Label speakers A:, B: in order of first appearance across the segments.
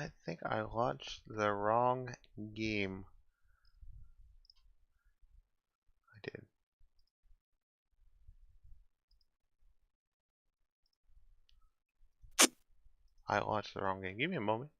A: I think I launched the wrong game. I did. I launched the wrong game. Give me a moment.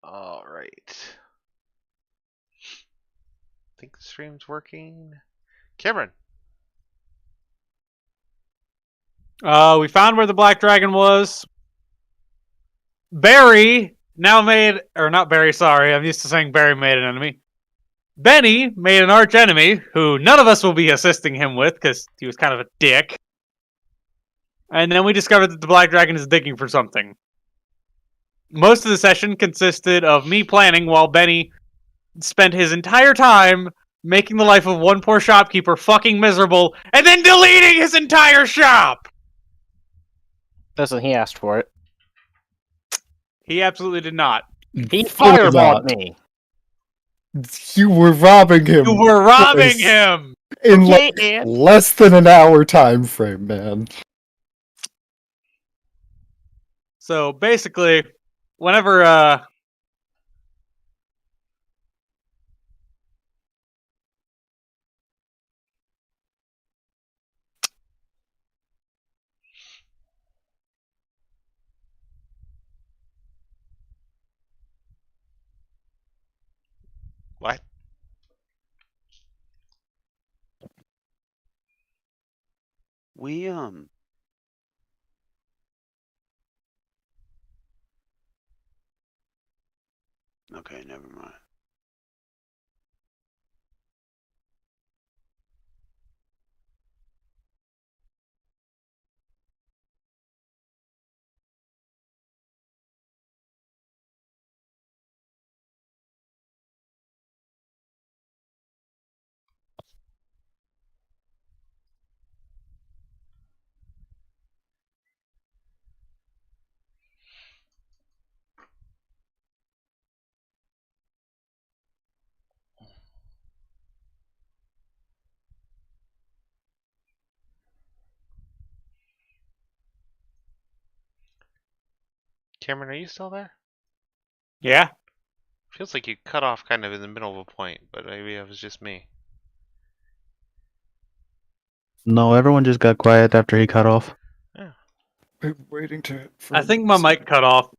A: All right. I think the stream's working. Cameron.
B: We found where the black dragon was. Barry now made, or not Barry, sorry, I'm used to saying Barry made an enemy. Benny made an arch enemy, who none of us will be assisting him with, because he was kind of a dick. And then we discovered that the black dragon is digging for something. Most of the session consisted of me planning while Benny spent his entire time making the life of one poor shopkeeper fucking miserable, and then deleting his entire shop!
C: Listen, he asked for it.
B: He absolutely did not.
C: He
D: Fully
C: fireballed
D: not.
C: me.
D: You were robbing him.
B: You were robbing him!
D: In
C: Okay,
D: like
C: and
D: less than an hour time frame, man.
B: So basically, whenever
A: What?
E: We Okay, never mind.
A: Cameron, are you still there?
B: yeah,
A: Feels like you cut off kind of in the middle of a point, but maybe it was just me.
F: No, everyone just got quiet after he cut off.
D: We're waiting to.
B: I think my mic cut off.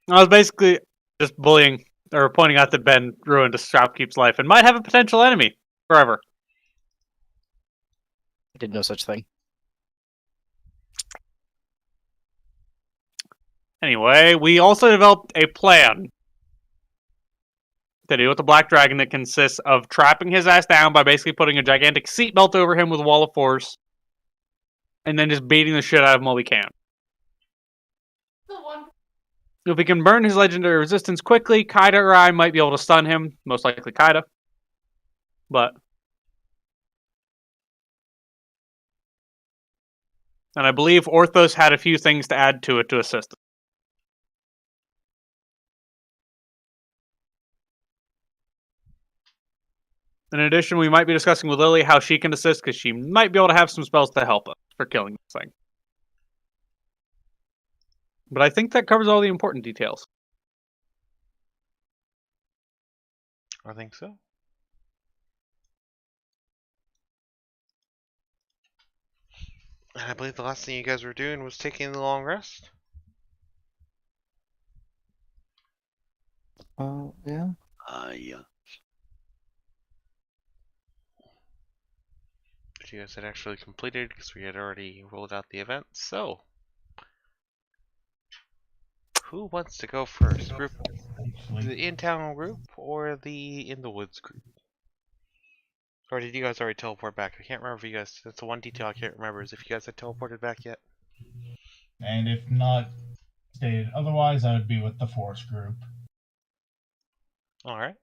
B: I was basically just bullying or pointing out that Ben ruined a shopkeep's life and might have a potential enemy forever.
C: I did no such thing.
B: Anyway, we also developed a plan to deal with the black dragon that consists of trapping his ass down by basically putting a gigantic seatbelt over him with a wall of force, and then just beating the shit out of him while we can. If we can burn his legendary resistance quickly, Kaida or I might be able to stun him. Most likely Kaida. But... And I believe Orthos had a few things to add to it to assist us. In addition, we might be discussing with Lily how she can assist, because she might be able to have some spells to help us for killing this thing. But I think that covers all the important details.
A: I think so. And I believe the last thing you guys were doing was taking the long rest.
F: Yeah.
E: Yeah.
A: thought you guys had actually completed because we had already rolled out the event. So, who wants to go first? Group, the in-town group or the in-the-woods group? Or did you guys already teleport back? I can't remember if you guys. That's the one detail I can't remember is if you guys had teleported back yet.
G: And if not stated otherwise, I would be with the force group.
A: All right.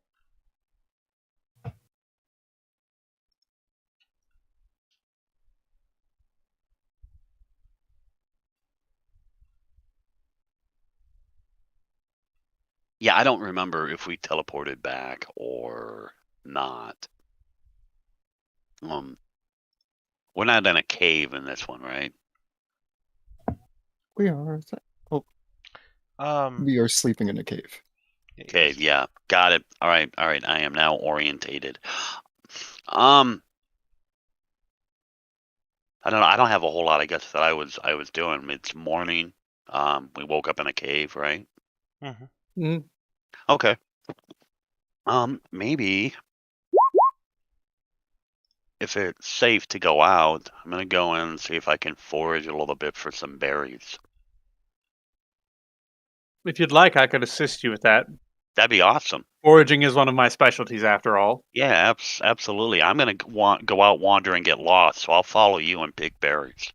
E: Yeah, I don't remember if we teleported back or not. We're not in a cave in this one, right?
D: We are. We are sleeping in a cave.
E: Okay, yeah, got it. All right. I am now orientated. I don't know. I don't have a whole lot. I guess that I was doing. It's morning. We woke up in a cave, right?
A: Mm-hmm.
E: Okay. Maybe if it's safe to go out, I'm gonna go in and see if I can forage a little bit for some berries.
B: If you'd like, I could assist you with that.
E: That'd be awesome.
B: Foraging is one of my specialties, after all.
E: Yeah, absolutely. I'm gonna go out, wander, and get lost. So I'll follow you and pick berries.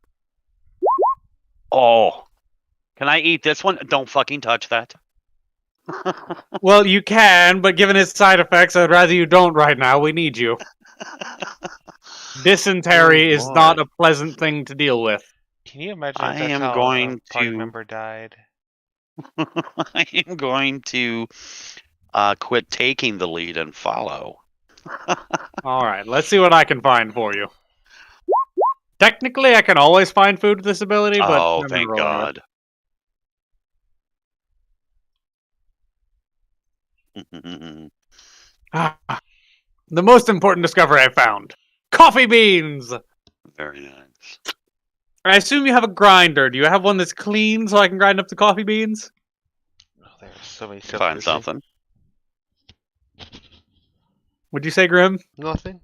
E: Oh, can I eat this one? Don't fucking touch that.
B: Well, you can, but given its side effects, I'd rather you don't right now. We need you. Dysentery is
E: boy.
B: not a pleasant thing to deal with.
A: Can you imagine
E: I
A: if that's
E: am
A: how
E: going
A: a party
E: to-
A: member died?
E: I am going to quit taking the lead and follow.
B: All right, let's see what I can find for you. Technically, I can always find food with this ability, but
E: Oh,
B: I'm
E: thank
B: gonna roll anyway.
E: God.
B: Ah, the most important discovery I found. Coffee beans!
E: Very nice.
B: I assume you have a grinder. Do you have one that's clean so I can grind up the coffee beans?
A: Oh, there's so many steps.
E: Find
A: missing.
E: something.
B: Would you say, Grim?
A: Nothing.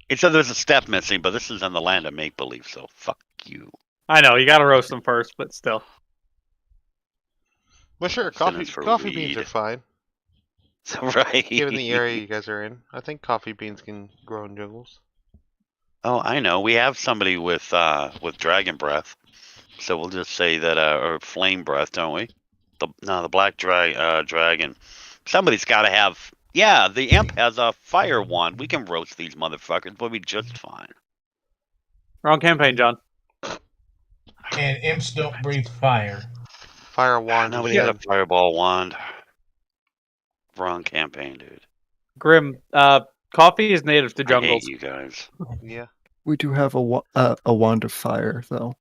E: It said there's a step missing, but this is in the land of make-believe, so fuck you.
B: I know, you gotta roast them first, but still.
A: Well, sure.
E: Send us for
A: Coffee beans
E: weed.
A: are fine.
E: Right.
A: Given the area you guys are in, I think coffee beans can grow in jungles.
E: Oh, I know. We have somebody with dragon breath, so we'll just say that or flame breath, don't we? The black dragon. Somebody's got to have. Yeah, the imp has a fire wand. We can roast these motherfuckers. We'll be just fine.
B: Wrong campaign, John.
G: And imps don't breathe fire.
A: Fire wand.
E: Nobody had a fireball wand. Wrong campaign, dude.
B: Grim, coffee is native to
E: I hate
B: jungles.
E: you guys.
A: Yeah.
D: We do have a wand of fire, though.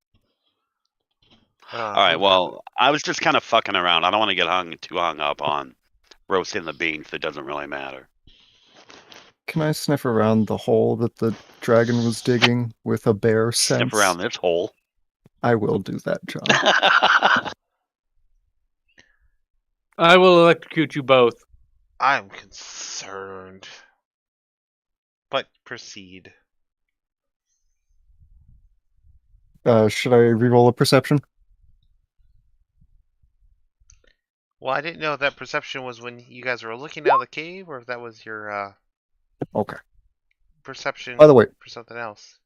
E: All right. Well, I was just kind of fucking around. I don't want to get too hung up on roasting the beans. It doesn't really matter.
D: Can I sniff around the hole that the dragon was digging with a bear sense?
E: Sniff around this hole.
D: I will do that, John.
B: I will electrocute you both.
A: I'm concerned. But proceed.
D: Should I reroll a perception?
A: Well, I didn't know if that perception was when you guys were looking out of the cave, or if that was your
D: Okay.
A: perception
D: By the way,
A: for something else.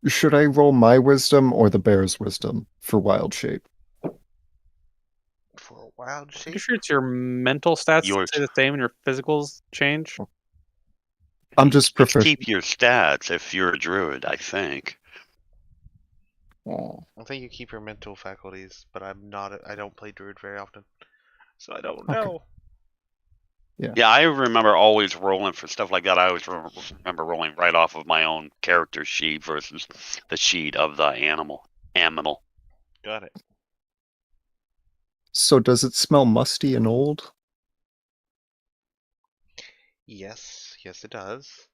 D: should I roll my wisdom or the bear's wisdom for wild shape?
A: For a wild
B: Pretty
A: shape?
B: sure it's your mental stats
E: Yours.
B: stay the same and your physicals change.
D: I'm just
E: Just
D: proficient.
E: keep your stats if you're a druid, I think.
D: Oh.
A: I think you keep your mental faculties, but I don't play druid very often. So I don't
D: Okay.
A: know.
E: Yeah, I remember always rolling for stuff like that. I always remember rolling right off of my own character sheet versus the sheet of the animal.
A: Got it.
D: So does it smell musty and old?
A: Yes, yes it does.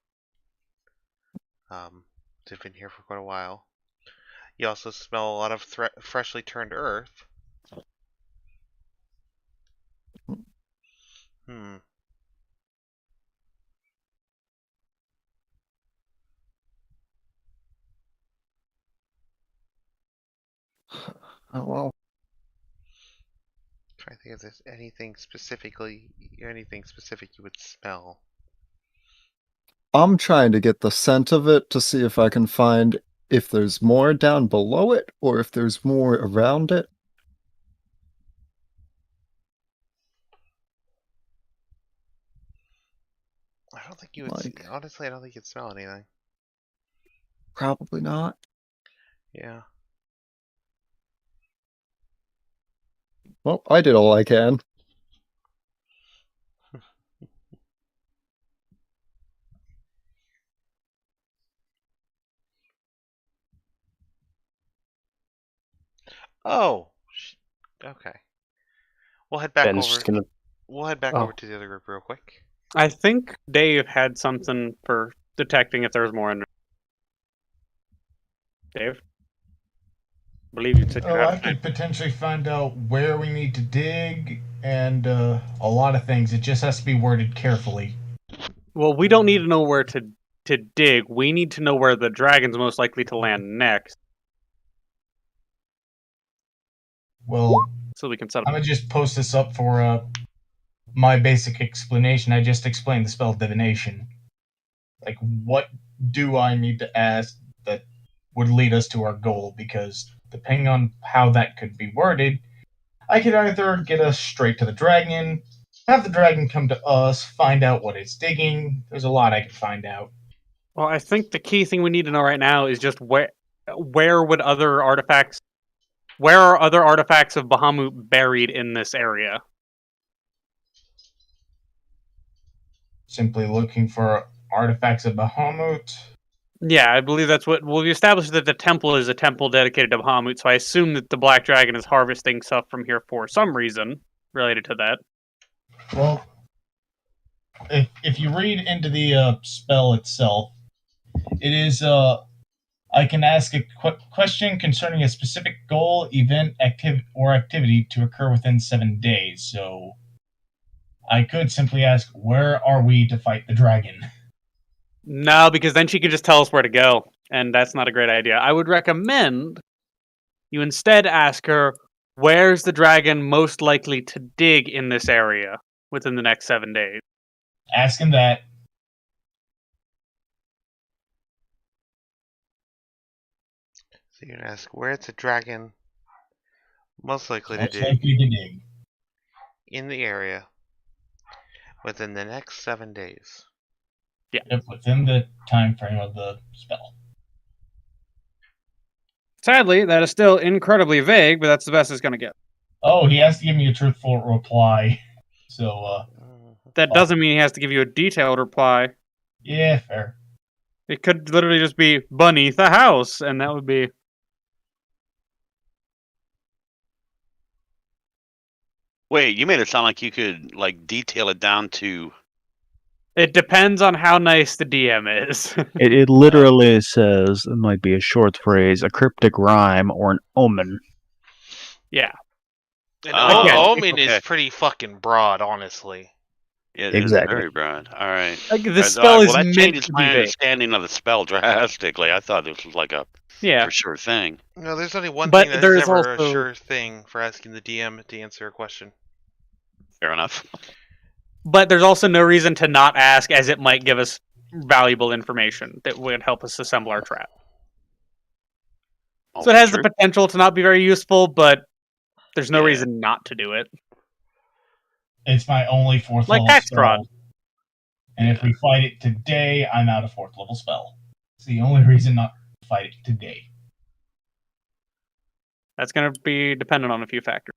A: They've been here for quite a while. You also smell a lot of freshly turned earth. Hmm.
D: Oh well.
A: Trying to think if there's anything specific you would smell.
D: I'm trying to get the scent of it to see if I can find if there's more down below it or if there's more around it.
A: I don't think you would.
D: Like,
A: Honestly, I don't think you'd smell anything.
D: probably not.
A: Yeah.
D: Well, I did all I can.
A: Oh. Okay. We'll head back
C: Ben's
A: over.
C: just gonna.
A: We'll head back
C: Oh.
A: over to the other group real quick.
B: I think Dave had something for detecting if there was more in there. Dave? I believe you said you
G: Oh,
B: had
G: I could potentially find out where we need to dig and a lot of things. It just has to be worded carefully.
B: Well, we don't need to know where to dig. We need to know where the dragon's most likely to land next,
G: Well,
B: so we can set
G: I'm
B: up.
G: gonna just post this up for my basic explanation. I just explained the spell divination. Like, what do I need to ask that would lead us to our goal? Because depending on how that could be worded, I could either get us straight to the dragon, have the dragon come to us, find out what it's digging. There's a lot I can find out.
B: Well, I think the key thing we need to know right now is just where would other artifacts. Where are other artifacts of Bahamut buried in this area?
G: Simply looking for artifacts of Bahamut.
B: Yeah, I believe that's what. Well, we established that the temple is a temple dedicated to Bahamut, so I assume that the Black Dragon is harvesting stuff from here for some reason related to that.
G: Well, if you read into the spell itself, it is I can ask a question concerning a specific goal, event, activity to occur within 7 days. So I could simply ask, where are we to fight the dragon?
B: No, because then she could just tell us where to go, and that's not a great idea. I would recommend you instead ask her, where's the dragon most likely to dig in this area within the next 7 days?
G: Asking that.
A: So you're gonna ask where's the dragon most likely to
G: Most
A: dig
G: likely to dig.
A: in the area within the next 7 days.
G: Yep, within the time frame of the spell.
B: Sadly, that is still incredibly vague, but that's the best it's going to get.
G: Oh, he has to give me a truthful reply. So,
B: That doesn't mean he has to give you a detailed reply.
G: yeah, fair.
B: It could literally just be beneath the house, and that would be.
E: Wait, you made it sound like you could like detail it down to.
B: It depends on how nice the DM is.
F: It literally says, it might be a short phrase, a cryptic rhyme, or an omen.
B: Yeah.
A: And
E: Oh,
A: omen
E: okay.
A: is pretty fucking broad, honestly.
E: It
F: Exactly.
E: is very broad. All right.
B: Like, the
E: All right,
B: spell is
E: well, that
B: meant
E: changes
B: to
E: my
B: be vague.
E: understanding of the spell drastically. I thought this was like a
B: Yeah.
E: for sure thing.
A: No, there's only one
B: But
A: thing that's
B: there's
A: never
B: also-
A: a sure thing for asking the DM to answer a question.
E: Fair enough.
B: But there's also no reason to not ask, as it might give us valuable information that would help us assemble our trap. So it has the potential to not be very useful, but there's no reason not to do it.
G: It's my only fourth
B: Like
G: level
B: tax
G: spell.
B: fraud.
G: And if we fight it today, I'm out of 4th level spell. It's the only reason not to fight it today.
B: That's going to be dependent on a few factors.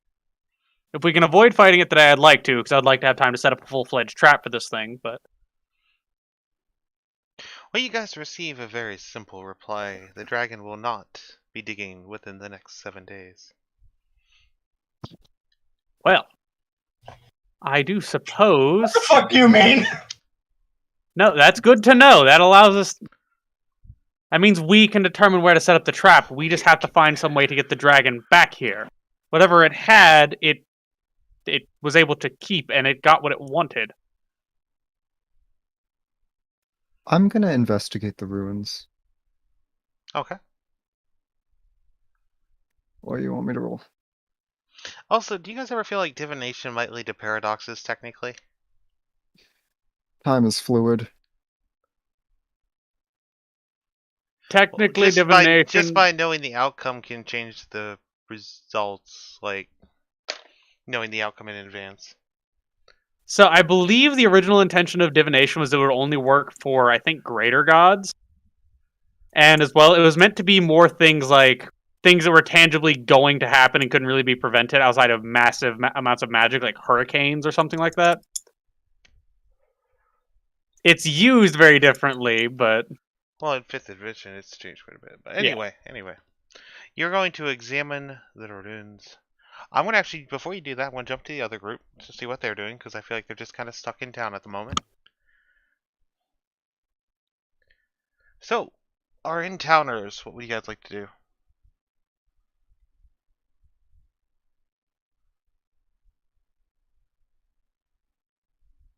B: If we can avoid fighting it today, I'd like to, because I'd like to have time to set up a full-fledged trap for this thing, but...
A: Well, you guys receive a very simple reply. The dragon will not be digging within the next 7 days.
B: Well, I do suppose...
G: What the fuck you mean?
B: No, that's good to know. That allows us... That means we can determine where to set up the trap. We just have to find some way to get the dragon back here. Whatever it had, it was able to keep, and it got what it wanted.
D: I'm gonna investigate the ruins.
A: Okay.
D: Or you want me to roll?
A: Also, do you guys ever feel like divination might lead to paradoxes, technically?
D: Time is fluid.
B: Technically,
A: Just
B: divination.
A: by knowing the outcome can change the results, like knowing the outcome in advance.
B: So I believe the original intention of divination was it would only work for, I think, greater gods. And as well, it was meant to be more things like things that were tangibly going to happen and couldn't really be prevented outside of massive amounts of magic, like hurricanes or something like that. It's used very differently, but
A: Well, in 5th edition, it's changed quite a bit. But
B: Yeah.
A: anyway, you're going to examine the ruins. I'm gonna actually, before you do that, I want to jump to the other group to see what they're doing because I feel like they're just kind of stuck in town at the moment. So, our in-towners, what would you guys like to do?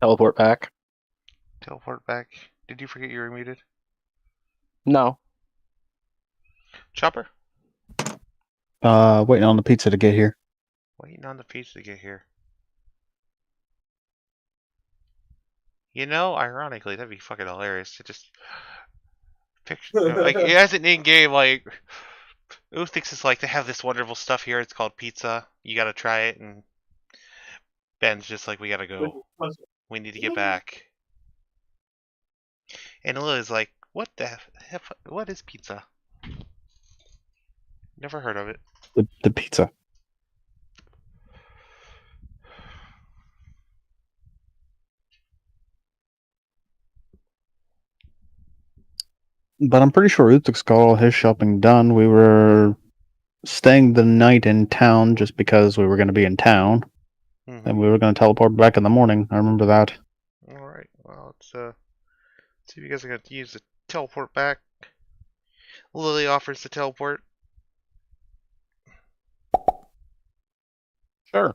C: Teleport back.
A: Teleport back. Did you forget you were muted?
C: No.
A: Chopper?
F: Waiting on the pizza to get here.
A: Waiting on the pizza to get here. You know, ironically, that'd be fucking hilarious to just picture, like, as an in-game, like, who thinks it's like they have this wonderful stuff here? It's called pizza. You gotta try it, and Ben's just like, we gotta go. We need to get back. And Lily's like, what what is pizza? Never heard of it.
F: The pizza. But I'm pretty sure Uthik's got all his shopping done. We were staying the night in town just because we were going to be in town. And we were going to teleport back in the morning. I remember that.
A: Alright, well, let's see if you guys are going to use the teleport back. Lily offers the teleport.
C: Sure.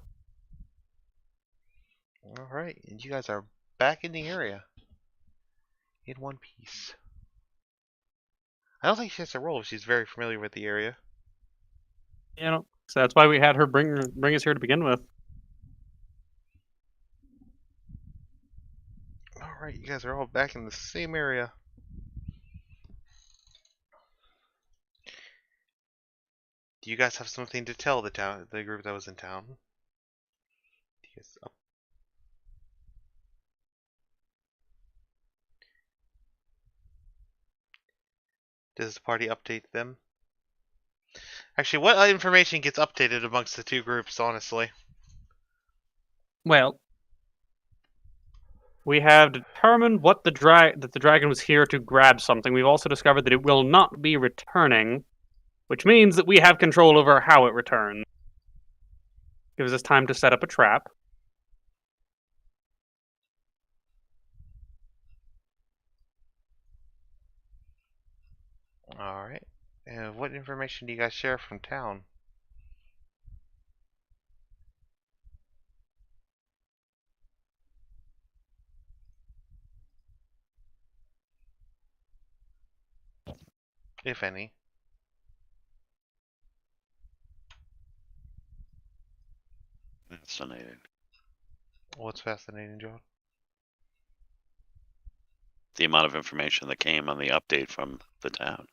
A: Alright, and you guys are back in the area. In one piece. I don't think she has to roll if she's very familiar with the area.
B: so that's why we had her bring us here to begin with.
A: Alright, you guys are all back in the same area. Do you guys have something to tell the group that was in town? Do you guys, does the party update them? Actually, what information gets updated amongst the two groups, honestly?
B: Well, we have determined that the dragon was here to grab something. We've also discovered that it will not be returning, which means that we have control over how it returns. Gives us time to set up a trap.
A: Alright. And what information do you guys share from town? If any.
E: Fascinating.
A: What's fascinating, John?
E: The amount of information that came on the update from the town.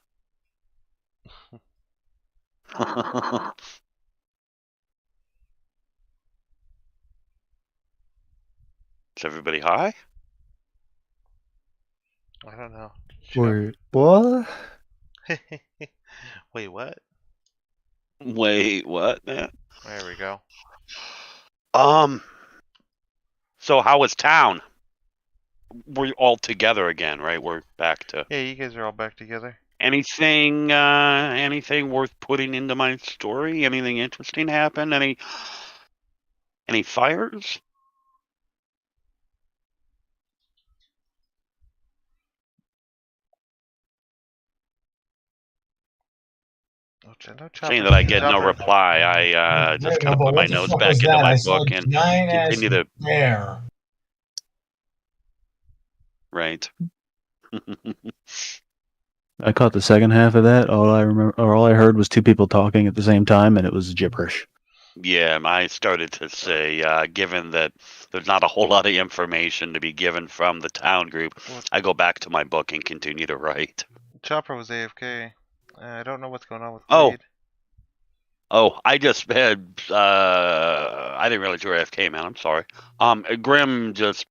E: Is everybody high?
A: I don't know.
D: Wait, what?
A: Wait, what?
E: Wait, what, man?
A: There we go.
E: So how was town? We're all together again, right? We're back to
A: Yeah, you guys are all back together.
E: anything worth putting into my story? Anything interesting happen? Any fires? Seeing that I get no reply, I just kind of put my notes back into my book and continue to.
G: There.
E: Right.
F: I caught the second half of that. All I remember, or all I heard, was two people talking at the same time, and it was gibberish.
E: Yeah, I started to say, given that there's not a whole lot of information to be given from the town group, I go back to my book and continue to write.
A: Chopper was AFK. I don't know what's going on with
E: Oh.
A: Blade.
E: Oh, I just had, I didn't realize you were AFK, man. I'm sorry. Grim just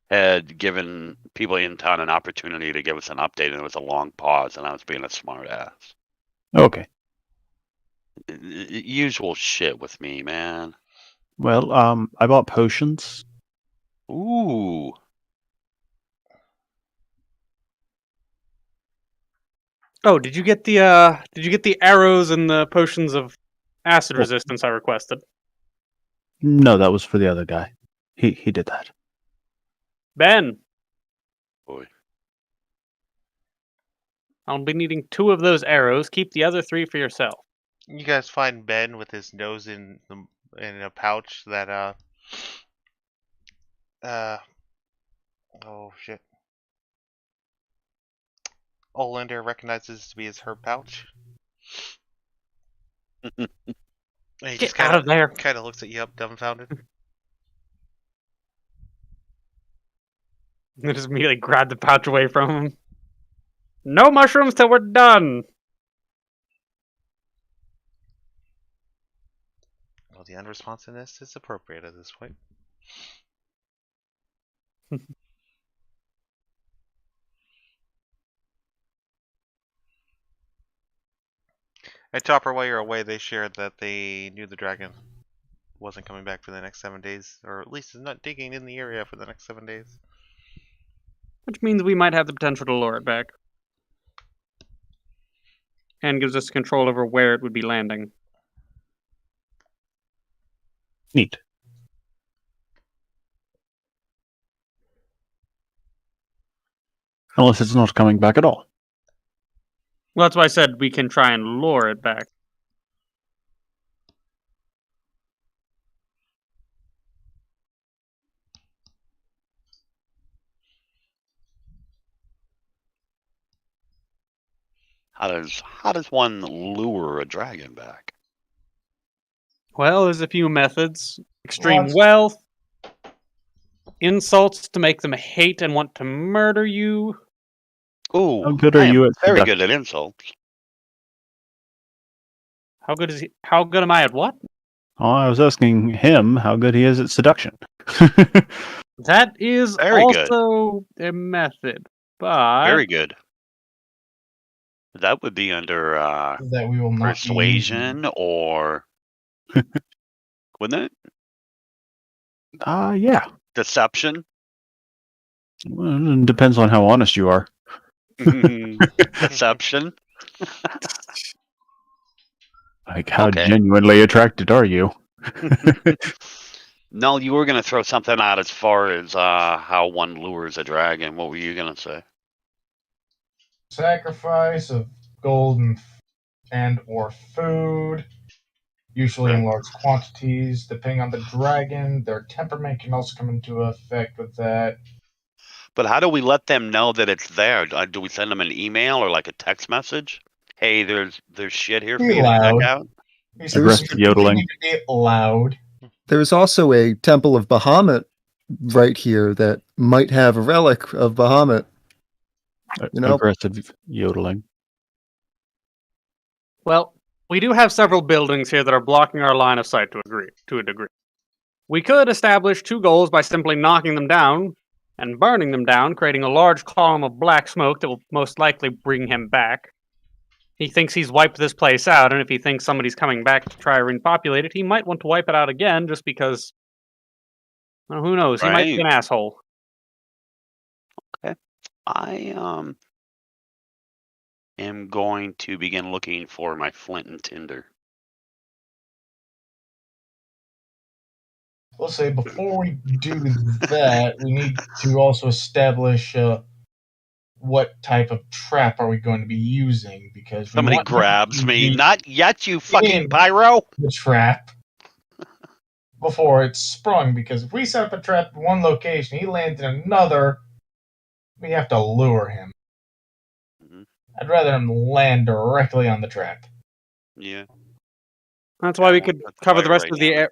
E: had given people in town an opportunity to give us an update, and it was a long pause, and I was being a smart ass.
F: Okay.
E: Usual shit with me, man.
F: Well, I bought potions.
E: Ooh.
B: Oh, did you get the arrows and the potions of acid resistance I requested?
F: No, that was for the other guy. He did that.
B: Ben,
E: Boy.
B: I'll be needing 2 of those arrows. Keep the other 3 for yourself.
A: You guys find Ben with his nose in a pouch that oh shit. Olander recognizes to be his herb pouch. And he
B: Get out of there.
A: Kind of looks at you up, dumbfounded.
B: I just immediately grab the pouch away from him. No mushrooms till we're done.
A: Well, the unresponsiveness is appropriate at this point. At Chopper, while you're away, they shared that they knew the dragon wasn't coming back for the next 7 days, or at least is not digging in the area for the next 7 days.
B: Which means we might have the potential to lure it back. And gives us control over where it would be landing.
F: Neat. Unless it's not coming back at all.
B: Well, that's why I said we can try and lure it back.
E: How does one lure a dragon back?
B: Well, there's a few methods. Extreme
G: Lots.
B: wealth. Insults to make them hate and want to murder you.
E: Ooh,
F: How good are
E: I am
F: you at
E: very
F: seduction?
E: good at insults.
B: How good is he? How good am I at what?
F: Oh, I was asking him how good he is at seduction.
B: That is
E: Very good.
B: also a method, but
E: Very good. That would be under
G: That we will not be
E: persuasion or wouldn't it?
F: Yeah.
E: Deception?
F: Well, it depends on how honest you are.
E: Deception?
F: Like, how
E: Okay.
F: genuinely attracted are you?
E: No, you were going to throw something out as far as how one lures a dragon. What were you going to say?
G: sacrifice of gold and or food, usually in
E: Right.
G: large quantities. Depending on the dragon, their temperament can also come into effect with that.
E: But how do we let them know that it's there? Do we send them an email or like a text message? Hey, there's shit here for
G: Be
E: you to check
G: loud.
E: out.
F: Aggressive yodeling.
G: Need to be loud.
D: There's also a Temple of Bahamut right here that might have a relic of Bahamut. You know?
F: Aggressive yodeling.
B: well, we do have several buildings here that are blocking our line of sight to a degree. We could establish 2 goals by simply knocking them down and burning them down, creating a large column of black smoke that will most likely bring him back. He thinks he's wiped this place out, and if he thinks somebody's coming back to try to repopulate it, he might want to wipe it out again just because, well, who knows, he might be an asshole.
E: I am going to begin looking for my flint and tinder.
G: We'll say before we do that, we need to also establish what type of trap are we going to be using, because we
E: Somebody
G: want
E: grabs
G: to
E: me.
G: be
E: Not yet, you fucking
G: in
E: pyro.
G: the trap before it's sprung, because if we set up a trap in one location, he lands in another, we have to lure him.
E: Mhm.
G: I'd rather him land directly on the trap.
E: Yeah.
B: That's why
E: I
B: we
E: won't
B: could
E: set the
B: cover the
E: fire
B: rest
E: right
B: of the
E: now.
B: area.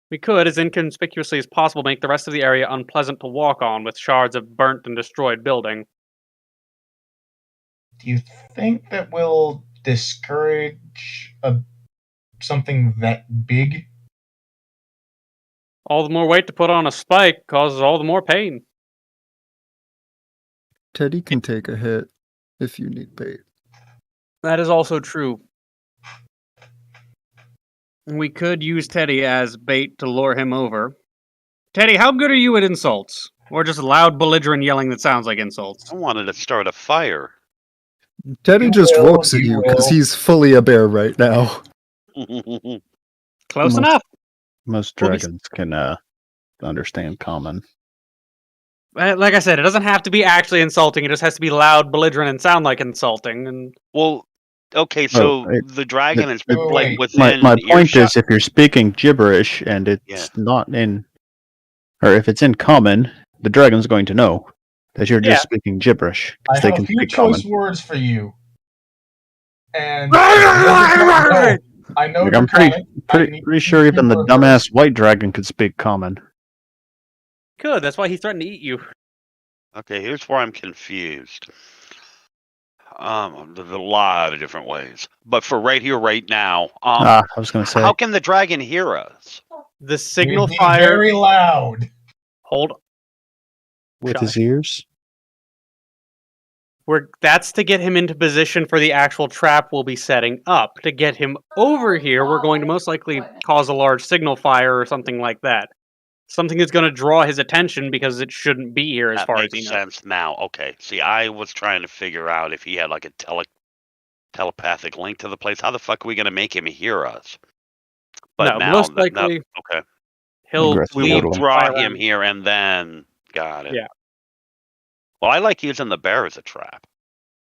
B: We could, as inconspicuously as possible, make the rest of the area unpleasant to walk on with shards of burnt and destroyed building.
G: Do you think that will discourage something that big?
B: All the more weight to put on a spike causes all the more pain.
D: Teddy can take a hit if you need bait.
B: That is also true. We could use Teddy as bait to lure him over. Teddy, how good are you at insults? Or just loud, belligerent yelling that sounds like insults?
E: I wanted to start a fire.
D: Teddy
G: You
D: just
G: will,
D: looks at
G: you
D: you because
G: will.
D: he's fully a bear right now.
B: Close
F: Most-
B: enough.
F: Most
B: We'll be-
F: dragons can understand common.
B: Like I said, it doesn't have to be actually insulting. It just has to be loud, belligerent, and sound like insulting. And
E: Well, okay, so
F: Oh,
E: the dragon is
G: wait,
E: like
G: wait.
E: within
F: My point
E: earshot.
F: is, if you're speaking gibberish and it's
E: Yeah.
F: not in, or if it's in common, the dragon's going to know that you're
B: Yeah.
F: just speaking gibberish.
G: I
F: 'Cause they
G: have a
F: can
G: few
F: speak
G: choice
F: common.
G: words for you. And
B: Right.
G: I know
F: Like,
G: you're
F: I'm pretty sure even the dumbass white dragon could speak common.
B: Good. That's why he's threatened to eat you.
E: Okay, here's where I'm confused. There's a lot of different ways, but for right here, right now,
F: I was going to say.
E: how can the dragon hear us?
B: The signal
G: Be
B: fire.
G: very loud.
B: Hold.
F: With
B: Shy.
F: his ears?
B: That's to get him into position for the actual trap we'll be setting up. To get him over here, we're going to most likely cause a large signal fire or something like that. Something that's going to draw his attention because it shouldn't be here as
E: That
B: far as
E: makes
B: he knows.
E: sense now. Okay, see, I was trying to figure out if he had like a telepathic link to the place. How the fuck are we gonna make him hear us? But
B: No,
E: now,
B: most
E: that- now-
B: likely
E: okay,
B: he'll
F: Aggressive
E: we
B: leave
E: will
F: totally.
B: the
E: draw
B: fire
E: him
B: on.
E: here and then got it.
B: Yeah.
E: Well, I like using the bear as a trap.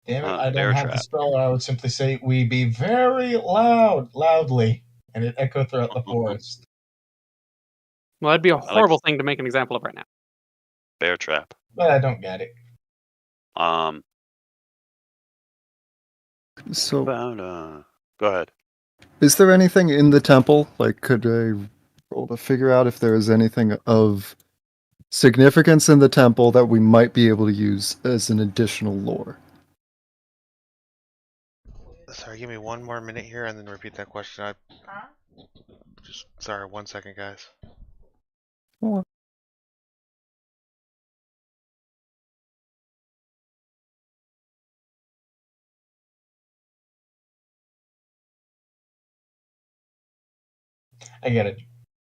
G: Damn it,
E: The
G: I
E: bear
G: don't have the
E: trap.
G: spell. I would simply say we be very loudly, and it echo throughout the forest.
B: Well, that'd be a
E: like-
B: horrible thing to make an example of right now.
E: Bear trap.
G: But I don't get it.
D: So,
E: Go ahead.
D: is there anything in the temple? Like, could I roll to figure out if there is anything of significance in the temple that we might be able to use as an additional lore?
A: Sorry, give me one more minute here and then repeat that question. Sorry, 1 second, guys.
G: I got a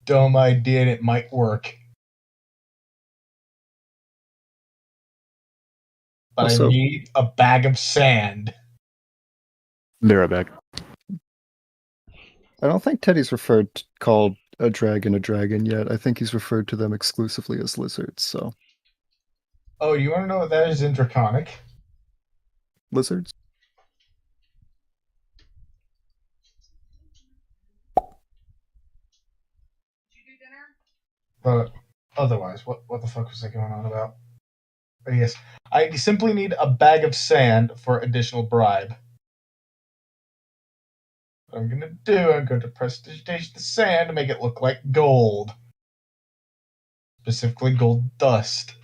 G: dumb idea and it might work. But
D: Also-
G: I need a bag of sand.
F: Lirabek.
D: I don't think Teddy's called a dragon yet. I think he's referred to them exclusively as lizards. So
G: Oh, you want to know what that is in Draconic?
D: lizards.
G: But otherwise, what the fuck was I going on about? But yes, I simply need a bag of sand for additional bribe. What I'm gonna do, I'm going to prestidigitate the sand to make it look like gold. Specifically gold dust.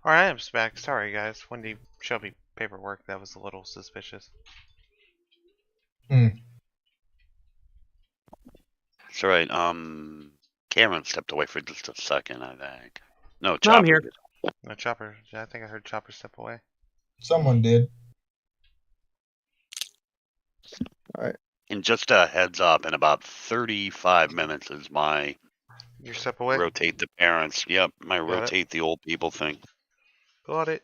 A: Alright, I'm back. Sorry, guys. Wendy showed me paperwork that was a little suspicious.
E: It's all right. Cameron stepped away for just a second, I think. No, Chopper.
B: I'm here.
E: did.
A: No, Chopper. Yeah, I think I heard Chopper step away.
G: Someone did.
E: And just a heads up, in about 35 minutes is my
A: Your step away?
E: rotate the parents. Yep, my
A: Got it.
E: rotate the old people thing.
A: Got it.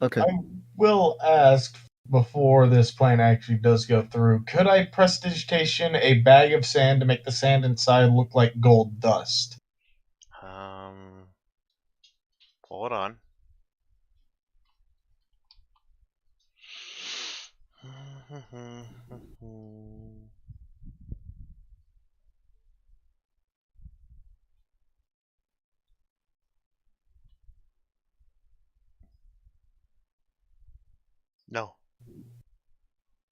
D: Okay.
G: I will ask before this plan actually does go through, could I prestidigitation a bag of sand to make the sand inside look like gold dust?
A: Hold on. No.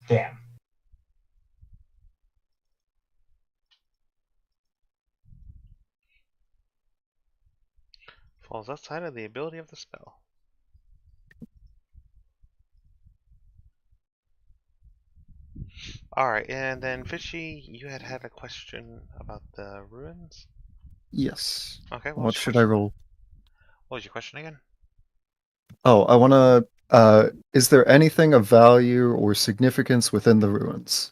G: Damn.
A: Falls outside of the ability of the spell. Alright, and then Fishy, you had a question about the ruins?
D: Yes.
A: Okay, what
D: What
A: was your
D: should I
A: question?
D: roll?
A: What was your question again?
D: Oh, I want to. Is there anything of value or significance within the ruins?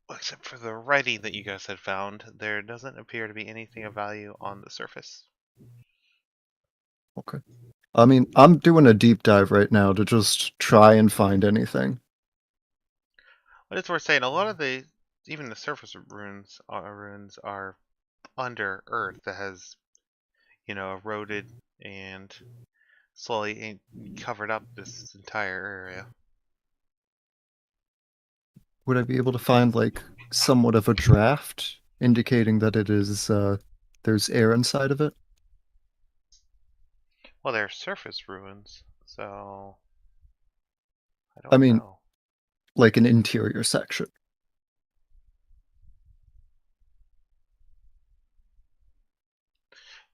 A: Except for the writing that you guys had found, there doesn't appear to be anything of value on the surface.
D: Okay. I mean, I'm doing a deep dive right now to just try and find anything.
A: But it's worth saying, a lot of even the surface ruins are under earth that has, eroded and slowly covered up this entire area.
D: Would I be able to find like somewhat of a draft indicating that it is there's air inside of it?
A: Well, they're surface ruins, so I
D: I
A: don't
D: mean,
A: know.
D: like an interior section.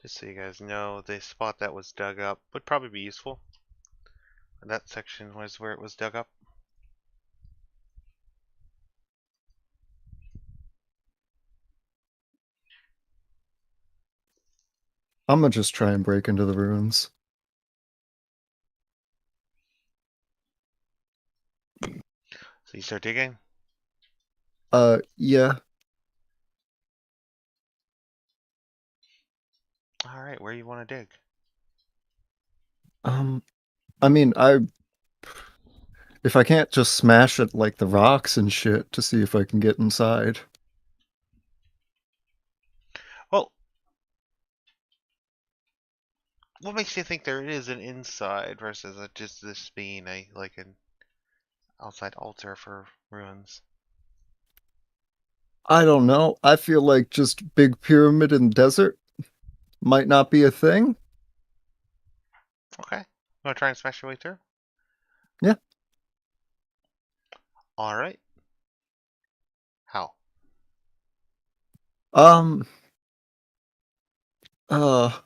A: Just so you guys know, the spot that was dug up would probably be useful. That section was where it was dug up.
D: I'm gonna just try and break into the ruins.
A: So you start digging?
D: Yeah.
A: Alright, where you want to dig?
D: I mean, if I can't just smash at like the rocks and shit to see if I can get inside.
A: Well, what makes you think there is an inside versus just this being like an outside altar for ruins?
D: I don't know. I feel like just big pyramid in desert might not be a thing.
A: Okay. You want to try and smash your way through?
D: Yeah.
A: Alright. How?
D: Um, uh,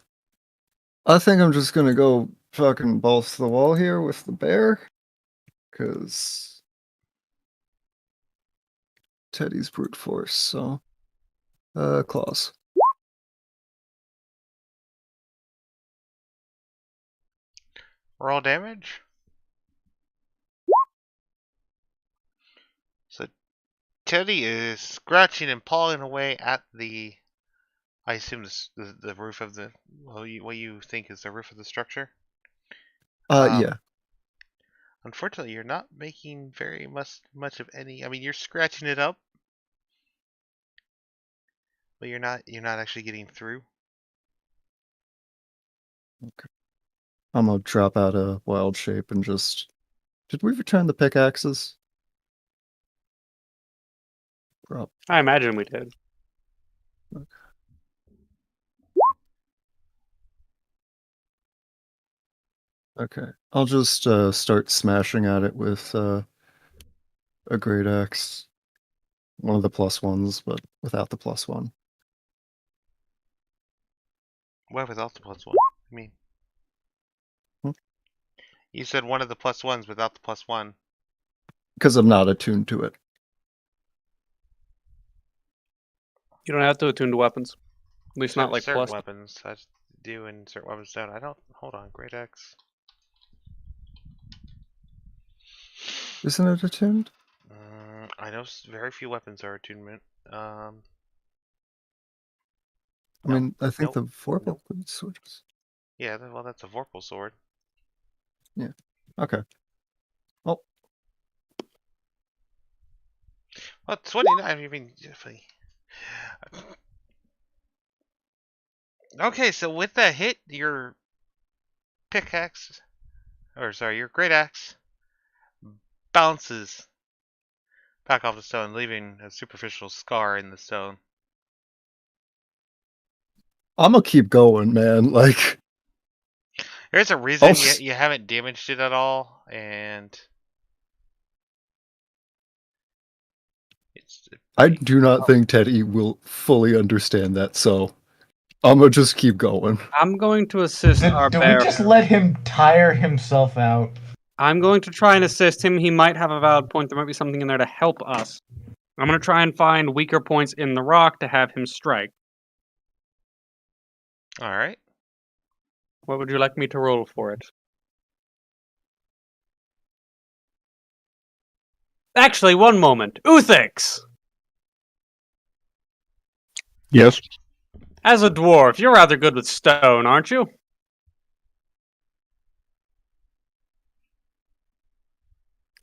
D: I think I'm just gonna go fucking balls to the wall here with the bear. Because Teddy's brute force, so. Claws.
A: Roll damage? So Teddy is scratching and pawing away at I assume the roof of the what you think is the roof of the structure.
D: Yeah.
A: Unfortunately, you're not making very much of any. I mean, you're scratching it up, but you're not actually getting through.
D: Okay. I'm gonna drop out a wild shape and just. Did we return the pickaxes?
B: I imagine we did.
D: Okay. I'll just start smashing at it with a great axe. One of the plus ones, but without the plus one.
A: Why without the plus one? I mean,
D: Hmm?
A: you said one of the plus ones without the plus one.
D: Because I'm not attuned to it.
B: You don't have to attune to weapons. At least not like
A: certain
B: plus.
A: weapons. I do and certain weapons don't. I don't. Hold on, great axe.
D: Isn't it attuned?
A: I know very few weapons are attunement.
D: I
A: No.
D: mean, I think
A: Nope.
D: the Vorpal
A: Nope.
D: switches.
A: Yeah, well, that's a Vorpal sword.
D: Yeah. Okay. Well,
A: Well, 29. I mean, okay. So with that hit, pickaxe, or sorry, your great axe bounces back off the stone, leaving a superficial scar in the stone.
D: I'm gonna keep going, man. Like,
A: There's a reason
D: s-
A: you haven't damaged it at all, and it's
D: I do not think Teddy will fully understand that, so I'm gonna just keep going.
B: I'm going to assist our
G: Do we
B: bear.
G: just let him tire himself out?
B: I'm going to try and assist him. He might have a valid point. There might be something in there to help us. I'm going to try and find weaker points in the rock to have him strike.
A: all right.
B: What would you like me to roll for it? Actually, one moment. Uthix!
F: Yes.
B: As a dwarf, you're rather good with stone, aren't you?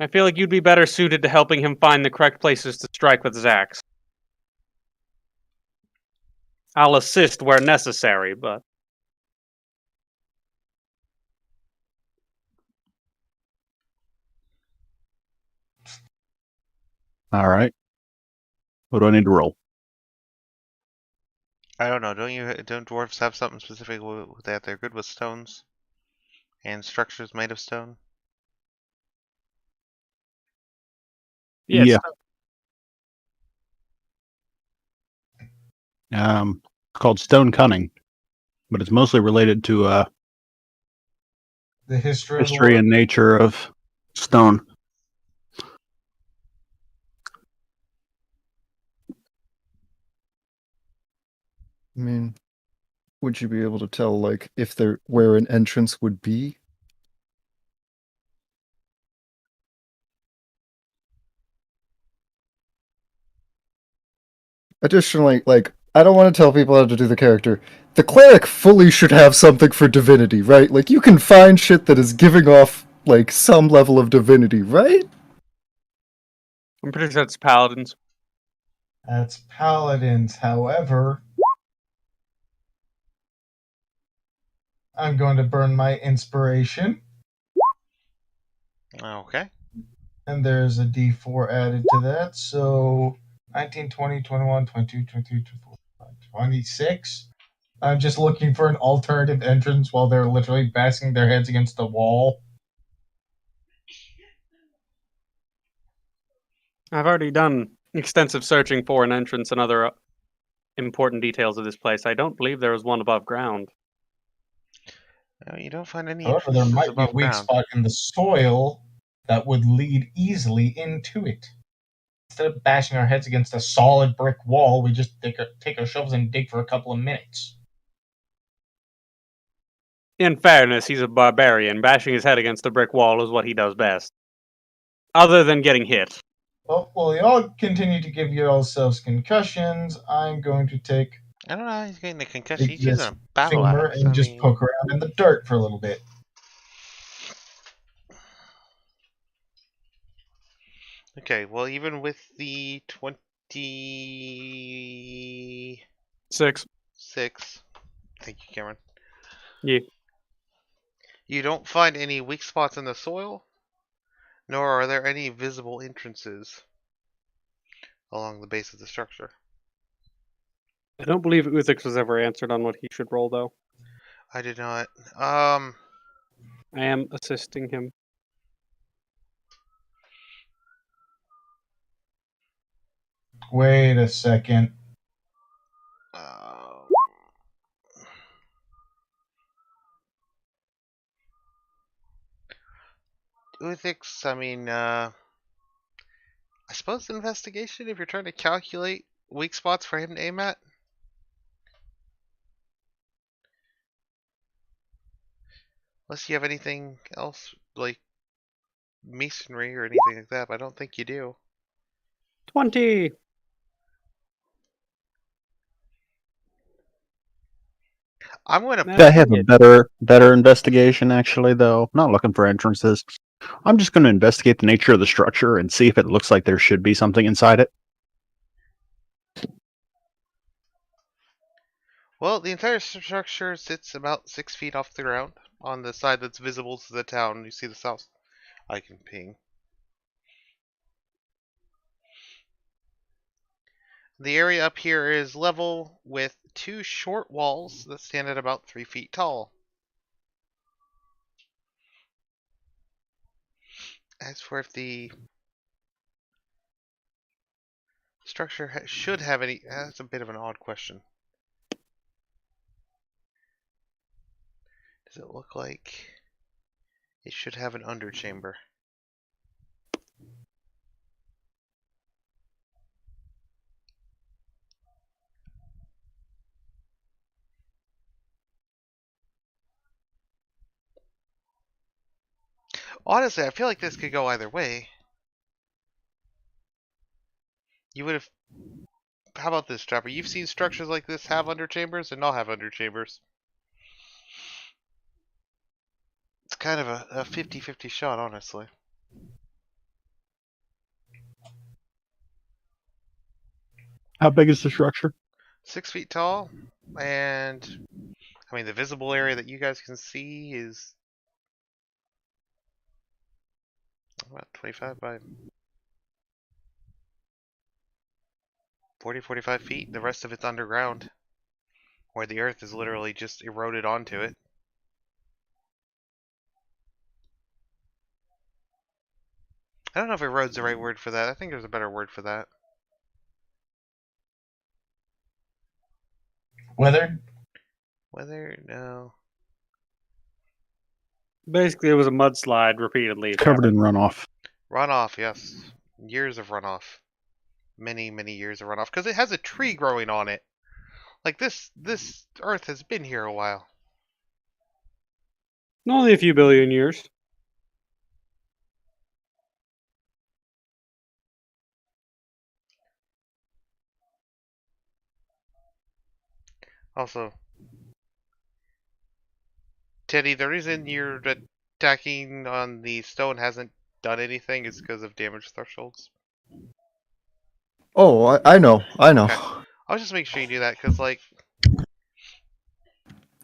B: I feel like you'd be better suited to helping him find the correct places to strike with his axe. I'll assist where necessary, but...
F: All right. What do I need to roll?
A: I don't know. Don't dwarves have something specific that they're good with stones and structures made of stone?
B: Yes.
F: Yeah. It's called Stone Cunning, but it's mostly related to
G: The history
F: history
G: of
F: and nature of stone.
D: I mean, would you be able to tell, like, if there where an entrance would be? Additionally, like, I don't want to tell people how to do the character. The cleric fully should have something for divinity, right? Like, you can find shit that is giving off, like, some level of divinity, right?
B: I'm pretty sure it's paladins.
G: That's paladins. However, I'm going to burn my inspiration,
A: Okay.
G: and there's a d4 added to that. So 19, 20, 21, 22, 23, 24, 26. I'm just looking for an alternative entrance while they're literally bashing their heads against the wall.
B: I've already done extensive searching for an entrance and other important details of this place. I don't believe there is one above ground.
A: No, you don't find any
G: However, there
A: entrances
G: might be a
A: above
G: weak
A: ground.
G: spot in the soil that would lead easily into it. Instead of bashing our heads against a solid brick wall, we just take our shovels and dig for a couple of minutes.
B: In fairness, he's a barbarian. Bashing his head against a brick wall is what he does best. Other than getting hit.
G: Well, while y'all continue to give yourselves concussions, I'm going to take
A: I don't know how he's getting a concussion. He's
G: this
A: using a battle
G: femur
A: axe.
G: and
A: I
G: just
A: mean,
G: poke around in the dirt for a little bit.
A: okay. Well, even with the 26,
B: 6.
A: thank you, Cameron.
B: Yeah.
A: You don't find any weak spots in the soil, nor are there any visible entrances along the base of the structure.
B: I don't believe Uthix was ever answered on what he should roll, though.
A: I did not.
B: I am assisting him.
G: Wait a second.
A: Uthix, I mean, I suppose investigation if you're trying to calculate weak spots for him to aim at. Unless you have anything else, like masonry or anything like that, but I don't think you do.
B: 20!
A: I'm gonna
B: Nah.
F: I have a better investigation actually though. Not looking for entrances. I'm just going to investigate the nature of the structure and see if it looks like there should be something inside it.
A: Well, the entire structure sits about 6 feet off the ground on the side that's visible to the town. You see the south. I can ping. The area up here is level with 2 short walls that stand at about 3 feet tall. As for if the structure should have any, that's a bit of an odd question. Does it look like it should have an underchamber? Honestly, I feel like this could go either way. You would have. How about this, Trapper? You've seen structures like this have underchambers and not have underchambers. It's kind of a 50-50 shot, honestly.
F: How big is the structure?
A: 6 feet tall, and I mean the visible area that you guys can see is about 25 by 40-45 feet. The rest of it's underground, where the earth is literally just eroded onto it. I don't know if erode's the right word for that. I think there's a better word for that.
G: Weathered?
A: Whether, no.
B: Basically, it was a mudslide repeatedly.
F: Covered in runoff.
A: Runoff, yes. Years of runoff. Many, many years of runoff. Because it has a tree growing on it. Like, this earth has been here a while.
B: Only a few billion years.
A: Also, Teddy, the reason you're attacking on the stone hasn't done anything is because of damage thresholds.
D: Oh, I know.
A: Okay. I was just making sure you knew that, because, like...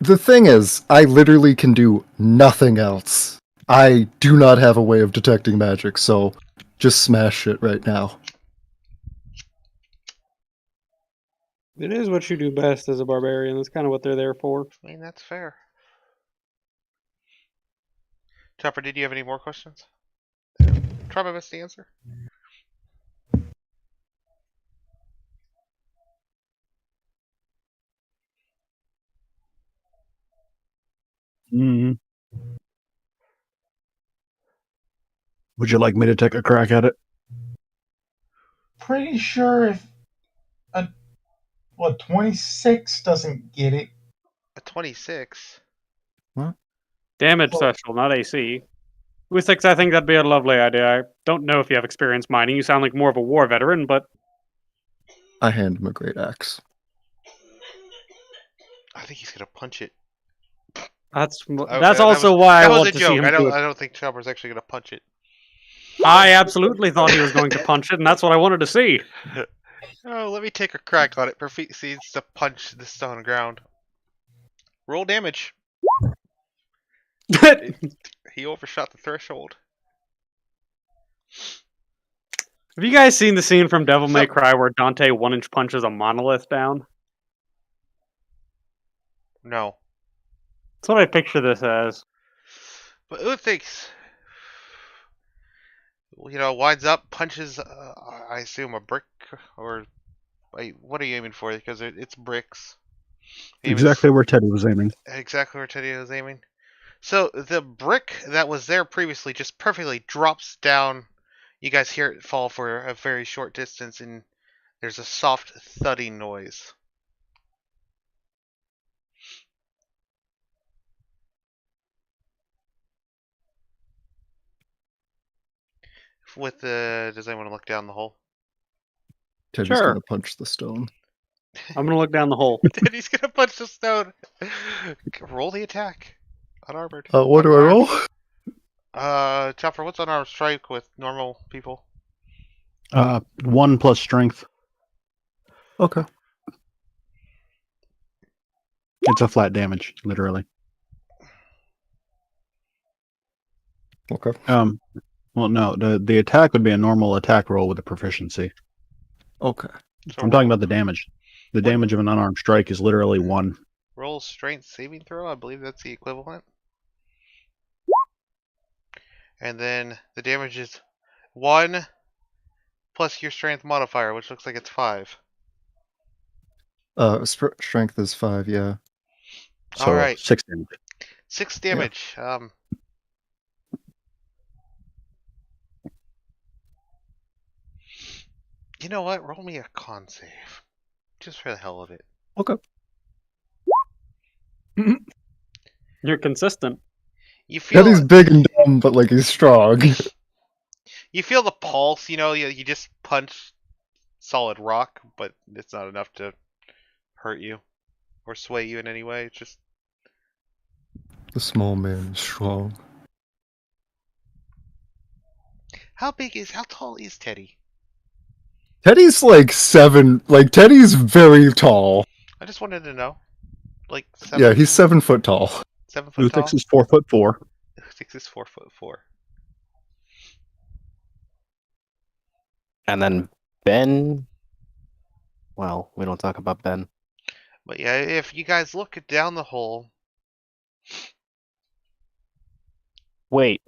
D: The thing is, I literally can do nothing else. I do not have a way of detecting magic, so just smash it right now.
B: It is what you do best as a barbarian. That's kind of what they're there for.
A: I mean, that's fair. Chopper, did you have any more questions? Try my best to answer.
F: Mm. Would you like me to take a crack at it?
G: Pretty sure if 26 doesn't get it.
A: A 26?
B: Damage
G: Oh.
B: threshold, not AC. With 6, I think that'd be a lovely idea. I don't know if you have experience mining. You sound like more of a war veteran, but
D: I hand him a great axe.
A: I think he's gonna punch it.
B: that's
A: That
B: also
A: was,
B: why I
A: that was
B: want
A: a
B: to
A: joke.
B: see him
A: I
B: do it.
A: don't think Chopper's actually gonna punch it.
B: I absolutely thought he was going to punch it, and that's what I wanted to see.
A: Oh, let me take a crack on it. Proceeds to punch the stone ground. Roll damage. He overshot the threshold.
B: Have you guys seen the scene from Devil May
A: So-
B: Cry where Dante 1-inch punches a monolith down?
A: No.
B: That's what I picture this as.
A: But who thinks? You know, winds up, punches, I assume a brick, or... Wait, what are you aiming for? Because it's bricks.
F: Exactly where Teddy was aiming.
A: Exactly where Teddy was aiming. So the brick that was there previously just perfectly drops down. You guys hear it fall for a very short distance, and there's a soft thudding noise. Does anyone look down the hole?
D: Teddy's
B: Sure.
D: gonna punch the stone.
B: I'm gonna look down the hole.
A: Teddy's gonna punch the stone. Roll the attack. Unarmored.
D: What do I roll?
A: Chopper, what's unarmed strike with normal people?
F: 1 plus strength.
D: Okay.
F: It's a flat damage, literally.
D: Okay.
F: Well, no, the attack would be a normal attack roll with a proficiency.
D: Okay.
A: So
F: I'm talking about the damage. The damage of an unarmed strike is literally 1.
A: roll strength saving throw. I believe that's the equivalent. And then the damage is 1 plus your strength modifier, which looks like it's 5.
D: Strength is 5. Yeah.
F: So
A: Alright.
F: 6 damage.
A: 6 damage. You know what? Roll me a con save. Just for the hell of it.
D: Okay.
B: You're consistent.
A: You feel
D: Teddy's big and dumb, but like he's strong.
A: you feel the pulse, you just punch solid rock, but it's not enough to hurt you or sway you in any way. It's just
D: The small man is strong.
A: how tall is Teddy?
D: Teddy's like 7. Like Teddy's very tall.
A: I just wanted to know. Like 7,
D: Yeah, he's 7 foot tall.
A: 7 foot tall.
F: Uthix is 4'4".
A: Uthix is 4'4".
C: And then Ben. Well, we don't talk about Ben.
A: But yeah, if you guys look down the hole,
C: Wait.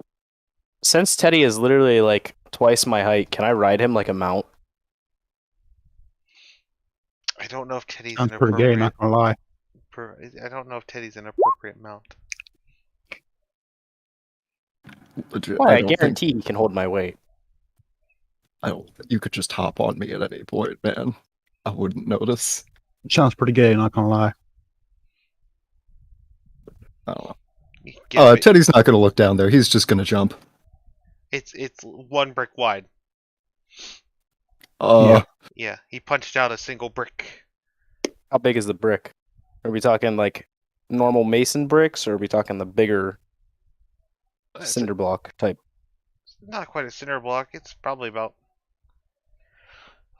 C: Since Teddy is literally like twice my height, can I ride him like a mount?
A: I don't know if Teddy's
F: Sounds
A: an
F: pretty gay, not gonna lie.
A: I don't know if Teddy's an appropriate mount.
D: Legit,
C: Why? I
D: don't think-
C: guarantee he can hold my weight.
D: I don't. You could just hop on me at any point, man. I wouldn't notice.
F: Sounds pretty gay, not gonna lie.
D: I don't know.
A: You get it.
D: Teddy's not going to look down there. He's just going to jump.
A: It's 1 brick wide.
F: Yeah.
A: Yeah, he punched out a single brick.
C: How big is the brick? Are we talking like normal mason bricks, or are we talking the bigger
A: It's
C: cinder block type?
A: not quite a cinder block. It's probably about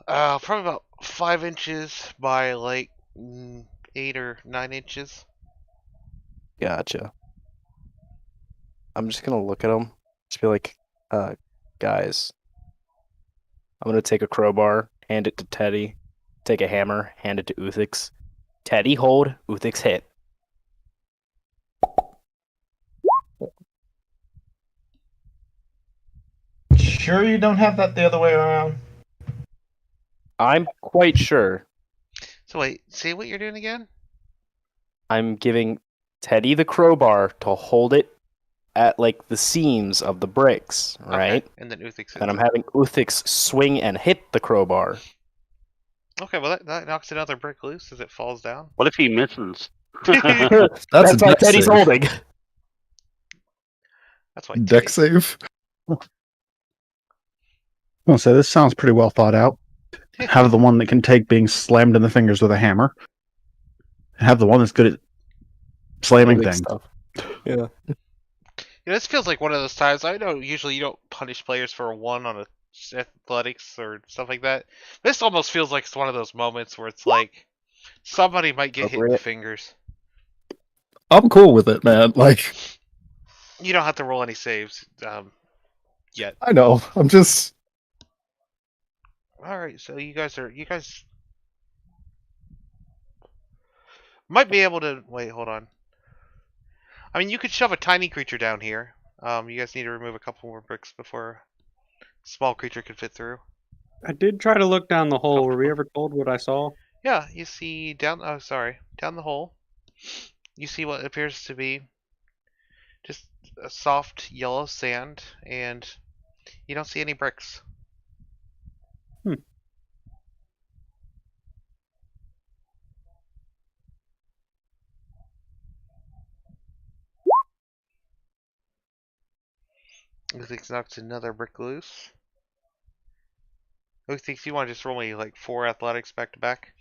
A: 5 inches by like 8 or 9 inches.
C: Gotcha. I'm just gonna look at him. Just be like, guys. I'm gonna take a crowbar, hand it to Teddy. Take a hammer, hand it to Uthix. Teddy hold, Uthix hit.
G: Sure you don't have that the other way around?
C: I'm quite sure.
A: So wait, say what you're doing again?
C: I'm giving Teddy the crowbar to hold it at like the seams of the bricks, right?
A: Okay. And then Uthix.
C: And I'm having Uthix swing and hit the crowbar.
A: Okay, well that knocks another brick loose as it falls down.
E: What if he misses?
D: That's
C: That's
D: a
C: why
D: deck
C: Teddy's
D: save.
C: holding.
A: That's why
D: Deck
A: Teddy.
D: save.
F: Well, so this sounds pretty well thought out. Have the one that can take being slammed in the fingers with a hammer. Have the one that's good at slamming
C: Holding
F: things.
C: stuff. Yeah.
A: Yeah, this feels like one of those times. I know usually you don't punish players for a 1 on a athletics or stuff like that. This almost feels like it's one of those moments where it's like somebody might get hit in the
C: Appropriate.
A: fingers.
D: I'm cool with it, man. Like,
A: You don't have to roll any saves yet.
D: I know. I'm just.
A: All right, so you guys might be able to wait. Hold on. I mean, you could shove a tiny creature down here. You guys need to remove a couple more bricks before a small creature can fit through.
B: I did try to look down the hole. Were we ever told what I saw?
A: Yeah, you see down the hole. You see what appears to be just a soft yellow sand, and you don't see any bricks. Uthix knocks another brick loose. Uthix, you want to just roll me like 4 athletics back to back?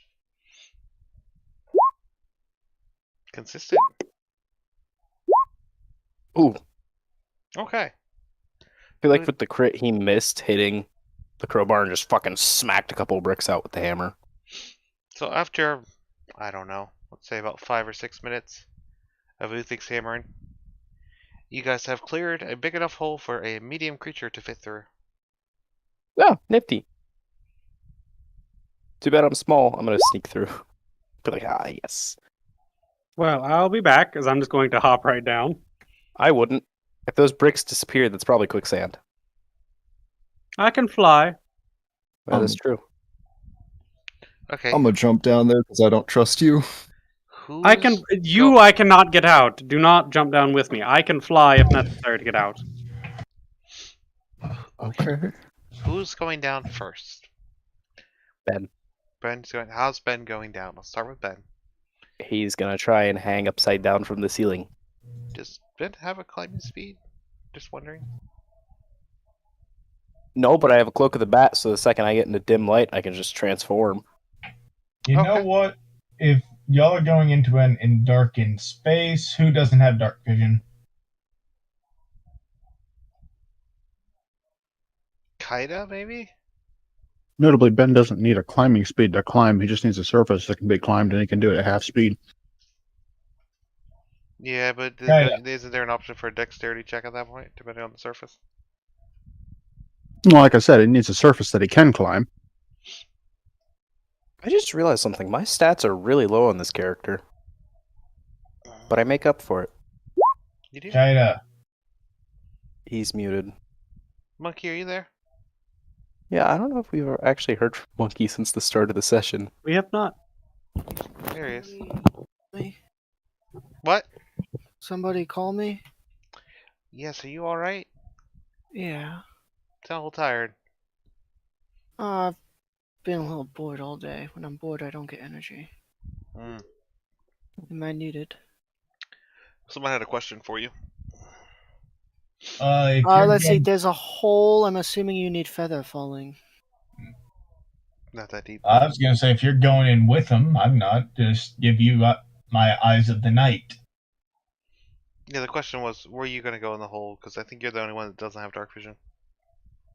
A: Consistent.
C: Ooh.
A: Okay.
C: I feel like with the crit, he missed hitting the crowbar and just fucking smacked a couple of bricks out with the hammer.
A: So after I don't know, let's say about 5 or 6 minutes of Uthik's hammering, you guys have cleared a big enough hole for a medium creature to fit through.
C: Oh, nifty. Too bad I'm small. I'm gonna sneak through. Be like, ah, yes.
B: Well, I'll be back, as I'm just going to hop right down.
C: I wouldn't. If those bricks disappeared, that's probably quicksand.
B: I can fly.
C: That is true.
A: Okay.
D: I'm gonna jump down there because I don't trust you.
B: I cannot get out. Do not jump down with me. I can fly if necessary to get out.
D: Okay.
A: Who's going down first?
C: Ben.
A: Ben's going. How's Ben going down? Let's start with Ben.
C: He's gonna try and hang upside down from the ceiling.
A: Does Ben have a climbing speed? Just wondering.
C: No, but I have a cloak of the bat, so the second I get into dim light, I can just transform.
G: You know
A: Okay.
G: what? If y'all are going into in darkened space, who doesn't have dark vision?
A: Kaida, maybe?
F: Notably, Ben doesn't need a climbing speed to climb. He just needs a surface that can be climbed, and he can do it at half speed.
A: Yeah, but
G: Kaida.
A: isn't there an option for a dexterity check at that point, depending on the surface?
F: Well, like I said, he needs a surface that he can climb.
C: I just realized something. My stats are really low on this character, but I make up for it.
A: You do?
G: Kaida.
C: He's muted.
A: Monkey, are you there?
C: Yeah, I don't know if we've actually heard from Monkey since the start of the session.
B: We have not.
A: There he is.
H: Me?
A: What?
H: Somebody call me?
A: Yes, are you alright?
H: Yeah.
A: Sound a little tired.
H: I've been a little bored all day. When I'm bored, I don't get energy. Am I needed?
A: Someone had a question for you.
G: If you're
H: Let's see.
G: going-
H: There's a hole. I'm assuming you need feather falling.
A: Not that deep.
G: I was gonna say, if you're going in with him, I'm not. Just give you my eyes of the night.
A: Yeah, the question was, were you going to go in the hole? Because I think you're the only one that doesn't have dark vision.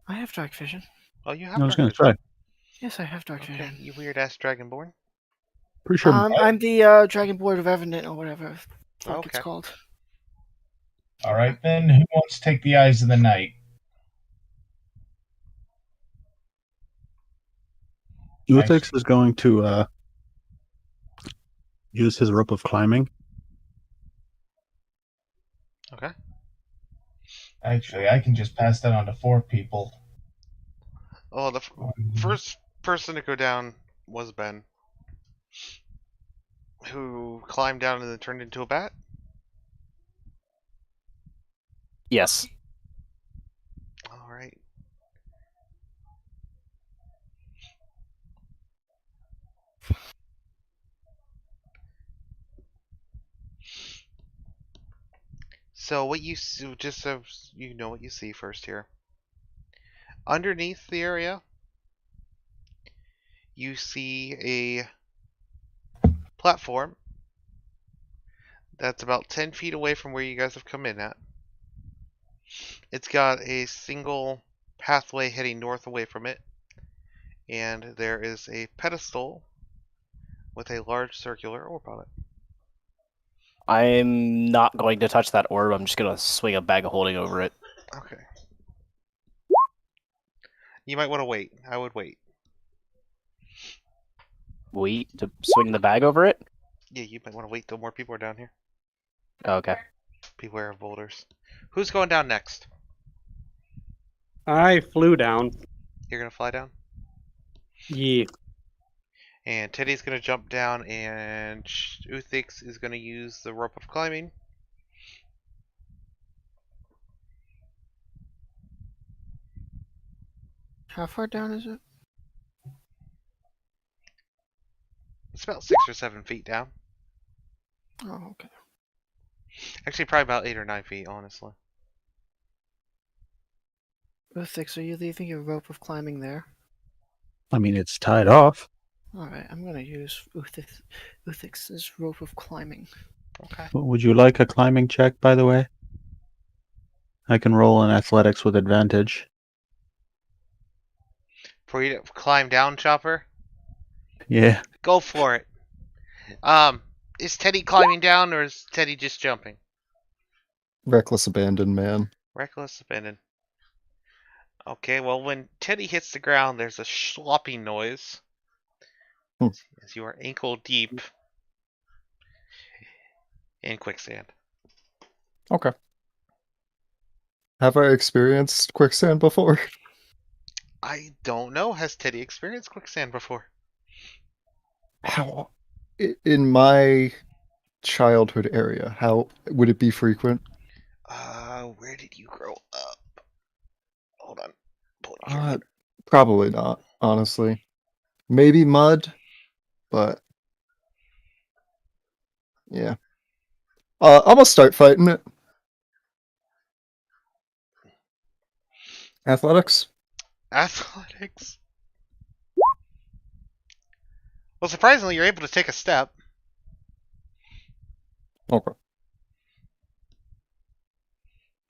H: I have dark vision.
A: Oh, you have
F: I was
A: dark
F: going to
A: vision.
F: say,
H: Yes, I have dark
A: Okay,
H: vision.
A: you weird-ass Dragonborn.
F: pretty sure.
H: I'm the Dragonborn Revenant or whatever the fuck it's
A: Okay.
H: called.
G: All right, then. Who wants to take the eyes of the night?
F: Uthix is going to use his rope of climbing.
A: Okay.
G: Actually, I can just pass that on to 4 people.
A: Oh, the first person to go down was Ben, who climbed down and then turned into a bat.
C: Yes.
A: All right. So what you just so you know what you see first here. Underneath the area, you see a platform that's about 10 feet away from where you guys have come in at. It's got a single pathway heading north away from it, and there is a pedestal with a large circular orb on it.
C: I'm not going to touch that orb. I'm just going to swing a bag of holding over it.
A: Okay. You might want to wait. I would wait.
C: Wait to swing the bag over it?
A: Yeah, you might want to wait till more people are down here.
C: Okay.
A: Beware of boulders. Who's going down next?
B: I flew down.
A: You're gonna fly down?
B: Yeah.
A: And Teddy's gonna jump down, and Uthix is gonna use the rope of climbing.
H: How far down is it?
A: It's about 6 or 7 feet down.
H: Oh, okay.
A: Actually, probably about 8 or 9 feet, honestly.
H: Uthix, are you leaving your rope of climbing there?
F: I mean, it's tied off.
H: Alright, I'm gonna use Uthix's rope of climbing.
A: Okay.
F: Would you like a climbing check, by the way? I can roll in athletics with advantage.
A: For you to climb down, Chopper?
F: Yeah.
A: Go for it. Is Teddy climbing down or is Teddy just jumping?
D: Reckless abandon, man.
A: Reckless abandon. Okay, well, when Teddy hits the ground, there's a sloppy noise
D: Hmm.
A: as you are ankle deep in quicksand.
D: Okay. Have I experienced quicksand before?
A: I don't know. Has Teddy experienced quicksand before?
D: How? In my childhood area, how would it be frequent?
A: Where did you grow up? Hold on. Pulling your
D: Uh, Probably not, honestly. Maybe mud, but yeah. I'm gonna start fighting it. Athletics?
A: athletics. Well, surprisingly, you're able to take a step.
D: Okay.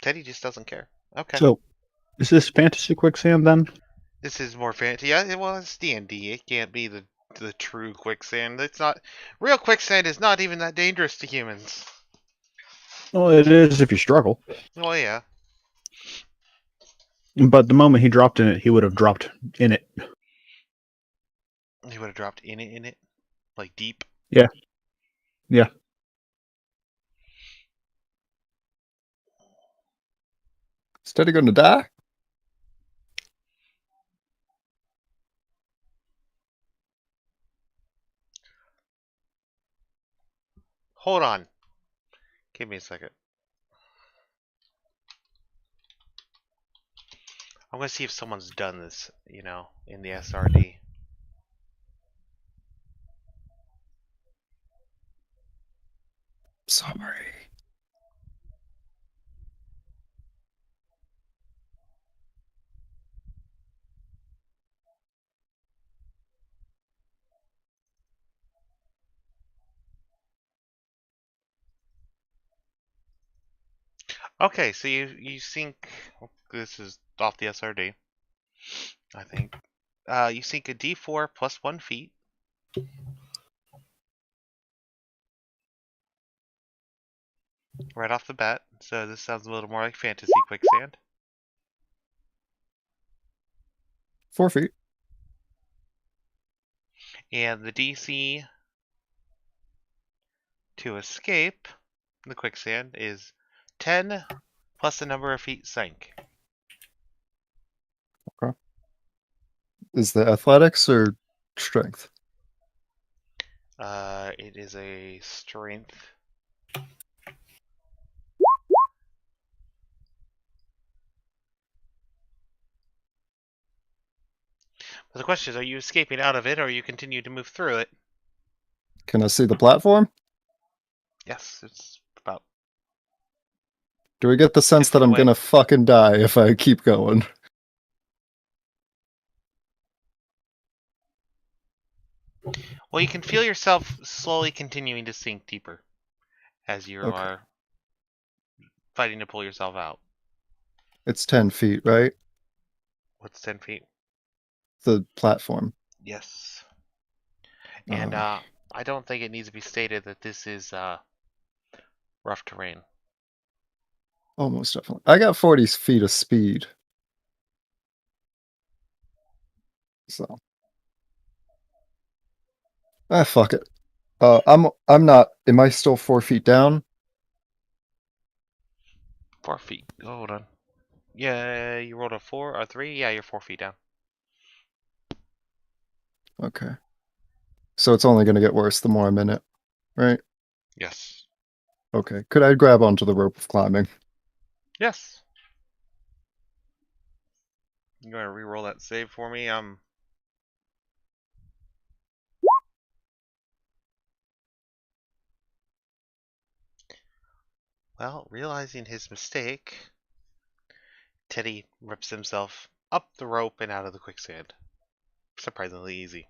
A: Teddy just doesn't care. Okay.
F: So, is this fantasy quicksand then?
A: This is more fantasy. Yeah, well, it's D&D. It can't be the true quicksand. It's not real quicksand. Is not even that dangerous to humans.
F: Well, it is if you struggle.
A: Well, yeah.
F: But the moment he dropped in it, he would have dropped in it.
A: He would have dropped in it, like deep.
F: Yeah. Yeah.
D: Is Teddy gonna die?
A: Hold on. Give me a second. I'm gonna see if someone's done this, you know, in the SRD.
D: Sorry.
A: Okay, so you sink. This is off the SRD, I think. You sink a D4 plus 1 feet. Right off the bat, so this sounds a little more like fantasy quicksand.
D: 4 feet.
A: And the DC to escape the quicksand is 10 plus the number of feet sank.
D: Is the athletics or strength?
A: It is a strength. But the question is, are you escaping out of it, or you continue to move through it?
D: Can I see the platform?
A: Yes, it's about.
D: Do we get the sense that
A: 50
D: I'm
A: away.
D: gonna fucking die if I keep going?
A: Well, you can feel yourself slowly continuing to sink deeper as you
D: Okay.
A: are fighting to pull yourself out.
D: It's 10 feet, right?
A: What's 10 feet?
D: The platform.
A: Yes. And I don't think it needs to be stated that this is rough terrain.
D: Almost definitely. I got 40 feet of speed. So. Fuck it. I'm not. Am I still 4 feet down?
A: 4 feet. Oh, hold on. Yeah, you rolled a 4 or 3. Yeah, you're 4 feet down.
D: Okay. So it's only gonna get worse the more I'm in it, right?
A: Yes.
D: Okay. Could I grab onto the rope of climbing?
A: Yes. You gonna re-roll that save for me? Well, realizing his mistake, Teddy rips himself up the rope and out of the quicksand. Surprisingly easy.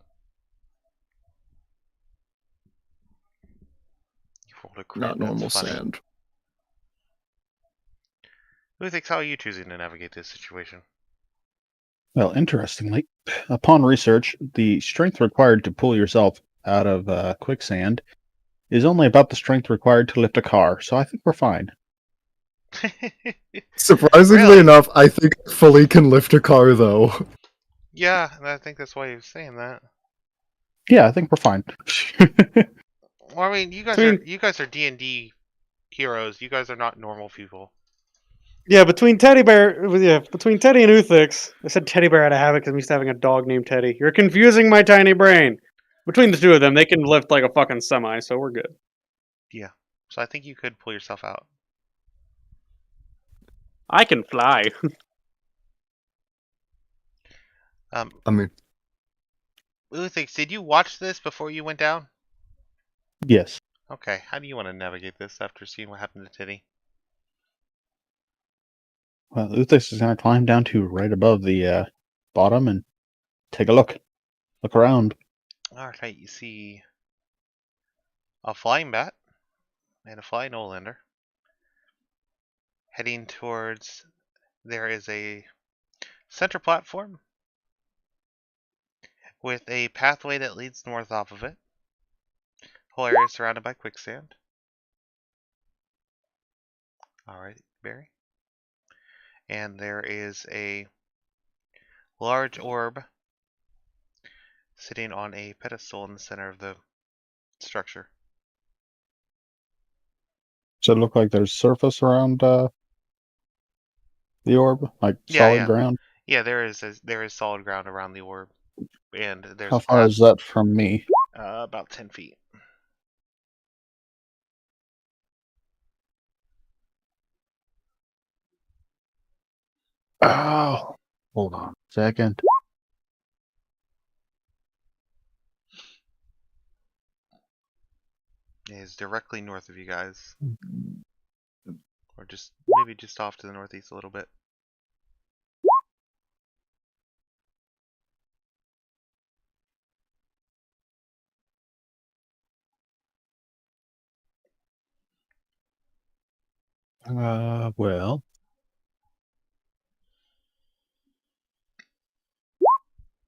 A: You rolled a crit,
D: Not normal
A: that's funny.
D: sand.
A: Who thinks how are you choosing to navigate this situation?
F: Well, interestingly, upon research, the strength required to pull yourself out of quicksand is only about the strength required to lift a car, so I think we're fine.
D: Surprisingly
A: Really?
D: enough, I think I fully can lift a car though.
A: Yeah, and I think that's why he was saying that.
F: Yeah, I think we're fine.
A: Well, I mean, you guys are D&D heroes. You guys are not normal people.
B: Yeah, between Teddy and Uthix, I said Teddy Bear had a habit because I'm used to having a dog named Teddy. You're confusing my tiny brain. Between the two of them, they can lift like a fucking semi, so we're good.
A: Yeah. So I think you could pull yourself out.
B: I can fly.
D: I mean,
A: Uthix, did you watch this before you went down?
F: Yes.
A: Okay, how do you want to navigate this after seeing what happened to Teddy?
F: Well, Uthis is going to climb down to right above the bottom and take a look. Look around.
A: Alright, you see a flying bat and a flying Olander heading towards. There is a center platform with a pathway that leads north off of it. Whole area is surrounded by quicksand. Alright, Barry. And there is a large orb sitting on a pedestal in the center of the structure.
F: Does it look like there's surface around the orb? Like solid ground?
A: Yeah, there is solid ground around the orb. And there's
F: How
A: a
F: far
A: path,
F: is that from me?
A: about 10 feet.
F: Oh, hold on a second.
A: It is directly north of you guys. Or just maybe just off to the northeast a little bit.
F: Well,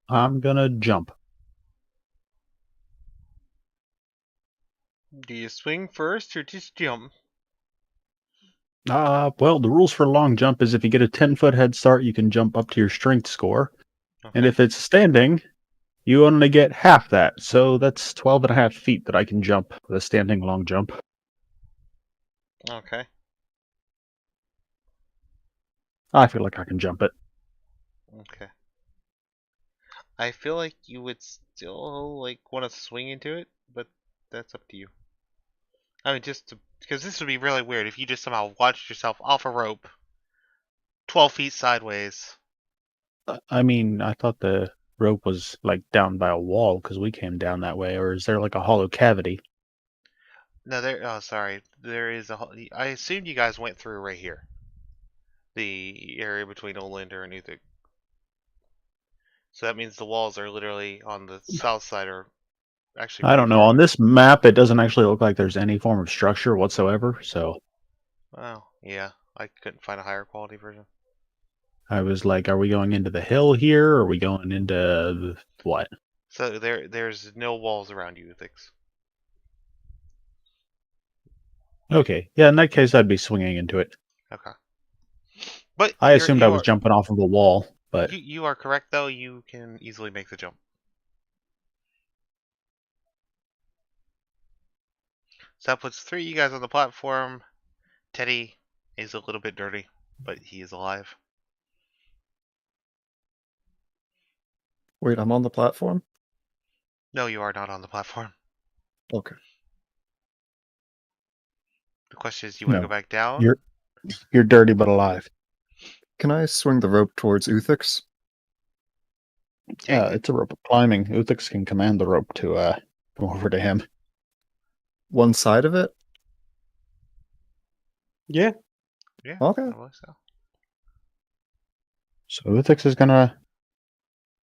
F: I'm gonna jump.
A: Do you swing first or just jump?
F: Well, the rules for long jump is if you get a 10-foot head start, you can jump up to your strength score.
A: Okay.
F: And if it's standing, you only get half that. So that's 12.5 feet that I can jump with a standing long jump.
A: Okay.
F: I feel like I can jump it.
A: Okay. I feel like you would still like want to swing into it, but that's up to you. I mean, because this would be really weird if you just somehow watched yourself off a rope, 12 feet sideways.
F: I mean, I thought the rope was like down by a wall because we came down that way, or is there like a hollow cavity?
A: No, oh, sorry. There is I assumed you guys went through right here. The area between Olander and Uthik. So that means the walls are literally on the south side, or actually
F: I
A: pretty
F: don't know.
A: far.
F: On this map, it doesn't actually look like there's any form of structure whatsoever. So
A: Oh, yeah. I couldn't find a higher quality version.
F: I was like, are we going into the hill here? Or are we going into what?
A: So there's no walls around you, Uthix.
F: Okay. Yeah, in that case, I'd be swinging into it.
A: Okay. But
F: I assumed I was jumping off of a wall, but
A: you are correct, though. You can easily make the jump. So that puts 3 of you guys on the platform. Teddy is a little bit dirty, but he is alive.
D: wait, I'm on the platform?
A: No, you are not on the platform.
D: Okay.
A: The question is, you want to
F: No.
A: go back down?
F: you're dirty but alive.
D: Can I swing the rope towards Uthix?
F: It's a rope of climbing. Uthix can command the rope to come over to him.
D: One side of it?
B: Yeah.
A: Yeah.
D: Okay.
A: I believe so.
F: So Uthix is gonna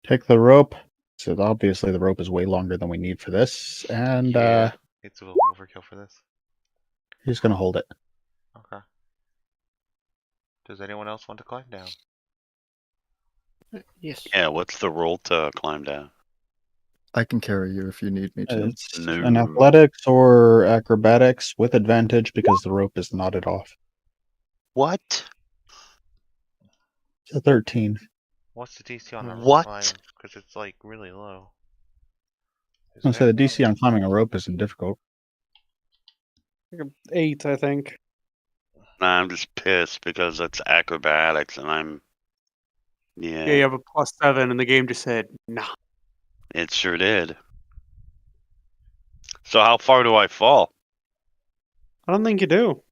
F: take the rope. So obviously the rope is way longer than we need for this, and
A: Yeah, it's a little overkill for this.
F: he's gonna hold it.
A: Okay. Does anyone else want to climb down?
H: Yes.
E: Yeah, what's the roll to climb down?
D: I can carry you if you need me to.
F: It's
E: No.
F: an athletics or acrobatics with advantage because the rope is knotted off.
E: What?
F: It's a 13.
A: What's the DC on the
E: What?
A: climb? Because it's like really low. Is
F: I'll
A: it
F: say the
A: any
F: DC on climbing a rope isn't difficult.
B: 8, I think.
E: Nah, I'm just pissed because it's acrobatics and I'm.
B: Yeah, you
E: Yeah,
B: have a +7, and the game just said, nah.
E: it sure did. So how far do I fall?
B: I don't think you do.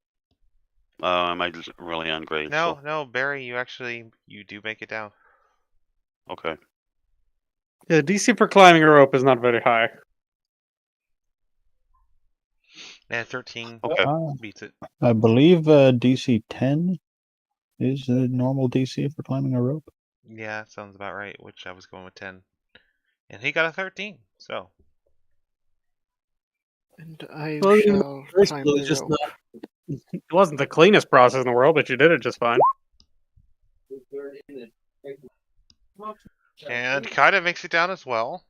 E: Am I just really ungrateful?
A: No, Barry, you do make it down.
E: Okay.
B: Yeah, the DC for climbing a rope is not very high.
A: Yeah, 13
E: Okay.
A: beats it.
F: I believe DC 10 is a normal DC for climbing a rope.
A: Yeah, sounds about right, which I was going with 10. And he got a 13, so.
H: And I
B: Well,
H: shall climb
B: Basically,
H: the
B: just
H: rope.
B: not. It wasn't the cleanest process in the world, but you did it just fine.
A: And Kaida makes it down as well.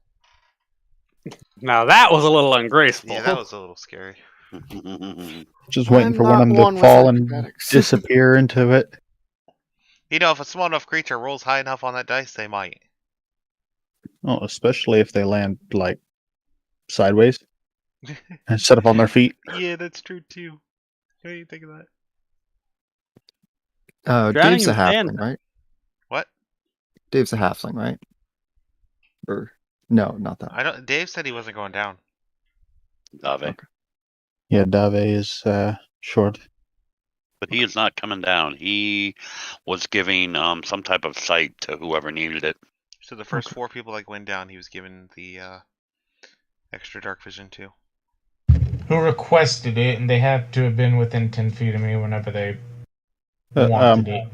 B: Now that was a little ungraceful.
A: Yeah, that was a little scary.
F: Just waiting
H: I'm
F: for one
H: not
F: of them to
H: one with
F: fall and
H: acrobatics.
F: disappear into it.
A: You know, if a small enough creature rolls high enough on that dice, they might.
F: Oh, especially if they land like sideways instead of on their feet.
A: Yeah, that's true too. What do you think of that?
B: Drowning
D: Dave's a
B: in sand.
D: halfling, right?
A: What?
D: Dave's a halfling, right? Or no, not that.
A: I don't. Dave said he wasn't going down.
E: Dave.
D: Okay.
F: Yeah, Dave is short.
E: But he is not coming down. He was giving some type of sight to whoever needed it.
A: So the first 4 people that went down, he was given the extra dark vision too.
G: Who requested it, and they have to have been within 10 feet of me whenever they
F: Uh,
G: wanted it.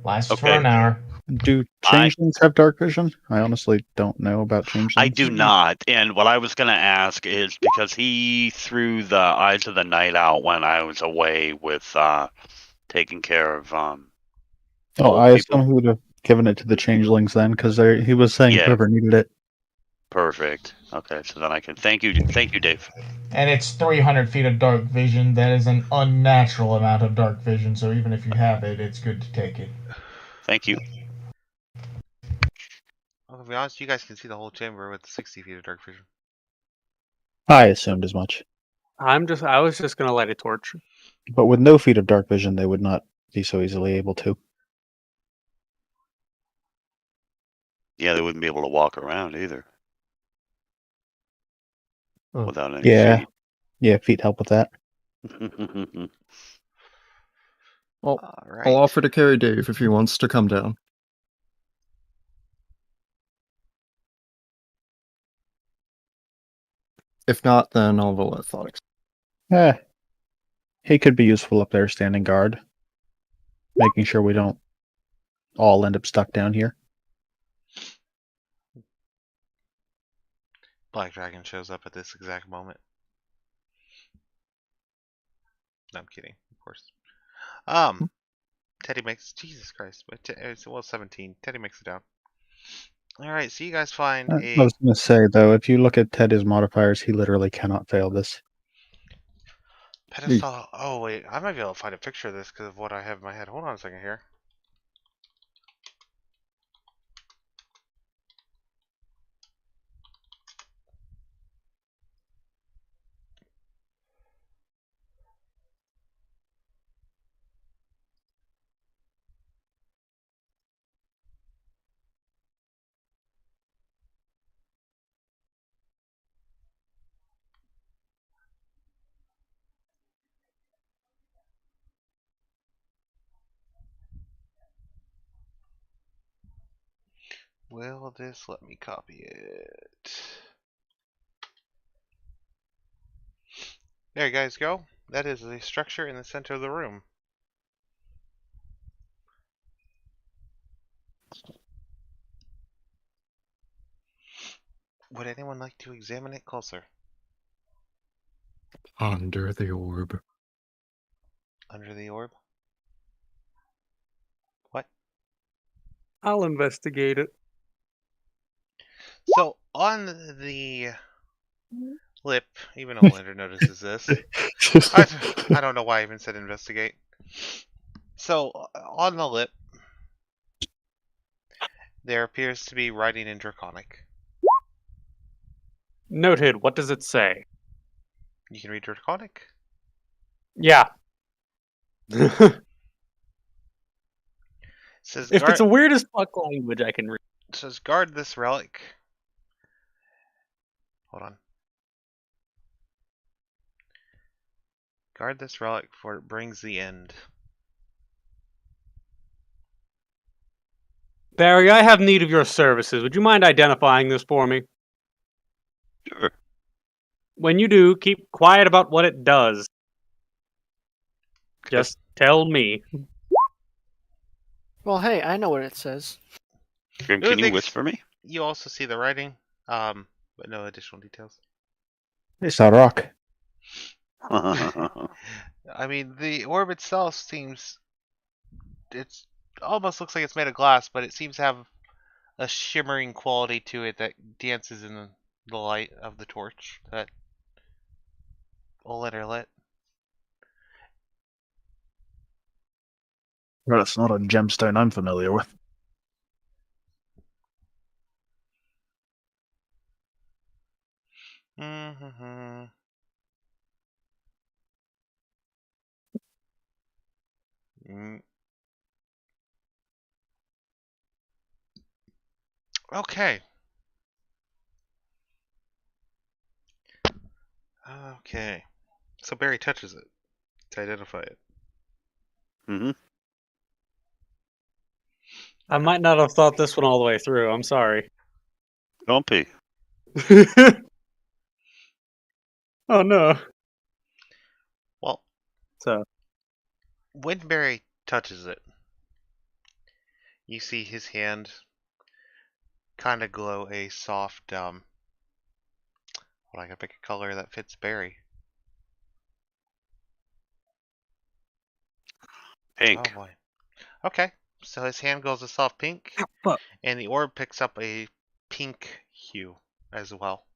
G: Lasts for
E: Okay.
G: an hour.
F: Do changelings have dark vision? I honestly don't know about changelings.
E: I do not. And what I was going to ask is because he threw the Eyes of the Night out when I was away with taking care of
F: Oh,
E: old
F: I
E: people.
F: assume he would have given it to the changelings then, because he was saying
E: Yeah.
F: whoever needed it.
E: Perfect. Okay, so then I can thank you, Dave.
G: And it's 300 feet of dark vision. That is an unnatural amount of dark vision, so even if you have it, it's good to take it.
E: Thank you.
A: Well, to be honest, you guys can see the whole chamber with 60 feet of dark vision.
F: I assumed as much.
B: I was just gonna light a torch.
F: But with no feet of dark vision, they would not be so easily able to.
E: Yeah, they wouldn't be able to walk around either.
D: Oh.
E: Without any
F: Yeah.
E: feet.
F: Yeah, feet help with that.
D: Well,
A: All
D: I'll
A: right.
D: offer to carry Dave if he wants to come down. If not, then I'll roll athletics.
F: He could be useful up there standing guard. Making sure we don't all end up stuck down here.
A: Black Dragon shows up at this exact moment. No, I'm kidding, of course. Teddy makes Jesus Christ, but it's 17. Teddy makes it down. All right, so you guys find
F: I
A: a
F: was going to say, though, if you look at Teddy's modifiers, he literally cannot fail this.
A: pedestal. Oh wait, I might be able to find a picture of this because of what I have in my head. Hold on a second here. Will this let me copy it? There you guys go. That is the structure in the center of the room. Would anyone like to examine it closer?
D: Under the orb.
A: Under the orb? What?
B: I'll investigate it.
A: So on the lip, even Olander notices this. I don't know why I even said investigate. So on the lip, there appears to be writing in Draconic.
B: Noted. What does it say?
A: You can read Draconic?
B: Yeah.
A: It says
B: If it's
A: guard,
B: a weird as fuck language, I can read.
A: it says guard this relic. Hold on. Guard this relic, for it brings the end.
B: Barry, I have need of your services. Would you mind identifying this for me?
E: Sure.
B: When you do, keep quiet about what it does. Just tell me.
H: Well, hey, I know what it says.
E: Can
A: Ooh,
E: you
A: thanks.
E: whisper me?
A: You also see the writing, but no additional details.
F: It's a rock.
A: I mean, the orb itself seems... It's almost looks like it's made of glass, but it seems to have a shimmering quality to it that dances in the light of the torch that Olander lit.
F: Well, it's not a gemstone I'm familiar with.
A: Mm-hmm. Okay. Okay. So Barry touches it to identify it.
E: Mm-hmm.
B: I might not have thought this one all the way through. I'm sorry.
E: Don't be.
B: Oh no.
A: Well,
B: So
A: when Barry touches it, you see his hand kind of glow a soft, well, I gotta pick a color that fits Barry.
E: Pink.
A: Oh boy. Okay, so his hand glows a soft pink,
B: fuck.
A: and the orb picks up a pink hue as well.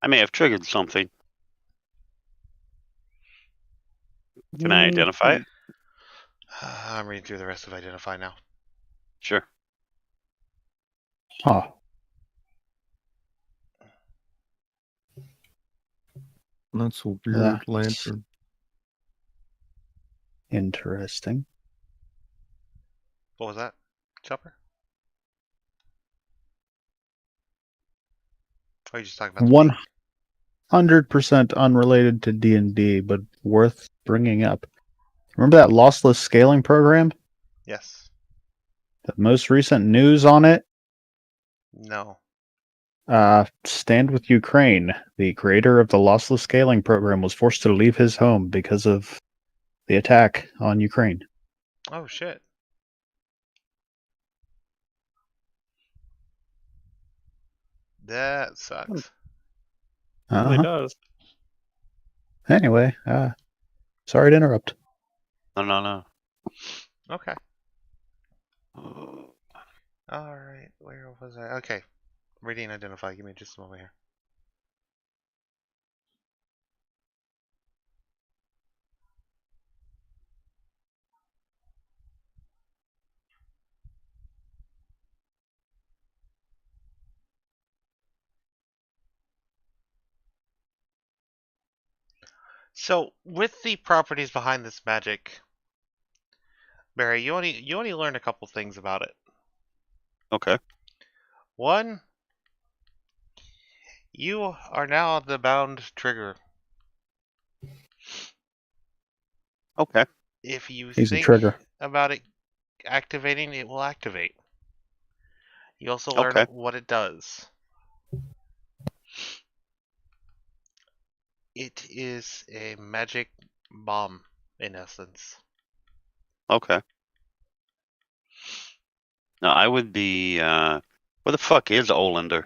E: I may have triggered something. Can I identify it?
A: I'm reading through the rest of Identify now.
E: Sure.
F: Huh.
D: That's a weird
F: That's
D: lantern.
F: interesting.
A: What was that, Chopper? Oh, you just talking about the pink?
F: 100% unrelated to D&D, but worth bringing up. Remember that lossless scaling program?
A: Yes.
F: The most recent news on it?
A: No.
F: Stand with Ukraine. The creator of the lossless scaling program was forced to leave his home because of the attack on Ukraine.
A: Oh shit. That sucks.
B: it really
F: Uh-huh.
B: does.
F: Anyway, sorry to interrupt.
E: No.
A: Okay. Alright, where was I? Okay. Reading Identify. Give me just a moment here. So, with the properties behind this magic, Barry, you only learn a couple things about it.
E: Okay.
A: One, you are now the bound trigger.
E: Okay.
A: If you
F: Easy
A: think
F: trigger.
A: about it activating, it will activate. You also learn
E: Okay.
A: what it does. It is a magic bomb, in essence.
E: Okay. Now I would be. Where the fuck is Olander?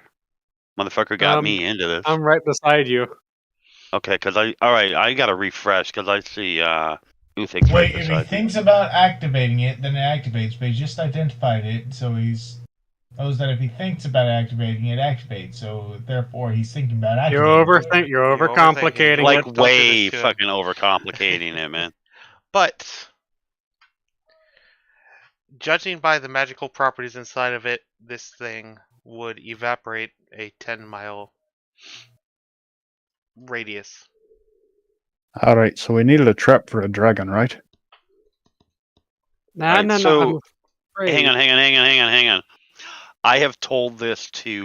E: Motherfucker got me into this.
B: I'm right beside you.
E: Okay, alright, I gotta refresh because I see Uthik's right
G: Wait, if he
E: beside me.
G: thinks about activating it, then it activates, but he just identified it, so he's knows that if he thinks about activating it, activates. So therefore, he's thinking about
B: You're
G: activating it.
B: You're
A: You're overthinking.
B: overcomplicating
E: Like
B: it.
A: Don't do this
E: way
A: to him.
E: fucking overcomplicating it, man.
A: But judging by the magical properties inside of it, this thing would evaporate a 10-mile radius.
F: Alright, so we needed a trap for a dragon, right?
B: No,
E: Right,
B: no, no.
E: so-
B: I'm afraid.
E: Hang on. I have told this to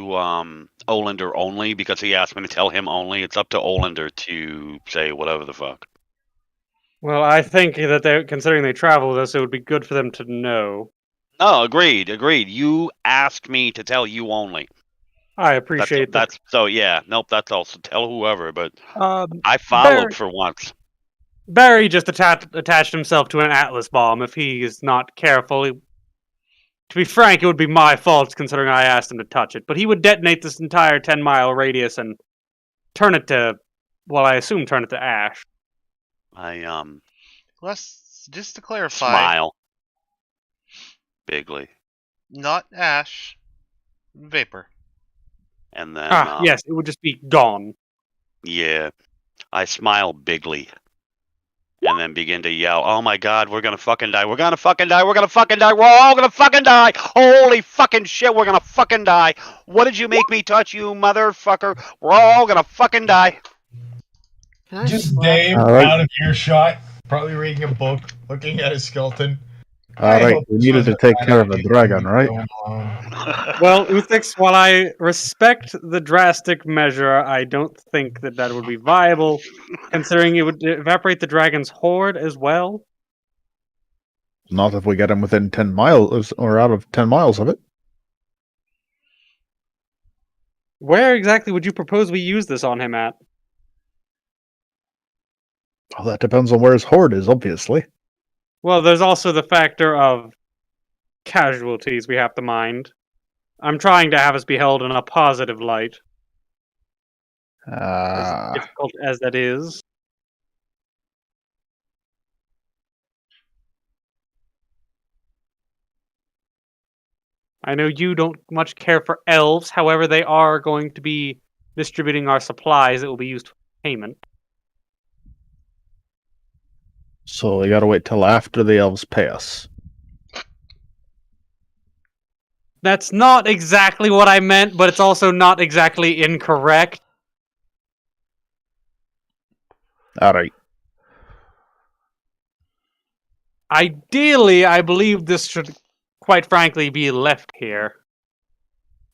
E: Olander only because he asked me to tell him only. It's up to Olander to say whatever the fuck.
B: Well, I think that considering they travel with us, it would be good for them to know.
E: No, agreed. You asked me to tell you only.
B: I appreciate that.
E: That's so yeah. Nope, that's also tell whoever, but
B: Um,
E: I followed
B: Barry-
E: for once.
B: Barry just attached himself to an Atlas bomb. If he is not careful, to be frank, it would be my fault considering I asked him to touch it. But he would detonate this entire 10-mile radius and turn it to, well, I assume turn it to ash.
E: I
A: Let's just to clarify,
E: smile bigly,
A: not ash, vapor.
E: and then
B: Yes, it would just be gone.
E: yeah, I smile bigly, and then begin to yell, "Oh my god, we're gonna fucking die! We're gonna fucking die! We're gonna fucking die! We're all gonna fucking die! Holy fucking shit, we're gonna fucking die! What did you make me touch, you motherfucker? We're all gonna fucking die!"
H: Can I
G: Just
H: slap
G: Dave,
F: All right.
G: out of earshot, probably reading a book, looking at his skeleton.
F: Alright, we needed to take care of a dragon, right?
B: Well, Uthix, while I respect the drastic measure, I don't think that would be viable, considering it would evaporate the dragon's horde as well.
F: Not if we get him within 10 miles or out of 10 miles of it.
B: Where exactly would you propose we use this on him at?
F: Well, that depends on where his horde is, obviously.
B: Well, there's also the factor of casualties we have to mind. I'm trying to have us be held in a positive light, as difficult as that is. I know you don't much care for elves, however, they are going to be distributing our supplies that will be used for payment.
F: So we gotta wait till after the elves pay us.
B: That's not exactly what I meant, but it's also not exactly incorrect.
F: Alright.
B: Ideally, I believe this should, quite frankly, be left here.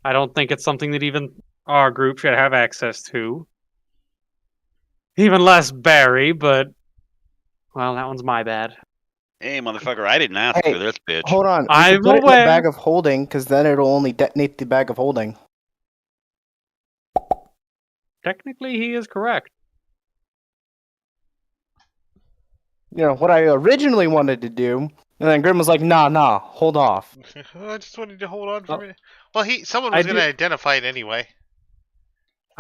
B: I don't think it's something that even our group should have access to. Even less Barry, but, well, that one's my bad.
E: Hey, motherfucker, I didn't ask
C: Hey,
E: for this bitch.
C: Hold on. We
B: I'm
C: can put it in
B: aware.
C: the bag of holding, because then it'll only detonate the bag of holding.
B: Technically, he is correct.
C: You know, what I originally wanted to do, and then Grim was like, nah, hold off.
A: I just wanted to hold on for
B: Oh.
A: a minute. Well, someone
B: I
A: was going to
B: do-
A: identify it anyway.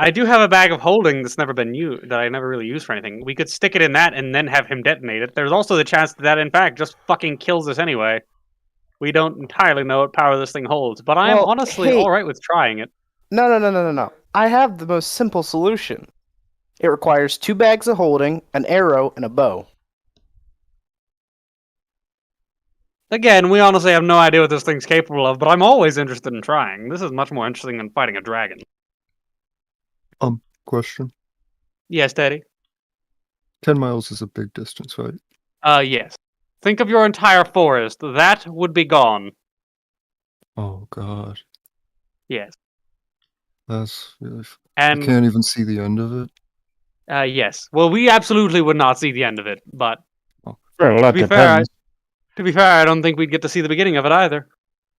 B: I do have a bag of holding that's never been used, that I never really used for anything. We could stick it in that and then have him detonate it. There's also the chance that in fact, just fucking kills us anyway. We don't entirely know what power this thing holds, but I'm
C: Well,
B: honestly
C: hey.
B: alright with trying it.
C: No. I have the most simple solution. It requires 2 bags of holding, an arrow, and a bow.
B: Again, we honestly have no idea what this thing's capable of, but I'm always interested in trying. This is much more interesting than fighting a dragon.
D: Question.
B: Yes, Daddy?
D: 10 miles is a big distance, right?
B: Yes. Think of your entire forest. That would be gone.
D: Oh, God.
B: Yes.
D: That's really... You
B: And,
D: can't even see the end of it?
B: yes. Well, we absolutely would not see the end of it, but
F: Well, that
B: be fair,
F: depends.
B: to be fair, I don't think we'd get to see the beginning of it either.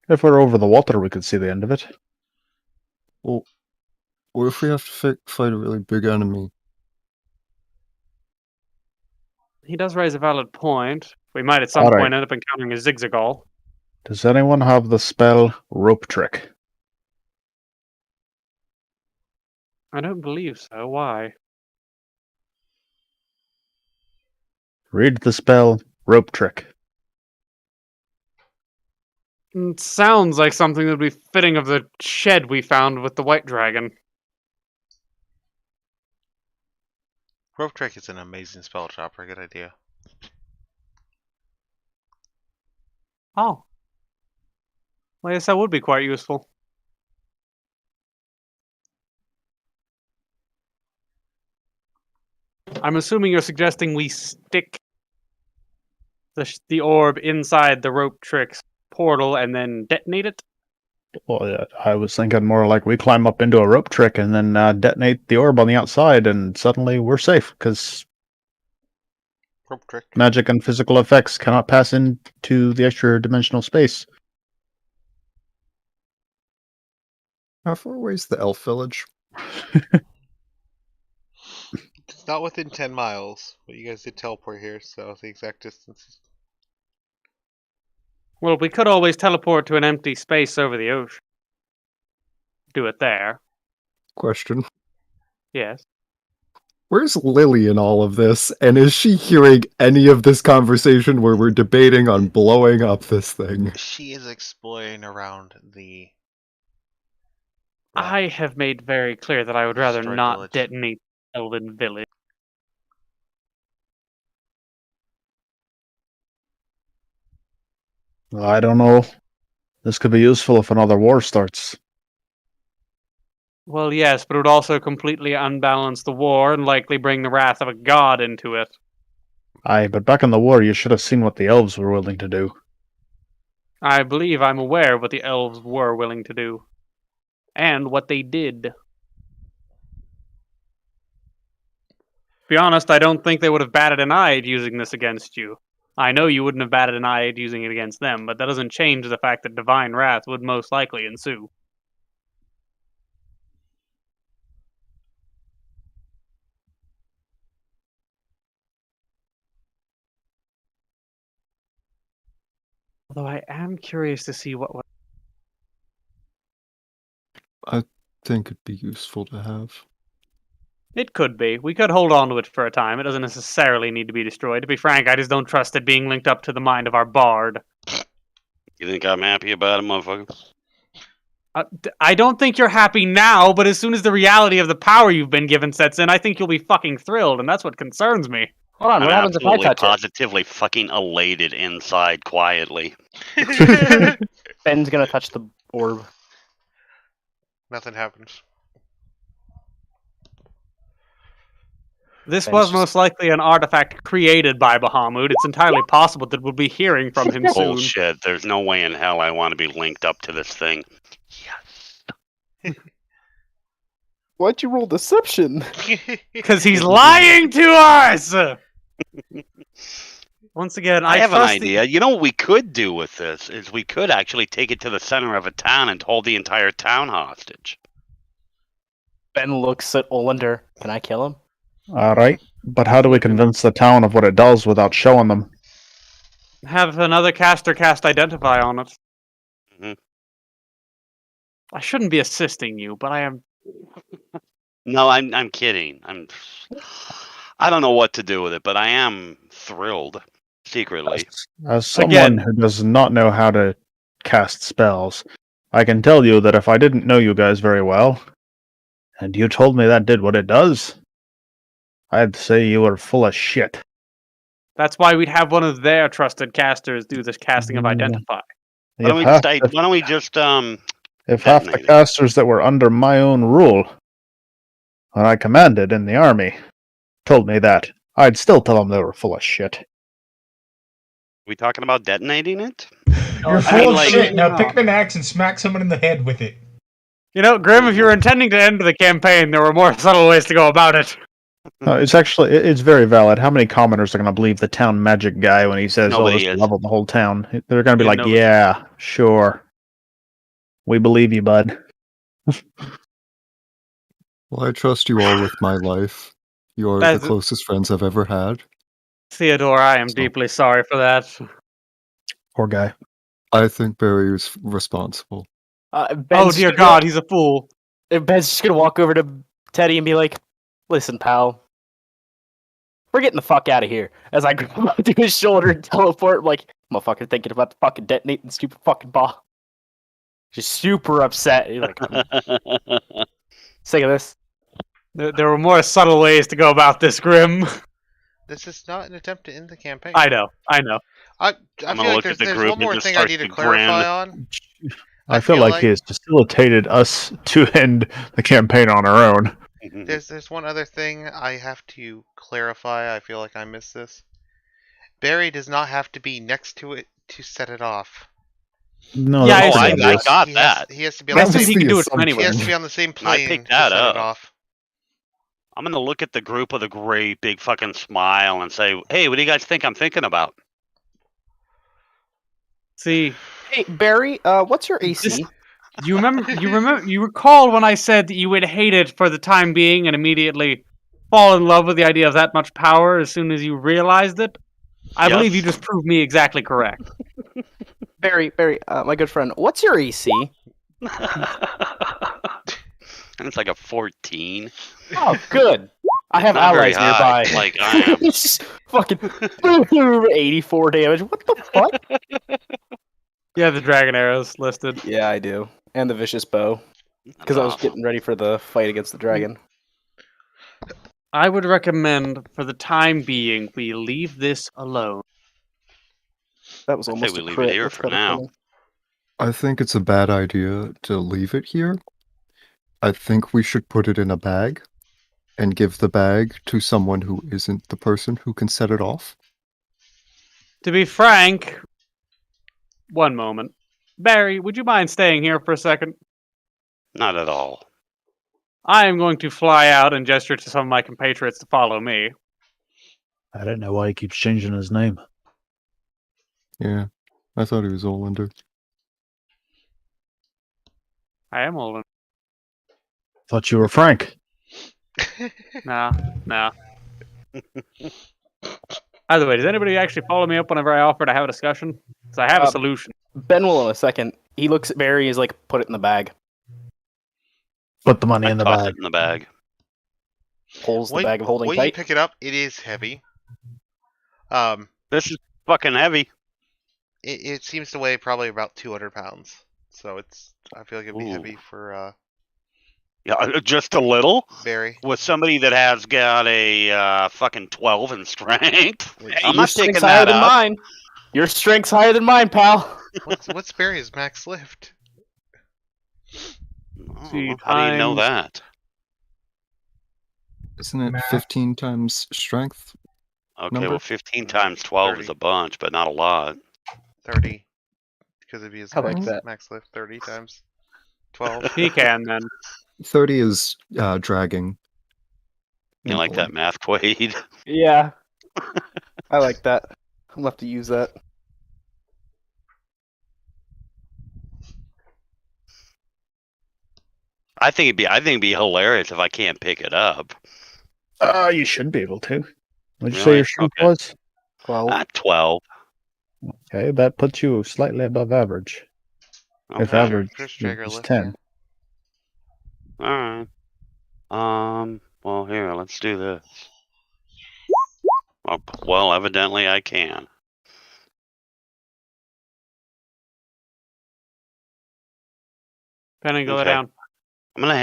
F: If we're over the water, we could see the end of it.
D: Well, what if we have to fight a really big enemy?
B: He does raise a valid point. We might at some
F: Alright.
B: point end up encountering a Zigzagal.
F: Does anyone have the spell Rope Trick?
B: I don't believe so. Why?
F: Read the spell Rope Trick.
B: It sounds like something that would be fitting of the shed we found with the white dragon.
A: Rope trick is an amazing spell chopper. Good idea.
B: Oh. Well, I guess that would be quite useful. I'm assuming you're suggesting we stick the orb inside the rope trick's portal and then detonate it?
F: Well, yeah, I was thinking more like we climb up into a rope trick and then detonate the orb on the outside, and suddenly we're safe because
A: Rope trick.
F: magic and physical effects cannot pass into the extra dimensional space.
D: How far away is the elf village?
A: It's not within 10 miles, but you guys did teleport here, so the exact distance is...
B: Well, we could always teleport to an empty space over the ocean. Do it there.
D: Question.
B: Yes.
D: Where's Lily in all of this? And is she hearing any of this conversation where we're debating on blowing up this thing?
A: She is exploring around the...
B: I have made very clear that I would rather
A: Destroyed
B: not
A: village.
B: detonate Elven Village.
F: I don't know. This could be useful if another war starts.
B: Well, yes, but it would also completely unbalance the war and likely bring the wrath of a god into it.
F: Aye, but back in the war, you should have seen what the elves were willing to do.
B: I believe I'm aware of what the elves were willing to do. And what they did. To be honest, I don't think they would have batted an eye at using this against you. I know you wouldn't have batted an eye at using it against them, but that doesn't change the fact that divine wrath would most likely ensue. Although I am curious to see what...
D: I think it'd be useful to have.
B: It could be. We could hold on to it for a time. It doesn't necessarily need to be destroyed. To be frank, I just don't trust it being linked up to the mind of our bard.
E: You think I'm happy about it, motherfucker?
B: I don't think you're happy now, but as soon as the reality of the power you've been given sets in, I think you'll be fucking thrilled, and that's what concerns me.
C: Hold on,
E: I'm
C: what happens if I
E: absolutely
C: touch
E: positively fucking elated inside quietly.
C: it? Ben's gonna touch the orb.
A: Nothing happens.
B: This
C: Ben's
B: was
C: just-
B: most likely an artifact created by Bahamut. It's entirely possible that we'll be hearing from him soon.
E: Bullshit. There's no way in hell I want to be linked up to this thing.
C: Why'd you roll deception?
B: Because he's lying to us! Once again,
E: I have an
B: trust
E: idea. You know what we could do with this is we could actually take it to the center of a town and hold the entire town hostage.
C: Ben looks at Olander. Can I kill him?
F: Alright, but how do we convince the town of what it does without showing them?
B: Have another caster cast Identify on it.
E: Mhm.
B: I shouldn't be assisting you, but I am...
E: No, I'm kidding. I don't know what to do with it, but I am thrilled secretly.
F: As someone
B: Again.
F: who does not know how to cast spells, I can tell you that if I didn't know you guys very well, and you told me that did what it does, I'd say you were full of shit.
B: That's why we'd have one of their trusted casters do this casting of Identify.
E: Why don't we just
F: If half the
E: detonate it?
F: casters that were under my own rule, when I commanded in the army, told me that, I'd still tell them they were full of shit.
E: We talking about detonating it?
G: You're
E: I
G: full
E: mean,
G: of
E: like-
G: shit. Now pick an axe and smack someone in the head with it.
B: You know, Grim, if you're intending to end the campaign, there were more subtle ways to go about it.
F: It's very valid. How many commoners are going to believe the town magic guy when he says,
E: Nobody
F: this will
E: is.
F: level the whole town? They're going to be
B: Yeah,
F: like,
B: nobody.
F: yeah, sure. We believe you, bud.
D: Well, I trust you all with my life. You're
B: That's-
D: the closest friends I've ever had.
B: Theodore, I am deeply sorry for that.
F: Poor guy.
D: I think Barry was responsible.
B: Oh
C: Ben's
B: dear
C: just
B: God, he's a fool.
C: Ben's just gonna walk over to Teddy and be like, "Listen, pal. we're getting the fuck out of here. As I grab him onto his shoulder and teleport, like, motherfucker thinking about the fucking detonating the stupid fucking bomb. Just super upset. He's like, sick of this.
B: There were more subtle ways to go about this, Grim.
A: This is not an attempt to end the campaign.
B: I know.
A: I
E: I'm
A: feel
E: gonna
A: like
E: look at the
A: there's
E: group
A: one
E: and
A: more
E: just
A: thing I
E: start
A: need to
E: to
A: clarify
E: grin.
A: on.
F: I feel like he has facilitated us to end the campaign on our own.
A: There's one other thing I have to clarify. I feel like I missed this. Barry does not have to be next to it to set it off.
F: No,
B: Yeah,
F: that's
E: I
F: obvious.
E: got
A: He
E: that.
A: has to be on
B: I
A: the
B: think
A: same.
B: he can do it from
A: He
B: anywhere.
A: has to be on the same
E: I
A: plane
E: picked
A: to
E: that
A: set
E: up.
A: it off.
E: I'm gonna look at the group with a great big fucking smile and say, "Hey, what do you guys think I'm thinking about?"
B: See,
C: Hey, Barry, what's your AC?
B: This- you recall when I said that you would hate it for the time being and immediately fall in love with the idea of that much power as soon as you realized it? I believe you
E: Yes.
B: just proved me exactly correct.
C: Barry, my good friend, what's your AC?
E: And it's like a 14.
C: Oh, good. I have
E: Not very
C: allies
E: high,
C: nearby.
E: like I am.
C: Just fucking 84 damage. What the fuck?
B: Yeah, the dragon arrows listed.
C: Yeah, I do. And the vicious bow. Because I was getting ready for the fight against the dragon.
B: I would recommend, for the time being, we leave this alone.
C: That was
E: I'd say
C: almost
E: we
C: a
E: leave it
C: crit.
E: here
C: That's
E: for
C: kinda
E: now.
C: funny.
D: I think it's a bad idea to leave it here. I think we should put it in a bag and give the bag to someone who isn't the person who can set it off.
B: To be frank, one moment. Barry, would you mind staying here for a second?
E: Not at all.
B: I am going to fly out and gesture to some of my compatriots to follow me.
F: I don't know why he keeps changing his name.
D: Yeah, I thought he was Olander.
B: I am Olin.
F: Thought you were Frank.
B: Nah. Either way, does anybody actually follow me up whenever I offer to have a discussion? Because I have a solution.
C: Ben will in a second. He looks at Barry and is like, put it in the bag.
F: Put the money
E: I
F: in the
E: toss
F: bag.
E: it in the bag.
C: Pulls the bag of holding
A: when you
C: tight.
A: pick it up, it is heavy.
E: This is fucking heavy.
A: It seems to weigh probably about 200 pounds. So I feel like it'd be
E: Ooh.
A: heavy for
E: Yeah, just a little.
A: Barry.
E: With somebody that has got a fucking 12 in strength. I'm
C: Your
E: not picking
C: strength's higher
E: that
C: than
E: up.
C: mine. Your strength's higher than mine, pal.
A: What's Barry's max lift?
E: Oh,
B: See,
E: how do you know
B: times-
E: that?
D: Isn't it
G: Math.
D: 15 times strength?
E: Okay,
D: Number?
E: well, 15 times 12 is
A: 30.
E: a bunch, but not a lot.
A: 30. Because it'd be his
C: I like
A: max,
C: that.
A: max lift. 30 times 12.
B: He can then.
D: 30 is dragging.
E: You like that math, Quaid?
C: Yeah. I like that. I'm gonna have to use that.
E: I think it'd be hilarious if I can't pick it up.
F: You should be able to. What'd you say
E: Really?
F: your strength
E: Okay.
F: was?
C: Well,
E: Not 12.
F: Okay, that puts you slightly above average. If
E: Okay.
F: average
A: Chris Jagger
F: is
A: lifter.
F: 10.
E: Alright. Well, here, let's do this. Well, evidently I can.
B: Penny, go
E: Okay.
B: down.
E: I'm gonna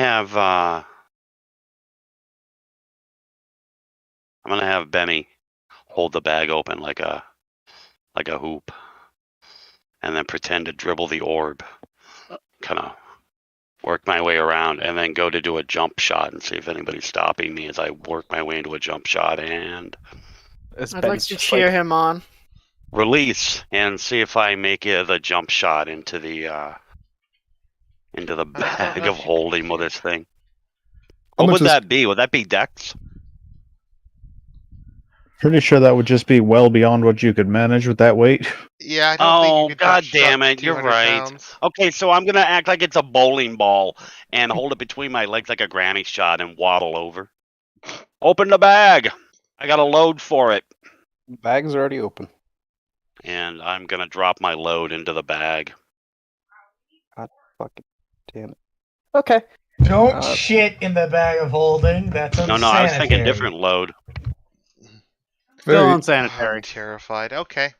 E: have Benny hold the bag open like a hoop, and then pretend to dribble the orb. Kind of work my way around, and then go to do a jump shot and see if anybody's stopping me as I work my way into a jump shot and
C: as
H: I'd
C: Ben's
H: like to
C: just
H: cheer him on.
E: release and see if I make the jump shot into the bag
A: know
E: of
A: if you
E: holding with this thing.
D: How
E: What
D: much
E: would
D: is-
E: that be? Would that be Dex?
F: Pretty sure that would just be well beyond what you could manage with that weight.
A: Yeah, I don't think
E: Oh,
A: you could
E: God
A: touch
E: damn
A: up
E: it, you're
A: 200
E: right.
A: pounds.
E: Okay, so I'm gonna act like it's a bowling ball and hold it between my legs like a granny shot and waddle over. Open the bag. I got a load for it,
C: Bag's already open.
E: and I'm gonna drop my load into the bag.
C: Fucking damn it. Okay.
G: Don't shit in the bag of holding. That's
E: No, I was thinking different load.
B: Still
D: Very,
B: unsanitary.
A: I'm terrified. Okay.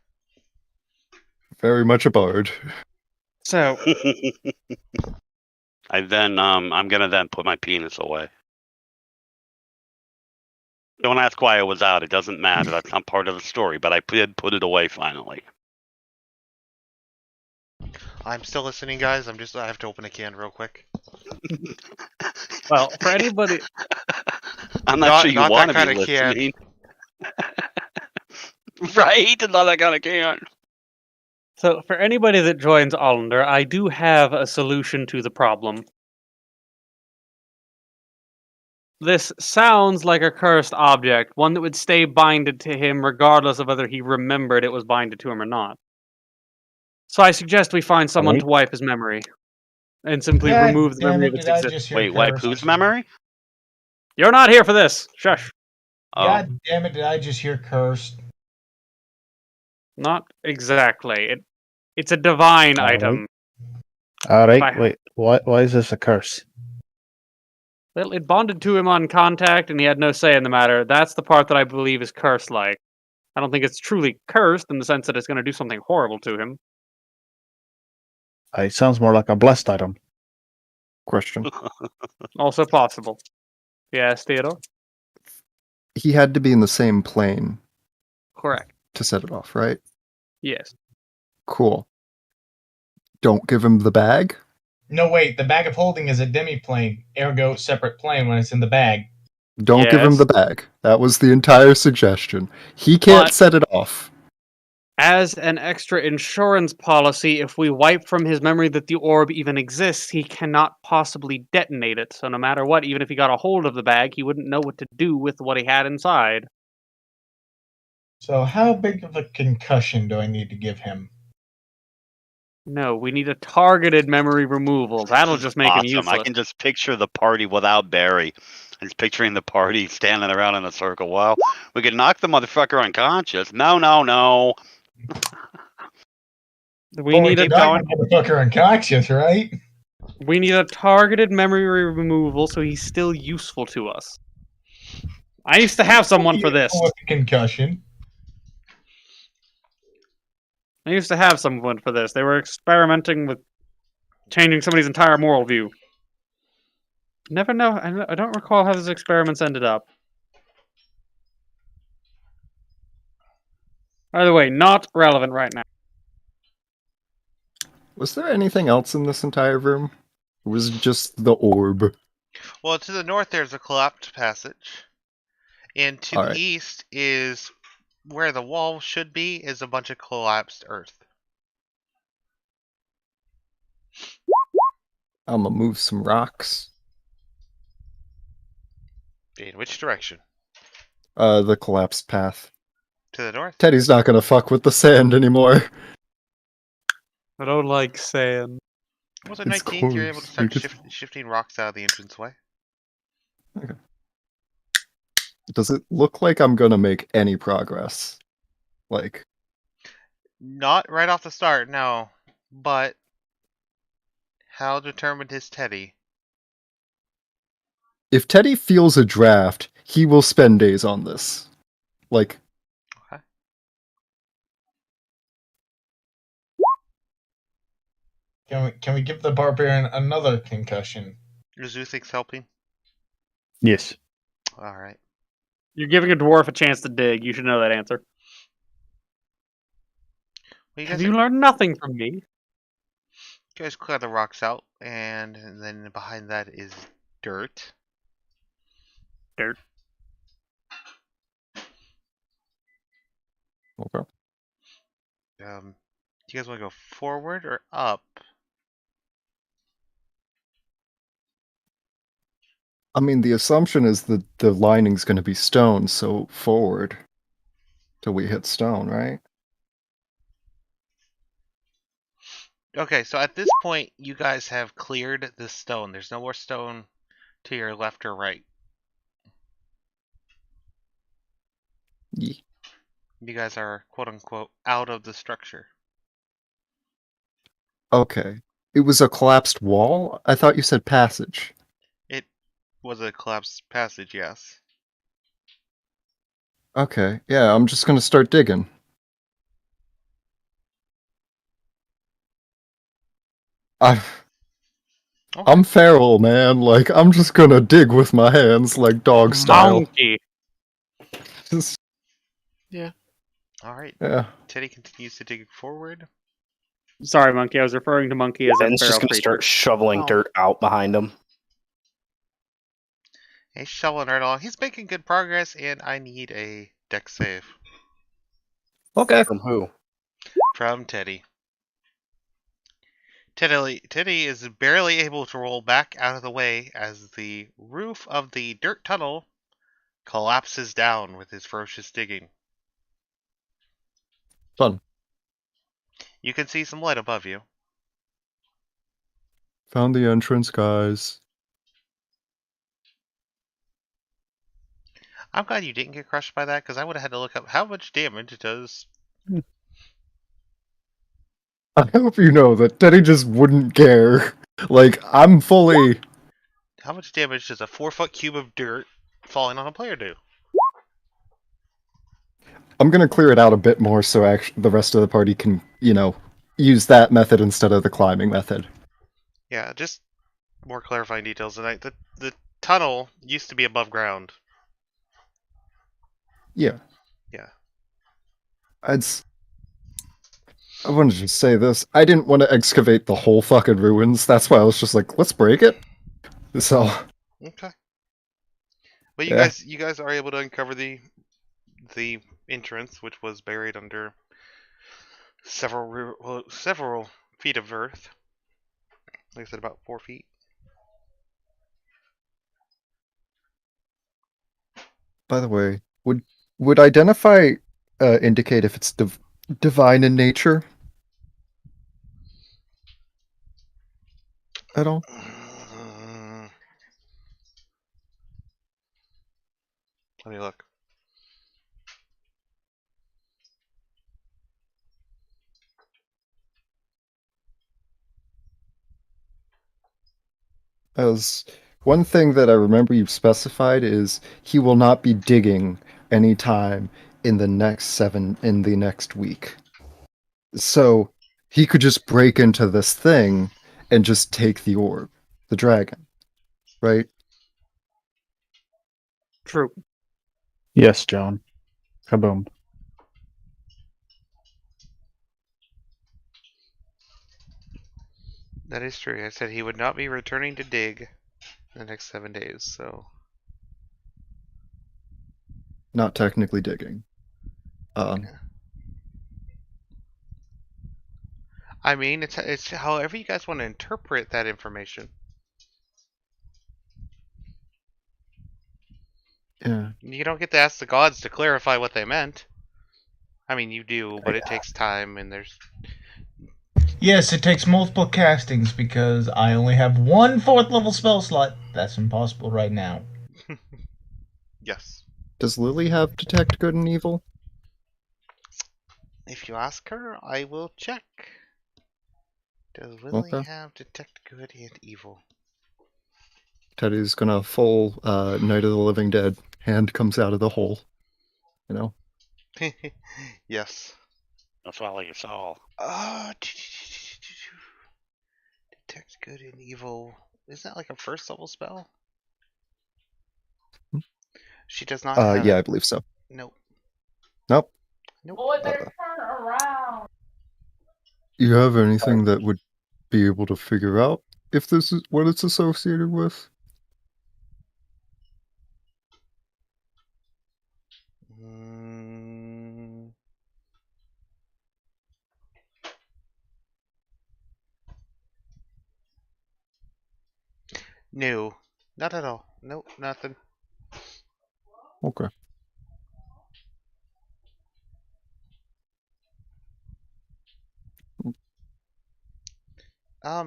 D: very much a bard.
B: So,
E: I'm gonna then put my penis away. Don't ask why I was out. It doesn't matter. That's not part of the story. But I did put it away finally.
A: I'm still listening, guys. I have to open a can real quick.
B: well, for anybody,
E: I'm not sure you
A: not
E: want
A: that
E: to be
A: kind of can.
E: listening. Right? Not that kind of can.
B: so for anybody that joins Allender, I do have a solution to the problem. This sounds like a cursed object, one that would stay binded to him regardless of whether he remembered it was binded to him or not. So I suggest we find someone to wipe his memory and simply
G: God
B: remove the
G: damn
B: memory
G: it,
B: of its
G: did I
B: existence.
G: just hear
E: Wait, wipe
G: curse?
E: whose memory?
B: You're not here for this. Shush.
E: Oh,
G: God damn it, did I just hear cursed?
B: Not exactly. It's a divine
F: Alright.
B: item.
F: All right,
B: Bye.
F: wait. Why is this a curse?
B: Well, it bonded to him on contact, and he had no say in the matter. That's the part that I believe is curse-like. I don't think it's truly cursed in the sense that it's going to do something horrible to him.
F: It sounds more like a blessed item.
D: Question.
B: Also possible. Yes, Theodore?
D: He had to be in the same plane
B: Correct.
D: to set it off, right?
B: Yes.
D: Cool. Don't give him the bag?
G: No, wait, the bag of holding is a demi-plane, ergo separate plane when it's in the bag.
D: Don't give him
B: Yes.
D: the bag. That was the entire suggestion. He can't
B: But-
D: set it off.
B: As an extra insurance policy, if we wipe from his memory that the orb even exists, he cannot possibly detonate it. So no matter what, even if he got a hold of the bag, he wouldn't know what to do with what he had inside.
G: So how big of a concussion do I need to give him?
B: No, we need a targeted memory removal. That'll just make him
E: awesome.
B: useless.
E: I can just picture the party without Barry. I'm just picturing the party standing around in a circle. Well, we could knock the motherfucker unconscious. No.
B: We need a
G: motherfucker unconscious, right?
B: we need a targeted memory removal so he's still useful to us. I used to have someone for this.
G: With a concussion.
B: I used to have someone for this. They were experimenting with changing somebody's entire moral view. Never know. I don't recall how those experiments ended up. By the way, not relevant right now.
D: Was there anything else in this entire room? It was just the orb.
A: Well, to the north there's a collapsed passage, and to the
D: Alright.
A: east is where the wall should be. Is a bunch of collapsed earth.
D: I'm gonna move some rocks.
A: In which direction?
D: The collapsed path.
A: To the north.
D: Teddy's not gonna fuck with the sand anymore.
B: I don't like sand.
A: Was it
D: It's
A: 19th? You're able to
D: close.
A: start
D: We could-
A: shifting rocks out of the entranceway.
D: Does it look like I'm gonna make any progress? Like,
A: Not right off the start, no. But how determined is Teddy?
D: if Teddy feels a draft, he will spend days on this. Like,
G: Can we give the barbarian another concussion?
A: Is Zuthix helping?
F: Yes.
A: Alright.
B: You're giving a dwarf a chance to dig. You should know that answer.
A: Well, you
B: Have
A: guys,
B: you learned nothing from me?
A: you guys clear the rocks out, and then behind that is dirt.
D: okay.
A: Do you guys want to go forward or up?
D: I mean, the assumption is that the lining's gonna be stone, so forward till we hit stone, right?
A: Okay, so at this point, you guys have cleared the stone. There's no more stone to your left or right.
D: Yeah.
A: You guys are, quote unquote, out of the structure.
D: Okay. It was a collapsed wall? I thought you said passage.
A: It was a collapsed passage, yes.
D: Okay, yeah, I'm just gonna start digging. I,
A: Okay.
D: I'm feral, man. Like, I'm just gonna dig with my hands, like dog style.
B: Monkey.
D: Just,
A: All right.
D: yeah.
A: Teddy continues to dig forward.
B: Sorry, Monkey. I was referring to Monkey as a
C: Ben's
B: feral
C: just gonna
B: creature.
C: start shoveling
H: Oh.
C: dirt out behind him.
A: He's shoveling right along. He's making good progress, and I need a dex save
C: Okay. From who?
A: from Teddy. Teddy is barely able to roll back out of the way as the roof of the dirt tunnel collapses down with his ferocious digging.
D: Fun.
A: You can see some light above you.
D: Found the entrance, guys.
A: I'm glad you didn't get crushed by that, because I would have had to look up how much damage it does.
D: I hope you know that Teddy just wouldn't care. Like, I'm fully.
A: How much damage does a 4-foot cube of dirt falling on a player do?
D: I'm gonna clear it out a bit more so actually the rest of the party can, use that method instead of the climbing method.
A: Yeah, just more clarifying details tonight. The tunnel used to be above ground.
D: Yeah.
A: Yeah.
D: I wanted to just say this. I didn't want to excavate the whole fucking ruins. That's why I was just like, let's break it. So,
A: Okay. But
D: Yeah.
A: you guys are able to uncover the entrance, which was buried under several feet of earth. Like I said, about 4 feet.
D: by the way, would identify indicate if it's divine in nature at all?
A: Let me look.
D: As one thing that I remember you've specified is he will not be digging anytime in the next week. So he could just break into this thing and just take the orb, the dragon, right?
B: True.
F: Yes, John. Kaboom.
A: That is true. I said he would not be returning to dig in the next 7 days, so.
D: Not technically digging.
A: I mean, it's however you guys want to interpret that information.
D: Yeah.
A: You don't get to ask the gods to clarify what they meant. I mean, you do, but it takes time, and there's.
G: Yes, it takes multiple castings because I only have one 4th level spell slot. That's impossible right now.
A: Yes.
D: Does Lily have detect good and evil?
A: If you ask her, I will check. Does Lily
D: Okay.
A: have detect good and evil?
D: Teddy's gonna full Night of the Living Dead. Hand comes out of the hole.
A: Yes.
E: That's all you saw.
A: Detect good and evil. Isn't that like a first level spell? She does not have
D: Yeah,
A: it.
D: I believe so.
A: Nope.
D: Nope.
A: Nope.
I: Boy, better turn around.
D: You have anything that would be able to figure out if this is what it's associated with?
A: No. Not at all. Nope, nothing.
D: Okay.
A: I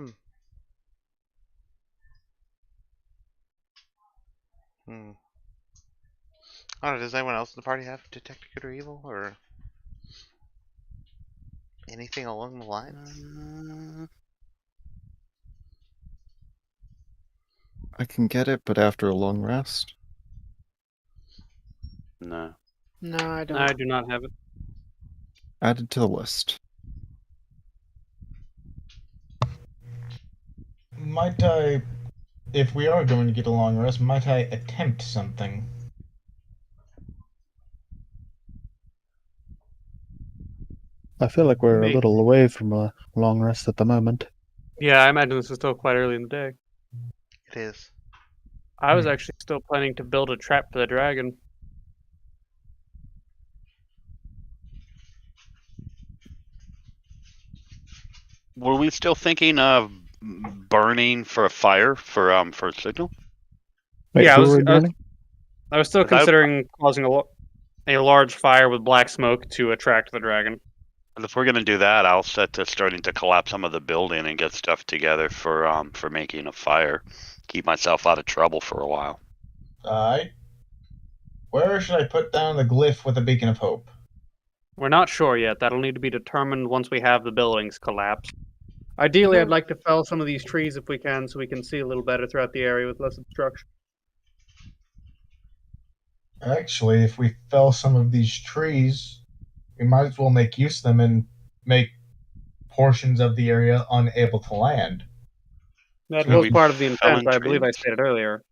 A: don't know, does anyone else in the party have detect good or evil, or anything along the lines?
D: I can get it, but after a long rest.
E: No.
H: No, I don't.
B: I do not have it.
D: Added to the list.
G: Might I, if we are going to get a long rest, might I attempt something?
F: I feel like we're a
B: Me.
F: little away from a long rest at the moment.
B: Yeah, I imagine this is still quite early in the day.
A: It is.
B: I was actually still planning to build a trap for the dragon.
E: Were we still thinking of burning for a fire for a signal?
F: Wait,
B: Yeah,
F: who are we burning?
B: I was still
E: 'Cause I-
B: considering causing a large fire with black smoke to attract the dragon.
E: And if we're gonna do that, I'll set to starting to collapse some of the building and get stuff together for making a fire. Keep myself out of trouble for a while.
G: Alright. Where should I put down the glyph with a beacon of hope?
B: We're not sure yet. That'll need to be determined once we have the buildings collapsed. Ideally, I'd like to fell some of these trees if we can, so we can see a little better throughout the area with less obstruction.
G: Actually, if we fell some of these trees, we might as well make use of them and make portions of the area unable to land.
B: That
E: So
B: was
E: we
B: part of the
E: felling
B: intent, I believe I
E: trees?
B: stated earlier.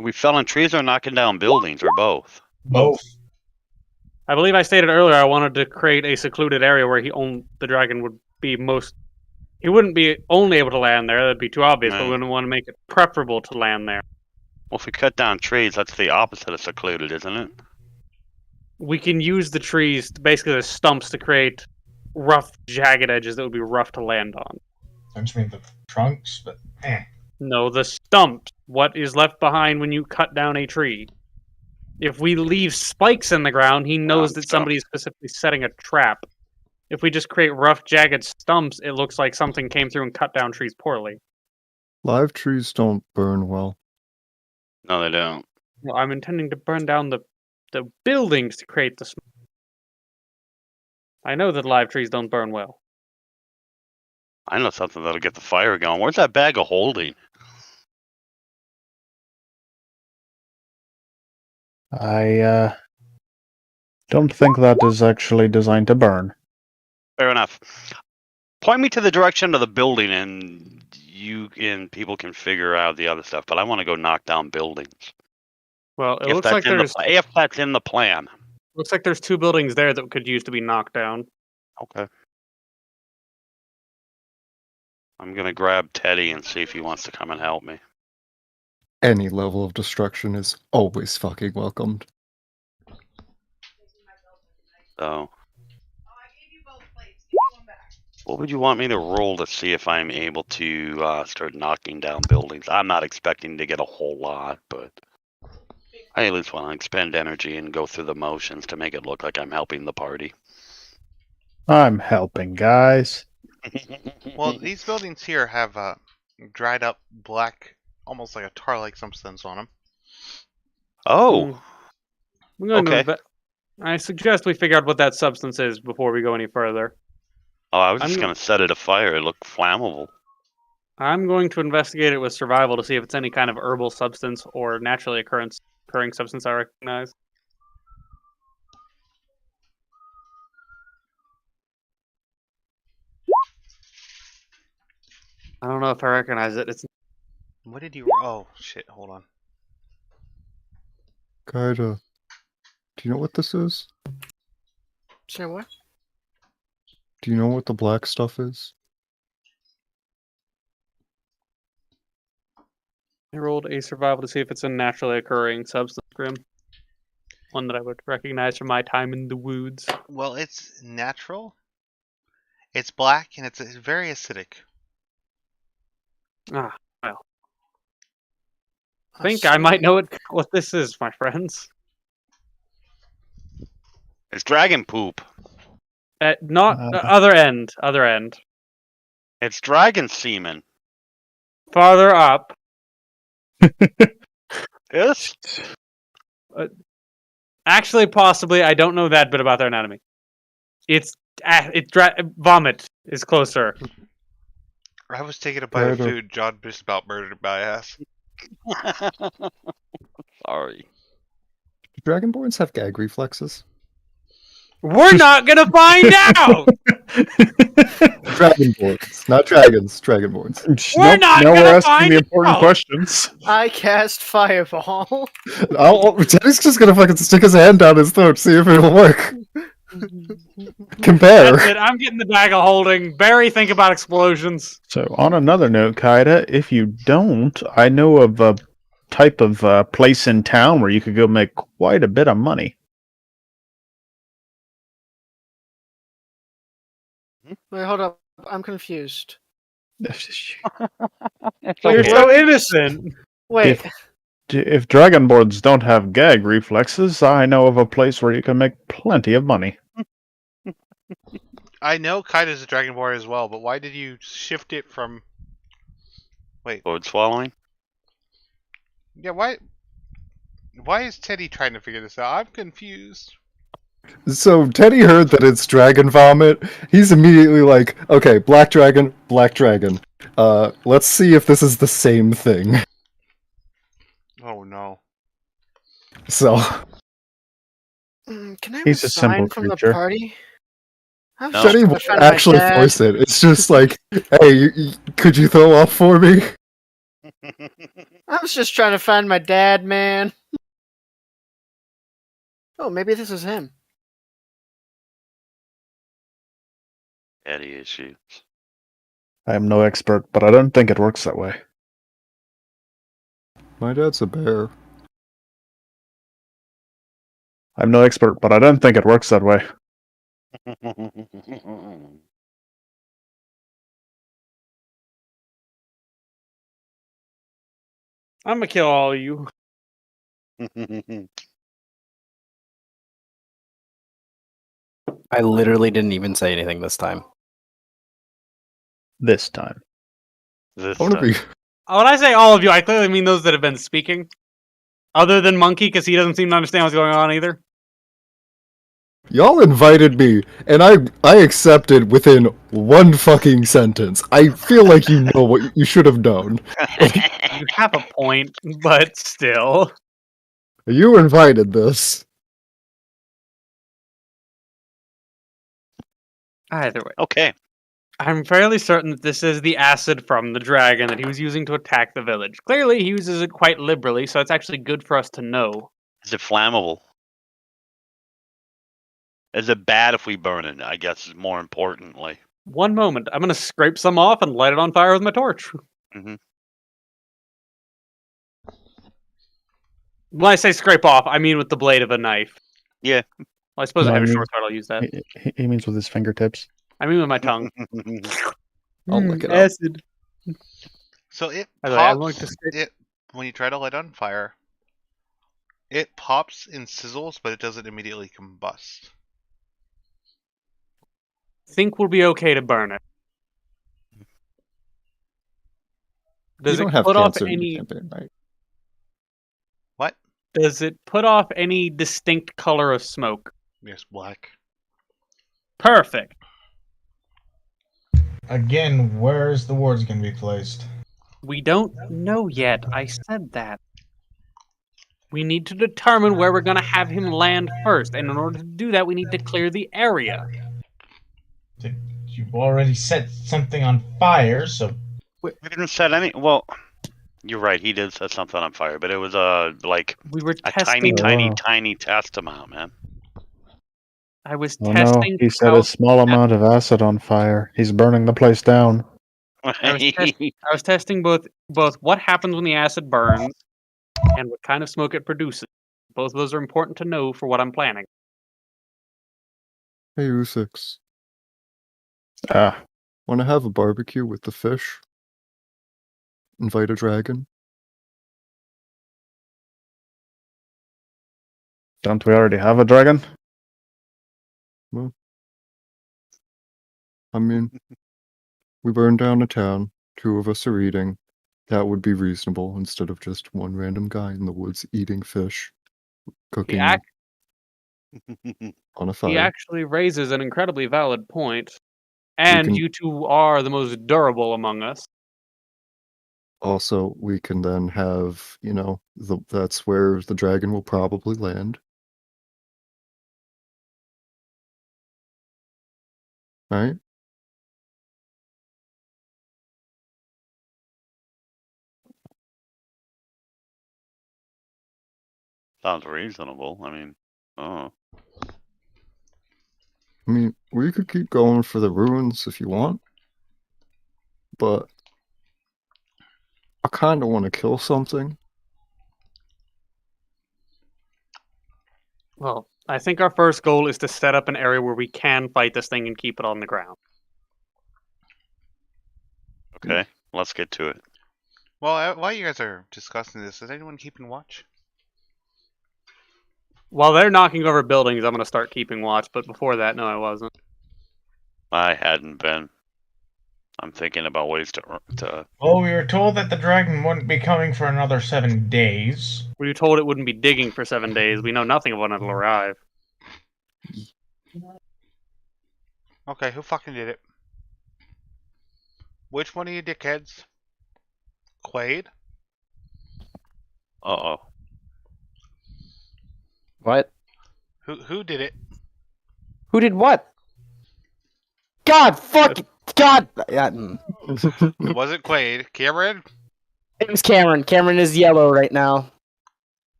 E: Are we felling trees or knocking down buildings or both?
G: Both.
B: I believe I stated earlier I wanted to create a secluded area where the dragon would be most. He wouldn't be only able to land there. That'd be too obvious. But we
E: Right.
B: wouldn't want to make it preferable to land there.
E: Well, if we cut down trees, that's the opposite of secluded, isn't it?
B: We can use the trees, basically the stumps, to create rough, jagged edges that would be rough to land on.
G: I just mean the trunks, but
B: No, the stump. What is left behind when you cut down a tree? If we leave spikes in the ground, he knows that somebody is specifically setting a trap. If we just create rough, jagged stumps, it looks like something came through and cut down trees poorly.
D: Live trees don't burn well.
E: No, they don't.
B: Well, I'm intending to burn down the buildings to create the smoke. I know that live trees don't burn well.
E: I know something that'll get the fire going. Where's that bag of holding?
F: I don't think that is actually designed to burn.
E: Fair enough. Point me to the direction of the building, and you and people can figure out the other stuff. But I want to go knock down buildings.
B: Well, it
E: If
B: looks like
E: if that's in the plan.
B: looks like there's 2 buildings there that could use to be knocked down.
E: Okay. I'm gonna grab Teddy and see if he wants to come and help me.
D: Any level of destruction is always fucking welcomed.
E: So. What would you want me to roll to see if I'm able to start knocking down buildings? I'm not expecting to get a whole lot, but I at least want to expend energy and go through the motions to make it look like I'm helping the party.
F: I'm helping, guys.
A: Well, these buildings here have dried up black, almost like a tar-like substance on them.
E: Oh,
B: I'm going
E: Okay.
B: to I suggest we figure out what that substance is before we go any further.
E: oh, I was just
B: I'm-
E: gonna set it afire. It looked flammable.
B: I'm going to investigate it with survival to see if it's any kind of herbal substance or naturally occurring substance I recognize. I don't know if I recognize it. It's
A: What did you? Oh shit! Hold on.
D: Kaida, do you know what this is?
H: Say what?
D: Do you know what the black stuff is?
B: I rolled a survival to see if it's a naturally occurring substance, Grim. One that I would recognize from my time in the woods.
A: Well, it's natural. It's black and it's very acidic.
B: Ah, well. I think I might know what this is, my friends.
E: It's dragon poop.
B: Not other end. Other end.
E: It's dragon semen.
B: Farther up.
E: Yes.
B: Actually, possibly, I don't know that bit about their anatomy. Vomit is closer.
A: I was taking a bite of
D: Kaida.
A: food. John just about murdered my ass.
E: Sorry.
D: Dragonborns have gag reflexes?
B: We're not gonna find out.
D: Dragonborns, not dragons. Dragonborns.
B: We're not
F: now we're
B: gonna
F: asking
B: find
F: the important
B: out.
F: questions.
H: I cast Fireball.
D: Teddy's just gonna fucking stick his hand down his throat, see if it'll work. Compare.
B: That's it. I'm getting the bag of holding. Barry, think about explosions.
F: So, on another note, Kaida, if you don't, I know of a type of place in town where you could go make quite a bit of money.
H: Wait, hold up. I'm confused.
B: You're so innocent.
H: Wait,
F: If Dragonborns don't have gag reflexes, I know of a place where you can make plenty of money.
A: I know Kaida's a Dragonborn as well, but why did you shift it from...
E: Sword swallowing?
A: Yeah, why is Teddy trying to figure this out? I'm confused.
D: So Teddy heard that it's dragon vomit. He's immediately like, okay, black dragon, black dragon. Let's see if this is the same thing.
A: Oh no.
D: So
H: can I
F: He's a simple
H: resign from the
F: creature.
H: party? I was
E: No.
H: just
D: Teddy
H: trying to
D: won't
H: find my
D: actually
H: dad.
D: force it. It's just like, hey, could you throw off for me?
H: I was just trying to find my dad, man. Oh, maybe this is him.
E: Daddy issues.
F: I am no expert, but I don't think it works that way.
D: My dad's a bear.
F: I'm no expert, but I don't think it works that way.
B: I'm gonna kill all of you.
C: I literally didn't even say anything this time.
F: This time.
E: This
D: I want to
E: time.
D: be.
B: When I say all of you, I clearly mean those that have been speaking. Other than Monkey, because he doesn't seem to understand what's going on either.
D: Y'all invited me, and I accepted within one fucking sentence. I feel like you know what you should have known.
B: You have a point, but still.
D: You invited this.
B: Either way.
E: Okay.
B: I'm fairly certain that this is the acid from the dragon that he was using to attack the village. Clearly, he uses it quite liberally, so it's actually good for us to know.
E: Is it flammable? Is it bad if we burn it? I guess more importantly.
B: One moment, I'm gonna scrape some off and light it on fire with my torch.
E: Mhm.
B: When I say scrape off, I mean with the blade of a knife.
E: Yeah.
B: Well, I suppose
F: No,
B: I have
F: I
B: a
F: mean-
B: short sword, I'll use that.
F: He means with his fingertips.
B: I mean with my tongue.
D: I'll look it up.
B: Acid.
A: So it
B: By the way, I'm
A: pops.
B: going to scrape-
A: It when you try to light on fire, it pops and sizzles, but it doesn't immediately combust.
B: Think we'll be okay to burn it. Does
D: You
B: it
D: don't have
B: put off
D: cancer in
B: any?
D: your campaign, right?
A: What?
B: Does it put off any distinct color of smoke?
A: Yes, black.
B: Perfect.
G: Again, where's the wards going to be placed?
B: We don't know yet. I said that. We need to determine where we're going to have him land first, and in order to do that, we need to clear the area.
G: You've already set something on fire, so
E: We didn't set any. Well, you're right. He did set something on fire, but it was like
B: We were
E: a
B: testing.
E: tiny test amount, man.
B: I was
F: Oh no,
B: testing.
F: he set
B: how-
F: a small amount of acid on fire. He's burning the place down.
B: I was testing both what happens when the acid burns and what kind of smoke it produces. Both of those are important to know for what I'm planning.
D: Hey, Usix.
F: Ah,
D: Want to have a barbecue with the fish? Invite a dragon?
F: don't we already have a dragon?
D: I mean, we burned down a town. 2 of us are eating. That would be reasonable instead of just one random guy in the woods eating fish, cooking
B: ac-
D: on a
B: He
D: fire.
B: actually raises an incredibly valid point. And
D: can-
B: you two are the most durable among us.
D: Also, we can then have, that's where the dragon will probably land. right?
E: Sounds reasonable. I mean, oh.
D: I mean, we could keep going for the ruins if you want, but I kind of want to kill something.
B: Well, I think our first goal is to set up an area where we can fight this thing and keep it on the ground.
E: Okay, let's get to it.
A: Well, while you guys are discussing this, is anyone keeping watch?
B: While they're knocking over buildings, I'm going to start keeping watch, but before that, no, I wasn't.
E: I hadn't been. I'm thinking about ways to.
G: Well, we were told that the dragon wouldn't be coming for another 7 days.
B: We were told it wouldn't be digging for 7 days. We know nothing of when it'll arrive.
A: Okay, who fucking did it? Which one of you dickheads? Quaid?
E: Uh-oh.
C: What?
A: Who did it?
C: Who did what? God, fuck, God. Yeah,
A: It wasn't Quaid. Cameron?
C: it was Cameron. Cameron is yellow right now.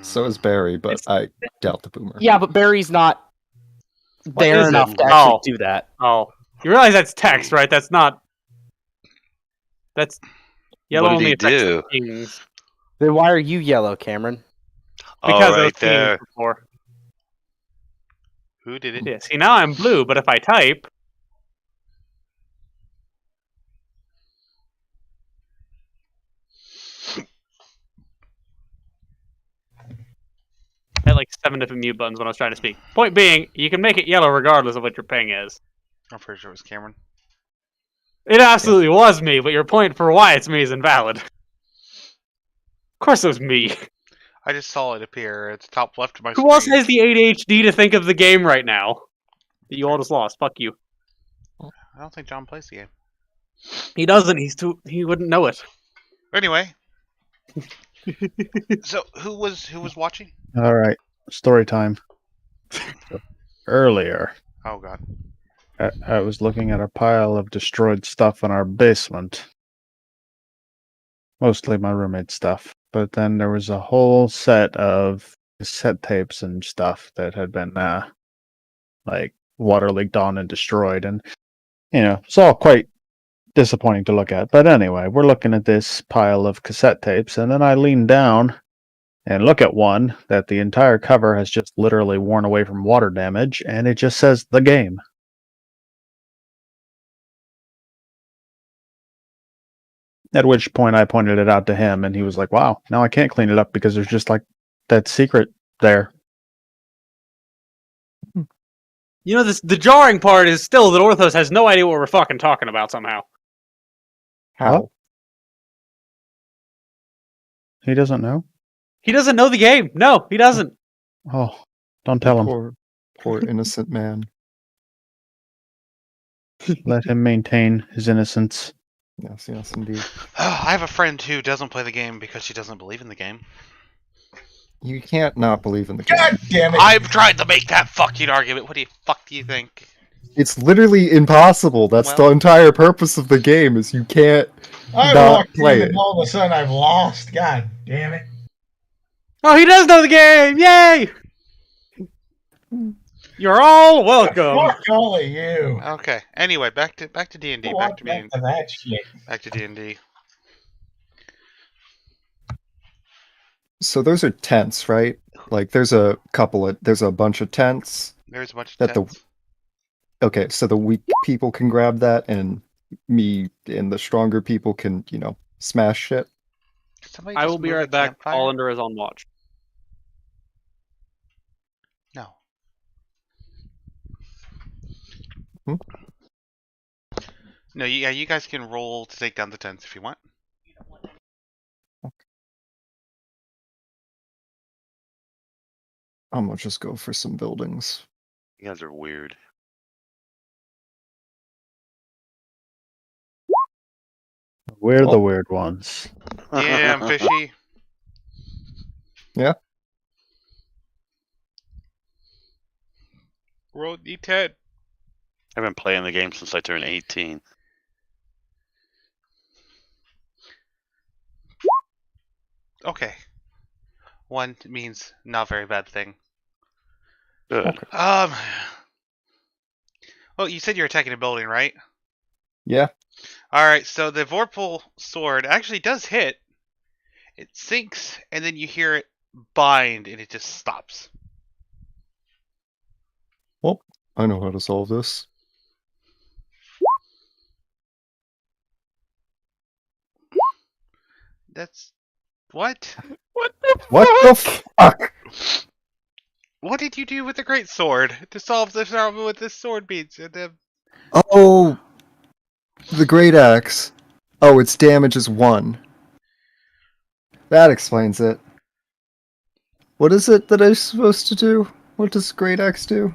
D: So is Barry, but I doubt the boomer.
C: Yeah, but Barry's not there
B: is
C: enough
B: it?
C: to actually
B: Oh.
C: do that.
B: Oh, you realize that's text, right? That's not. That's yellow
E: What did
B: only
E: he
B: affects
E: do?
B: the kings.
C: Then why are you yellow, Cameron?
B: Because
E: Oh,
B: I was
E: right there.
B: kings before.
A: Who did it?
B: Yeah, see, now I'm blue, but if I type. I had like 7 different mute buttons when I was trying to speak. Point being, you can make it yellow regardless of what your ping is.
A: I'm pretty sure it was Cameron.
B: It absolutely was me, but your point for why it's me is invalid. Of course it was me.
A: I just saw it appear at the top left of my
B: Who
A: screen.
B: else has the ADHD to think of the game right now? That you all just lost. Fuck you.
A: I don't think John plays the game.
B: He doesn't. He wouldn't know it.
A: Anyway. So who was watching?
F: All right, story time. So, earlier,
A: Oh god.
F: I was looking at a pile of destroyed stuff in our basement. Mostly my roommate's stuff. But then there was a whole set of cassette tapes and stuff that had been, like, water leaked on and destroyed. And, it's all quite disappointing to look at. But anyway, we're looking at this pile of cassette tapes, and then I lean down and look at one that the entire cover has just literally worn away from water damage, and it just says "The Game." At which point I pointed it out to him, and he was like, wow, now I can't clean it up because there's just like that secret there.
B: You know, the jarring part is still that Orthos has no idea what we're fucking talking about somehow.
D: How?
F: He doesn't know?
B: He doesn't know the game. No, he doesn't.
F: Oh, don't tell him.
D: Poor innocent man.
F: Let him maintain his innocence.
D: Yes, yes, indeed.
A: I have a friend who doesn't play the game because she doesn't believe in the game.
D: You can't not believe in the game.
G: God damn it!
A: I've tried to make that fucking argument. What do you think?
D: It's literally impossible. That's
A: Well-
D: the entire purpose of the game. Is you can't
G: I
D: not
G: walked
D: play
G: in
D: it.
G: and all of a sudden I've lost. God damn it!
B: Oh, he does know the game! Yay! You're all welcome.
G: Fuck all of you.
A: Okay. Anyway, back to D&D.
G: Go
A: Back
G: on
A: to
G: back
A: being
G: to that shit.
A: back to D&D.
D: So those are tents, right? Like there's a bunch of tents.
A: There's a bunch of
D: That the-
A: tents.
D: Okay, so the weak people can grab that, and me and the stronger people can, smash shit.
A: Somebody
B: I
A: just
B: will be
A: move a
B: right back.
A: campfire?
B: Allender is on watch.
A: No.
D: Hmm?
A: No, yeah, you guys can roll to take down the tents if you want.
D: I'm gonna just go for some buildings.
E: You guys are weird.
F: We're the
D: Oh.
F: weird ones.
A: Yeah, I'm fishy.
D: Yeah.
A: Roll D10.
E: I've been playing the game since I turned 18.
A: Okay. 1 means not very bad thing.
E: Good.
D: Okay.
A: Well, you said you're attacking a building, right?
D: Yeah.
A: Alright, so the Vorpal sword actually does hit. It sinks, and then you hear it bind, and it just stops.
D: I know how to solve this.
A: That's... What?
B: What the
D: What the fuck?
A: What did you do with the great sword to solve this problem with this sword means?
D: Oh, the great axe. Oh, its damage is 1. That explains it. What is it that I'm supposed to do? What does great axe do?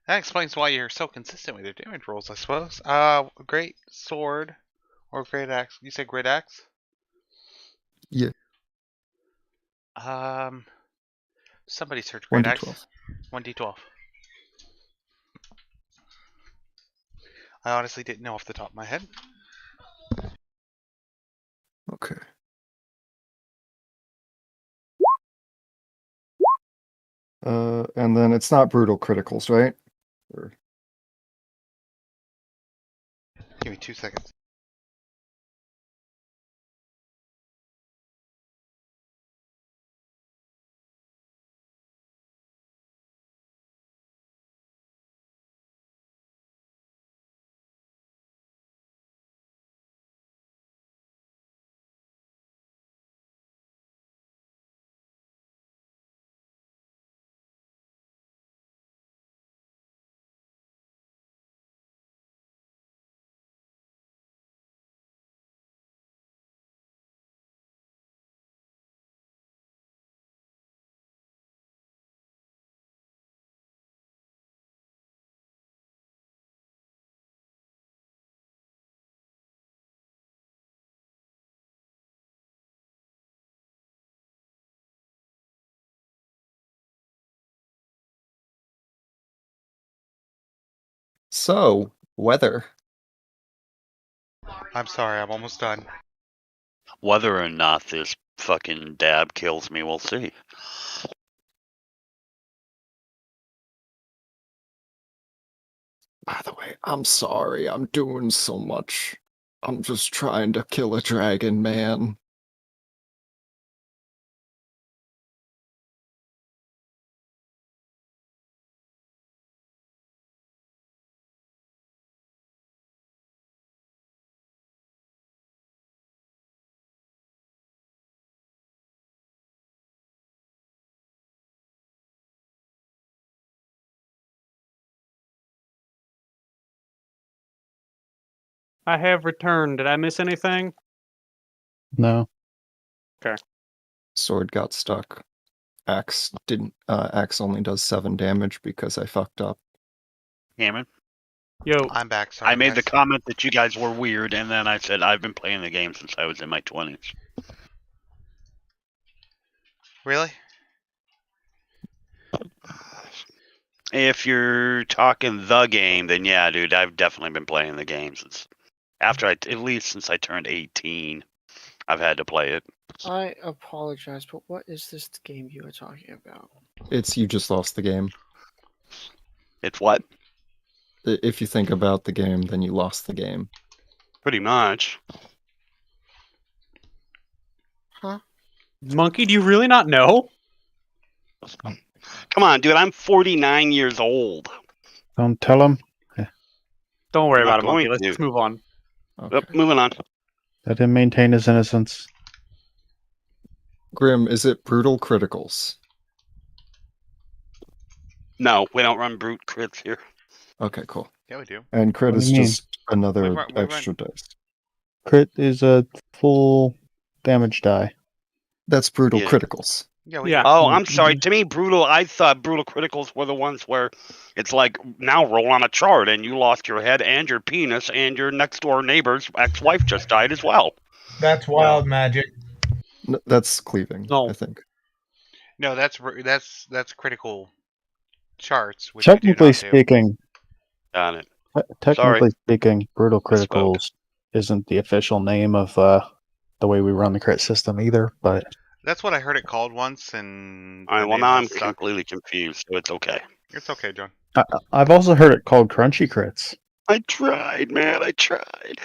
A: That explains why you're so consistent with your damage rolls, I suppose. Great sword or great axe. You said great axe?
D: Yeah.
A: Somebody search great axe.
D: 1d12.
A: 1d12. I honestly didn't know off the top of my head.
D: Okay. And then it's not brutal criticals, right? Or...
A: Give me 2 seconds.
D: So, weather.
A: I'm sorry, I'm almost done.
E: Whether or not this fucking dab kills me, we'll see.
D: By the way, I'm sorry. I'm doing so much. I'm just trying to kill a dragon, man.
B: I have returned. Did I miss anything?
F: No.
D: Sword got stuck. Axe didn't. Axe only does 7 damage because I fucked up.
E: Hammond?
B: Yo,
A: I'm back, sorry.
E: I made the
A: guys.
E: comment that you guys were weird, and then I said I've been playing the game since I was in my 20s.
A: Really?
E: If you're talking the game, then yeah, dude, I've definitely been playing the game since at least since I turned 18. I've had to play it.
H: I apologize, but what is this game you are talking about?
D: It's you just lost the game.
E: It's what?
D: If you think about the game, then you lost the game.
E: Pretty much.
H: Huh?
B: Monkey, do you really not know?
E: Come on, dude, I'm 49 years old.
F: Don't tell him.
B: Don't worry
E: I'm
B: about
E: not
B: it, Monkey.
E: going
B: Let's
E: to.
B: just move on.
D: Okay.
E: Yep, moving on.
F: Let him maintain his innocence.
D: Grim, is it brutal criticals?
E: No, we don't run brute crits here.
D: Okay, cool.
A: Yeah, we do.
D: And crit
F: What do
D: is
F: you mean?
D: just another
A: We run-
D: extra dice.
F: Crit is a full damage die.
D: That's brutal
E: Yeah.
D: criticals.
A: Yeah, we
B: Yeah.
A: do.
E: Oh, I'm sorry. To me, I thought brutal criticals were the ones where it's like, now roll on a chart and you lost your head and your penis and your next door neighbor's ex-wife just died as well.
G: That's wild magic.
D: That's cleaving,
B: No.
D: I think.
A: No, that's critical. charts, which we do
F: Technically
A: not do.
F: speaking,
E: Got it.
F: technically speaking, brutal
E: Misspoke.
F: criticals isn't the official name of the way we run the crit system either. But
A: That's what I heard it called once, and
E: All right.
A: the
E: Well,
A: name
E: now I'm
A: has stuck.
E: completely confused, so it's okay.
A: It's okay, John.
F: I've also heard it called crunchy crits.
E: I tried, man. I tried.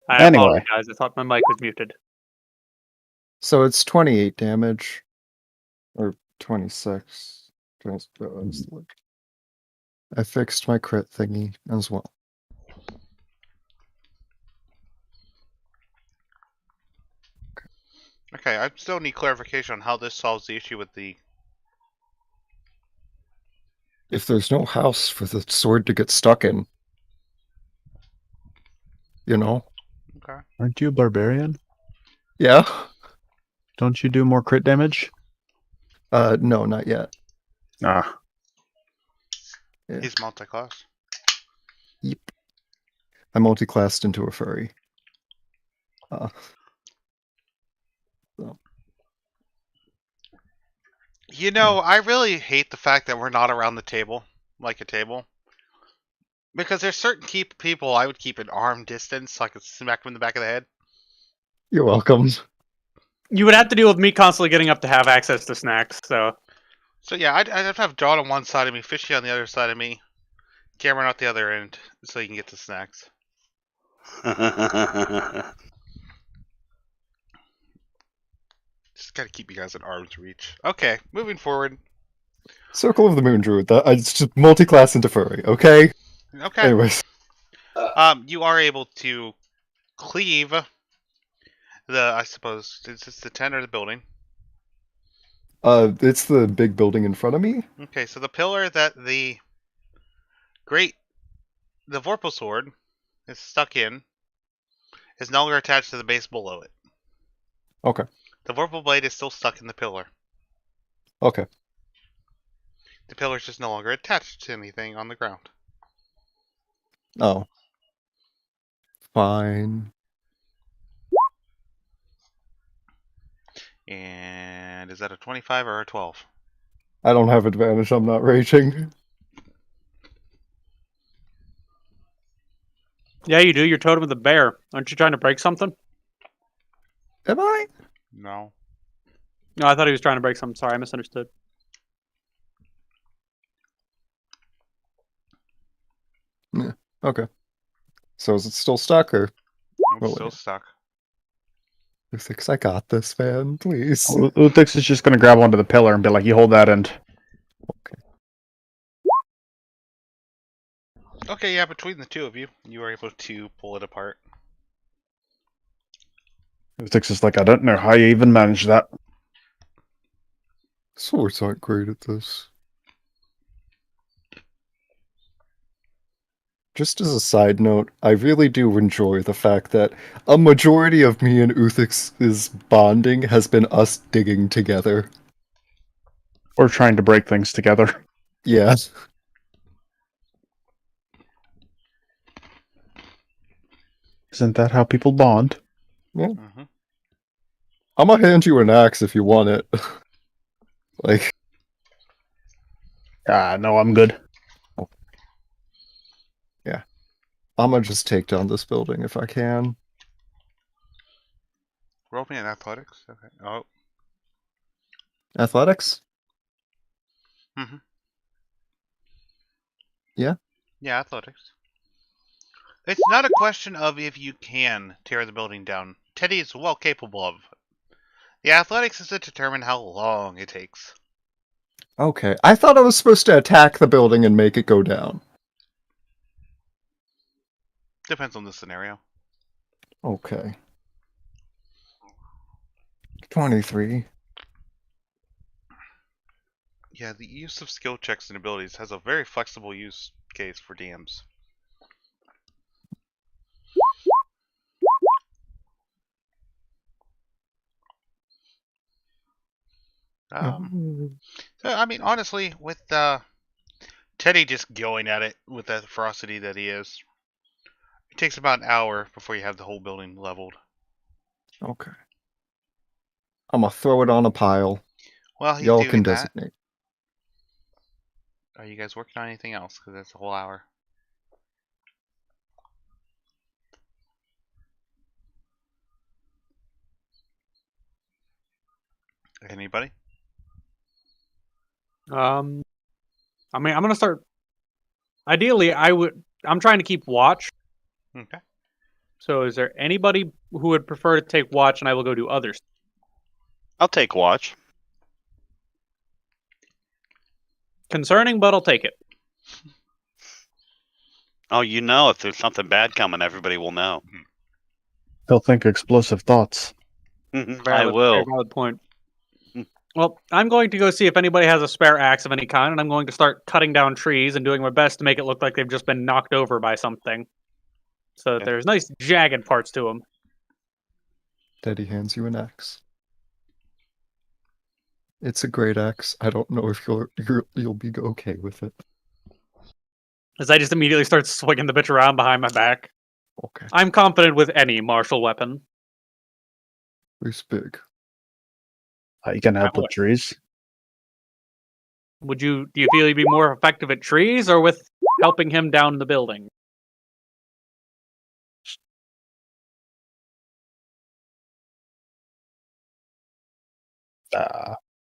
B: I
F: Anyway.
B: apologize. I thought my mic was muted.
D: So it's 28 damage. Or 26. I fixed my crit thingy as well.
A: Okay, I still need clarification on how this solves the issue with the...
D: If there's no house for the sword to get stuck in, you know?
A: Okay.
F: Aren't you a barbarian?
D: Yeah.
F: Don't you do more crit damage?
D: No, not yet.
F: Ah.
D: Yeah.
A: He's multi-class.
D: Yep. I multi-classed into a furry. So.
A: You know, I really hate the fact that we're not around the table, like a table. Because there's certain people I would keep at arm distance so I could smack them in the back of the head.
D: You're welcome.
B: You would have to deal with me constantly getting up to have access to snacks, so...
A: So yeah, I'd have to have John on one side of me, Fishy on the other side of me, Cameron at the other end, so you can get the snacks. Just gotta keep you guys at arm's reach. Okay, moving forward.
D: Circle of the Moon Druid. It's just multi-class into furry, okay?
A: Okay.
D: Anyways.
A: You are able to cleave I suppose, is this the tent or the building?
D: It's the big building in front of me.
A: Okay, so the pillar that the Vorpal sword is stuck in is no longer attached to the base below it.
D: Okay.
A: The Vorpal blade is still stuck in the pillar.
D: Okay.
A: The pillar is just no longer attached to anything on the ground.
D: Oh. Fine.
A: And is that a 25 or a 12?
D: I don't have advantage, I'm not raging.
B: Yeah, you do. You're totem of the bear. Aren't you trying to break something?
D: Am I?
A: No.
B: No, I thought he was trying to break something. Sorry, I misunderstood.
D: Yeah. Okay. So is it still stuck, or?
A: It's still stuck.
D: Because I got this, man. Please.
F: Uthix is just going to grab onto the pillar and be like, you hold that end.
A: Okay, yeah, between the two of you, you are able to pull it apart.
F: Uthix is like, I don't know how you even managed that.
D: Swords aren't great at this. Just as a side note, I really do enjoy the fact that a majority of me and Uthix's bonding has been us digging together.
F: Or trying to break things together.
D: Yeah.
F: Isn't that how people bond?
D: Yeah.
A: Mm-hmm.
D: I'm gonna hand you an axe if you want it. Like...
F: No, I'm good.
D: Yeah. I'm gonna just take down this building if I can.
A: Roll me in athletics. Okay. Oh.
D: Athletics?
A: Mm-hmm.
D: Yeah?
A: Yeah, athletics. It's not a question of if you can tear the building down. Teddy is well capable of it. The athletics is to determine how long it takes.
D: Okay. I thought I was supposed to attack the building and make it go down.
A: Depends on the scenario.
D: Okay. 23.
A: Yeah, the use of skill checks and abilities has a very flexible use case for DMs. So, I mean, honestly, with Teddy just going at it with that ferocity that he is, it takes about an hour before you have the whole building leveled.
D: Okay. I'm gonna throw it on a pile.
A: Well, he's
D: Y'all
A: doing
D: can
A: that.
D: designate.
A: Are you guys working on anything else? Because that's a whole hour. Anybody?
B: I mean, I'm gonna start. Ideally, I'm trying to keep watch.
A: Okay.
B: So, is there anybody who would prefer to take watch, and I will go do others?
E: I'll take watch.
B: Concerning, but I'll take it.
E: Oh, you know, if there's something bad coming, everybody will know.
F: He'll think explosive thoughts.
E: I
B: Very
E: will.
B: valid point. Well, I'm going to go see if anybody has a spare axe of any kind, and I'm going to start cutting down trees and doing my best to make it look like they've just been knocked over by something, so that
E: Okay.
B: there's nice jagged parts to them.
D: Teddy hands you an axe. It's a great axe. I don't know if you'll be okay with it.
B: As I just immediately start swinging the bitch around behind my back.
D: Okay.
B: I'm confident with any martial weapon.
D: It's big.
F: You can help
B: Wow.
F: with trees.
B: Do you feel you'd be more effective at trees or with helping him down the building?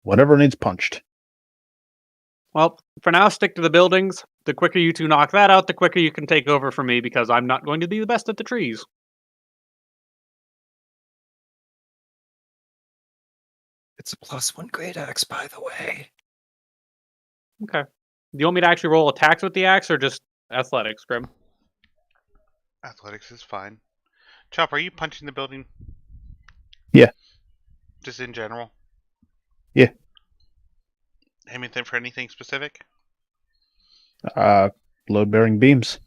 F: Whatever needs punched.
B: Well, for now, stick to the buildings. The quicker you two knock that out, the quicker you can take over for me, because I'm not going to be the best at the trees.
D: It's a +1 great axe, by the way.
B: Okay. Do you want me to actually roll attacks with the axe, or just athletics, Grim?
A: Athletics is fine. Chop, are you punching the building?
F: Yeah.
A: Just in general?
F: Yeah.
A: Anything for anything specific?
F: Load-bearing beams.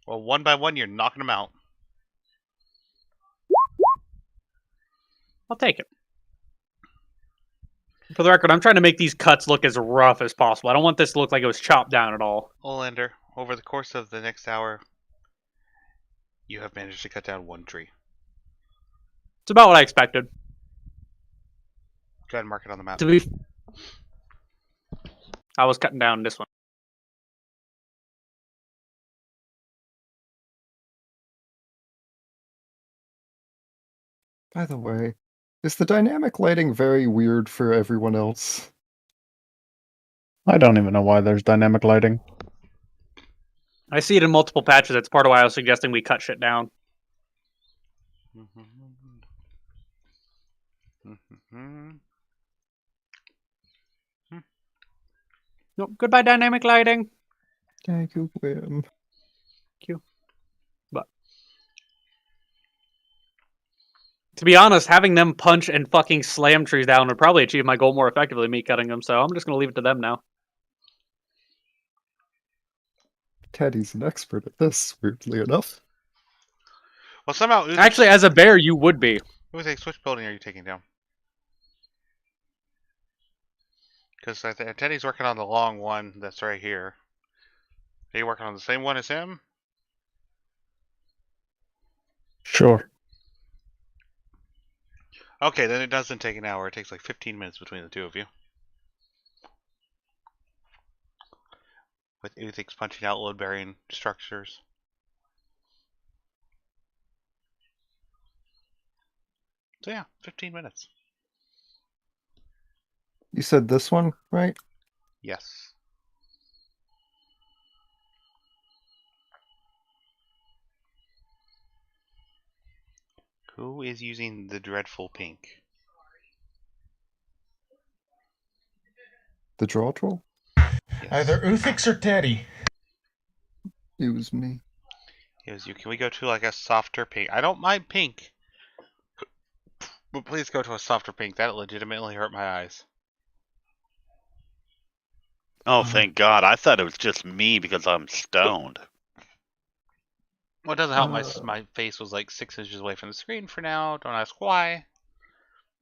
A: Well, one by one, you're knocking them out.
B: I'll take it. For the record, I'm trying to make these cuts look as rough as possible. I don't want this to look like it was chopped down at all.
A: Olander, over the course of the next hour, you have managed to cut down one tree.
B: It's about what I expected.
A: Go ahead and mark it on the map.
B: I was cutting down this one.
D: By the way, is the dynamic lighting very weird for everyone else?
F: I don't even know why there's dynamic lighting.
B: I see it in multiple patches. It's part of why I was suggesting we cut shit down. Nope. Goodbye, dynamic lighting.
D: Thank you, Grim.
B: Thank you. But to be honest, having them punch and fucking slam trees down would probably achieve my goal more effectively than me cutting them, so I'm just going to leave it to them now.
D: Teddy's an expert at this, weirdly enough.
A: Well, somehow...
B: Actually, as a bear, you would be.
A: Uzix, which building are you taking down? Because Teddy's working on the long one that's right here. Are you working on the same one as him?
F: Sure.
A: Okay, then it doesn't take an hour. It takes like 15 minutes between the two of you. With Uzix punching out load-bearing structures. So yeah, 15 minutes.
D: You said this one, right?
A: Yes. Who is using the dreadful pink?
D: The draw troll?
A: Yes.
G: Either Uthix or Teddy.
D: It was me.
A: It was you. Can we go to like a softer pink? I don't mind pink. But please go to a softer pink. That legitimately hurt my eyes.
E: Oh, thank God. I thought it was just me because I'm stoned.
A: Well, it doesn't help. My face was like 6 inches away from the screen for now. Don't ask why.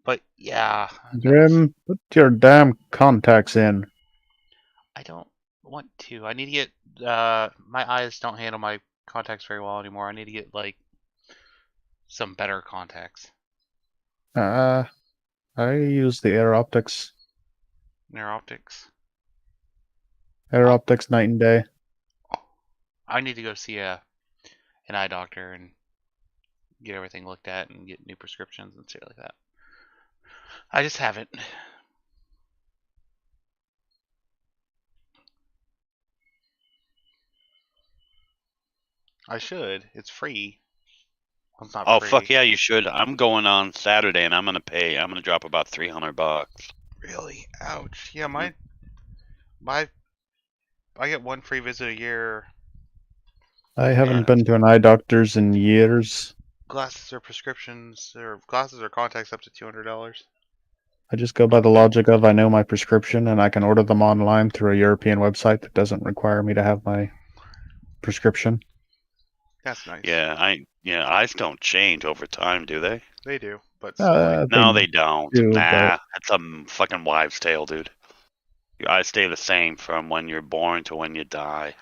A: But yeah.
F: Grim, put your damn contacts in.
A: I don't want to. I need to get. My eyes don't handle my contacts very well anymore. I need to get like some better contacts.
F: I use the air optics.
A: Near optics.
F: Air optics night and day.
A: I need to go see an eye doctor and get everything looked at and get new prescriptions and shit like that. I just haven't. I should. It's free. Well, it's not
E: Oh
A: free.
E: fuck yeah, you should. I'm going on Saturday, and I'm gonna pay. I'm gonna drop about $300.
A: Really? Ouch. Yeah, my I get one free visit a year.
F: I haven't been to an eye doctor's in years.
A: Glasses or prescriptions or glasses or contacts up to $200.
F: I just go by the logic of I know my prescription and I can order them online through a European website that doesn't require me to have my prescription.
A: That's nice.
E: Yeah, eyes don't change over time, do they?
A: They do, but slowly.
E: No, they don't.
F: do,
E: Nah, that's a fucking wives' tale, dude. Your eyes stay the same from when you're born to when you die.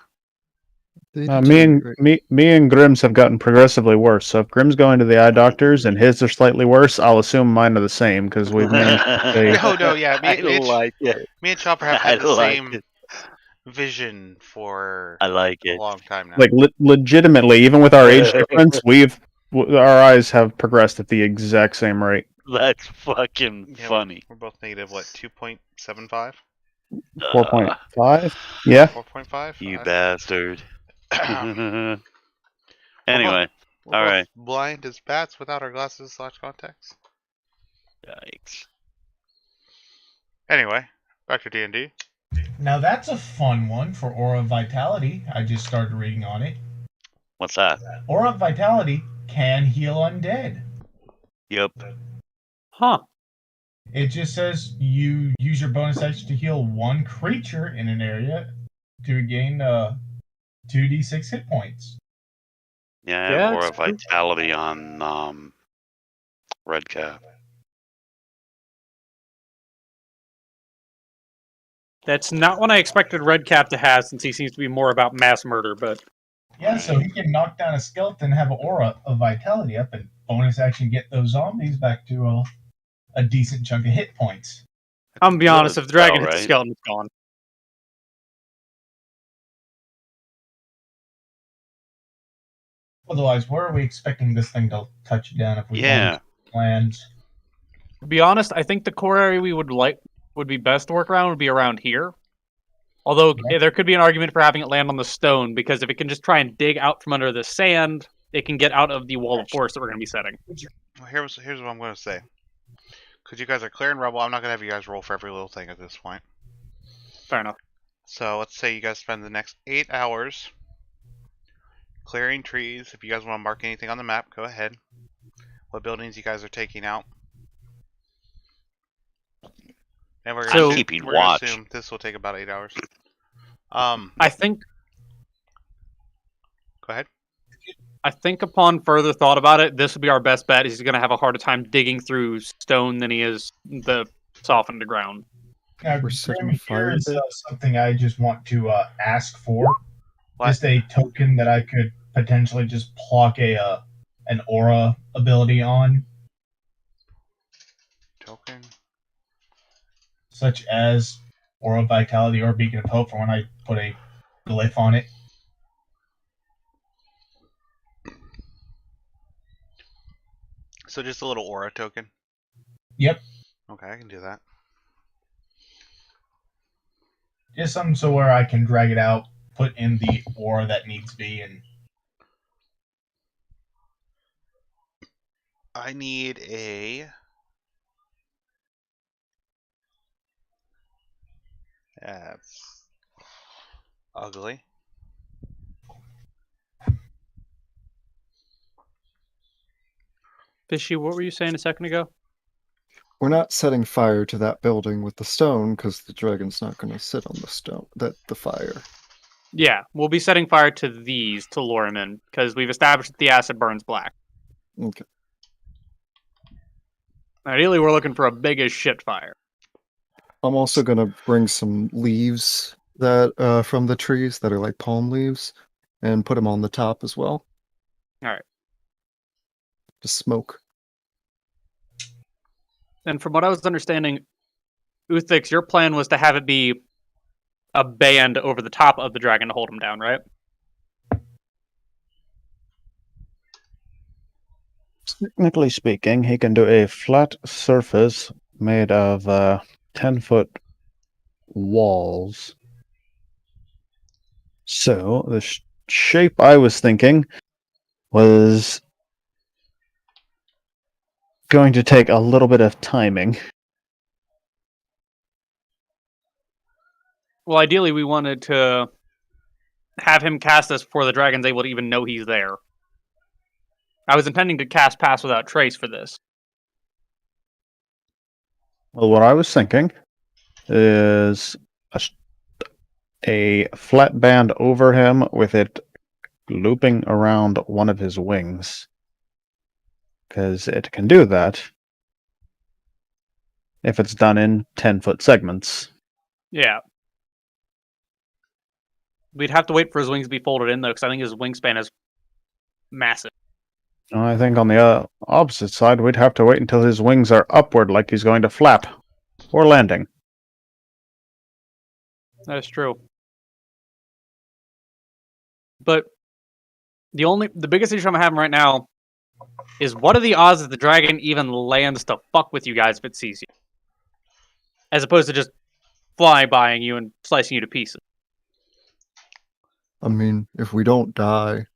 D: They
F: Me
D: deteriorate.
F: and Grimm's have gotten progressively worse. So if Grimm's going to the eye doctors and his are slightly worse, I'll assume mine are the same because we've managed to stay.
A: No, yeah.
E: I like it.
A: Me and Chopper have had
E: I
A: the
E: like
A: same
E: it.
A: vision for
E: I like
A: a
E: it.
A: long time now.
F: Like legitimately, even with our age difference, our eyes have progressed at the exact same rate.
E: That's fucking
A: Yeah,
E: funny.
A: We're both negative, what, 2.75?
F: 4.5? Yeah.
A: 4.5?
E: You bastard.
A: We're
E: Anyway,
A: both
E: all right.
A: blind as bats without our glasses / contacts.
E: Yikes.
A: Anyway, back to D&D.
G: Now that's a fun one for Aura of Vitality. I just started reading on it.
E: What's that?
G: Aura of Vitality can heal undead.
E: Yep.
B: Huh.
G: It just says you use your bonus action to heal one creature in an area to gain 2d6 hit points.
E: Yeah, I
B: Yeah,
E: have Aura
B: it's true.
E: Vitality on Red Cap.
B: That's not what I expected Red Cap to have, since he seems to be more about mass murder, but
G: Yeah, so he can knock down a skeleton, have an Aura of Vitality up, and bonus action get those zombies back to a decent chunk of hit points.
B: I'm gonna be honest,
E: Good
B: if the dragon
E: spell,
B: hits the
E: right?
B: skeleton, it's gone.
G: Otherwise, where are we expecting this thing to touch down if we
E: Yeah.
G: plans?
B: To be honest, I think the core area we would be best to work around would be around here. Although there could be an argument for having it land on the stone, because if it can just try and dig out from under the sand, it can get out of the wall of force that we're going to be setting.
A: Well, here's what I'm going to say. Because you guys are clearing rubble, I'm not going to have you guys roll for every little thing at this point.
B: Fair enough.
A: So let's say you guys spend the next 8 hours clearing trees. If you guys want to mark anything on the map, go ahead. What buildings you guys are taking out. And we're
E: I'm
A: gonna
E: keeping
A: we're gonna
E: watch.
A: assume this will take about 8 hours.
B: I think
A: Go ahead.
B: I think upon further thought about it, this would be our best bet. He's going to have a harder time digging through stone than he is the softened ground.
G: Now,
D: We're setting
G: Grim,
D: fire
G: here's
D: to it?
G: something I just want to ask for.
A: What?
G: Just a token that I could potentially just pluck an aura ability on,
A: Token.
G: such as Aura of Vitality or Beacon of Hope for when I put a glyph on it.
A: So just a little aura token.
G: Yep.
A: Okay, I can do that.
G: Just something so where I can drag it out, put in the aura that needs to be, and
A: I need a... That's ugly.
B: Fishy, what were you saying a second ago?
D: We're not setting fire to that building with the stone because the dragon's not going to sit on the fire.
B: Yeah, we'll be setting fire to these to lure him in, because we've established that the acid burns black.
D: Okay.
B: Ideally, we're looking for a big as shit fire.
D: I'm also going to bring some leaves that from the trees that are like palm leaves and put them on the top as well.
B: All right.
D: To smoke.
B: And from what I was understanding, Uthix, your plan was to have it be a band over the top of the dragon to hold him down, right?
F: Technically speaking, he can do a flat surface made of 10-foot walls. So the shape I was thinking was going to take a little bit of timing.
B: Well, ideally, we wanted to have him cast this before the dragon's able to even know he's there. I was intending to cast Pass Without Trace for this.
F: Well, what I was thinking is a flat band over him with it looping around one of his wings. Because it can do that if it's done in 10-foot segments.
B: Yeah. We'd have to wait for his wings to be folded in, though, because I think his wingspan is massive.
F: I think on the opposite side, we'd have to wait until his wings are upward like he's going to flap. Or landing.
B: That is true. But the biggest issue I'm having right now is what are the odds that the dragon even lands to fuck with you guys if it sees you? As opposed to just flying by you and slicing you to pieces.
D: I mean, if we don't die,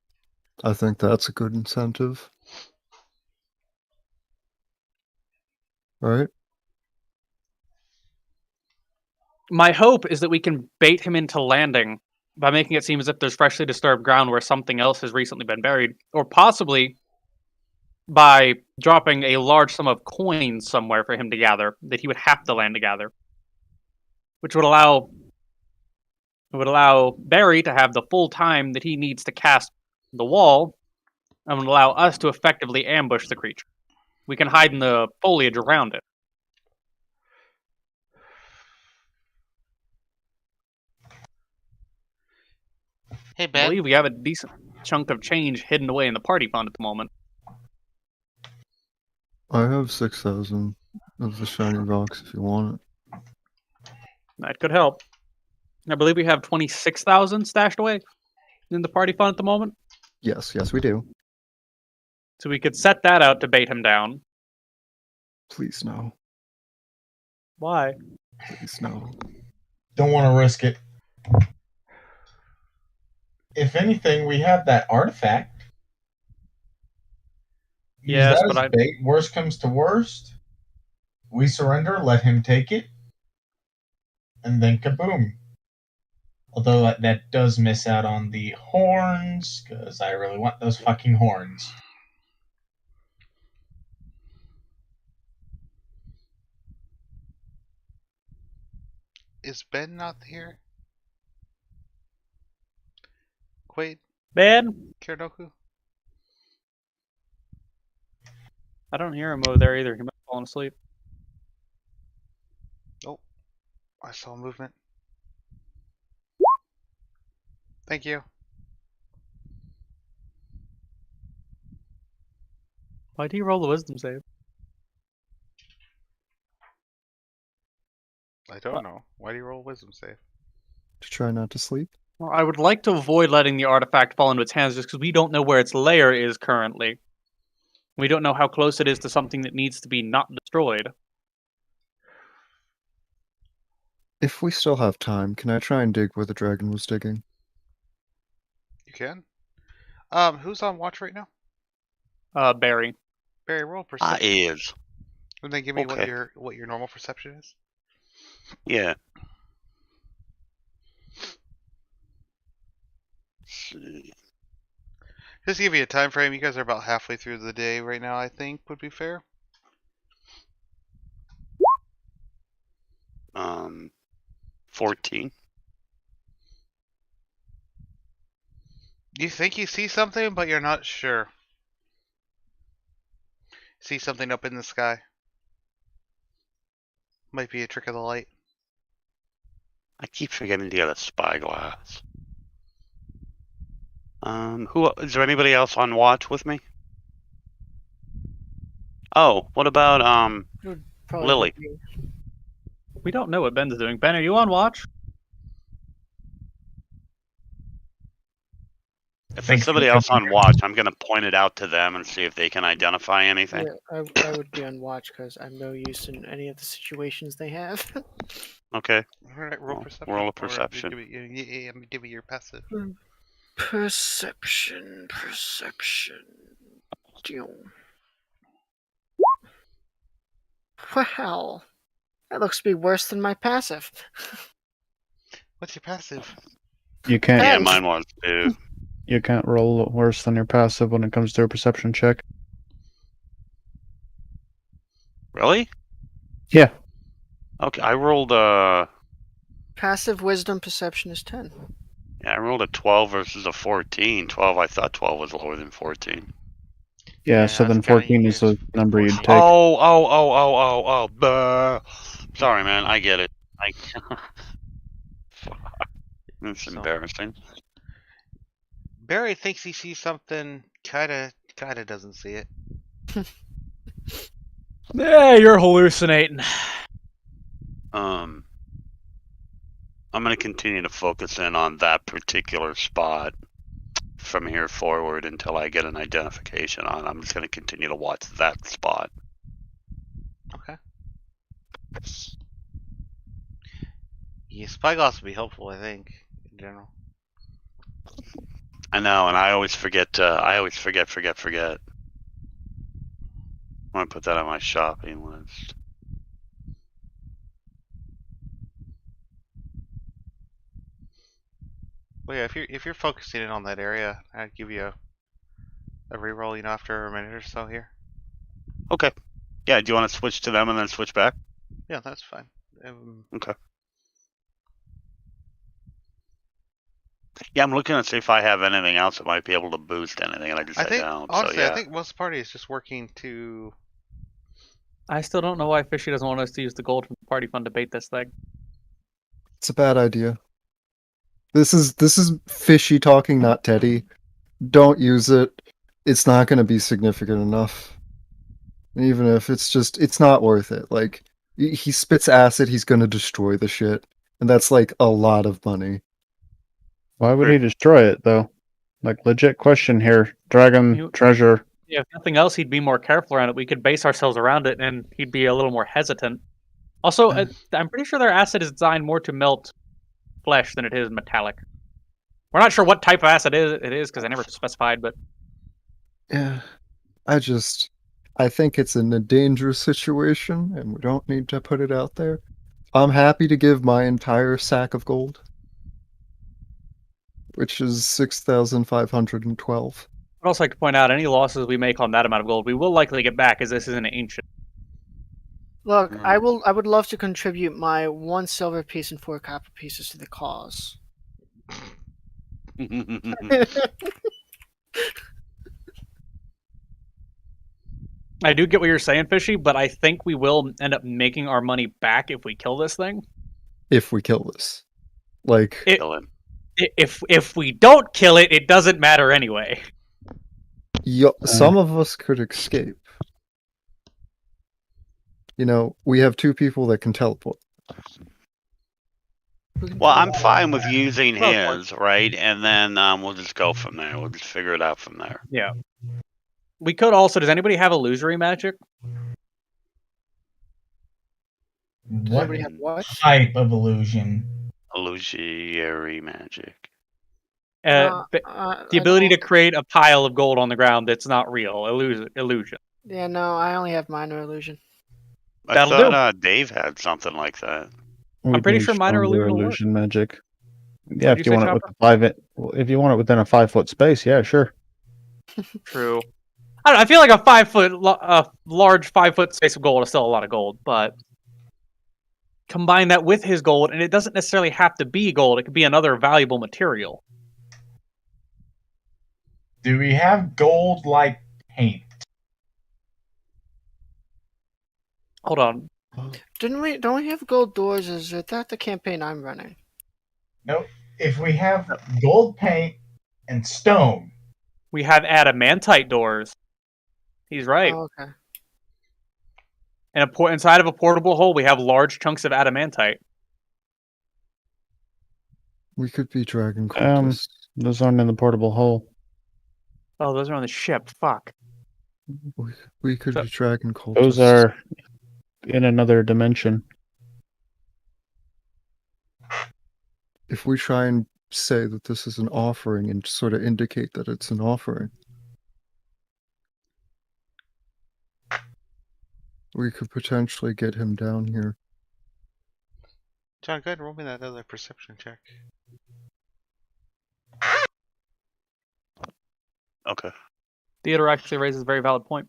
D: I think that's a good incentive. Right?
B: My hope is that we can bait him into landing by making it seem as if there's freshly disturbed ground where something else has recently been buried, or possibly by dropping a large sum of coins somewhere for him to gather that he would have to land to gather, which would allow Barry to have the full time that he needs to cast the wall, and would allow us to effectively ambush the creature. We can hide in the foliage around it.
A: Hey,
B: I
A: Ben.
B: believe we have a decent chunk of change hidden away in the party fund at the moment.
D: I have 6,000 of the shiny rocks if you want it.
B: That could help. I believe we have 26,000 stashed away in the party fund at the moment.
D: Yes, we do.
B: So we could set that out to bait him down.
D: Please no.
B: Why?
D: Please no.
G: Don't want to risk it. If anything, we have that artifact. Use
B: Yes,
G: that
B: but
G: as bait. Worst comes to worst. We surrender, let him take it, and then kaboom. Although that does miss out on the horns, because I really want those fucking horns.
A: Is Ben not here? Quaid?
B: Ben?
A: Kirinoku?
B: I don't hear him over there either. He might have fallen asleep.
A: Oh, I saw movement. Thank you.
B: Why do you roll the wisdom save?
A: I don't know. Why do you roll a wisdom save?
D: To try not to sleep?
B: Well, I would like to avoid letting the artifact fall into its hands just because we don't know where its lair is currently. We don't know how close it is to something that needs to be not destroyed.
D: If we still have time, can I try and dig where the dragon was digging?
A: You can? Who's on watch right now?
B: Barry.
A: Barry, roll perception.
E: Is.
A: And then give me
E: Okay.
A: what your normal perception is.
E: Yeah.
A: Just to give you a time frame, you guys are about halfway through the day right now, I think would be fair.
E: 14.
A: You think you see something, but you're not sure. See something up in the sky. Might be a trick of the light.
E: I keep forgetting to get a spyglass. Who is there? Anybody else on watch with me? Oh, what about
H: Probably
E: Lily?
H: be-
B: We don't know what Ben's doing. Ben, are you on watch?
E: If there's
G: Thanks for
E: somebody else on
G: jumping
E: watch, I'm gonna point it out to them and see if they can identify anything.
H: Yeah, I would be on watch because I'm no use in any of the situations they have.
E: Okay.
A: Alright, roll
E: Well,
A: perception.
E: roll a
A: Or
E: perception.
A: give me your passive.
H: Perception. Deal. Wow. That looks to be worse than my passive.
A: What's your passive?
F: You can't.
E: Yeah,
H: Hey.
E: mine was too.
F: You can't roll worse than your passive when it comes to a perception check.
E: Really?
F: Yeah.
E: Okay, I rolled
H: Passive wisdom perception is 10.
E: I rolled a 12 versus a 14. 12, I thought 12 was lower than 14.
F: Yeah, so then
A: that's kinda
F: 14 is the
A: yours.
F: number you'd
A: 14.
F: take.
E: Oh, buh. Sorry, man, I get it. Fuck. That's
A: So-
E: embarrassing.
A: Barry thinks he sees something, kinda doesn't see it.
B: Yeah, you're hallucinating.
E: I'm gonna continue to focus in on that particular spot from here forward until I get an identification on. I'm just gonna continue to watch that spot.
A: Okay. Yeah, spyglass would be helpful, I think, in general.
E: I know, and I always forget. I always forget. I'm gonna put that on my shopping list.
A: Well, yeah, if you're focusing in on that area, I'd give you a reroll, after a minute or so here.
E: Okay. Yeah. Do you want to switch to them and then switch back?
A: Yeah, that's fine.
E: Okay. Yeah, I'm looking to see if I have anything else that might be able to boost anything, and I just
A: I think
E: don't.
A: honestly,
E: so yeah.
A: I think most of the party is just working to.
B: I still don't know why Fishy doesn't want us to use the gold from the party fund to bait this thing.
D: It's a bad idea. This is Fishy talking, not Teddy. Don't use it. It's not going to be significant enough. Even if it's not worth it. Like, he spits acid, he's going to destroy the shit. And that's like a lot of money.
F: Why would he destroy it, though? Like, legit question here. Dragon
B: You-
F: treasure.
B: Yeah, if nothing else, he'd be more careful around it. We could base ourselves around it, and he'd be a little more hesitant. Also, I'm pretty sure their acid is designed more to melt flesh than it is metallic. We're not sure what type of acid it is because I never specified, but
D: Yeah. I think it's in a dangerous situation, and we don't need to put it out there. I'm happy to give my entire sack of gold, which is 6,512.
B: I'd also like to point out any losses we make on that amount of gold, we will likely get back, as this is an ancient.
H: Look, I would love to contribute my 1 silver piece and 4 copper pieces to the cause.
B: I do get what you're saying, Fishy, but I think we will end up making our money back if we kill this thing.
D: If we kill this. Like,
E: Kill him.
B: If we don't kill it, it doesn't matter anyway.
D: some of us could escape. We have 2 people that can teleport.
E: Well, I'm fine with using
B: Well,
E: his, right? And then we'll just go from there. We'll just figure it out from there.
B: Yeah. We could also. Does anybody have illusory magic?
G: What
H: Everybody have what?
G: type of illusion?
E: Illusory magic.
B: The ability to create a pile of gold on the ground that's not real. Illusion.
H: Yeah, no, I only have minor illusion.
E: I
B: That'll
E: thought Dave had something like that.
F: We
B: pretty
F: do
B: sure minor
F: stronger
B: illusion will work.
F: illusion magic. Yeah,
B: What'd
F: if
B: you
F: you
B: say,
F: want it with if you want it within a 5-foot space, yeah, sure.
B: True. I don't know, I feel like a 5 foot, large 5 foot space of gold is still a lot of gold, but combine that with his gold, and it doesn't necessarily have to be gold. It could be another valuable material.
G: Do we have gold like paint?
B: Hold on.
H: Don't we have gold doors? Is that the campaign I'm running?
G: Nope. If we have gold paint and stone,
B: We have adamantite doors. He's right.
H: Oh, okay.
B: And inside of a portable hole, we have large chunks of adamantite.
D: We could be dragon cultists.
F: Those aren't in the portable hole.
B: Oh, those are on the ship. Fuck.
D: We could
B: So-
D: be dragon cultists.
F: Those are in another dimension.
D: If we try and say that this is an offering and sort of indicate that it's an offering, we could potentially get him down here.
A: John, go ahead and roll me that other perception check.
E: Okay.
B: Theodore actually raises a very valid point.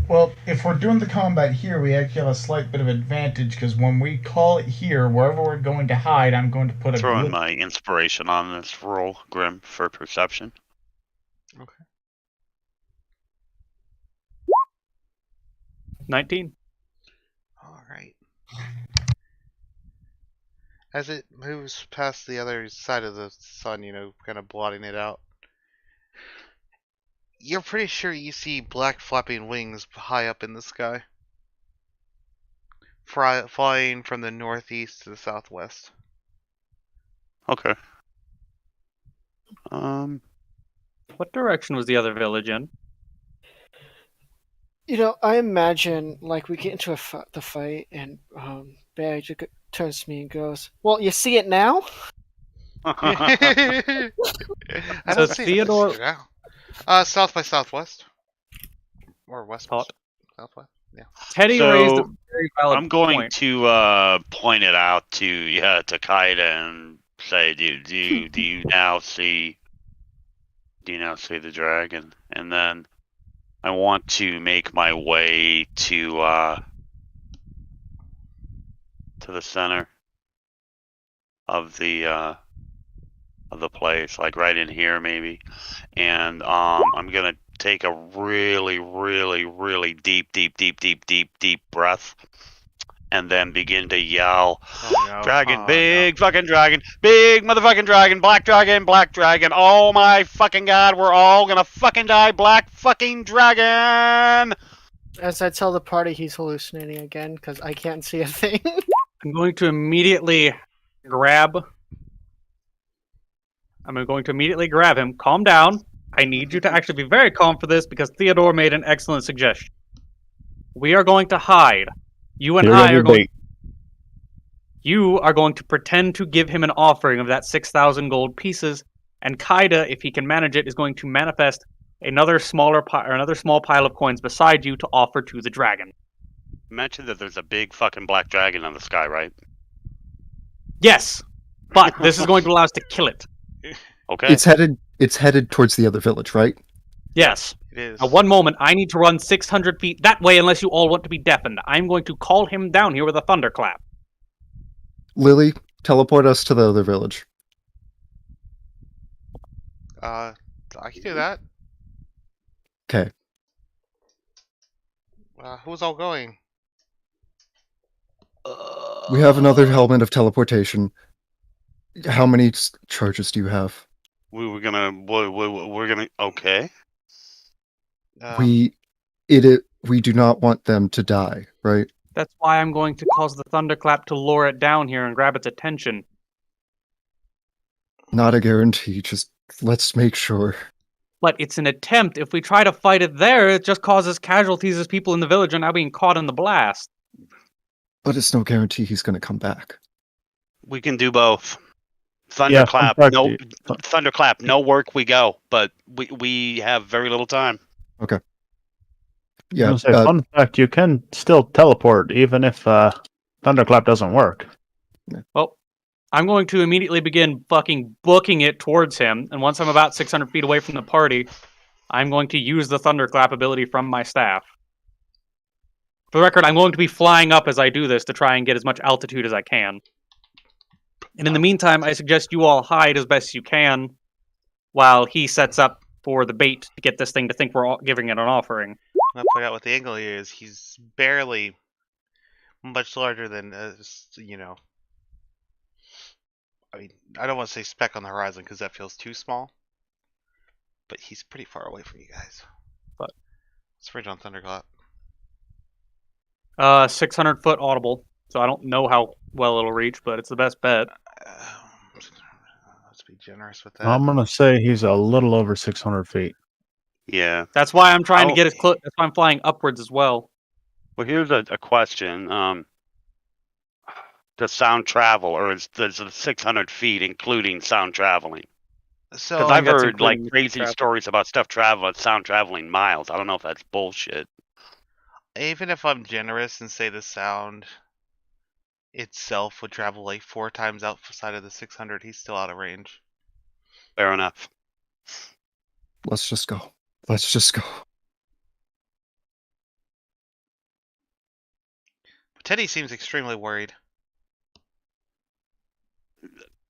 G: Well, if we're doing the combat here, we actually have a slight bit of advantage because when we call it here, wherever we're going to hide, I'm going to put a
E: Throwing
G: glitch.
E: my inspiration on this roll, Grim, for perception.
B: 19.
A: Alright. As it moves past the other side of the sun, kind of blotting it out, you're pretty sure you see black flapping wings high up in the sky. Flying from the northeast to the southwest.
E: Okay.
B: What direction was the other village in?
H: I imagine like we get into the fight, and Barry just turns to me and goes, "Well, you see it now."
A: I
B: So
A: don't see
B: Theodore-
A: it now. South by southwest. Or west by
B: Thought.
A: southwest. Yeah.
B: Teddy
E: So,
B: raised a very valid
E: I'm going
B: point.
E: to point it out to Kaida and say, do you now see the dragon? And then I want to make my way to the center of the place, like right in here maybe, and I'm gonna take a really, really, really deep breath, and then begin to yell,
A: Oh, no.
E: "Dragon,
A: Oh,
E: big fucking dragon, big motherfucking dragon, black dragon, oh my fucking god, we're all gonna fucking die, black fucking dragon!"
H: As I tell the party he's hallucinating again because I can't see a thing.
B: I'm going to immediately grab him. Calm down. I need you to actually be very calm for this because Theodore made an excellent suggestion. We are going to hide. You and
F: You're
B: I
F: gonna
B: are
F: be
B: going.
F: bait.
B: You are going to pretend to give him an offering of that 6,000 gold pieces, and Kaida, if he can manage it, is going to manifest another small pile of coins beside you to offer to the dragon.
E: Mention that there's a big fucking black dragon in the sky, right?
B: Yes, but this is going to allow us to kill it.
E: Okay.
D: It's headed towards the other village, right?
B: Yes.
A: It is.
B: Now, one moment. I need to run 600 feet that way unless you all want to be deafened. I'm going to call him down here with a thunderclap.
D: Lily, teleport us to the other village.
A: I can do that.
D: Okay.
A: Who's all going?
D: We have another helmet of teleportation. How many charges do you have?
E: We're gonna. Okay.
D: We do not want them to die, right?
B: That's why I'm going to cause the thunderclap to lure it down here and grab its attention.
D: Not a guarantee, just let's make sure.
B: But it's an attempt. If we try to fight it there, it just causes casualties as people in the village are now being caught in the blast.
D: But it's no guarantee he's going to come back.
E: We can do both.
F: Yeah,
E: Thunderclap,
F: fun fact,
E: no thunderclap, no work. We go, but we have very little time.
D: Yeah,
F: Fun fact: you can still teleport even if thunderclap doesn't work.
B: Well, I'm going to immediately begin fucking booking it towards him, and once I'm about 600 feet away from the party, I'm going to use the thunderclap ability from my staff. For the record, I'm going to be flying up as I do this to try and get as much altitude as I can. And in the meantime, I suggest you all hide as best you can while he sets up for the bait to get this thing to think we're all giving it an offering.
A: I'm gonna point out what the angle here is. He's barely much larger than, I mean, I don't want to say speck on the horizon because that feels too small. But he's pretty far away from you guys.
B: But
A: let's fridge on Thunderclap.
B: 600 foot audible, so I don't know how well it'll reach, but it's the best bet.
A: be generous with that.
F: I'm gonna say he's a little over 600 feet.
E: Yeah.
B: That's why I'm trying to
E: I'll-
B: get as close. That's why I'm flying upwards as well.
E: Well, here's a question. Does sound travel, or is the 600 feet including sound traveling?
A: So
E: Because I've
B: that's
E: heard like
B: including the
E: crazy
B: travel.
E: stories about sound traveling miles. I don't know if that's bullshit.
A: even if I'm generous and say the sound itself would travel like 4 times outside of the 600, he's still out of range.
E: Fair enough.
D: Let's just go. Let's just go.
A: Teddy seems extremely worried.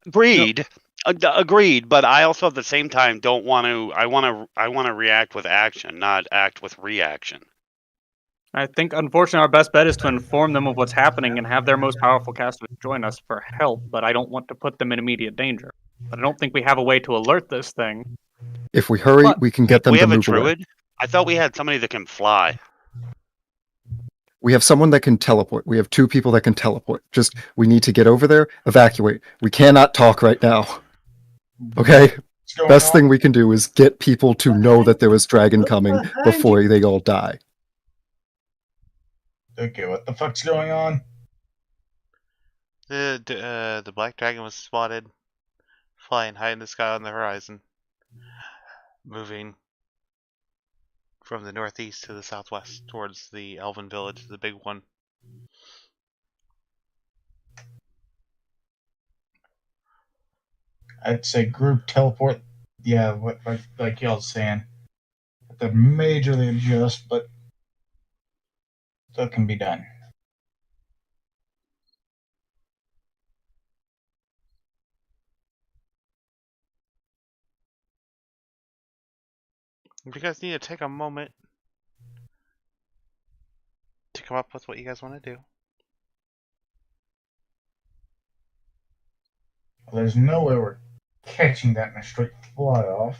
E: Agreed. Agreed. But I also at the same time don't want to. I want to react with action, not act with reaction.
B: I think, unfortunately, our best bet is to inform them of what's happening and have their most powerful casters join us for help, but I don't want to put them in immediate danger. But I don't think we have a way to alert this thing.
D: If we hurry,
B: But-
D: we can get them
E: We
D: to
E: have a
D: move away.
E: druid. I thought we had somebody that can fly.
D: We have someone that can teleport. We have 2 people that can teleport. Just, we need to get over there, evacuate. We cannot talk right now. Okay?
G: What's going
D: Best
G: on?
D: thing we can do is get people to know that there was dragon coming before they all die.
G: Okay, what the fuck's going on?
A: The black dragon was spotted flying high in the sky on the horizon, moving from the northeast to the southwest towards the elven village, the big one.
G: I'd say group teleport. Yeah, what like y'all saying. To majorly adjust, but that can be done.
A: If you guys need to take a moment to come up with what you guys want to do.
G: Well, there's no way we're catching that in a straight fly off.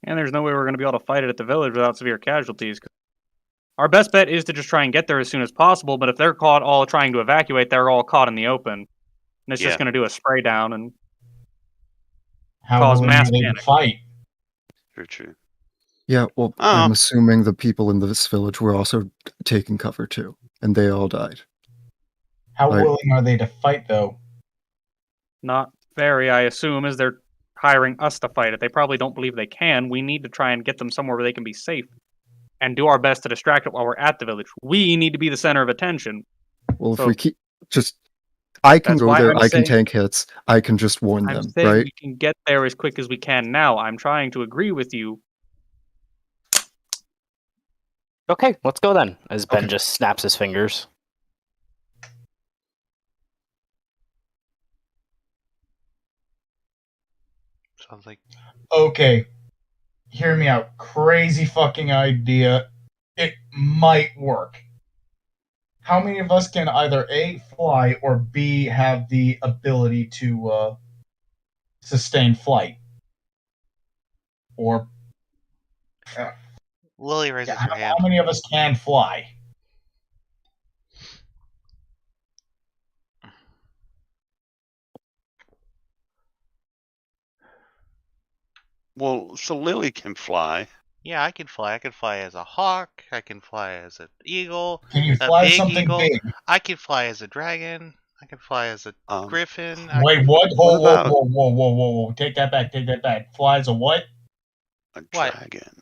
B: And there's no way we're going to be able to fight it at the village without severe casualties. Our best bet is to just try and get there as soon as possible, but if they're caught all trying to evacuate, they're all caught in the open. And it's
E: Yeah.
B: just going to do a spray down and
G: How
B: Cause
G: willing
B: mass
G: are they to
B: panic.
G: fight?
E: True.
D: Yeah, well,
E: Oh.
D: I'm assuming the people in this village were also taking cover too, and they all died.
G: How
D: Right.
G: willing are they to fight, though?
B: not very, I assume, as they're hiring us to fight it. They probably don't believe they can. We need to try and get them somewhere where they can be safe and do our best to distract it while we're at the village. We need to be the center of attention.
D: Well, if
B: So-
D: we keep just, I can
B: That's
D: go
B: why
D: there.
B: I'm
D: I can
B: saying-
D: tank hits. I can just warn
B: I'm
D: them,
B: saying
D: right?
B: we can get there as quick as we can now. I'm trying to agree with you.
C: Okay, let's go then. As Ben
D: Okay.
C: just snaps his fingers.
A: Sounds like
G: Okay, hear me out. Crazy fucking idea. It might work. How many of us can either A, fly, or B, have the ability to sustain flight? Or
A: Lily raises
G: how
A: her hand.
G: many of us can fly?
E: Well, so Lily can fly.
A: Yeah, I can fly. I can fly as a hawk. I can fly as an eagle.
G: Can you
A: A
G: fly
A: big
G: something
A: eagle.
G: big?
A: I can fly as a dragon. I can fly as a griffin.
G: Wait, what?
E: What
G: Whoa,
E: about-
G: whoa. Take that back, take that back. Flies a what?
E: A
A: What?
E: dragon.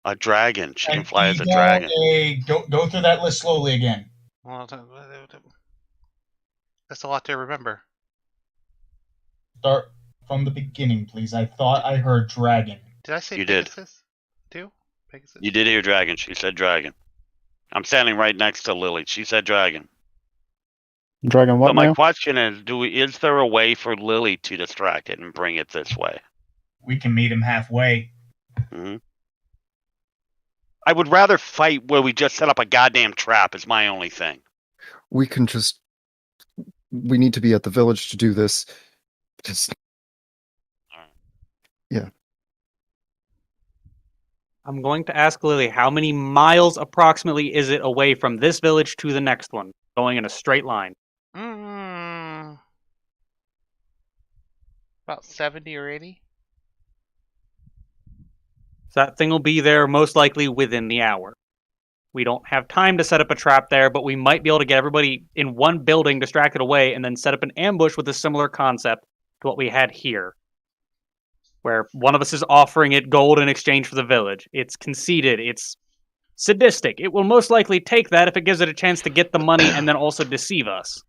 E: A dragon. She can
G: An
E: fly as a
G: eagle,
E: dragon.
G: Go through that list slowly again.
A: Well, that's a lot to remember.
G: Start from the beginning, please. I thought I heard dragon.
A: Did I say
E: You did.
A: Pegasus? Too? Pegasus?
E: You did hear dragon. She said dragon. I'm standing right next to Lily. She said dragon.
F: Dragon
E: But
F: what
E: my
F: now?
E: question is, is there a way for Lily to distract it and bring it this way?
G: We can meet him halfway.
E: Hmm. I would rather fight where we just set up a goddamn trap. Is my only thing.
D: We can just. We need to be at the village to do this. Just
B: I'm going to ask Lily, how many miles approximately is it away from this village to the next one, going in a straight line?
A: Mm, About 70 or 80.
B: So that thing will be there most likely within the hour. We don't have time to set up a trap there, but we might be able to get everybody in one building distracted away and then set up an ambush with a similar concept to what we had here. Where one of us is offering it gold in exchange for the village. It's conceited. It's sadistic. It will most likely take that if it gives it a chance to get the money and then also deceive us.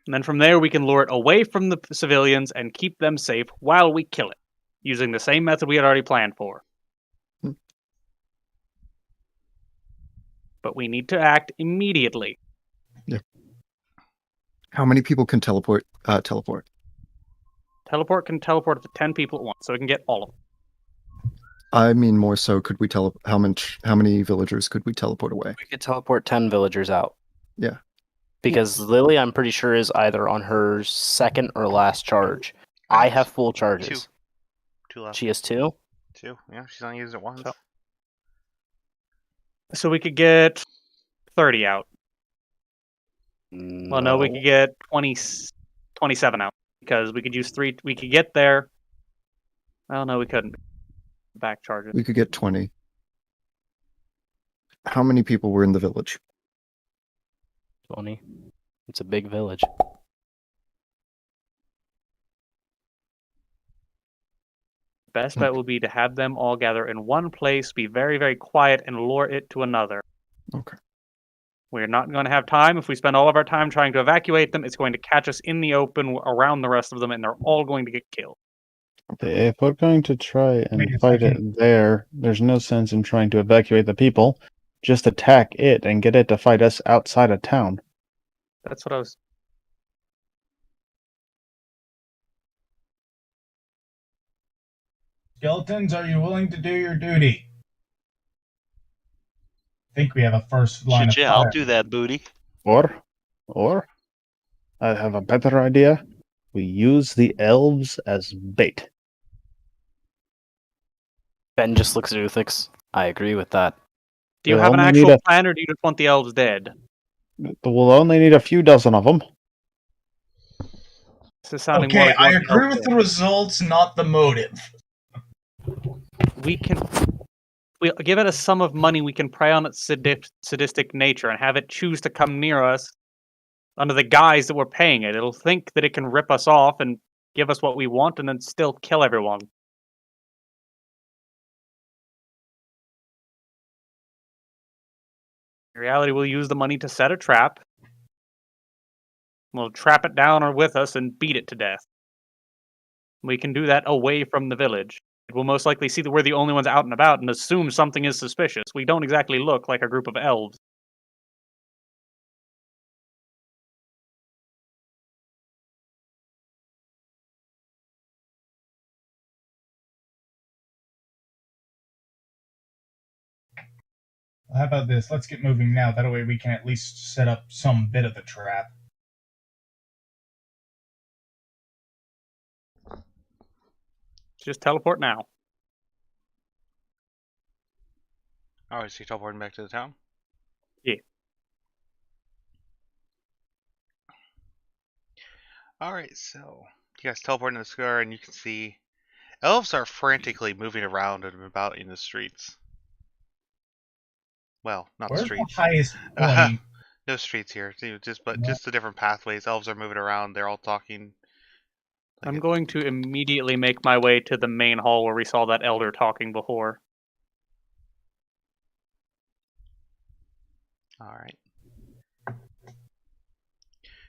B: And then from there, we can lure it away from the civilians and keep them safe while we kill it, using the same method we had already planned for. But we need to act immediately.
D: Yeah. How many people can teleport? Teleport.
B: Teleport can teleport up to 10 people at once, so we can get all of them.
D: I mean, more so, could we how many villagers could we teleport away?
C: We could teleport 10 villagers out.
D: Yeah.
C: Because Lily, I'm pretty sure, is either on her second or last charge. I have full charges.
A: Two left.
C: She has 2?
A: 2. Yeah, she's only used it once.
B: So we could get 30 out. Well, no, we could get 27 out. Because we could use 3. We could get there. Well, no, we couldn't. Back charges.
D: We could get 20. How many people were in the village?
C: 20. It's a big village.
B: Best bet would be to have them all gather in one place, be very, very quiet, and lure it to another.
D: Okay.
B: We're not going to have time. If we spend all of our time trying to evacuate them, it's going to catch us in the open around the rest of them, and they're all going to get killed.
F: If we're going to try and
G: Wait a
F: fight it
G: second.
F: there, there's no sense in trying to evacuate the people. Just attack it and get it to fight us outside of town.
B: That's what I was...
G: Skeletons, are you willing to do your duty? I think we have a first line
E: Shit,
G: of
E: yeah,
G: fire.
E: I'll do that, booty.
F: Or, I have a better idea. We use the elves as bait.
C: Ben just looks at Uthix. I agree with that.
B: Do you
F: We'll
B: have an
F: only need
B: actual plan, or do you just want the elves dead?
F: We'll only need a few dozen of them.
B: This is sounding more
G: Okay,
B: like
G: I
B: what
G: agree
B: elves
G: with
B: did.
G: the results, not the motive.
B: We give it a sum of money. We can prey on its sadistic nature and have it choose to come near us under the guise that we're paying it. It'll think that it can rip us off and give us what we want, and then still kill everyone. In reality, we'll use the money to set a trap. We'll trap it down or with us and beat it to death. We can do that away from the village. We'll most likely see that we're the only ones out and about and assume something is suspicious. We don't exactly look like a group of elves.
G: How about this? Let's get moving now. That way we can at least set up some bit of the trap.
B: Just teleport now.
A: Alright, so you're teleporting back to the town?
B: Yeah.
A: Alright, so you guys teleport into the square and you can see elves are frantically moving around and about in the streets. Well, not
G: Where's
A: the
G: the
A: streets.
G: highest point?
A: No streets here, just the different pathways. Elves are moving around. They're all talking.
B: I'm going to immediately make my way to the main hall where we saw that elder talking before.
A: All right.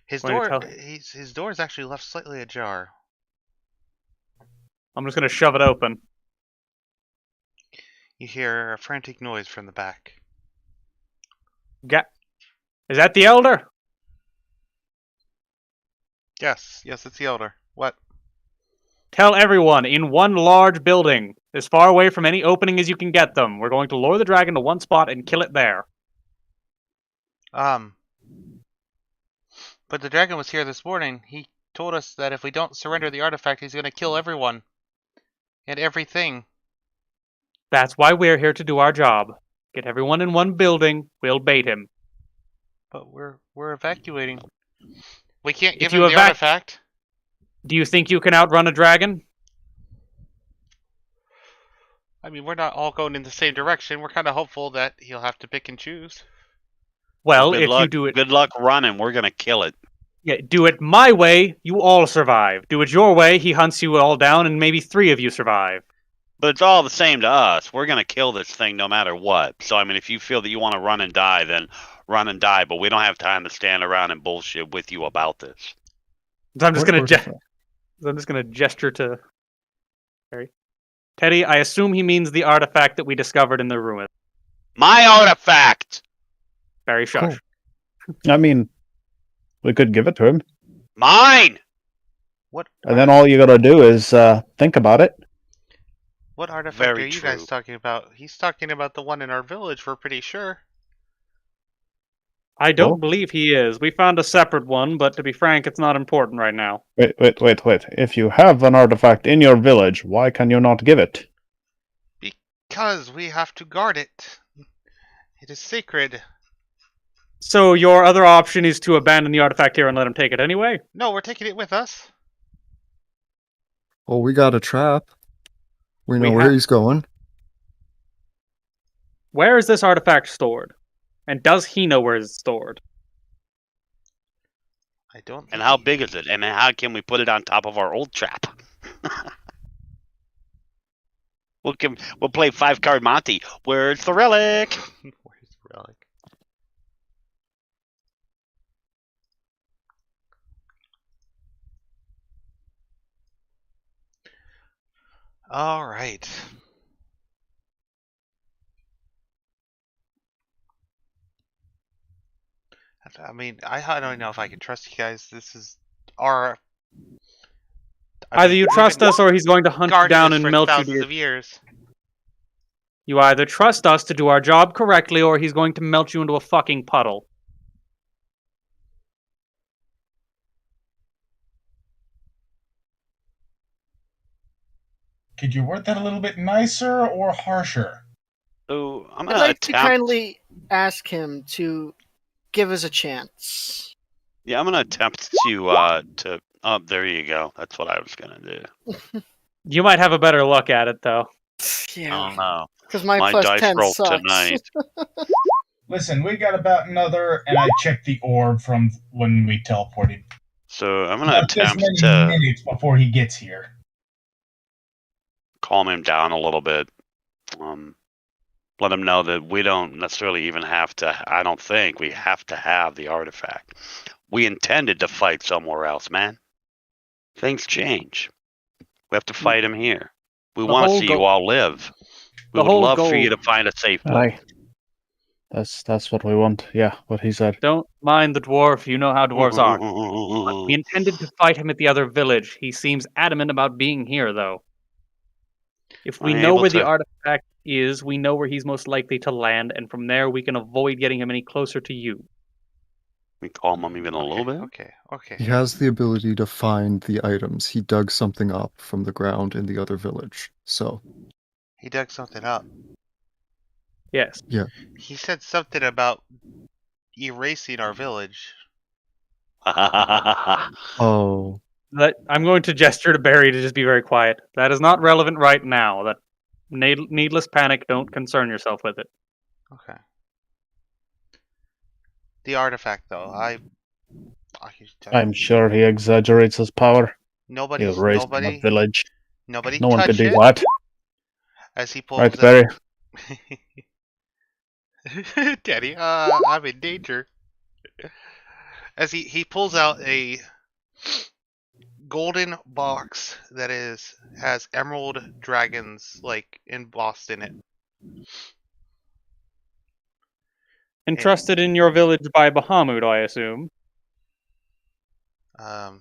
A: His
B: Going to
A: door,
B: tell-
A: his door is actually left slightly ajar.
B: I'm just going to shove it open.
A: You hear a frantic noise from the back.
B: Is that the elder?
A: Yes, it's the elder. What?
B: Tell everyone in one large building, as far away from any opening as you can get them. We're going to lure the dragon to one spot and kill it there.
A: But the dragon was here this morning. He told us that if we don't surrender the artifact, he's going to kill everyone and everything.
B: That's why we're here to do our job. Get everyone in one building, we'll bait him.
A: But we're evacuating. We can't give
B: If you
A: him the artifact.
B: Do you think you can outrun a dragon?
A: I mean, we're not all going in the same direction. We're kind of hopeful that he'll have to pick and choose.
B: Well,
E: good
B: if
E: luck,
B: you do it,
E: good luck running. We're gonna kill it.
B: yeah, do it my way, you all survive. Do it your way, he hunts you all down, and maybe 3 of you survive.
E: But it's all the same to us. We're gonna kill this thing no matter what. So I mean, if you feel that you want to run and die, then run and die. But we don't have time to stand around and bullshit with you about this.
B: So I'm just
F: What
B: gonna
F: artifact?
B: I'm just gonna gesture to Teddy. Teddy, I assume he means the artifact that we discovered in the ruin.
E: My artifact.
B: Barry, shush.
F: I mean, we could give it to him,
E: Mine.
A: What?
F: and then all you gotta do is think about it.
A: What artifact
E: Very
A: are you guys
E: true.
A: talking about? He's talking about the one in our village. We're pretty sure.
B: I don't
F: Well-
B: believe he is. We found a separate one, but to be frank, it's not important right now.
F: Wait. If you have an artifact in your village, why can you not give it?
A: Because we have to guard it. It is sacred.
B: So your other option is to abandon the artifact here and let him take it anyway?
A: No, we're taking it with us.
D: Well, we got a trap. We know
B: We
D: where
B: have-
D: he's going.
B: Where is this artifact stored? And does he know where it's stored?
A: I don't.
E: And how big is it? And how can we put it on top of our old trap? We'll play 5-card Monty. Where's the relic?
A: Where's the relic? All right. I mean, I don't know if I can trust you guys. This is our.
B: Either you
A: we've
B: trust
A: been
B: us or he's going to hunt you
A: guarding
B: down
A: this
B: and
A: for
B: melt you.
A: thousands of years.
B: You either trust us to do our job correctly or he's going to melt you into a fucking puddle.
G: Could you word that a little bit nicer or harsher?
E: So I'm
H: I'd
E: gonna
H: like to
E: attempt.
H: kindly ask him to give us a chance.
E: Yeah, I'm gonna attempt to. Oh, there you go. That's what I was gonna do.
B: You might have a better luck at it, though.
H: Yeah,
E: Oh no,
H: because my
E: my
H: plus
E: dice
H: 10
E: roll
H: sucks.
E: tonight.
G: Listen, we got about another, and I checked the orb from when we teleported.
E: So I'm gonna
G: Not this
E: attempt
G: many
E: to
G: minutes before he gets here.
E: calm him down a little bit. Let him know that we don't necessarily even have to. I don't think we have to have the artifact. We intended to fight somewhere else, man. Things change. We have to fight him here. We
B: The
E: want to
B: whole
E: see
B: goal-
E: you all live. We
B: the
E: would
B: whole
E: love for
B: goal-
E: you to find a safe place.
F: Aye. That's what we want. Yeah, what he said.
B: Don't mind the dwarf, you know how dwarves are. We intended to fight him at the other village. He seems adamant about being here, though. If we
E: Are you
B: know
E: able
B: where the
E: to-
B: artifact is, we know where he's most likely to land, and from there we can avoid getting him any closer to you.
E: We calm him even a little bit.
A: Okay.
D: He has the ability to find the items. He dug something up from the ground in the other village. So,
A: He dug something up.
B: Yes.
A: He said something about erasing our village.
D: oh,
B: I'm going to gesture to Barry to just be very quiet. That is not relevant right now. That needless panic, don't concern yourself with it.
A: Okay. The artifact, though,
F: I'm sure he exaggerates his power. He
A: Nobody's
F: raised in a
A: nobody.
F: village.
A: Nobody
F: No one could
A: touch
F: do
A: it.
F: that.
A: As he pulls
F: Right,
A: out.
F: Barry?
A: Daddy, I'm in danger. As he pulls out a golden box that has emerald dragons like embossed in it.
B: Entrusted in your village by Bahamut, I assume.
A: No,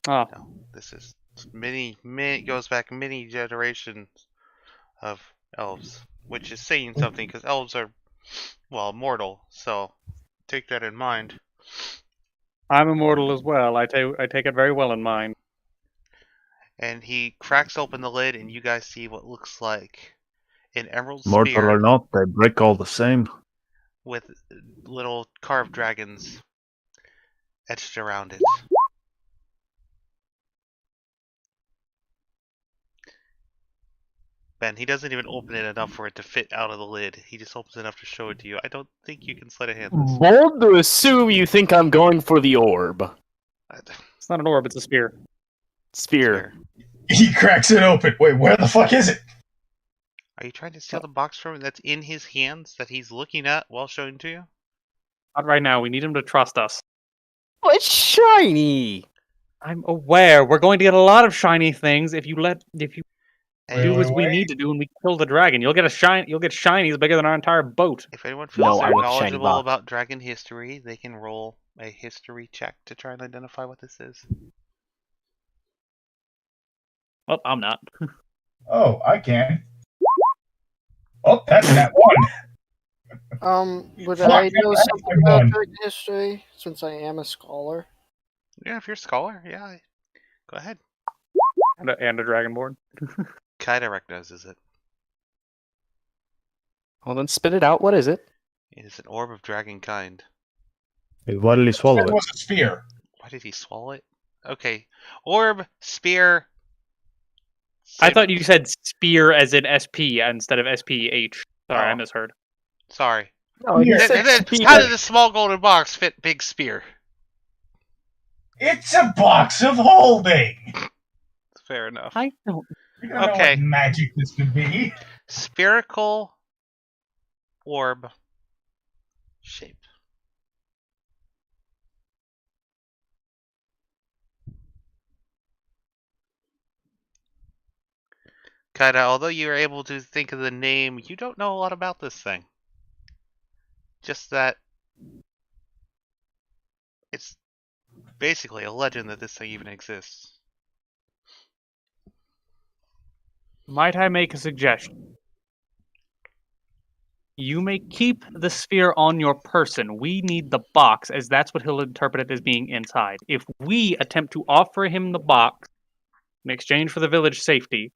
B: Ah,
A: no. This is many goes back many generations of elves, which is saying something because elves are, well, mortal. So take that in mind.
B: I'm immortal as well. I take it very well in mind.
A: And he cracks open the lid, and you guys see what looks like an emerald
F: Mortal
A: spear.
F: or not, they break all the same.
A: with little carved dragons etched around it. Ben, he doesn't even open it enough for it to fit out of the lid. He just opens it enough to show it to you. I don't think you can sleight of hand this.
C: Bold to assume you think I'm going for the orb.
B: It's not an orb, it's a spear.
C: Spear.
G: He cracks it open. Wait, where the fuck is it?
A: Are you trying to steal the box from him that's in his hands that he's looking at while showing to you?
B: Not right now. We need him to trust us.
C: Oh, it's shiny!
B: I'm aware. We're going to get a lot of shiny things if you do as we
G: Wait.
B: need to do and we kill the dragon. You'll get shinies bigger than our entire boat.
A: If anyone feels
C: No, I
A: they're
C: want the shiny
A: knowledgeable
C: box.
A: about dragon history, they can roll a history check to try and identify what this is.
B: Well, I'm not.
G: Oh, I can. Oh, that's that one.
H: Would
G: Fuck,
H: I know
G: that's
H: something
G: a good
H: about
G: one.
H: dragon history since I am a scholar?
A: Yeah, if you're a scholar, yeah. Go ahead.
B: And a Dragonborn.
A: Kaida recognizes it.
C: Well, then spit it out. What is it?
A: It is an orb of dragon kind.
F: Why did he swallow
G: That
F: it?
G: was a spear.
A: Why did he swallow it? Okay. Orb, spear.
B: I
A: same-
B: thought you said spear as in SP instead of SPH. Sorry, I
A: Oh.
B: misheard.
A: Sorry.
C: No, you
G: Here.
C: said
A: And then,
C: spear.
A: how did this small golden box fit big spear?
G: It's a box of holding.
A: Fair enough.
B: I don't.
G: You don't know
A: Okay.
G: what magic this could be.
A: Spherical orb shape. Kaida, although you are able to think of the name, you don't know a lot about this thing. Just that it's basically a legend that this thing even exists.
B: Might I make a suggestion? You may keep the sphere on your person. We need the box, as that's what he'll interpret it as being inside. If we attempt to offer him the box in exchange for the village safety,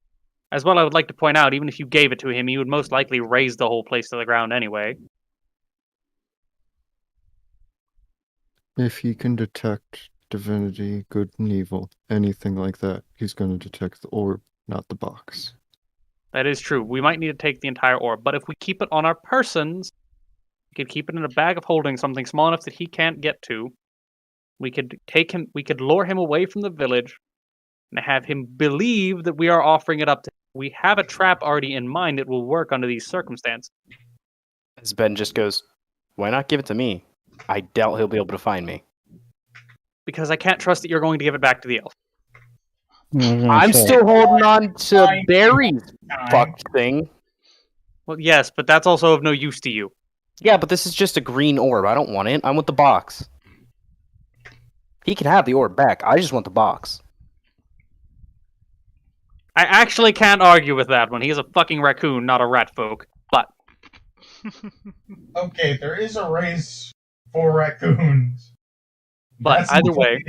B: as well, I would like to point out, even if you gave it to him, he would most likely raise the whole place to the ground anyway.
D: If he can detect divinity, good and evil, anything like that, he's going to detect the orb, not the box.
B: That is true. We might need to take the entire orb, but if we keep it on our persons, we could keep it in a bag of holding, something small enough that he can't get to. We could lure him away from the village and have him believe that we are offering it up to him. We have a trap already in mind that will work under these circumstances.
C: As Ben just goes, why not give it to me? I doubt he'll be able to find me.
B: Because I can't trust that you're going to give it back to the elf.
C: I'm still holding on to
G: Fine.
C: Barry's
G: Time.
C: fucked thing.
B: Well, yes, but that's also of no use to you.
C: Yeah, but this is just a green orb. I don't want it. I want the box. He can have the orb back. I just want the box.
B: I actually can't argue with that one. He is a fucking raccoon, not a rat folk. But
G: Okay, there is a race for raccoons.
B: But
G: That's
B: either
G: not-
B: way,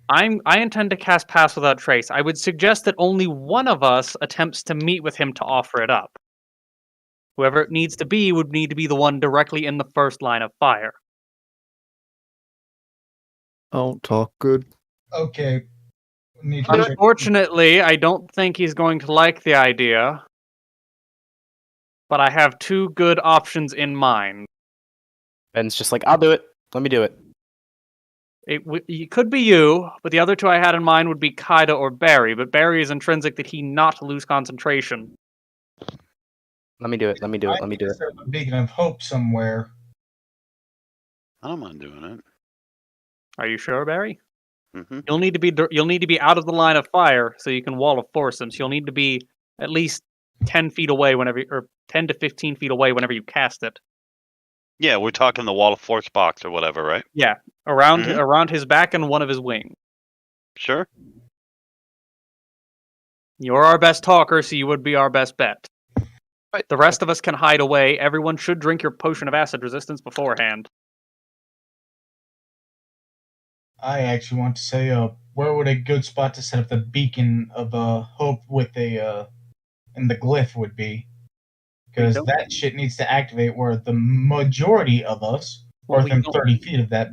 B: I intend to cast Pass Without Trace. I would suggest that only one of us attempts to meet with him to offer it up. Whoever it needs to be would need to be the one directly in the first line of fire.
D: I don't talk good.
G: Okay. Need to check.
B: Unfortunately, I don't think he's going to like the idea. But I have two good options in mind.
C: Ben's just like, I'll do it. Let me do it.
B: It could be you, but the other two I had in mind would be Kaida or Barry. But Barry is intrinsic that he not lose concentration.
C: Let me do it. Let me do it.
G: I
C: Let me
G: need
C: do
G: to
C: it.
G: set up a beacon of hope somewhere.
E: I don't mind doing it.
B: Are you sure, Barry?
E: Hmm.
B: You'll need to be out of the line of fire so you can wall of force him. So you'll need to be at least 10 feet away or 10 to 15 feet away whenever you cast it.
E: Yeah, we're talking the wall of force box or whatever, right?
B: Yeah, around
E: Mhm.
B: around his back and one of his wings.
E: Sure.
B: You're our best talker, so you would be our best bet. The rest of us can hide away. Everyone should drink your potion of acid resistance beforehand.
G: I actually want to say, where would a good spot to set up the beacon of hope with a and the glyph would be? Because
B: don't-
G: that shit needs to activate where the majority of us
B: Well,
G: are
B: we
G: within
B: don't-
G: 30 feet of that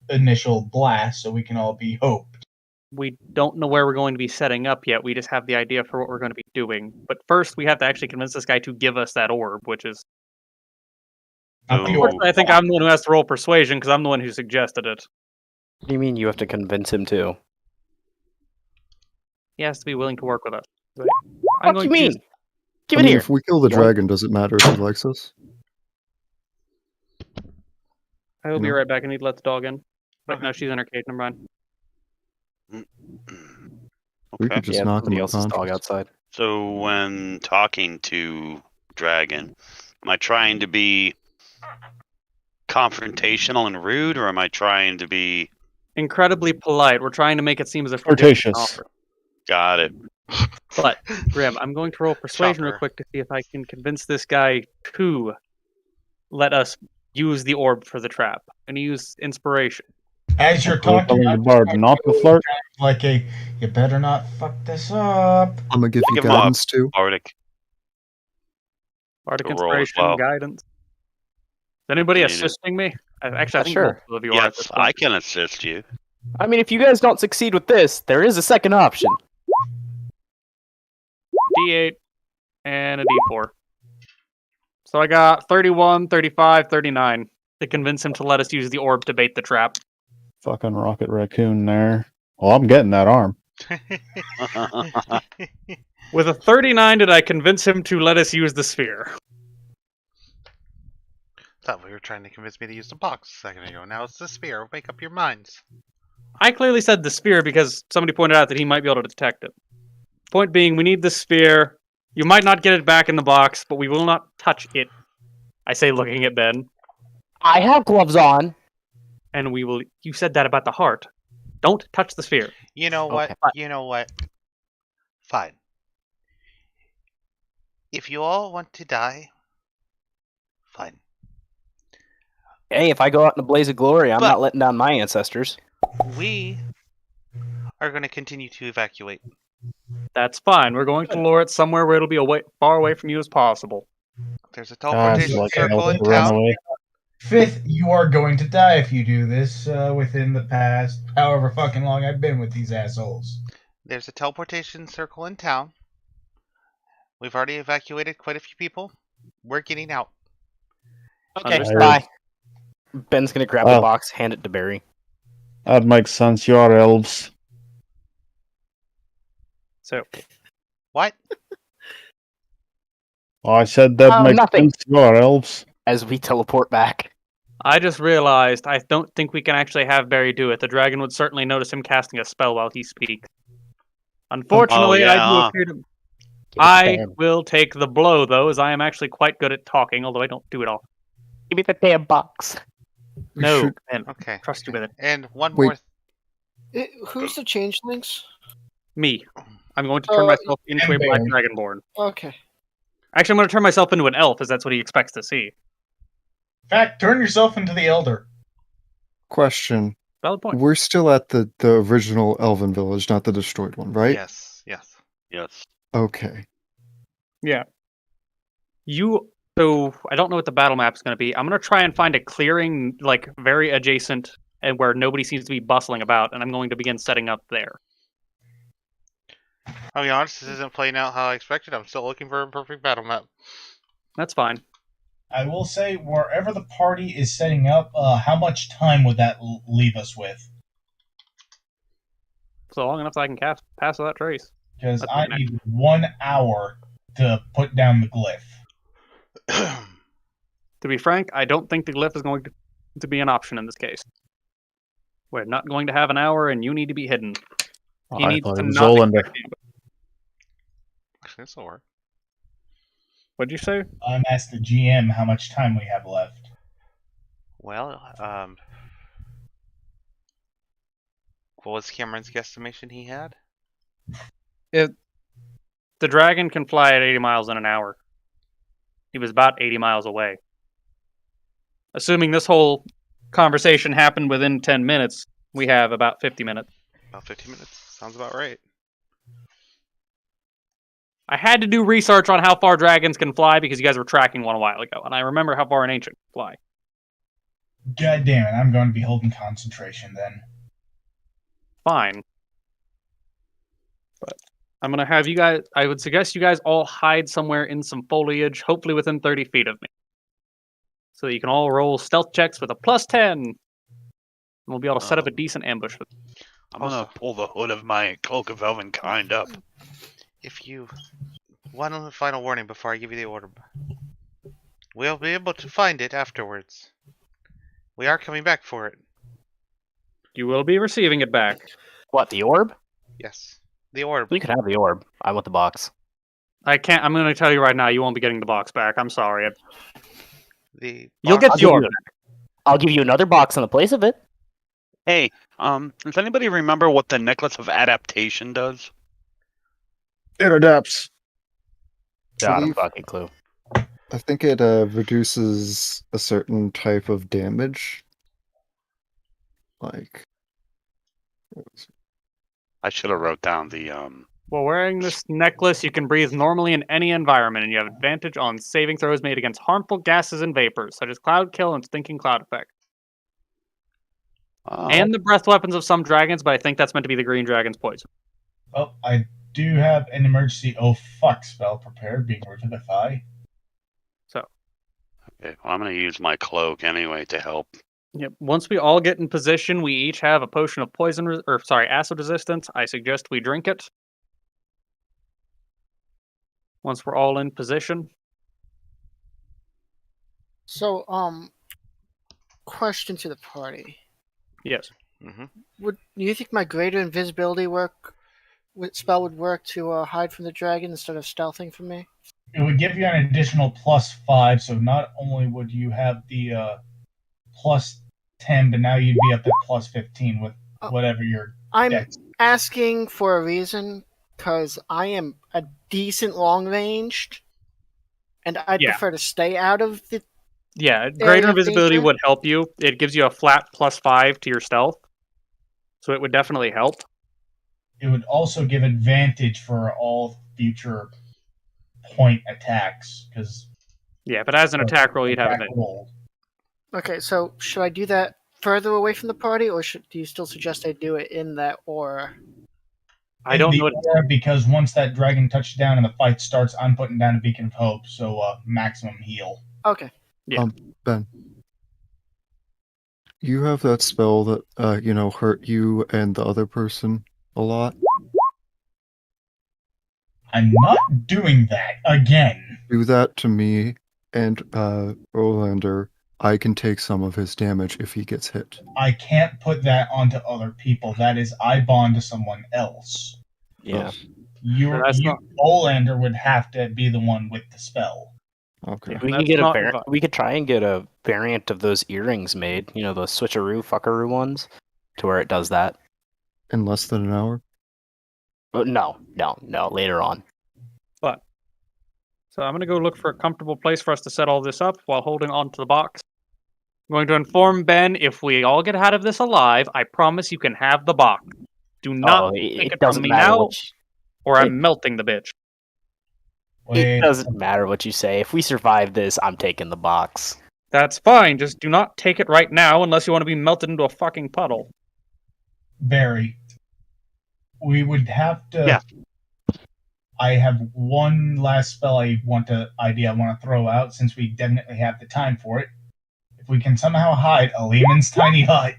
G: initial blast, so we can all be hoped.
B: We don't know where we're going to be setting up yet. We just have the idea for what we're going to be doing. But first, we have to actually convince this guy to give us that orb, which is...
E: So-
B: Unfortunately, I think I'm the one who has to roll persuasion, because I'm the one who suggested it.
C: What do you mean you have to convince him to?
B: He has to be willing to work with us.
C: What do you mean? Give it here.
D: If we kill the
C: You want-
D: dragon, does it matter if he likes us?
B: I will be
D: No.
B: right back. I need to let the dog in. But
A: Okay.
B: no, she's in her cage. Never mind.
D: We
E: Okay.
D: could just
C: Yeah,
D: knock him
C: somebody else's dog
D: unconscious.
C: outside.
E: So when talking to Dragon, am I trying to be confrontational and rude, or am I trying to be...
B: Incredibly polite. We're trying to make it seem as if we're doing an
F: Flirtatious.
B: offer.
E: Got it.
B: But, Grim, I'm going to roll persuasion real
A: Chopper.
B: quick to see if I can convince this guy to let us use the orb for the trap. And use inspiration.
G: As you're
F: We're
G: talking,
F: telling the
G: I'm
F: bard not to flirt.
G: like a, you better not fuck this up.
D: I'm gonna give you
E: Give him a-
D: guidance too.
E: Bardic.
B: Bardic
E: To roll as
B: inspiration,
E: well.
B: guidance. Is anybody
E: You need it.
B: assisting me? Actually, I think
C: Sure.
B: both of you are at this
E: Yes, I
B: point.
E: can assist you.
C: I mean, if you guys don't succeed with this, there is a second option.
B: D8 and a D4. So I got 31, 35, 39 to convince him to let us use the orb to bait the trap.
F: Fucking rocket raccoon there. Well, I'm getting that arm.
B: With a 39, did I convince him to let us use the sphere?
A: Thought we were trying to convince me to use the box a second ago. Now it's the sphere. Make up your minds.
B: I clearly said the sphere because somebody pointed out that he might be able to detect it. Point being, we need the sphere. You might not get it back in the box, but we will not touch it. I say, looking at Ben.
C: I have gloves on.
B: And we will... You said that about the heart. Don't touch the sphere.
A: You know what?
C: Okay.
A: You know what? Fine. If you all want to die, fine.
C: Hey, if I go out in a blaze of glory, I'm
A: But-
C: not letting down my ancestors.
A: We are going to continue to evacuate.
B: That's fine. We're going to lure it somewhere where it'll be far away from you as possible.
A: There's a
F: Guys,
A: teleportation
F: like
A: circle in
F: to run
A: town.
F: away.
G: Fifth, you are going to die if you do this within the past however fucking long I've been with these assholes.
A: There's a teleportation circle in town.
B: We've
A: already evacuated quite a few people. We're getting out.
C: Okay,
B: Understood.
C: bye. Ben's gonna grab the
F: Well-
C: box, hand it to Barry.
F: That makes sense. You are elves.
B: So,
A: What?
F: I said that makes
C: nothing.
F: sense. You are elves.
C: As we teleport back.
B: I just realized I don't think we can actually have Barry do it. The dragon would certainly notice him casting a spell while he speaks. Unfortunately,
E: yeah,
B: I do
E: huh?
B: appear to...
C: Give it to
B: I
C: Ben.
B: will take the blow, though, as I am actually quite good at talking, although I don't do it all.
C: Give me the damn box.
D: We
B: No,
D: should-
B: Ben,
A: Okay.
B: trust you with it.
A: And one
D: Wait.
A: more.
H: Who's the changelings?
B: Me. I'm going to turn myself into a black
G: Barry.
B: dragonborn.
H: Okay.
B: Actually, I'm going to turn myself into an elf, as that's what he expects to see.
G: In fact, turn yourself into the Elder.
D: Question.
B: Valid point.
D: We're still at the original Elven village, not the destroyed one, right?
A: Yes. Yes.
E: Yes.
D: Okay.
B: So, I don't know what the battle map is going to be. I'm going to try and find a clearing, like, very adjacent and where nobody seems to be bustling about, and I'm going to begin setting up there.
A: I'll be honest, this isn't playing out how I expected. I'm still looking for a perfect battle map.
B: That's fine.
G: I will say, wherever the party is setting up, how much time would that leave us with?
B: So long enough that I can pass without trace.
G: Because
B: That's
G: I
B: fine.
G: need 1 hour to put down the glyph.
B: To be frank, I don't think the glyph is going to be an option in this case. We're not going to have an hour, and you need to be hidden. He
F: I
B: needs
F: thought
B: to
F: it was
B: not
F: Zolander.
B: expect you.
A: Actually, this will work.
B: What'd you say?
G: I'm asked the GM how much time we have left.
A: Well, what was Cameron's guesstimation he had?
B: The dragon can fly at 80 miles in an hour. He was about 80 miles away. Assuming this whole conversation happened within 10 minutes, we have about 50 minutes.
A: About 50 minutes. Sounds about right.
B: I had to do research on how far dragons can fly because you guys were tracking one a while ago, and I remember how far an ancient can fly.
G: God damn it, I'm going to be holding concentration then.
B: Fine. But I'm going to have you guys... I would suggest you guys all hide somewhere in some foliage, hopefully within 30 feet of me. So that you can all roll stealth checks with a +10. And we'll be able to set up a decent ambush.
E: I'm gonna pull the hood of my cloak of elven kind up.
A: If you... One final warning before I give you the orb. We'll be able to find it afterwards. We are coming back for it.
B: You will be receiving it back.
C: What, the orb?
A: Yes. The orb.
C: You can have the orb. I want the box.
B: I can't... I'm going to tell you right now, you won't be getting the box back. I'm sorry.
A: Box-
B: You'll get the orb back.
C: I'll give you another box in the place of it.
E: Hey, does anybody remember what the necklace of adaptation does?
F: It adapts.
C: Not a
D: believe-
C: fucking clue.
D: I think it reduces a certain type of damage. Like,
E: I should have wrote down the
B: While wearing this necklace, you can breathe normally in any environment, and you have advantage on saving throws made against harmful gases and vapors, such as cloud kill and stinking cloud effect. And the breath weapons of some dragons, but I think that's meant to be the green dragon's poison.
G: Oh, I do have an emergency oh fuck spell prepared, being Revivify.
E: Okay, well, I'm gonna use my cloak anyway to help.
B: Yep. Once we all get in position, we each have a potion of acid resistance. I suggest we drink it. Once we're all in position.
H: So, question to the party.
B: Yes.
A: Mm-hmm.
H: Do you think my greater invisibility spell would work to hide from the dragon instead of stealthing from me?
G: It would give you an additional +5, so not only would you have the +10, but now you'd be up at +15 with whatever your
H: I'm
G: dex.
H: asking for a reason, because I am a decent long ranged, and I'd prefer to stay out of the...
B: Yeah, greater
H: of
B: invisibility
H: danger?
B: would help you. It gives you a flat +5 to your stealth. So it would definitely help.
G: It would also give advantage for all future point attacks, because...
B: Yeah, but as an attack roll, you'd have it.
H: Okay, so should I do that further away from the party, or do you still suggest I do it in that aura?
B: I don't know.
G: Because once that dragon touches down and the fight starts, I'm putting down a beacon of hope, so maximum heal.
H: Okay.
B: Yeah.
D: Ben, you have that spell that hurt you and the other person a lot.
G: I'm not doing that again.
D: Do that to me and Rolander. I can take some of his damage if he gets hit.
G: I can't put that onto other people. That is, I bond to someone else.
C: Yeah.
G: Olander would have to be the one with the spell.
D: Okay.
C: We could we could try and get a variant of those earrings made. You know, those switcheroo fuckaroo ones, to where it does that.
D: In less than an hour?
C: No. Later on.
B: So I'm going to go look for a comfortable place for us to set all this up while holding on to the box. I'm going to inform Ben, if we all get out of this alive, I promise you can have the box. Do not take it from me now, or I'm melting the bitch.
C: It doesn't matter what you say. If we survive this, I'm taking the box.
B: That's fine. Just do not take it right now unless you want to be melted into a fucking puddle.
G: Barry, we would have to...
E: Yeah.
G: I have one last spell I want to throw out, since we definitely have the time for it. If we can somehow hide a Lehman's tiny hut,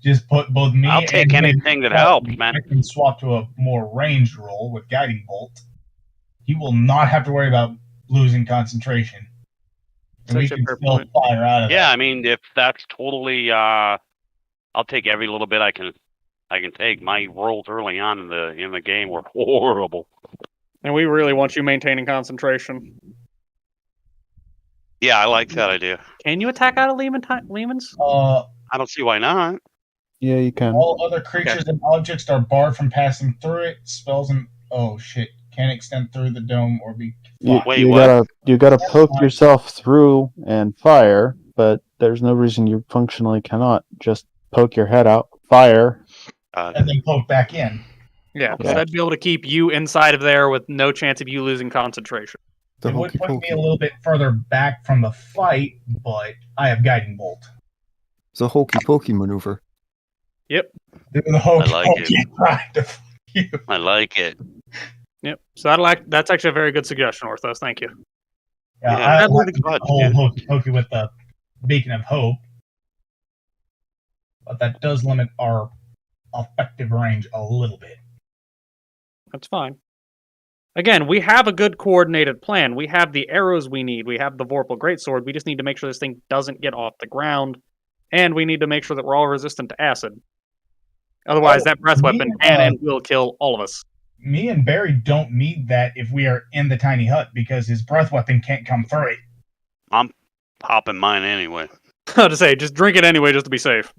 G: just put both me
E: I'll take
G: and
E: anything that helps, man.
G: I can swap to a more ranged roll with Guiding Bolt. He will not have to worry about losing concentration. And we can still fire out of
E: Yeah,
G: that.
E: I mean, if that's totally, I'll take every little bit I can take. My rolls early on in the game were horrible.
B: And we really want you maintaining concentration.
E: Yeah, I like that idea.
B: Can you attack out of Lehman's?
E: I don't see why not.
F: Yeah, you can.
G: All other creatures and objects are barred from passing through it. Spells and can't extend through the dome or be.
F: You gotta poke yourself through and fire, but there's no reason you functionally cannot just poke your head out, fire.
G: And then poke back in.
B: Yeah,
C: Okay.
B: so that'd be able to keep you inside of there with no chance of you losing concentration.
D: The
G: It would
D: hokey
G: put me
D: pokey.
G: a little bit further back from the fight, but I have guiding bolt.
D: It's a hokey pokey maneuver.
B: Yep.
G: The hokey
E: like
G: pokey
E: it.
G: tried to fuck you.
E: I like it.
B: Yep. So that's actually a very good suggestion, Orthos. Thank you.
G: Yeah,
E: Yeah,
G: I
B: that'd
G: like
B: be
G: the
E: fun,
G: whole
E: dude.
G: hokey pokey with the beacon of hope, but that does limit our effective range a little bit.
B: That's fine. Again, we have a good coordinated plan. We have the arrows we need. We have the Vorpal Greatsword. We just need to make sure this thing doesn't get off the ground. And we need to make sure that we're all resistant to acid. Otherwise, that breath weapon can and will kill all of us.
G: Me and Barry don't need that if we are in the tiny hut because his breath weapon can't come through it.
E: I'm popping mine anyway.
B: To say, just drink it anyway, just to be safe.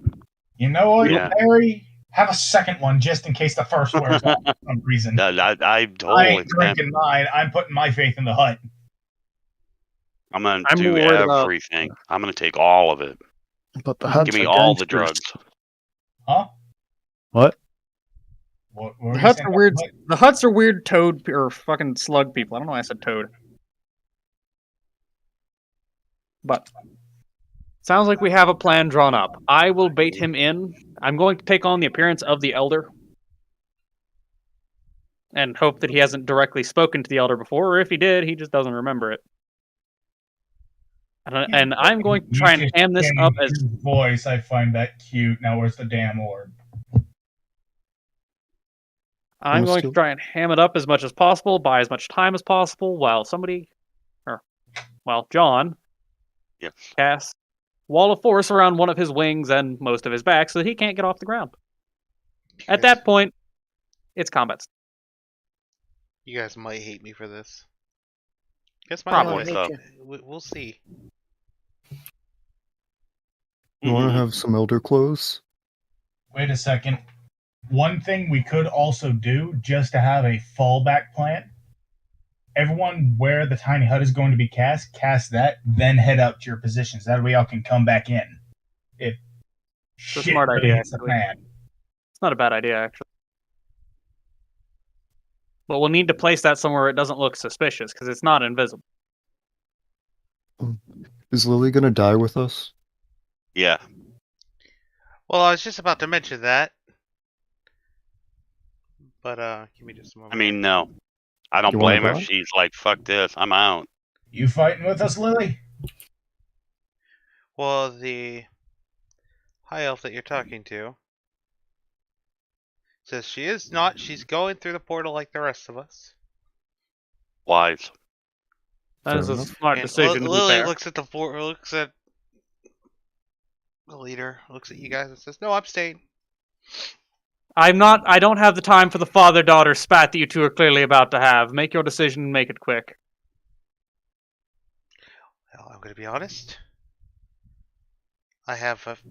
G: You know what,
E: Yeah.
G: Barry? Have a second one just in case the first wears off for some reason.
E: I
G: I
E: totally
G: ain't
E: can.
G: drinking mine. I'm putting my faith in the hut.
E: I'm gonna
B: I'm
E: do
B: worried about-
E: everything. I'm gonna take all of it.
F: But the huts
E: Give me
F: are
E: all the
F: gangsters.
E: drugs.
G: Huh?
F: What?
G: What were
B: The
G: you
B: huts
G: saying
B: are
G: about
B: weird.
G: the hut?
B: The huts are weird toad or fucking slug people. I don't know why I said toad. But sounds like we have a plan drawn up. I will bait him in. I'm going to take on the appearance of the elder. And hope that he hasn't directly spoken to the elder before, or if he did, he just doesn't remember it. And I'm going to try and
G: You
B: ham this
G: just
B: up
G: changed
B: as
G: his voice. I find that cute. Now where's the damn orb?
B: I'm going to
D: still-
B: try and ham it up as much as possible, buy as much time as possible, while John
E: Yes.
B: casts Wall of Force around one of his wings and most of his back, so that he can't get off the ground. At that point, it's combat.
A: You guys might hate me for this. Guess my
B: Probably
A: might.
E: so.
A: We'll see.
D: You want to
E: Mhm.
D: have some elder clothes?
G: Wait a second. One thing we could also do, just to have a fallback plan, everyone where the tiny hut is going to be cast that, then head up to your positions. That way y'all can come back in. If
B: a
G: shit
B: smart
G: really
B: idea,
G: hits the
B: actually.
G: fan.
B: It's not a bad idea, actually. But we'll need to place that somewhere it doesn't look suspicious, because it's not invisible.
D: Is Lily gonna die with us?
E: Yeah.
A: Well, I was just about to mention that. But, give me just a moment.
E: I mean, no. I don't
D: You wanna
E: blame her.
D: go?
E: She's like, fuck this. I'm out.
G: You fighting with us, Lily?
A: Well, the high elf that you're talking to says she is not. She's going through the portal like the rest of us.
E: Wise.
B: That
D: Fair
B: is a
D: enough.
B: smart
A: And
B: decision, to be
A: Lily
B: fair.
A: looks at looks at the leader, looks at you guys, and says, "No, I'm staying."
B: I don't have the time for the father-daughter spat that you two are clearly about to have. Make your decision and make it quick.
A: Well, I'm going to be honest. I have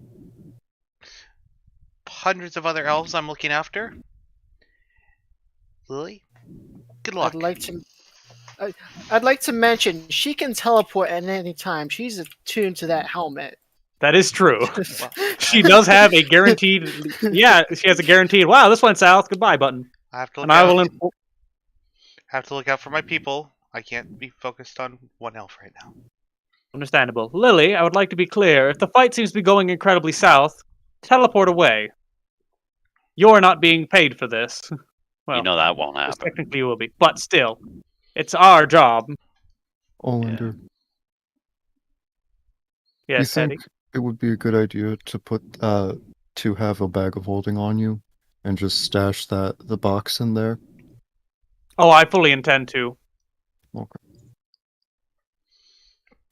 A: hundreds of other elves I'm looking after. Lily, good luck.
H: I'd like to mention she can teleport at any time. She's attuned to that helmet.
B: That is true. She does have a guaranteed. Yeah, she has a guaranteed. Wow, this went south. Goodbye button.
A: I have to look
B: And I
A: out.
B: will.
A: Have to look out for my people. I can't be focused on one elf right now.
B: Understandable. Lily, I would like to be clear. If the fight seems to be going incredibly south, teleport away. You're not being paid for this. Well,
E: You know that won't
B: yes,
E: happen.
B: technically you will be, but still, it's our job.
D: Olander, you
B: Yes,
D: think
B: Teddy.
D: it would be a good idea to have a bag of holding on you and just stash the box in there?
B: Oh, I fully intend to.
D: Okay.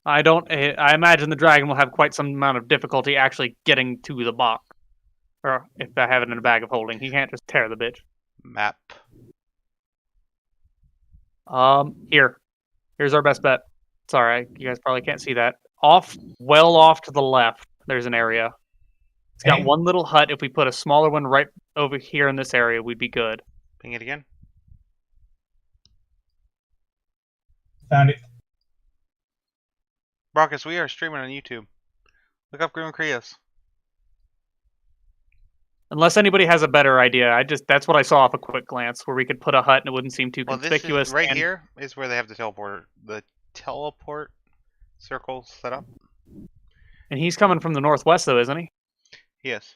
B: I imagine the dragon will have quite some amount of difficulty actually getting to the box. Or if I have it in a bag of holding, he can't just tear the bitch.
A: Map.
B: Here's our best bet. Sorry, you guys probably can't see that. Well off to the left, there's an area. It's got
G: Okay.
B: one little hut. If we put a smaller one right over here in this area, we'd be good.
A: Ping it again.
G: Found it.
A: Brockus, we are streaming on YouTube. Look up Grim Krios.
B: Unless anybody has a better idea, that's what I saw off a quick glance, where we could put a hut and it wouldn't seem too
A: Well, this
B: conspicuous.
A: is right
B: and
A: here is where they have the teleport circle set up.
B: And he's coming from the northwest, though, isn't he?
A: Yes.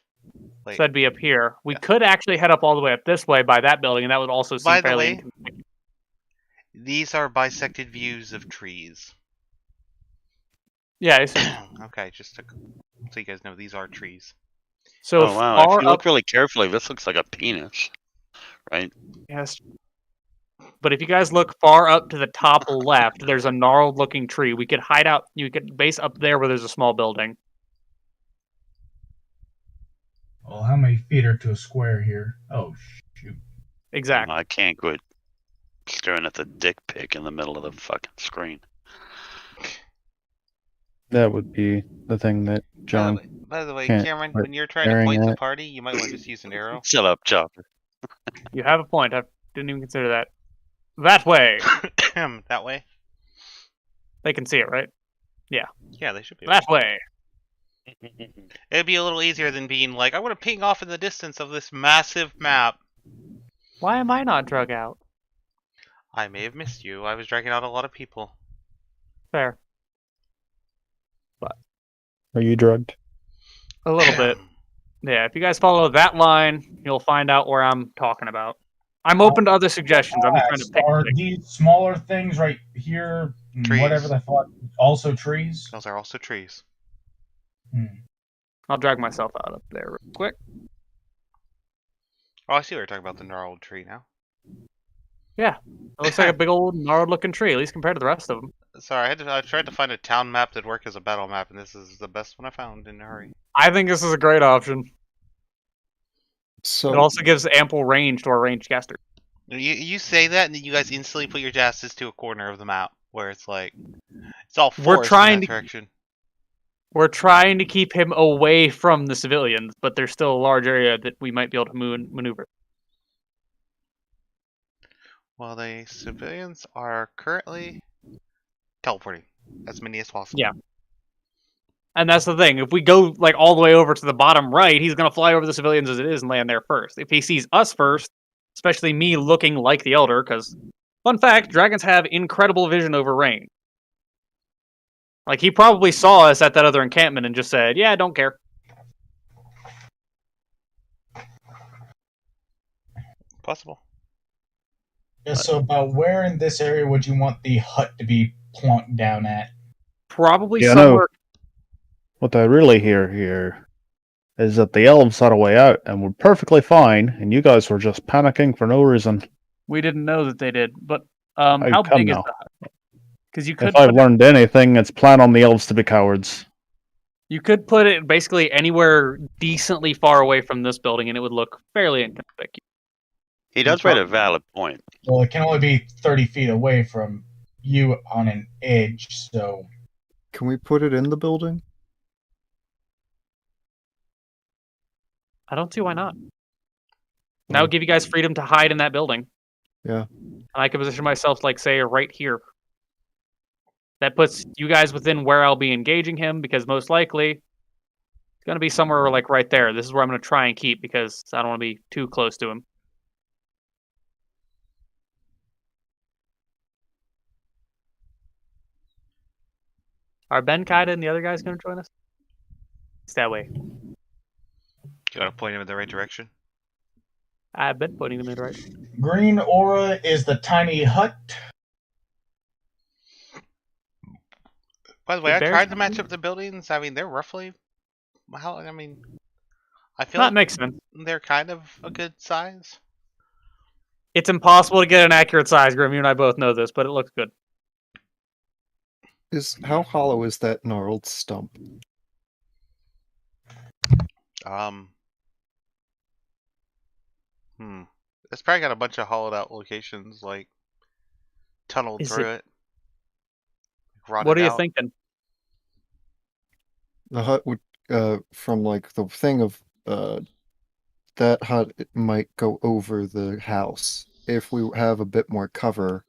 B: So that'd be up here. We could actually head up all the way up this way by that building, and that would also seem
A: By the
B: fairly
A: way,
B: inconspicuous.
A: these are bisected views of trees.
B: Yeah, I see.
A: Okay, just so you guys know, these are trees.
B: So
E: Oh wow! If
B: far
E: you look
B: up,
E: really carefully, this looks like a penis, right?
B: yes. But if you guys look far up to the top left, there's a gnarled-looking tree. We could hide out. You could base up there where there's a small building.
G: Well, how many feet are to a square here? Oh, shoot.
B: Exactly.
E: I can't quit staring at the dick pic in the middle of the fucking screen.
F: That would be the thing that John.
A: By the way,
F: can't
A: Cameron,
F: quit
A: when you're trying to
F: staring
A: point the
F: at.
A: party, you might want to just use an arrow.
E: Shut up, Chopper.
B: You have a point. I didn't even consider that. That way.
A: That way?
B: They can see it, right? Yeah.
A: Yeah, they should be.
B: That way.
A: It'd be a little easier than being like, I want to ping off in the distance of this massive map.
B: Why am I not drug out?
A: I may have missed you. I was dragging out a lot of people.
B: Fair.
F: Are you drugged?
B: A little bit. Yeah, if you guys follow that line, you'll find out where I'm talking about. I'm open to other suggestions. I'm just trying to pick.
G: Are these smaller things right here,
A: Trees.
G: whatever the fuck, also trees?
A: Those are also trees.
B: I'll drag myself out up there real quick.
A: Oh, I see what you're talking about, the gnarled tree now.
B: Yeah, it looks like a big old gnarled-looking tree, at least compared to the rest of them.
A: Sorry, I tried to find a town map that worked as a battle map, and this is the best one I found in a hurry.
B: I think this is a great option.
D: So
B: It also gives ample range to our ranged caster.
A: You say that, and then you guys instantly put your jasses to a corner of the map where it's like it's all
B: We're
A: forest
B: trying
A: in that
B: to-
A: direction.
B: We're trying to keep him away from the civilians, but there's still a large area that we might be able to maneuver.
A: Well, the civilians are currently teleporting as many as possible.
B: Yeah. And that's the thing. If we go like all the way over to the bottom right, he's going to fly over the civilians as it is and land there first. If he sees us first, especially me looking like the Elder, because, fun fact, dragons have incredible vision over rain. Like, he probably saw us at that other encampment and just said, yeah, don't care.
A: Possible.
G: Yeah, so about where in this area would you want the hut to be plonked down at?
B: Probably
F: Yeah,
B: somewhere...
F: What I really hear here is that the elves had a way out and were perfectly fine, and you guys were just panicking for no reason.
B: We didn't know that they did, but
F: Oh,
B: how
F: come
B: big is
F: now.
B: the hut? Because you could
F: If I've learned anything, it's plan on the elves to be cowards.
B: You could put it basically anywhere decently far away from this building, and it would look fairly inconspicuous.
E: He does raise a valid point.
G: Well, it can only be 30 feet away from you on an edge, so...
D: can we put it in the building?
B: I don't see why not. That would give you guys freedom to hide in that building.
D: Yeah.
B: And I could position myself, like, say, right here. That puts you guys within where I'll be engaging him, because most likely it's going to be somewhere, like, right there. This is where I'm going to try and keep, because I don't want to be too close to him. Are Ben, Kaida, and the other guys going to join us? It's that way.
A: You gotta point him in the right direction.
B: I've been pointing them in the right.
G: Green aura is the tiny hut.
A: By the way,
B: The
A: I
B: bears
A: tried to
B: have
A: match
B: them?
A: up the buildings. I mean, they're roughly how. I mean, I feel
B: That
A: like
B: makes sense.
A: they're kind of a good size.
B: It's impossible to get an accurate size, Grim. You and I both know this, but it looks good.
D: How hollow is that gnarled stump?
A: It's probably got a bunch of hollowed out locations, like tunneled
B: Is
A: through
B: it-
A: it. Rotted
B: What are you
A: out.
B: thinking?
D: The hut would, from like the thing of, that hut it might go over the house. If we have a bit more cover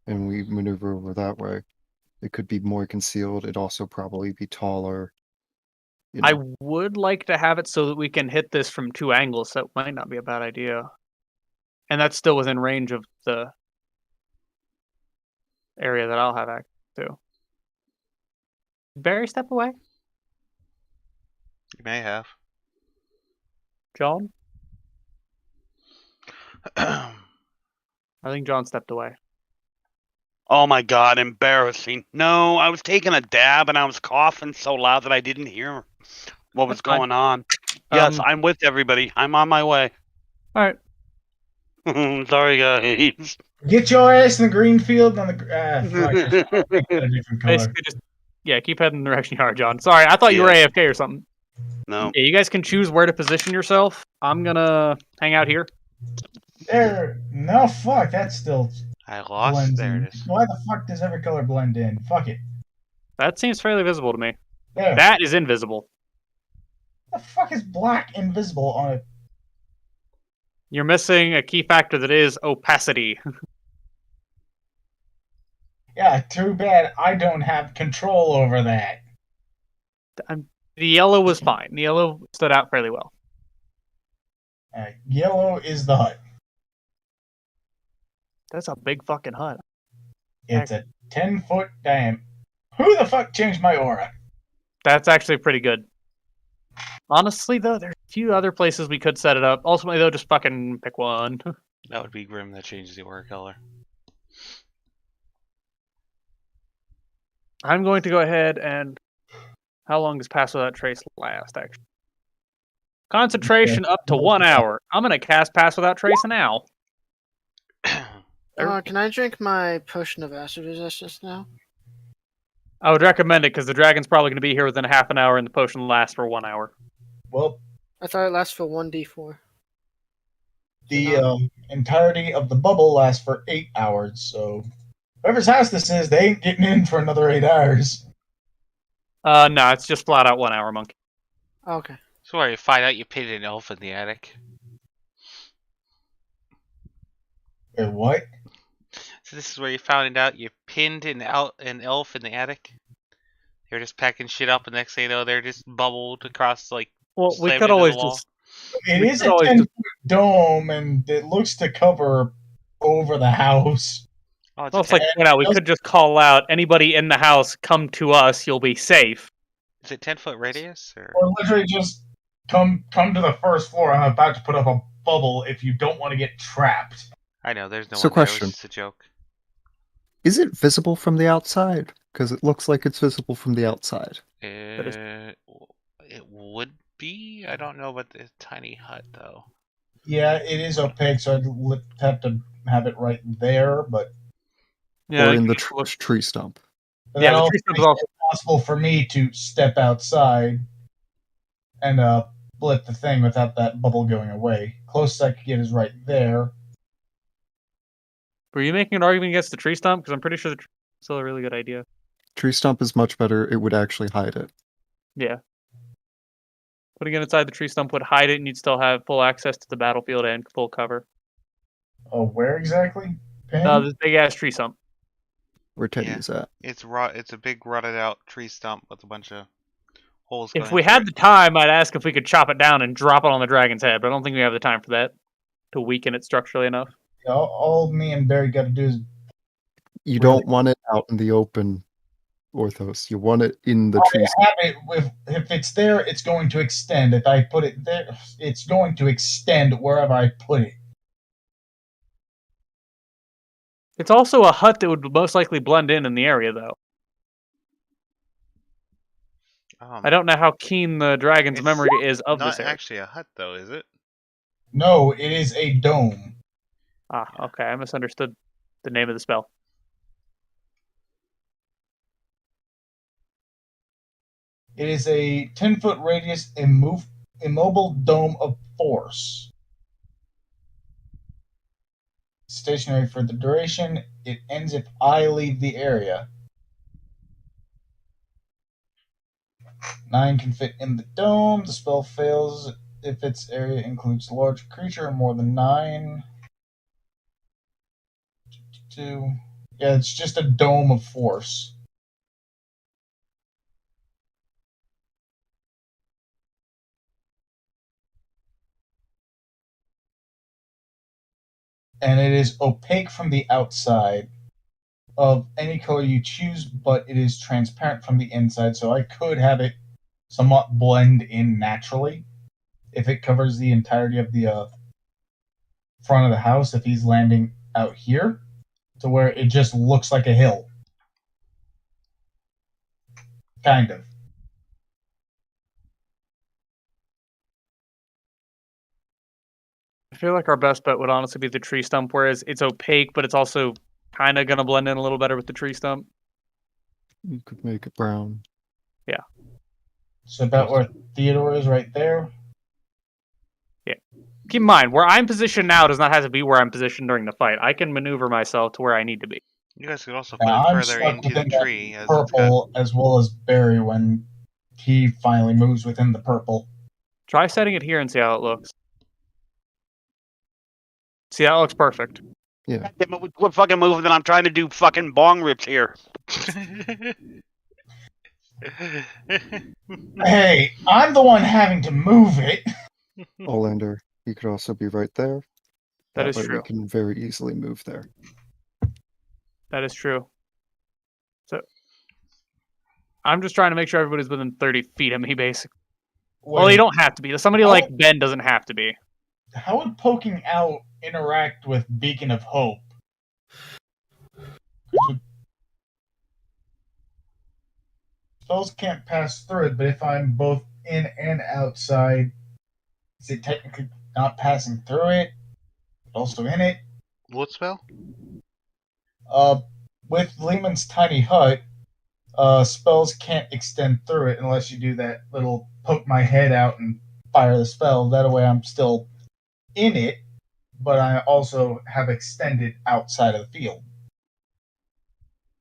D: and we maneuver over that way, it could be more concealed. It'd also probably be taller. You
B: I
D: know.
B: would like to have it so that we can hit this from 2 angles. That might not be a bad idea. And that's still within range of the area that I'll have access to. Barry, step away.
A: You may have.
B: John? I think John stepped away.
E: Oh my god, embarrassing. No, I was taking a dab and I was coughing so loud that I didn't hear what was
B: That's fine.
E: going on. Yes, I'm with everybody. I'm on my way.
B: Alright.
E: Sorry, guys.
G: Get your ass in the green field on the. Fuck. A different color.
B: Basically just keep heading in the direction you are, John. Sorry, I thought you were AFK or something.
E: No.
B: Yeah, you guys can choose where to position yourself. I'm gonna hang out here.
G: There. No, fuck. That's still.
A: I lost.
G: Blends
A: There
G: in.
A: it is.
G: Why the fuck does every color blend in? Fuck it.
B: That seems fairly visible to me.
G: There.
B: That is invisible.
G: The fuck is black invisible on it?
B: You're missing a key factor that is opacity.
G: Yeah, too bad I don't have control over that.
B: The yellow was fine. The yellow stood out fairly well.
G: Yellow is the hut.
B: That's a big fucking hut.
G: It's a 10-foot diameter. Who the fuck changed my aura?
B: That's actually pretty good. Honestly, though, there's a few other places we could set it up. Ultimately, though, just fucking pick one.
A: That would be Grim that changes the aura color.
B: I'm going to go ahead and... How long does Pass Without Trace last, actually? Concentration up to 1 hour. I'm going to cast Pass Without Trace now.
H: Can I drink my potion of acid resistance now?
B: I would recommend it, because the dragon's probably going to be here within half an hour, and the potion lasts for 1 hour.
G: Well,
H: I thought it lasts for 1d4.
G: the entirety of the bubble lasts for 8 hours, so whoever's house this is, they ain't getting in for another 8 hours.
B: No, it's just flat out 1 hour, Monkey.
H: Okay.
A: So where you find out you pinned an elf in the attic.
G: Or what?
A: So this is where you found out you pinned an elf in the attic. They were just packing shit up, and next thing you know, they're just bubbled across, like,
B: Well, we
A: slammed
B: could
A: into
B: always
A: the wall.
B: just...
G: It
B: We
G: is
B: could
G: a
B: always
G: 10-foot dome, and it looks to cover over the house.
A: Oh, it's
B: Well, it's like, we could just call out, anybody in the house, come to us, you'll be safe.
A: Is it 10-foot radius? Or
G: literally just come to the first floor. I'm about to put up a bubble if you don't want to get trapped.
A: I know, there's no
D: So
A: one there. It
D: question.
A: was just a joke.
D: Is it visible from the outside? Because it looks like it's visible from the outside.
A: It would be. I don't know about the tiny hut, though.
G: Yeah, it is opaque, so I'd have to have it right there, but...
D: Or in the tree stump.
G: But
B: Yeah,
G: that
B: the
G: also
B: tree stump is
G: makes
B: also...
G: it possible for me to step outside and split the thing without that bubble going away. Closest I could get is right there.
B: Were you making an argument against the tree stump? Because I'm pretty sure the tree is still a really good idea.
D: Tree stump is much better. It would actually hide it.
B: Yeah. Putting it inside the tree stump would hide it, and you'd still have full access to the battlefield and full cover.
G: Oh, where exactly?
B: This big ass tree stump.
D: Where Teddy
A: Yeah.
D: is at.
A: It's a big rotted out tree stump with a bunch of holes.
B: If
A: going
B: we
A: through
B: had
A: it.
B: the time, I'd ask if we could chop it down and drop it on the dragon's head, but I don't think we have the time for that to weaken it structurally enough.
G: All me and Barry got to do is...
D: You don't want it out in the open, Orthos. You want it in the tree stump.
G: If it's there, it's going to extend. If I put it there, it's going to extend wherever I put it.
B: It's also a hut that would most likely blend in the area, though. I don't know how keen the dragon's memory is of this
A: Not
B: area.
A: actually a hut, though, is it?
G: No, it is a dome.
B: Okay. I misunderstood the name of the spell.
G: It is a 10-foot radius immobile dome of force. Stationary for the duration. It ends if I leave the area. 9 can fit in the dome. The spell fails if its area includes a large creature or more than 9. 2. Yeah, it's just a dome of force. and it is opaque from the outside of any color you choose, but it is transparent from the inside, so I could have it somewhat blend in naturally if it covers the entirety of the front of the house, if he's landing out here, to where it just looks like a hill. Kind of.
B: I feel like our best bet would honestly be the tree stump, whereas it's opaque, but it's also kind of going to blend in a little better with the tree stump.
D: You could make it brown.
G: So about where Theodore is right there.
B: Keep in mind, where I'm positioned now does not have to be where I'm positioned during the fight. I can maneuver myself to where I need to be.
A: You guys could also put
G: Now,
A: it
G: I'm
A: further
G: stuck
A: into the
G: within that
A: tree, as it's got.
G: purple as well as Barry when he finally moves within the purple.
B: Try setting it here and see how it looks. See, that looks perfect.
D: Yeah.
E: What fucking moving that I'm trying to do fucking bong rips here.
G: Hey, I'm the one having to move it.
D: Olander, you could also be right there.
B: That is
D: way
B: true.
D: We can very easily move there.
B: That is true. So, I'm just trying to make sure everybody's within 30 feet of me, basically. Well, you don't have to be. Somebody like Ben doesn't have to be.
G: How would poking out interact with Beacon of Hope? Spells can't pass through it, but if I'm both in and outside, is it technically not passing through it? But also in it?
A: What spell?
G: With Lehman's tiny hut, spells can't extend through it unless you do that little poke my head out and fire the spell. That way I'm still in it, but I also have extended outside of the field.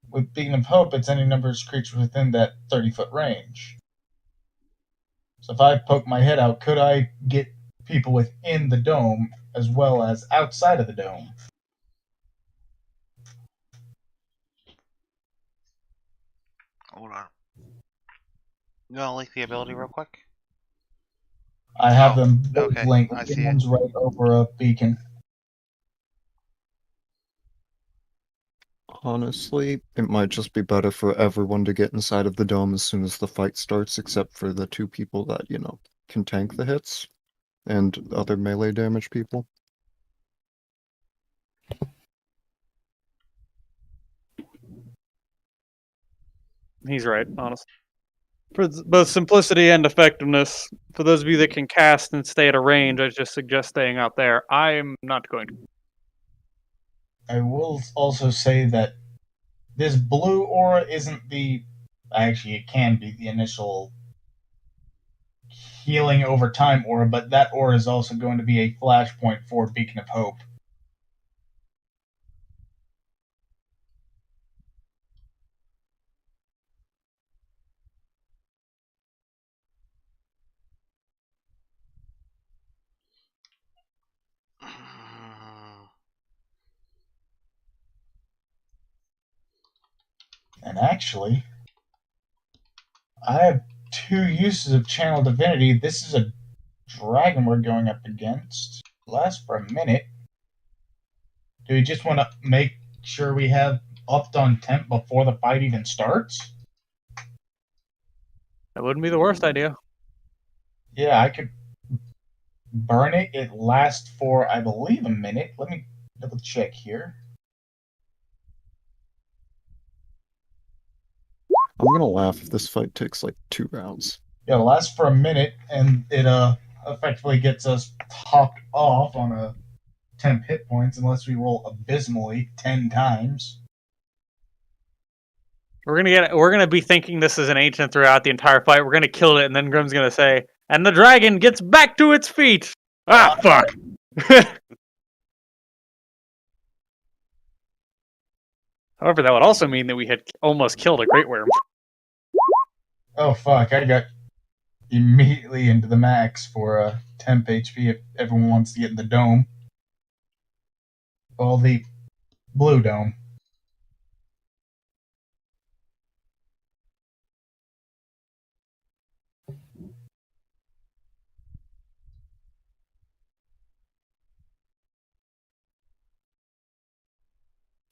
G: With Beacon of Hope, it's any number of creatures within that 30-foot range. So if I poke my head out, could I get people within the dome as well as outside of the dome?
A: Hold on. You want to link the ability real quick?
G: I have them both
A: okay,
G: linked.
A: I see it.
G: One's right over a beacon.
D: Honestly, it might just be better for everyone to get inside of the dome as soon as the fight starts, except for the two people that, can tank the hits and other melee damage people.
B: He's right, honestly. For both simplicity and effectiveness, for those of you that can cast and stay at a range, I just suggest staying out there. I'm not going to.
G: I will also say that this blue aura isn't the... Actually, it can be the initial healing over time aura, but that aura is also going to be a flashpoint for Beacon of Hope. And actually, I have two uses of Channel Divinity. This is a dragon we're going up against. Lasts for a minute. Do we just want to make sure we have upped on temp before the fight even starts?
B: That wouldn't be the worst idea.
G: Yeah, I could burn it. It lasts for, I believe, a minute. Let me double check here.
D: I'm gonna laugh if this fight takes like 2 rounds.
G: Yeah, it lasts for a minute, and it effectively gets us topped off on a temp hit points unless we roll abysmally 10 times.
B: We're gonna be thinking this is an ancient throughout the entire fight. We're gonna kill it, and then Grim's gonna say, "And the dragon gets back to its feet." Ah, fuck. However, that would also mean that we had almost killed a great worm.
G: Oh fuck! I got immediately into the max for temp HP if everyone wants to get in the dome. Well, the blue dome.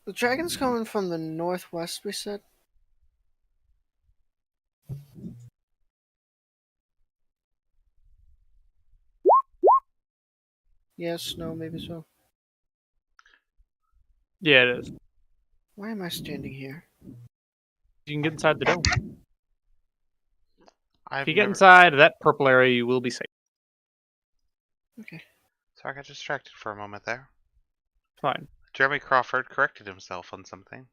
H: The dragon's coming from the northwest, we said? Yes, no, maybe so.
B: Yeah, it is.
H: Why am I standing here?
B: You can get inside the dome.
A: I've
B: If you get
A: never...
B: inside that purple area, you will be safe.
H: Okay.
A: Sorry, I got distracted for a moment there.
B: Fine.
A: Jeremy Crawford corrected himself on something.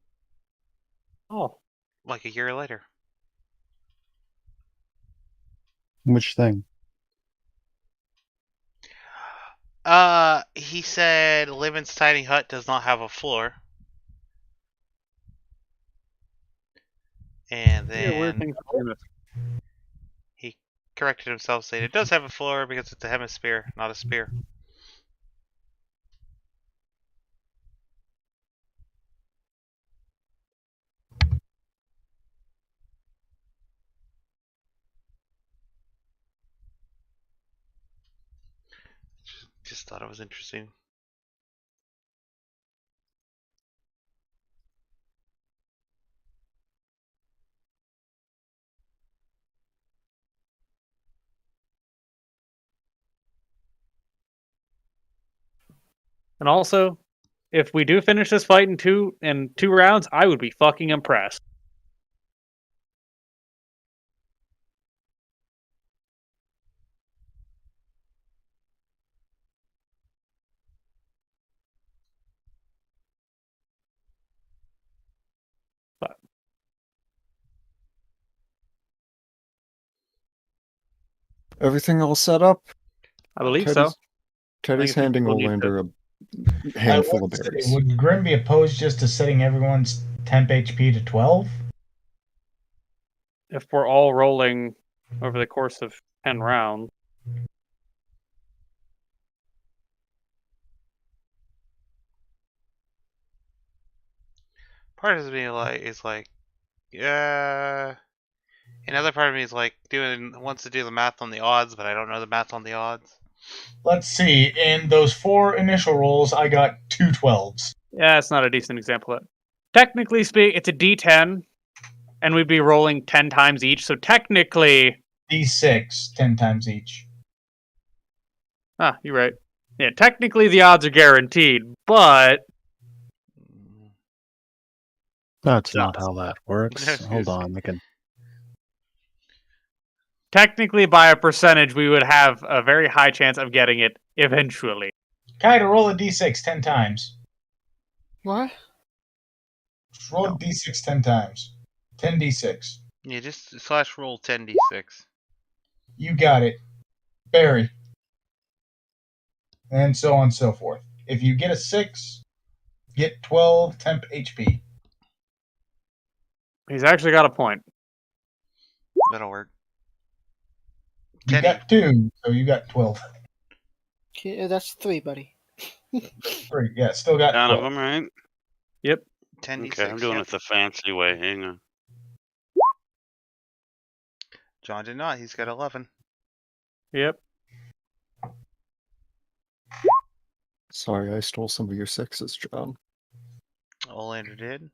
B: Oh.
A: Like a year later.
F: Which thing?
A: He said Livin's tiny hut does not have a floor. And
B: Yeah, weird
A: then
B: thing.
A: he corrected himself, saying it does have a floor because it's a hemisphere, not a spear. Just thought it was interesting.
B: And also, if we do finish this fight in two rounds, I would be fucking impressed. But
D: Everything all set up?
B: I believe
D: Teddy's,
B: so.
D: Teddy's
B: I think
D: handing
B: we'll need
D: Olander a
G: I
D: handful
G: would
D: of
G: say,
D: berries.
G: would Grim be opposed just to setting everyone's temp HP to 12?
B: If we're all rolling over the course of 10 rounds.
A: Part of me is like, yeah. Another part of me is like wants to do the math on the odds, but I don't know the math on the odds.
G: Let's see. In those 4 initial rolls, I got 2 12s.
B: Yeah, it's not a decent example of it. Technically speaking, it's a D10, and we'd be rolling 10 times each, so technically...
G: D6, 10 times each.
B: Ah, you're right. Yeah, technically the odds are guaranteed, but...
F: That's not how that works.
A: That's
F: Hold
A: just-
F: on, I can.
B: Technically, by a percentage, we would have a very high chance of getting it eventually.
G: Kaida, roll a D6 10 times.
H: What?
G: Just roll a D6 10 times. 10 D6.
A: Yeah, just / roll 10d6.
G: You got it. Barry. And so on and so forth. If you get a 6, get 12 temp HP.
B: He's actually got a point.
A: That'll work.
G: You got 2, so you got 12.
H: Okay, that's 3, buddy.
G: 3, yeah, still got
E: None of
G: 12.
E: them, right?
A: 10d6.
E: Okay, I'm doing
A: yep.
E: it the fancy way. Hang on.
A: John did not. He's got 11.
B: Yep.
D: Sorry, I stole some of your sixes, John.
A: Olander did.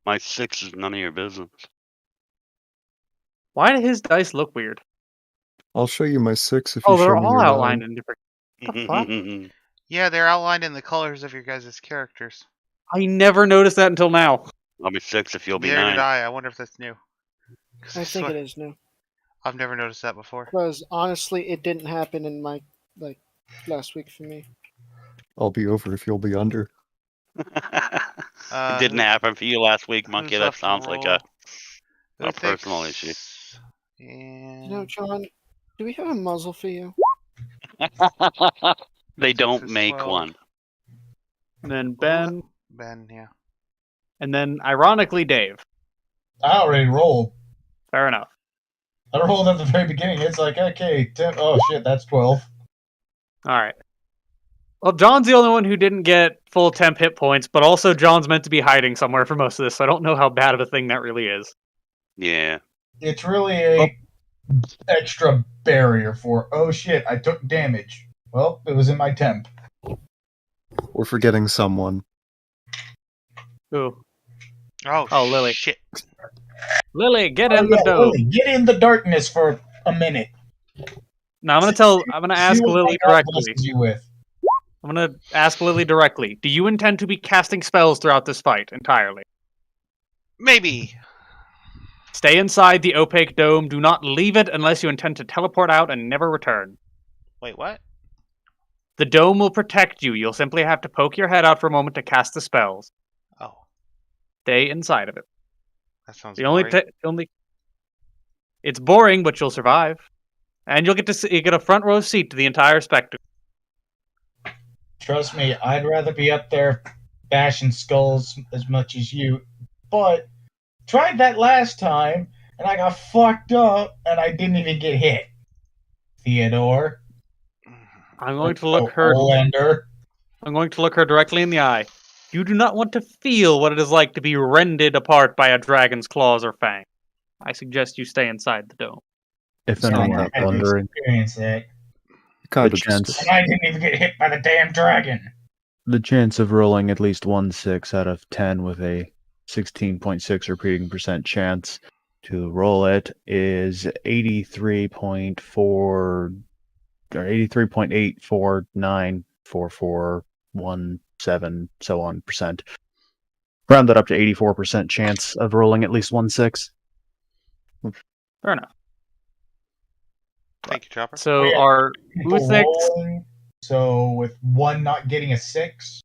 E: My 6 is none of your business.
B: Why do his dice look weird?
D: I'll show you my 6 if
B: Oh,
D: you show
B: they're
D: me
B: all
D: your
B: outlined
D: 9.
B: in different... the fuck?
A: Yeah, they're outlined in the colors of your guys' characters.
B: I never noticed that until now.
E: I'll be 6 if you'll be
A: Neither
E: 9.
A: did I. I wonder if that's new. 'Cause
H: I think it is new.
A: I've never noticed that before.
H: Because honestly, it didn't happen in my last week for me.
D: I'll be over if you'll be under.
E: It didn't happen for you last week, Monkey.
A: who's
E: That
A: left to
E: sounds like
A: roll?
E: a personal issue.
A: And
H: You know, John, do we have a muzzle for you?
E: They don't
A: is
E: make
A: 12.
E: one.
B: And then Ben,
A: Ben, yeah.
B: and then ironically Dave.
G: I already rolled.
B: Fair enough.
G: I rolled at the very beginning. It's like, okay, 10, oh shit, that's 12.
B: All right. Well, John's the only one who didn't get full temp hit points, but also John's meant to be hiding somewhere for most of this, so I don't know how bad of a thing that really is.
E: Yeah.
G: It's really a extra barrier for, oh shit, I took damage. Well, it was in my temp.
D: We're forgetting someone.
B: Who?
A: Oh,
B: Lily.
A: shit.
B: Lily, get
G: Oh,
B: in the
G: yeah,
B: dome.
G: Lily, get in the darkness for a minute.
B: Now I'm gonna
G: See
B: ask
G: what my
B: Lily
G: God
B: directly.
G: blesses you with.
B: I'm gonna ask Lily directly. Do you intend to be casting spells throughout this fight entirely?
A: Maybe.
B: Stay inside the opaque dome. Do not leave it unless you intend to teleport out and never return.
A: Wait, what?
B: The dome will protect you. You'll simply have to poke your head out for a moment to cast the spells.
A: Oh,
B: Stay inside of it.
A: that sounds
B: The
A: boring.
B: only it's boring, but you'll survive, and you'll get to you get a front row seat to the entire spectacle.
G: Trust me, I'd rather be up there bashing skulls as much as you. But tried that last time, and I got fucked up, and I didn't even get hit. Theodore.
B: I'm going to look her.
G: Olander.
B: I'm going to look her directly in the eye. You do not want to feel what it is like to be rended apart by a dragon's claws or fang. I suggest you stay inside the dome.
F: If
D: not
F: anyone
D: that
F: is
G: I had to
F: wondering,
G: experience that.
D: Kind
F: the
D: of just
F: chance
G: And I didn't even get hit by the damn dragon.
F: the chance of rolling at least 1/6 out of 10 with a 16.6 repeating percent chance to roll it is 83.4 or 83.84944117 so on percent. Round that up to 84% chance of rolling at least 1/6.
B: Fair enough.
A: Thank you, Chopper.
B: So
G: Yeah.
B: our
G: People
B: Uthix,
G: rolling, so with one not getting a 6,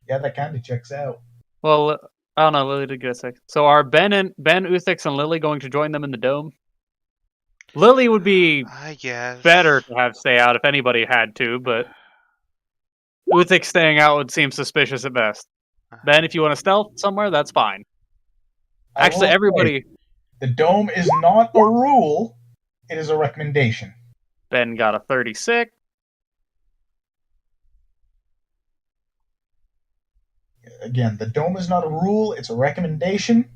G: yeah, that kind of checks out.
B: well, I don't know. Lily did get a 6. So are Ben, Uthix, and Lily going to join them in the dome? Lily would be
A: I guess.
B: better to have stay out if anybody had to, but Uthix staying out would seem suspicious at best. Ben, if you want to stealth somewhere, that's fine.
G: I
B: Actually,
G: will say,
B: everybody.
G: the dome is not a rule, it is a recommendation.
B: Ben got a 36.
G: Again, the dome is not a rule, it's a recommendation.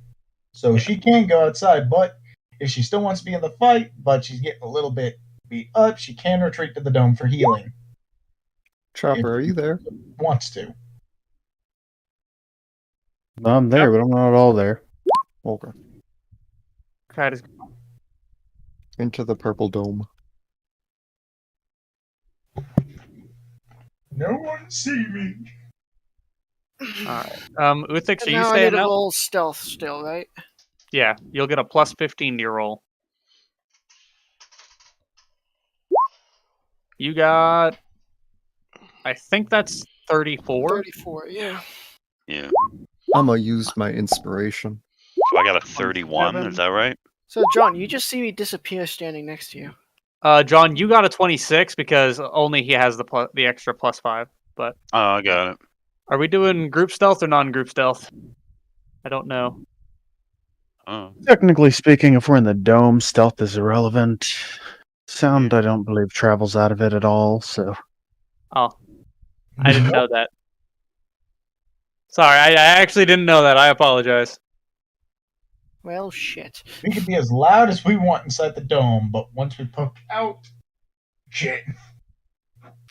G: So she can go outside, but if she still wants to be in the fight, but she's getting a little bit beat up, she can retreat to the dome for healing.
D: Chopper, are you there?
G: Wants to.
F: I'm there, but I'm not all there.
D: Okay.
B: Try to-
D: Into the purple dome.
G: No one see me.
B: Alright. Uthix, are
H: And
B: you
H: now I need
B: staying
H: to
B: out?
H: roll stealth still, right?
B: Yeah, you'll get a plus 15 to your roll. You got... I think that's 34.
H: 34, yeah.
E: Yeah.
D: I'm gonna use my inspiration.
E: So I got a 31. Is that right?
H: So, John, you just see me disappear standing next to you.
B: John, you got a 26 because only he has the extra plus 5. But
E: Oh, I got it.
B: are we doing group stealth or non-group stealth? I don't know.
E: Oh.
F: Technically speaking, if we're in the dome, stealth is irrelevant. Sound, I don't believe, travels out of it at all, so...
B: Oh, I didn't know that. Sorry, I actually didn't know that. I apologize.
H: Well, shit.
G: We can be as loud as we want inside the dome, but once we poke out, shit.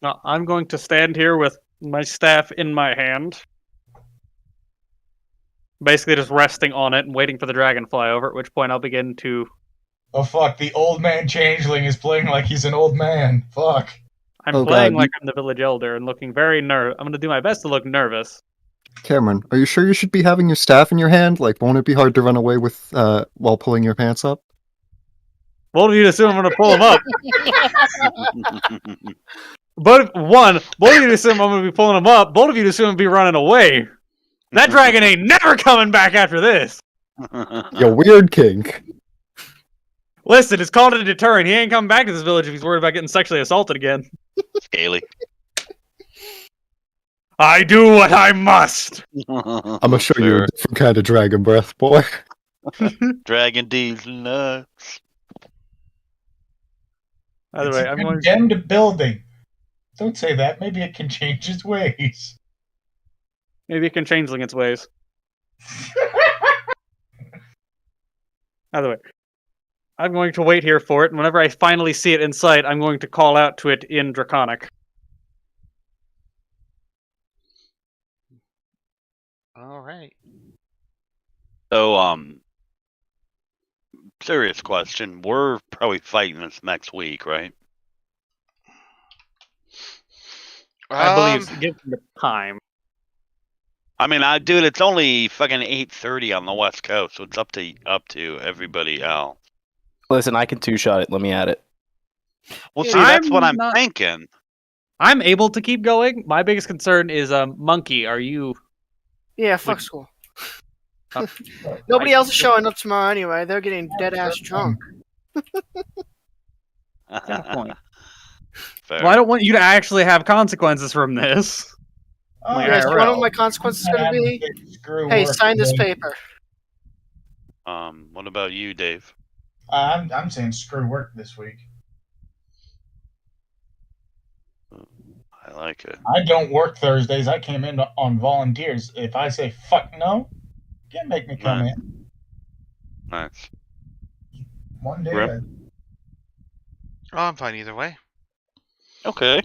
B: I'm going to stand here with my staff in my hand. Basically just resting on it and waiting for the dragon to fly over, at which point I'll begin to...
G: Oh fuck, the old man changeling is playing like he's an old man. Fuck.
B: I'm
D: Oh,
B: playing
D: God,
B: like I'm the village elder and looking very I'm going to do my best to look nervous.
D: Cameron, are you sure you should be having your staff in your hand? Like, won't it be hard to run away with while pulling your pants up?
B: Both of you assume I'm going to pull him up. Both of you assume I'm going to be pulling him up. Both of you assume I'm going to be running away. That dragon ain't never coming back after this.
D: You weird kink.
B: Listen, it's called a deterrent. He ain't coming back to this village if he's worried about getting sexually assaulted again.
E: Scaly.
B: I do what I must.
D: I'm gonna show you a different kind of dragon breath, boy.
E: Dragon D's nuts.
B: By the
G: It's
B: way,
G: a
B: I'm going.
G: condemned building. Don't say that. Maybe it can change its ways.
B: Maybe it can changeling its ways. By the way, I'm going to wait here for it, and whenever I finally see it in sight, I'm going to call out to it in Draconic.
A: All right.
E: So, serious question. We're probably fighting this next week, right?
B: I believe. Give them the time.
E: I mean, dude, it's only fucking 8:30 on the West Coast, so it's up to everybody else.
C: Listen, I can two-shot it. Let me at it.
E: Well, see, that's what I'm
B: not-
E: thinking.
B: I'm able to keep going. My biggest concern is Monkey. Are you?
H: Yeah, fuck school.
B: Uh,
H: Nobody else is showing up tomorrow anyway. They're getting dead ass drunk.
B: Got a point.
E: Fair.
B: Well, I don't want you to actually have consequences from this.
G: Oh,
B: Like,
H: Yes,
B: IRL.
H: one of my consequences is going to be, hey, sign this paper.
E: What about you, Dave?
G: I'm saying screw work this week.
E: I like it.
G: I don't work Thursdays. I came in on volunteers. If I say fuck no, you can't make me come
E: Nice.
G: in.
E: Nice.
G: One day.
E: Grim?
A: Oh, I'm fine either way.
E: Okay.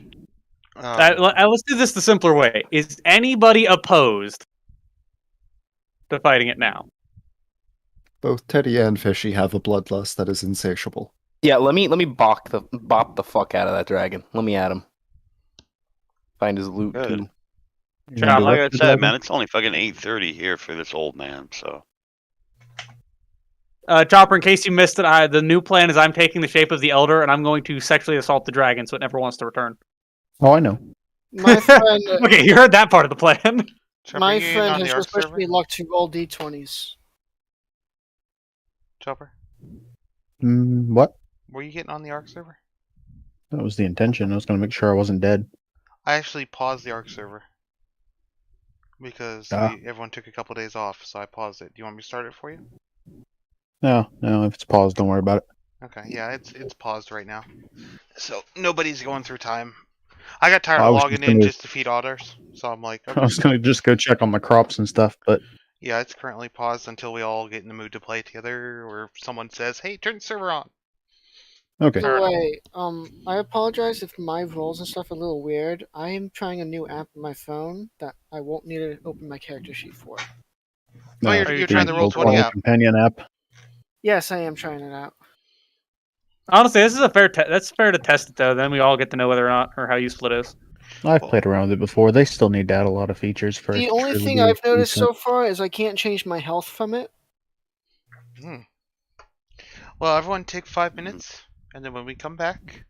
B: Let's do this the simpler way. Is anybody opposed to fighting it now?
D: Both Teddy and Fishy have a bloodlust that is insatiable.
C: Yeah, let me bop the fuck out of that dragon. Let me at him. Find his loot
E: Good.
C: too.
B: Chopper.
E: Like I said, man, it's only fucking 8:30 here for this old man. So.
B: Chopper, in case you missed it, the new plan is I'm taking the shape of the Elder, and I'm going to sexually assault the dragon so it never wants to return.
F: Oh, I know.
H: My friend,
B: Okay, you heard that part of the plan.
A: Chopper,
H: my
A: you in
H: friend
A: on
H: has
A: the Ark
H: especially
A: server?
H: luck to roll d20s.
A: Chopper,
F: What?
A: were you getting on the Ark server?
F: That was the intention. I was going to make sure I wasn't dead.
A: I actually paused the Ark server because everyone took a couple days off, so I paused it. Do you want me to start it for you?
F: No, if it's paused, don't worry about it.
A: Okay, yeah, it's paused right now, so nobody's going through time. I got tired
F: I
A: of
F: was
A: logging
F: just
A: in
F: gonna-
A: just to feed otters, so I'm like,
F: I was going to just go check on my crops and stuff, but
A: yeah, it's currently paused until we all get in the mood to play together, or someone says, "Hey, turn the server on."
F: okay.
H: By the way, I apologize if my rolls and stuff are a little weird. I am trying a new app on my phone that I won't need to open my character sheet for.
A: Oh, you're
B: you
A: trying the
B: trying
A: Roll20 app.
F: Companion app.
H: Yes, I am trying it out.
B: Honestly, this is a fair. That's fair to test it though. Then we all get to know whether or not or how useful it is.
F: I've played around with it before. They still need to add a lot of features for it
H: The
F: to
H: only
F: truly
H: thing
F: be
H: I've noticed
F: decent.
H: so far is I can't change my health from it.
A: Well, everyone take 5 minutes, and then when we come back,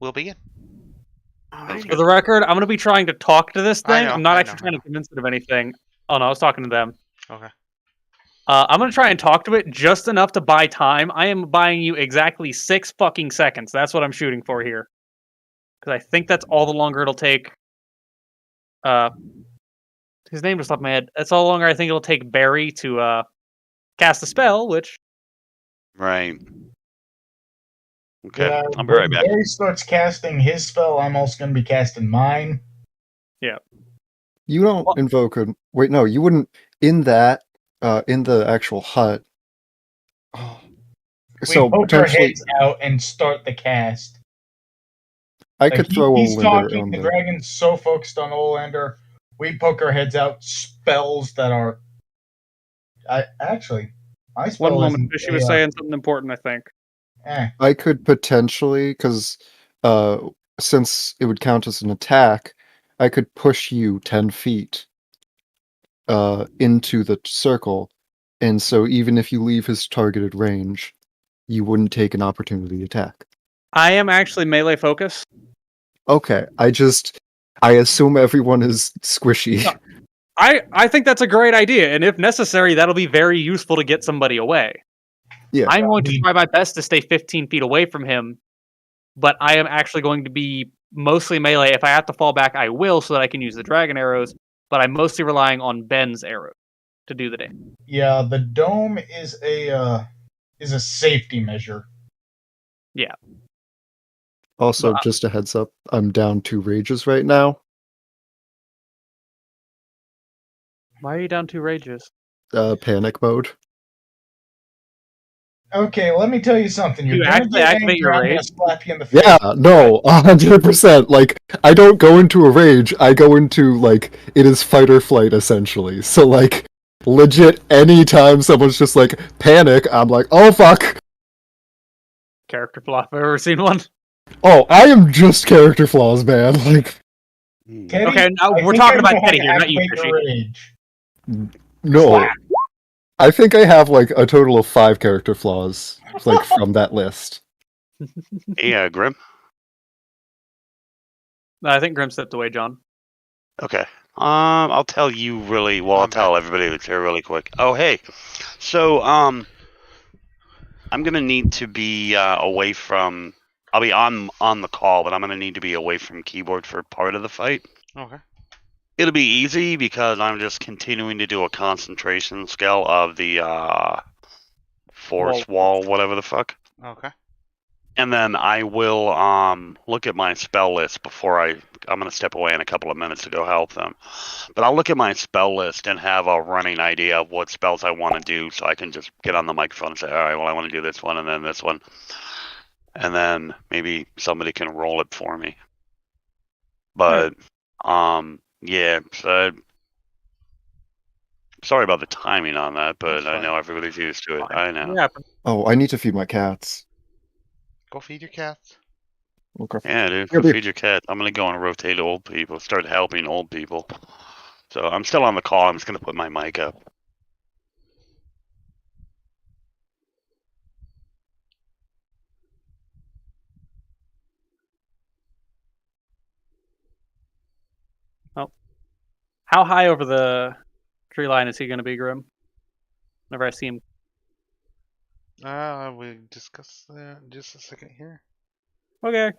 A: we'll begin.
B: For the record, I'm going to be trying to talk to this
A: I
B: thing.
A: know,
B: I'm not
A: I
B: actually
A: know,
B: trying to convince it of anything. Oh no, I was talking to them.
A: Okay.
B: I'm going to try and talk to it just enough to buy time. I am buying you exactly 6 fucking seconds. That's what I'm shooting for here. Because I think that's all the longer it'll take. His name just left my head. That's all the longer I think it'll take Barry to cast a spell, which...
E: Right. Okay,
G: Yeah,
E: I'll be right back.
G: Barry starts casting his spell. I'm also going to be casting mine.
B: Yeah.
D: You don't invoke a... Wait, no, you wouldn't... In that, in the actual hut... Oh.
G: We
D: So,
G: poke our
D: potentially,
G: heads out and start the cast.
D: I could throw
G: He's
D: Olander
G: talking,
D: on
G: the
D: the...
G: dragon's so focused on Olander. We poke our heads out, spells that are... my
B: One
G: spell
B: moment,
G: isn't
B: she was saying something important, I think.
D: I could potentially, because since it would count as an attack, I could push you 10 feet into the circle, and so even if you leave his targeted range, you wouldn't take an opportunity attack.
B: I am actually melee focused.
D: Okay, I assume everyone is squishy.
B: No. I think that's a great idea, and if necessary, that'll be very useful to get somebody away.
D: Yeah.
B: I'm going to try my best to stay 15 feet away from him, but I am actually going to be mostly melee. If I have to fall back, I will, so that I can use the dragon arrows, but I'm mostly relying on Ben's arrows to do the damage.
G: Yeah, the dome is a safety measure.
B: Yeah.
D: Also, just a heads up, I'm down 2 rages right now.
B: Why are you down 2 rages?
D: Panic mode.
G: Okay, let me tell you something. You're
B: You
G: gonna
B: actually
G: get
B: activate
G: angry.
B: your
G: I'm gonna
B: rage?
G: slap you in the face.
D: Yeah, no, 100%. Like, I don't go into a rage. I go into, like, it is fight or flight, essentially. So, like, legit, anytime someone's just, like, panic, I'm like, oh, fuck.
B: Character flaw. I've ever seen one.
D: Oh, I am just character flaws, man. Like,
G: Teddy,
B: Okay, now
G: I
B: we're
G: think
B: talking
G: I
B: about
G: know how
B: Teddy
G: to
B: here, not you,
G: activate your
B: Fishy.
G: rage.
D: no.
B: Slap.
D: I think I have, like, a total of 5 character flaws, like, from that list.
E: Yeah, Grim.
B: I think Grim stepped away, John.
E: Okay. I'll tell you really. Well, I'll tell everybody that's here really quick. Oh, hey. So, I'm gonna need to be away from. I'll be on the call, but I'm gonna need to be away from keyboard for part of the fight.
A: Okay.
E: It'll be easy because I'm just continuing to do a concentration skill of the force wall, whatever the fuck.
A: Okay.
E: And then I will look at my spell list before I'm going to step away in a couple of minutes to go help them. But I'll look at my spell list and have a running idea of what spells I want to do, so I can just get on the microphone and say, all right, well, I want to do this one and then this one. And then maybe somebody can roll it for me. But, yeah, so sorry about the timing on that, but I know everybody's used to it. I know.
B: Yeah.
D: Oh, I need to feed my cats.
A: Go feed your cats.
D: Okay.
E: Yeah, dude,
D: Here,
E: go
D: babe.
E: feed your cat. I'm going to go and rotate old people, start helping old people. So I'm still on the call. I'm just going to put my mic up.
B: How high over the tree line is he going to be, Grim? Whenever I see him.
A: We discuss that in just a second here.
B: Okay.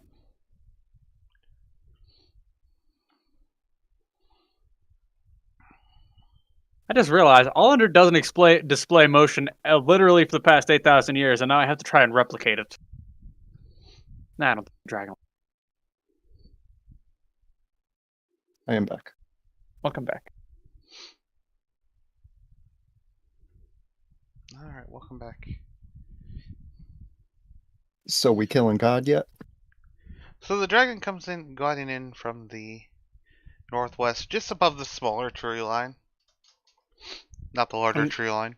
B: I just realized Allander doesn't display motion literally for the past 8,000 years, and now I have to try and replicate it. Nah, I don't think Dragon.
D: I am back.
B: Welcome back.
A: Alright, welcome back.
D: So, we killing God yet?
A: So the dragon comes in, gliding in from the northwest, just above the smaller tree line. Not the larger tree line.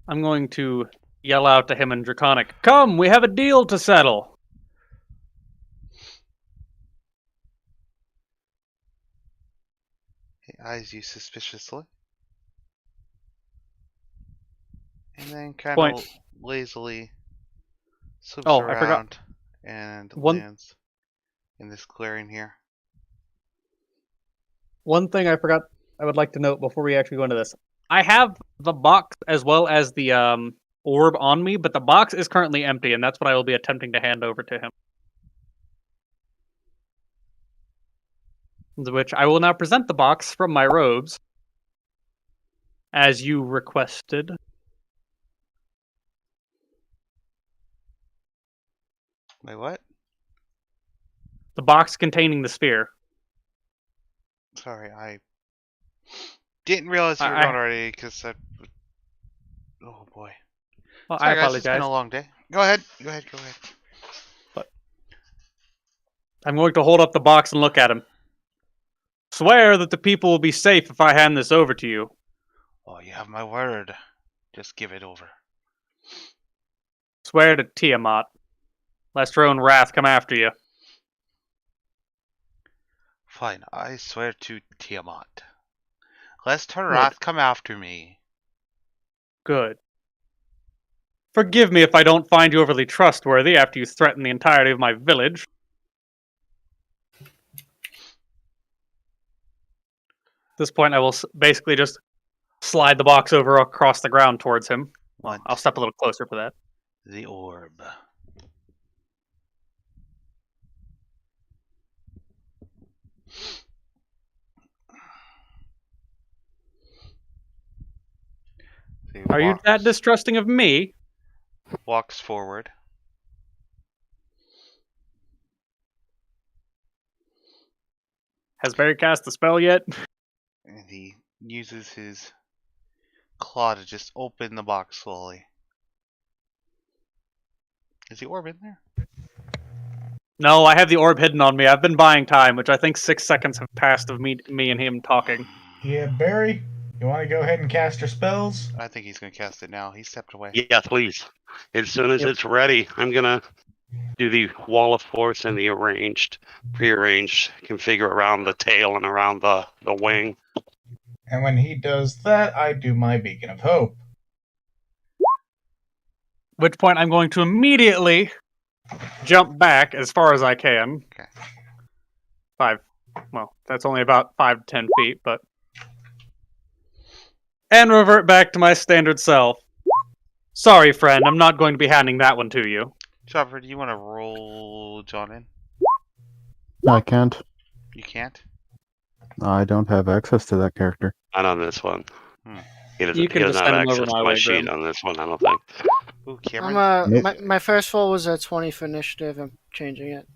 B: I'm going to yell out to him in Draconic, "Come, we have a deal to settle!"
A: He eyes you suspiciously. And then kind of lazily swoops
B: I forgot.
A: around and lands in this clearing here.
B: One thing I forgot I would like to note before we actually go into this. I have the box as well as the orb on me, but the box is currently empty, and that's what I will be attempting to hand over to him. Which I will now present the box from my robes, as you requested.
A: Wait, what?
B: The box containing the sphere.
A: Sorry, I didn't realize you were gone already, because I... Oh boy.
B: Well,
A: Sorry,
B: I
A: guys, it's been
B: apologize.
A: a long day. Go ahead.
B: But I'm going to hold up the box and look at him. Swear that the people will be safe if I hand this over to you.
A: Oh, you have my word. Just give it over.
B: Swear to Tiamat, lest her own wrath come after you.
A: Fine, I swear to Tiamat. Lest her wrath come after me.
B: Good. Forgive me if I don't find you overly trustworthy after you threaten the entirety of my village. At this point, I will basically just slide the box over across the ground towards him. Well, I'll step a little closer for that.
A: The orb.
B: Are you that distrusting of me?
A: Walks forward.
B: Has Barry cast the spell yet?
A: And he uses his claw to just open the box slowly. Is the orb in there?
B: No, I have the orb hidden on me. I've been buying time, which I think 6 seconds have passed of me and him talking.
G: Yeah, Barry, you want to go ahead and cast your spells?
A: I think he's gonna cast it now. He stepped away.
E: Yeah, please. As soon as it's ready, I'm gonna do the wall of force and the prearranged configure around the tail and around the wing.
G: And when he does that, I do my beacon of hope.
B: Which point I'm going to immediately jump back as far as I can.
A: Okay.
B: 5. Well, that's only about 5 to 10 feet, but. And revert back to my standard self. Sorry, friend, I'm not going to be handing that one to you.
A: Chopper, do you want to roll John in?
F: I can't.
A: You can't?
F: I don't have access to that character.
E: Not on this one. He doesn't,
B: You can
E: he
B: just
E: doesn't have
B: send him over
E: access to
B: my
E: my
B: way,
E: sheet
B: Grim.
E: on this one, I don't think.
A: Ooh, Cameron?
F: Nope.
H: my first roll was a 20 for initiative. I'm changing it.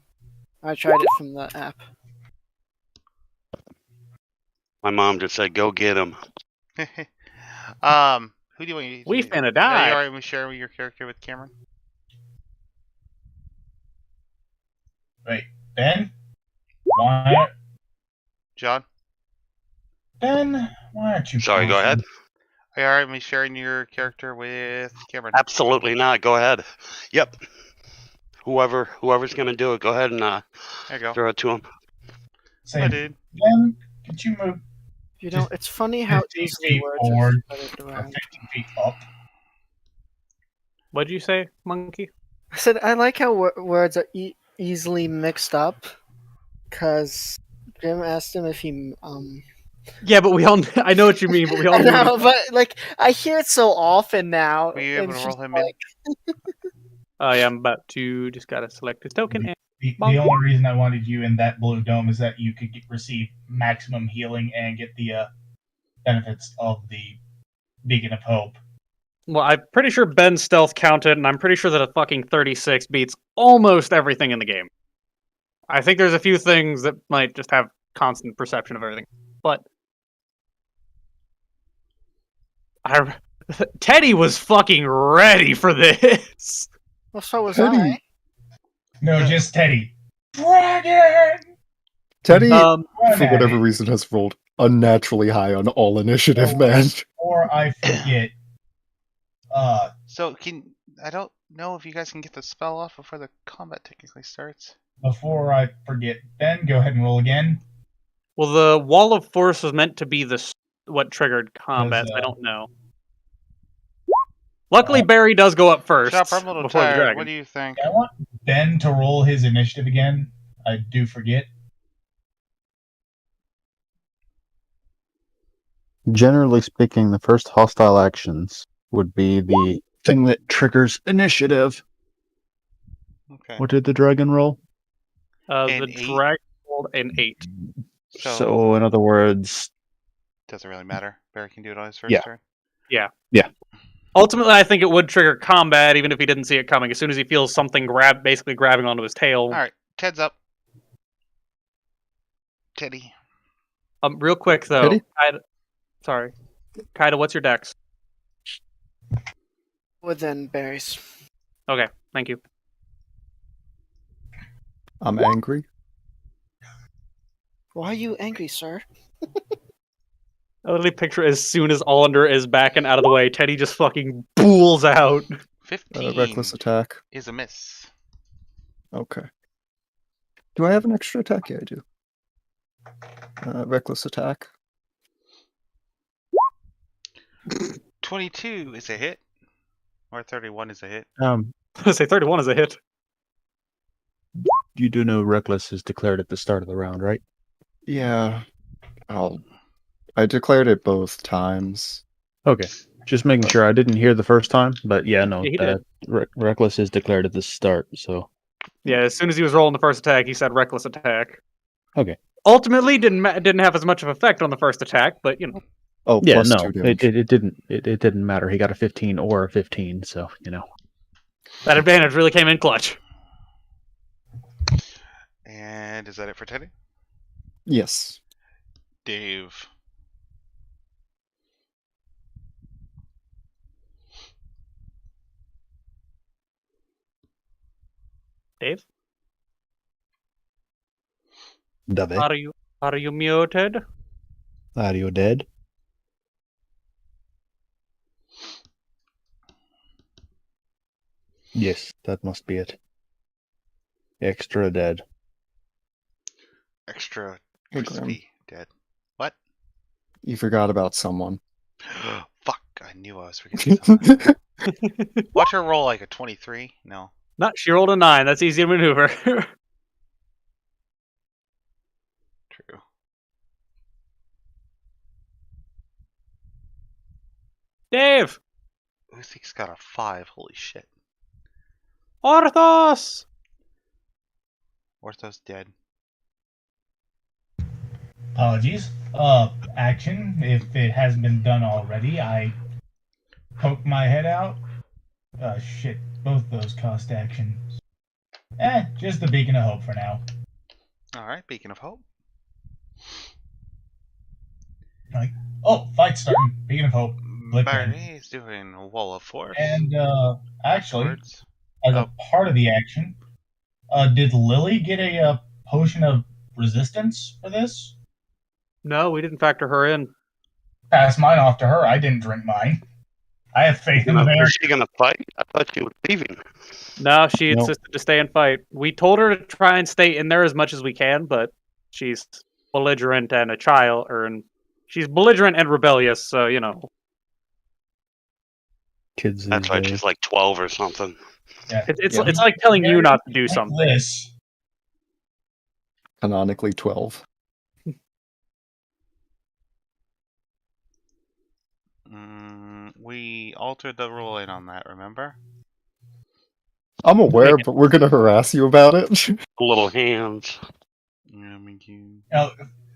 H: I tried it from the app.
E: My mom just said, go get him.
A: Who do you want?
B: We
A: Are
B: finna
A: you
B: die.
A: alright with sharing your character with Cameron?
G: Wait, Ben? Why?
A: John?
G: Ben, why aren't you?
E: Sorry, go ahead.
A: Are you alright with me sharing your character with Cameron?
E: Absolutely not. Go ahead. Yep. Whoever's gonna do it, go ahead and
A: There you go.
E: throw it to him.
A: Hi,
G: Say,
A: dude.
G: Ben, could you move
H: You know, it's funny how
G: 15
H: easily
G: feet
H: words
G: forward
H: are spread
G: or
H: around.
G: 15 feet up?
B: What'd you say, monkey?
H: I said I like how words are easily mixed up. Cause Jim asked him if he
B: Yeah, but we all. I know what you mean, but we all
H: I
B: knew.
H: know, but like I hear it so often now.
A: Were you able
H: it's
A: to roll
H: just
A: him
H: like,
B: Yeah, I'm about to just gotta select his token. And
G: The only reason I wanted you in that blue dome is that you could receive maximum healing and get the benefits of the Beacon of Hope.
B: well, I'm pretty sure Ben's stealth counted, and I'm pretty sure that a fucking 36 beats almost everything in the game. I think there's a few things that might just have constant perception of everything, but Teddy was fucking ready for this.
H: well, so was
D: Teddy.
H: I.
G: No, just Teddy. Dragon!
D: Teddy,
B: Um,
D: for whatever reason, has rolled unnaturally high on all initiative,
G: Oh.
D: man.
G: Or I forget.
A: So, I don't know if you guys can get the spell off before the combat technically starts.
G: Before I forget, Ben, go ahead and roll again.
B: well, the wall of force was meant to be what triggered combat.
G: Does,
B: I don't know. Luckily, Barry does go up first
A: Chopper, I'm a little
B: before the
A: tired.
B: dragon.
A: What do you think?
G: I want Ben to roll his initiative again. I do forget.
F: Generally speaking, the first hostile actions would be the thing that triggers initiative.
A: Okay.
F: What did the dragon roll?
B: The
A: An 8?
B: dragon rolled an 8.
F: So, in other words,
A: Doesn't really matter. Barry can do it on his first
F: Yeah.
A: turn.
B: Ultimately, I think it would trigger combat, even if he didn't see it coming. As soon as he feels something basically grabbing onto his tail.
A: Alright, Ted's up. Teddy.
B: Real quick though,
D: Teddy?
B: Sorry, Kaida, what's your dex?
H: Within berries.
B: Okay, thank you.
D: I'm angry.
H: Why are you angry, sir?
B: I literally picture as soon as Allender is back and out of the way, Teddy just fucking bools out.
A: 15
D: Reckless attack.
A: is a miss.
D: Okay. Do I have an extra attack? Yeah, I do. Reckless attack.
A: 22 is a hit. Or 31 is a hit.
B: I say 31 is a hit.
F: you do know Reckless is declared at the start of the round, right?
D: Yeah. I declared it both times.
F: Okay. Just making sure. I didn't hear the first time, but yeah, no,
B: Yeah, he did.
F: Reckless is declared at the start, so.
B: Yeah, as soon as he was rolling the first attack, he said reckless attack.
F: Okay.
B: Ultimately, didn't have as much of effect on the first attack, but you know.
D: Oh,
F: Yeah,
D: plus
F: no,
D: 2 damage.
F: it didn't matter. He got a 15 or a 15, so, you know.
B: That advantage really came in clutch.
A: And is that it for Teddy?
D: Yes.
A: Dave.
B: Dave?
F: David,
B: Are you muted?
F: are you dead? Yes, that must be it. Extra dead.
A: Extra
D: Hey, Grim.
A: crispy dead. What?
D: You forgot about someone.
A: Fuck, I knew I was forgetting someone. Watch her roll like a 23. No.
B: Not, she rolled a 9. That's easy to maneuver.
A: True.
B: Dave!
A: Uthik's got a 5. Holy shit.
B: Orthos!
A: Ortho's dead.
G: Apologies. Action. If it hasn't been done already, I poke my head out. Shit. Both those cost actions. Just the beacon of hope for now.
A: Alright, beacon of hope.
G: Oh, fight starting. Beacon of hope. Blip in.
A: Barney's doing a wall of force.
G: And, actually,
A: Words.
G: as a part of the action, did Lily get a potion of resistance for this?
B: No, we didn't factor her in.
G: Pass mine off to her. I didn't drink mine. I have faith in the bear.
E: Was she gonna fight? I thought she was leaving.
B: No, she
F: No.
B: insisted to stay and fight. We told her to try and stay in there as much as we can, but she's belligerent and a child, she's belligerent and rebellious, so, you know.
F: Kids
E: That's
F: these
E: why
F: days.
E: she's like 12 or something.
G: Yeah.
B: It's like telling you not to do something.
G: This.
D: Canonically 12.
A: We altered the ruling on that, remember?
D: I'm aware, but we're gonna harass you about it.
E: Little hands.
A: Yeah, me too.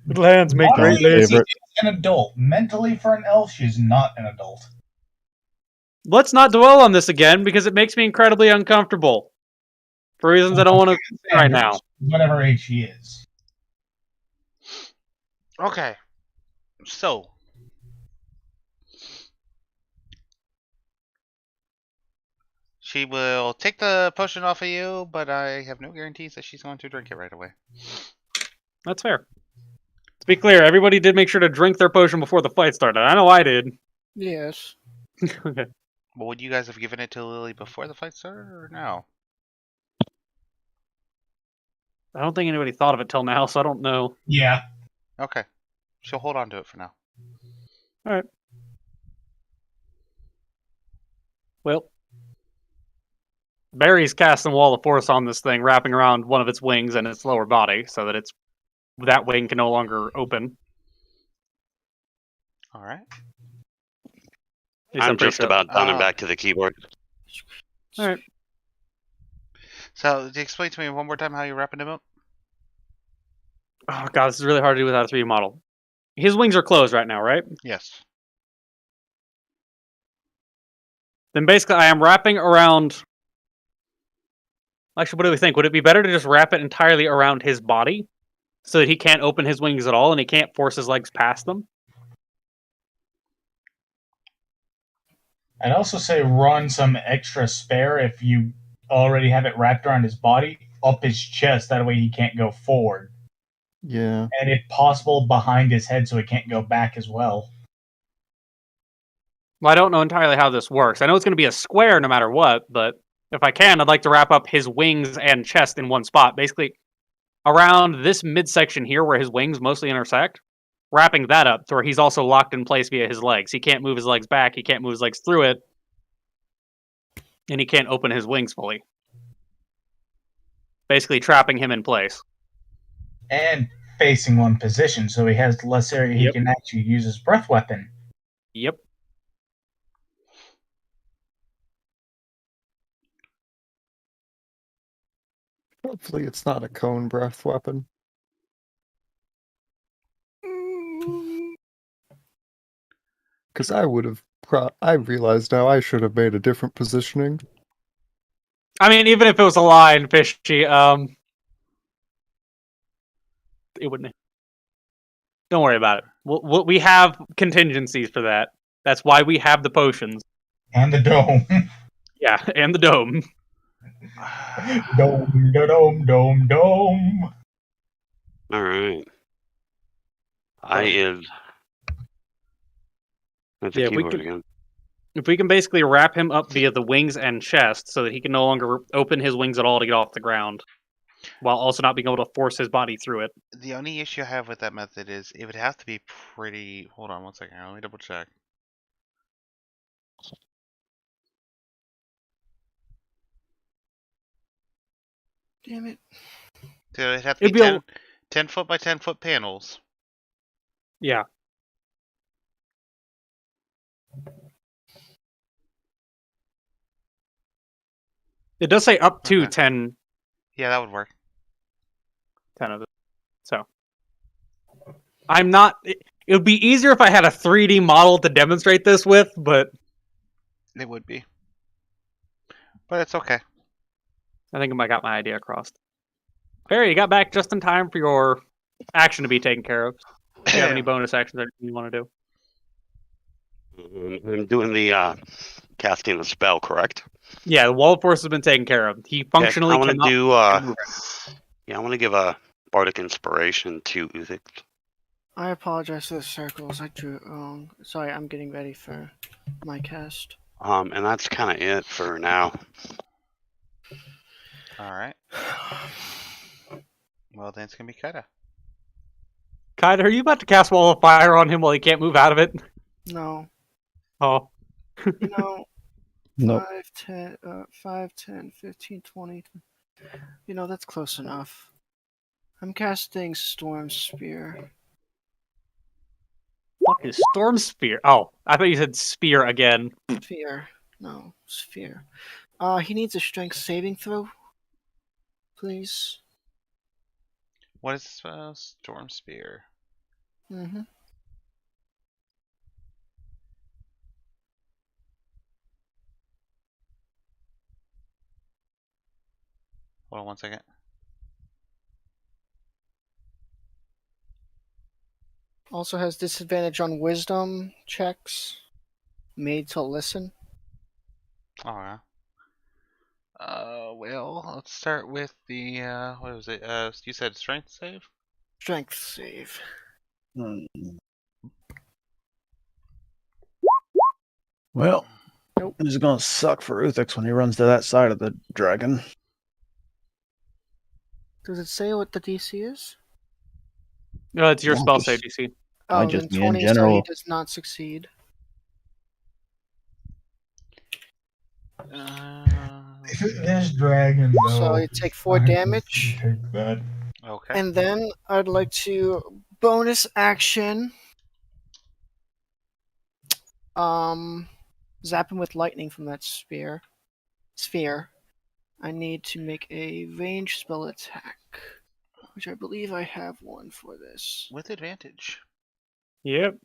B: Little hands make great
G: Mentally,
B: ladies.
G: she's an adult. Mentally, for an elf, she's not an adult.
B: Let's not dwell on this again, because it makes me incredibly uncomfortable. For reasons I don't want to say right now.
G: Whatever age she is.
A: Okay. So. She will take the potion off of you, but I have no guarantees that she's going to drink it right away.
B: That's fair. To be clear, everybody did make sure to drink their potion before the fight started. I know I did.
H: Yes.
B: Okay.
A: Well, would you guys have given it to Lily before the fight started, or now?
B: I don't think anybody thought of it till now, so I don't know.
G: Yeah.
A: Okay. She'll hold on to it for now.
B: Alright. Well. Barry's casting Wall of Force on this thing, wrapping around one of its wings and its lower body, so that that wing can no longer open.
A: Alright.
B: At least
E: I'm
B: pretty
E: just
B: sure.
E: about done and back to the keyboard.
B: Alright.
A: So, explain to me one more time how you're wrapping him up?
B: Oh god, this is really hard to do without a 3D model. His wings are closed right now, right?
A: Yes.
B: Then basically I am wrapping around... Actually, what do we think? Would it be better to just wrap it entirely around his body? So that he can't open his wings at all and he can't force his legs past them?
G: I'd also say run some extra spare if you already have it wrapped around his body, up his chest. That way he can't go forward.
D: Yeah.
G: And if possible, behind his head so he can't go back as well.
B: Well, I don't know entirely how this works. I know it's going to be a square no matter what, but if I can, I'd like to wrap up his wings and chest in one spot. Basically, around this midsection here where his wings mostly intersect, wrapping that up to where he's also locked in place via his legs. He can't move his legs back, he can't move his legs through it, and he can't open his wings fully. Basically trapping him in place.
G: And facing one position so he has less area he can actually use his breath weapon.
B: Yep.
D: Hopefully it's not a cone breath weapon. Because I would have... I realize now I should have made a different positioning.
B: I mean, even if it was a line, fishy, it wouldn't... Don't worry about it. We have contingencies for that. That's why we have the potions.
G: And the dome.
B: Yeah, and the dome.
G: Dome, dome, dome, dome.
E: All right. I is. That's a
B: Yeah, we
E: keyboard
B: could-
E: again.
B: If we can basically wrap him up via the wings and chest so that he can no longer open his wings at all to get off the ground, while also not being able to force his body through it.
A: The only issue I have with that method is it would have to be pretty. Hold on one second. Let me double check.
H: Damn it.
A: So it'd have to
B: It'd
A: be
B: be a-
A: 10 foot by 10 foot panels.
B: Yeah. It does say up to
A: Okay.
B: 10
A: Yeah, that would work.
B: of it. So I'm not. It would be easier if I had a 3D model to demonstrate this with, but
A: It would be. But it's okay.
B: I think I got my idea across. Barry, you got back just in time for your action to be taken care of. Do you have any bonus actions that you want to do?
E: I'm doing the casting a spell, correct?
B: Yeah, the wall of force has been taken care of. He functionally
E: I want to
B: cannot
E: do.
B: move it.
E: I want to give a bardic inspiration to Uthix.
H: I apologize for the circles. I drew it wrong. Sorry, I'm getting ready for my cast.
E: And that's kind of it for now.
A: Alright. Well, then it's gonna be Kata.
B: Kaida, are you about to cast Wall of Fire on him while he can't move out of it?
H: No.
B: Oh.
H: You know,
C: Nope.
H: 5, 10, 15, 20. You know, that's close enough. I'm casting Storm Spear.
B: Fuck is Storm Spear? Oh, I thought you said Spear again.
H: Sphere. No, Sphere. He needs a strength saving throw. Please.
A: What is this spell? Storm Spear.
H: Mm-hmm.
A: Hold on one second.
H: Also has disadvantage on wisdom checks. Made to listen.
A: Alright. Well, let's start with the, what was it? You said strength save?
H: Strength save.
F: Well,
H: Nope.
F: this is gonna suck for Uthix when he runs to that side of the dragon.
H: Does it say what the DC is?
B: It's your
F: Yeah,
B: spell
F: just-
B: save DC.
H: Oh,
F: just
H: then
F: mean in
H: 20, so he
F: general.
H: does not succeed.
G: This dragon, though.
H: So you take 4 damage.
G: Take that.
A: Okay.
H: And then I'd like to bonus action. Zap him with lightning from that sphere. I need to make a ranged spell attack, which I believe I have one for this.
A: With advantage.
B: Yep.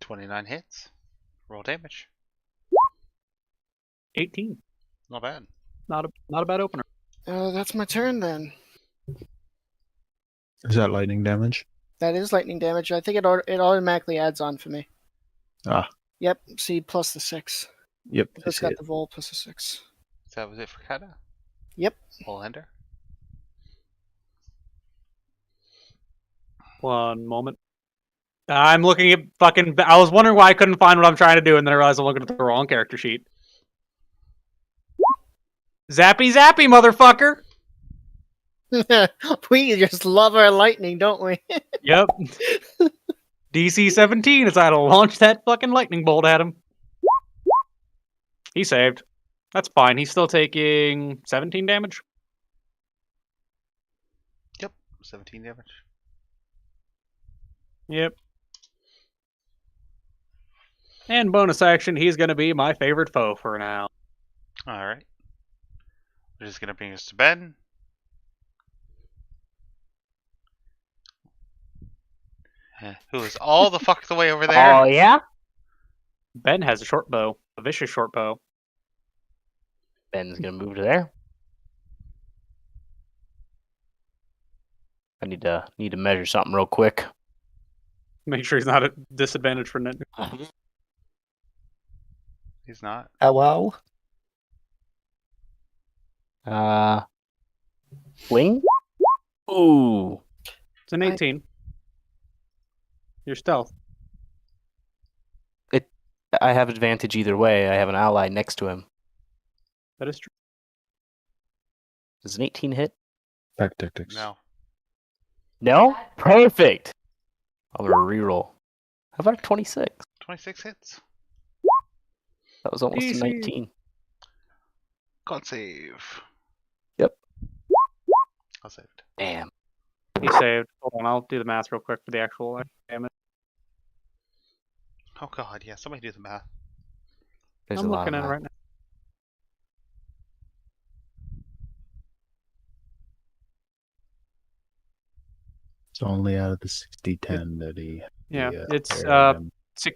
A: 29 hits. Roll damage.
B: 18.
A: Not bad.
B: Not a bad opener.
H: That's my turn then.
F: Is that lightning damage?
H: That is lightning damage. I think it automatically adds on for me.
F: Ah.
H: Yep. See, plus the 6.
F: Yep. I
H: It's
F: see
H: got
F: it.
H: the roll plus the 6.
A: So that was it for Kata?
H: Yep.
A: Bullhender?
B: One moment. I'm looking at fucking. I was wondering why I couldn't find what I'm trying to do, and then I realized I'm looking at the wrong character sheet. Zappy, zappy, motherfucker!
H: We just love our lightning, don't we?
B: Yep. DC 17 is how to launch that fucking lightning bolt at him. He saved. That's fine. He's still taking 17 damage.
A: 17 damage.
B: Yep. And bonus action, he's going to be my favorite foe for now.
A: Alright. We're just gonna bring us to Ben. Who is all the fuck the way over there?
J: Oh, yeah?
B: Ben has a short bow, a vicious short bow.
J: Ben's gonna move to there. I need to measure something real quick.
B: Make sure he's not at disadvantage for net.
A: He's not.
D: Hello?
J: Fling? Ooh.
B: It's an 18. Your stealth.
J: I have advantage either way. I have an ally next to him.
B: That is true.
J: Does an 18 hit?
F: Tactics.
A: No.
J: No? Perfect. I'll reroll. How about a 26?
A: 26 hits.
J: That was almost a
B: DC.
J: 19.
A: Con save.
J: Yep.
A: I'll save it.
J: Damn.
B: He saved. Hold on, I'll do the math real quick for the actual damage.
A: Oh god, yeah, somebody do the math.
J: There's
B: I'm
J: a lot
B: looking
J: of
B: at it
J: math.
B: right now.
F: It's only out of the 60-10 that he.
B: Yeah,
F: he,
B: it's
F: parried him.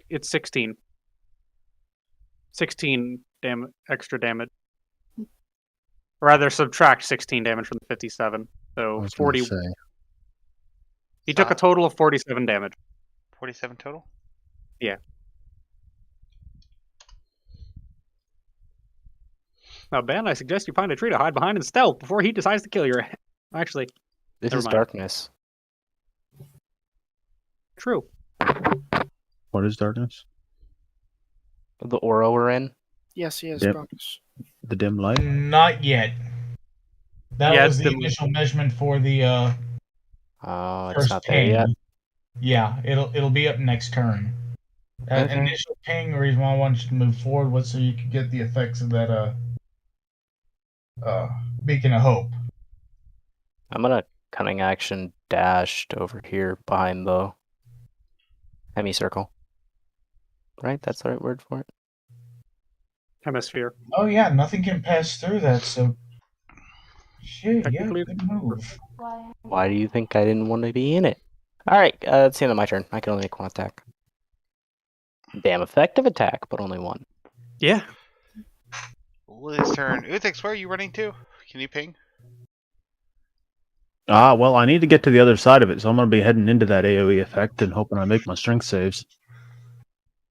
B: it's 16. 16 extra damage. Or rather, subtract 16 damage from the 57.
F: I
B: So
F: was gonna
B: 40.
F: say.
B: He took a total of 47 damage.
A: 47 total?
B: Yeah. Now, Ben, I suggest you find a tree to hide behind and stealth before he decides to kill you. Actually,
J: This
B: never
J: is
B: mind.
J: darkness.
B: True.
F: What is darkness?
J: The aura we're in.
H: Yes, he is.
F: Yep.
H: Darkness.
F: The dim light?
G: Not yet. That
B: Yeah,
G: was the
B: the-
G: initial measurement for the
J: Oh, it's
G: first
J: not there
G: ping.
J: yet.
G: Yeah, it'll be up next turn.
J: Okay.
G: Initial ping. The reason why I wanted you to move forward was so you could get the effects of that beacon of hope.
J: I'm gonna cunning action dashed over here behind the hemicircle. Right? That's the right word for it.
B: Hemisphere.
G: Oh yeah, nothing can pass through that. So shit, yeah,
B: Technically-
G: good move.
J: Why do you think I didn't want to be in it? Alright, it's the end of my turn. I can only make one attack. Damn effective attack, but only one.
B: Yeah.
A: Lily's turn. Uthix, where are you running to? Can you ping?
F: Well, I need to get to the other side of it, so I'm going to be heading into that AoE effect and hoping I make my strength saves.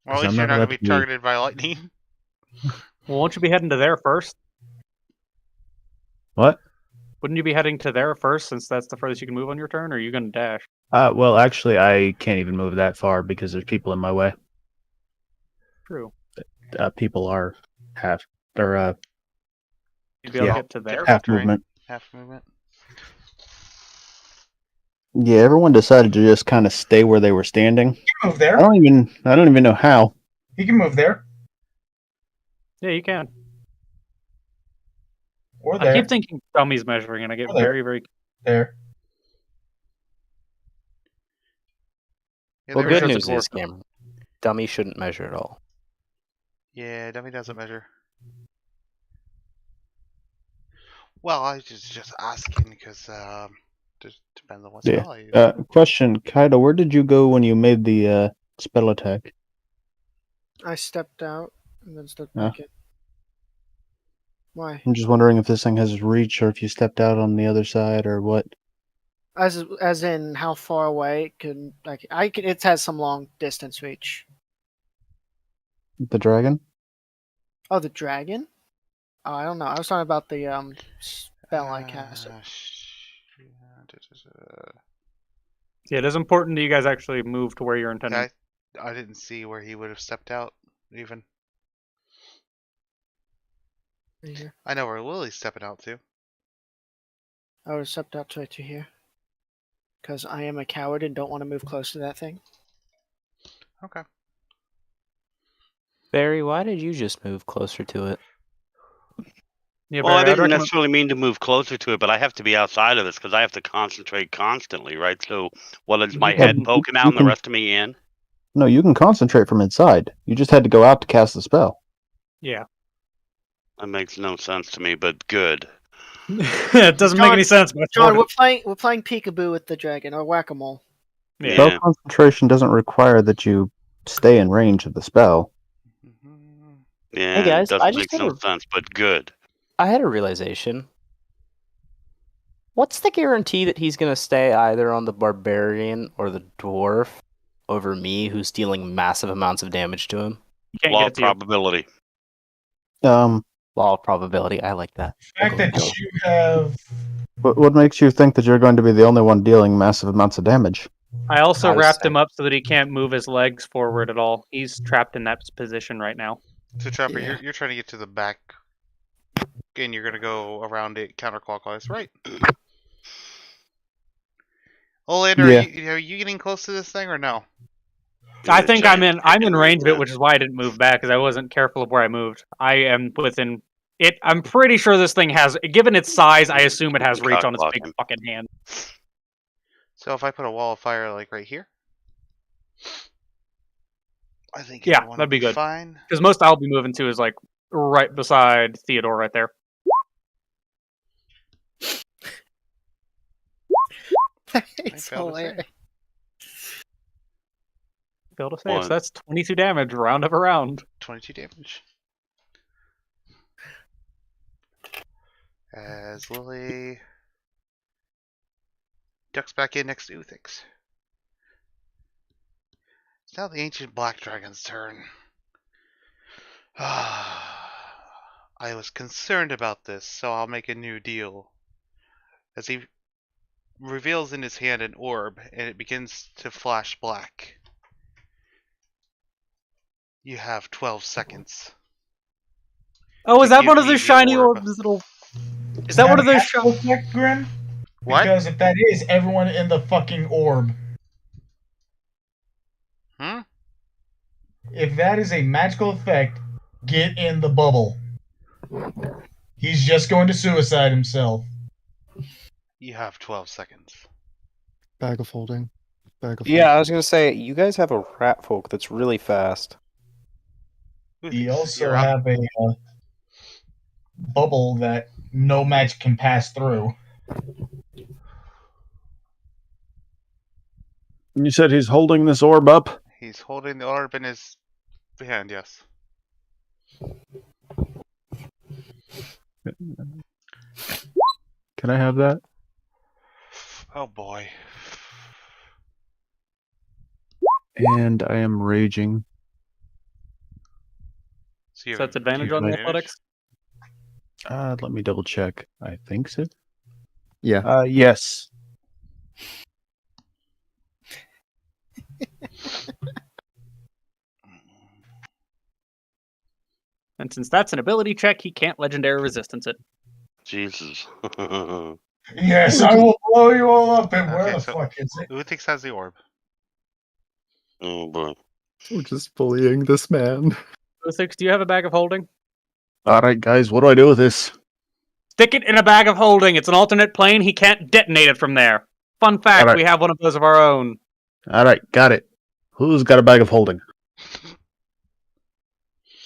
A: Well, at
F: I'm
A: least you're
F: not
A: not going
F: about
A: to be
F: to be-
A: targeted by lightning.
B: Well, won't you be heading to there first?
F: What?
B: Wouldn't you be heading to there first, since that's the furthest you can move on your turn, or are you going to dash?
F: Well, actually, I can't even move that far because there's people in my way.
B: True.
F: People are half or
B: You'd be able
F: Yeah.
B: to get to there.
A: Careful.
F: half
A: terrain.
F: movement.
A: Half movement.
F: Yeah, everyone decided to just kind of stay where they were standing.
G: He can move there.
F: I don't even know how.
G: He can move there
B: Yeah, you can.
G: or
B: I
G: there.
B: keep thinking dummy's measuring, and I get
G: Oh, there.
B: very, very...
G: There.
A: Yeah,
J: Well,
A: there
J: good
A: is a
J: news
A: dwarf.
J: is, Cameron, dummy shouldn't measure at all.
A: Yeah, dummy doesn't measure. Well, I was just asking because just depends on what
F: Yeah.
A: spell I use.
F: Question, Kaido, where did you go when you made the spell attack?
H: I stepped out and then stepped
F: Yeah.
H: back in. Why?
F: I'm just wondering if this thing has reach or if you stepped out on the other side or what.
H: As in how far away it can it has some long distance reach.
F: The dragon?
H: Oh, the dragon? Oh, I don't know. I was talking about the spell I cast.
B: Yeah, it is important that you guys actually move to where you're intending.
A: I didn't see where he would have stepped out, even.
H: Right here.
A: I know where Lily's stepping out to.
H: I would have stepped out right to here. Because I am a coward and don't want to move close to that thing.
A: Okay.
J: Barry, why did you just move closer to it?
B: Yeah,
E: Well, I
B: Barry, I'd
E: didn't
B: recommend-
E: necessarily mean to move closer to it, but I have to be outside of this because I have to concentrate constantly, right? So, is my
F: Yeah,
E: head
F: you-
E: poking out
F: you
E: and the
F: can-
E: rest of me in?
F: No, you can concentrate from inside. You just had to go out to cast the spell.
B: Yeah.
E: That makes no sense to me, but good.
B: It doesn't make
H: John-
B: any sense. But it's
H: John,
B: worth
H: we're playing peekaboo with the dragon or whack-a-mole.
B: it. Yeah.
F: Spell concentration doesn't require that you stay in range of the spell.
E: Yeah,
J: guys,
E: it
J: I
E: doesn't
J: just
E: make
J: had
E: no
J: a-
E: sense, but good.
J: I had a realization. What's the guarantee that he's going to stay either on the barbarian or the dwarf over me, who's dealing massive amounts of damage to him?
B: You can't
E: Law
B: get
E: of
B: it to you.
E: probability.
J: Law of probability. I like that.
G: The fact that you have
F: What makes you think that you're going to be the only one dealing massive amounts of damage?
B: I also
J: Not a
B: wrapped
J: sec.
B: him up so that he can't move his legs forward at all. He's trapped in that position right now.
A: So Trapper,
D: Yeah.
A: you're trying to get to the back, and you're gonna go around it counterclockwise, right? Olander,
F: Yeah.
A: are you getting close to this thing or no?
B: I think I'm in
E: chicken
B: range of it,
E: wing,
B: which is why I didn't move back because I wasn't careful of where I moved. I am within it. I'm pretty sure this thing has, given its size, I assume it has reach on its big
E: Cock-blocking.
B: fucking hand.
A: So if I put a wall of fire like right here, I think
B: Yeah,
A: everyone will
B: that'd be good.
A: fine.
B: Because most I'll be moving to is like right beside Theodore, right there.
H: It's
A: failed to save.
H: hilarious.
B: Fail to save.
E: One.
B: So that's 22 damage, round over round.
A: 22 damage. As Lily ducks back in next to Uthix. It's now the ancient black dragon's turn. I was concerned about this, so I'll make a new deal. As he reveals in his hand an orb, and it begins to flash black. You have 12 seconds.
B: Oh, is
A: To
B: that
A: give
B: one of
A: me
B: those
A: the
B: shiny
A: orb.
B: orbs? Is that one of those?
G: magical effect, Grim?
A: What?
G: Because if that is, everyone in the fucking orb.
A: Hmm?
G: If that is a magical effect, get in the bubble. He's just going to suicide himself.
A: You have 12 seconds.
D: Bag of holding. Bag of
C: Yeah, I
D: holding.
C: was gonna say you guys have a rat folk that's really fast.
G: We
A: Uthix,
G: also
A: you're up.
G: have a bubble that no magic can pass through.
F: You said he's holding this orb up?
A: He's holding the orb in his hand, yes.
F: Can I have that?
A: Oh boy.
F: And I am raging.
A: So you
B: So
A: have
B: that's advantage on the athletics.
F: Let me double check. I think so.
D: Yeah.
F: Yes.
B: And since that's an ability check, he can't legendary resistance it.
E: Jesus.
G: Yes, I will blow you all up. And where
A: Okay,
G: the
A: so
G: fuck is it?
A: Uthix has the orb.
E: Oh boy.
D: We're just bullying this man.
B: Uthix, do you have a bag of holding?
F: Alright, guys, what do I do with this?
B: Stick it in a bag of holding. It's an alternate plane. He can't detonate it from there. Fun fact,
F: Alright.
B: we have one of those of our own.
F: Alright, got it. Who's got a bag of holding?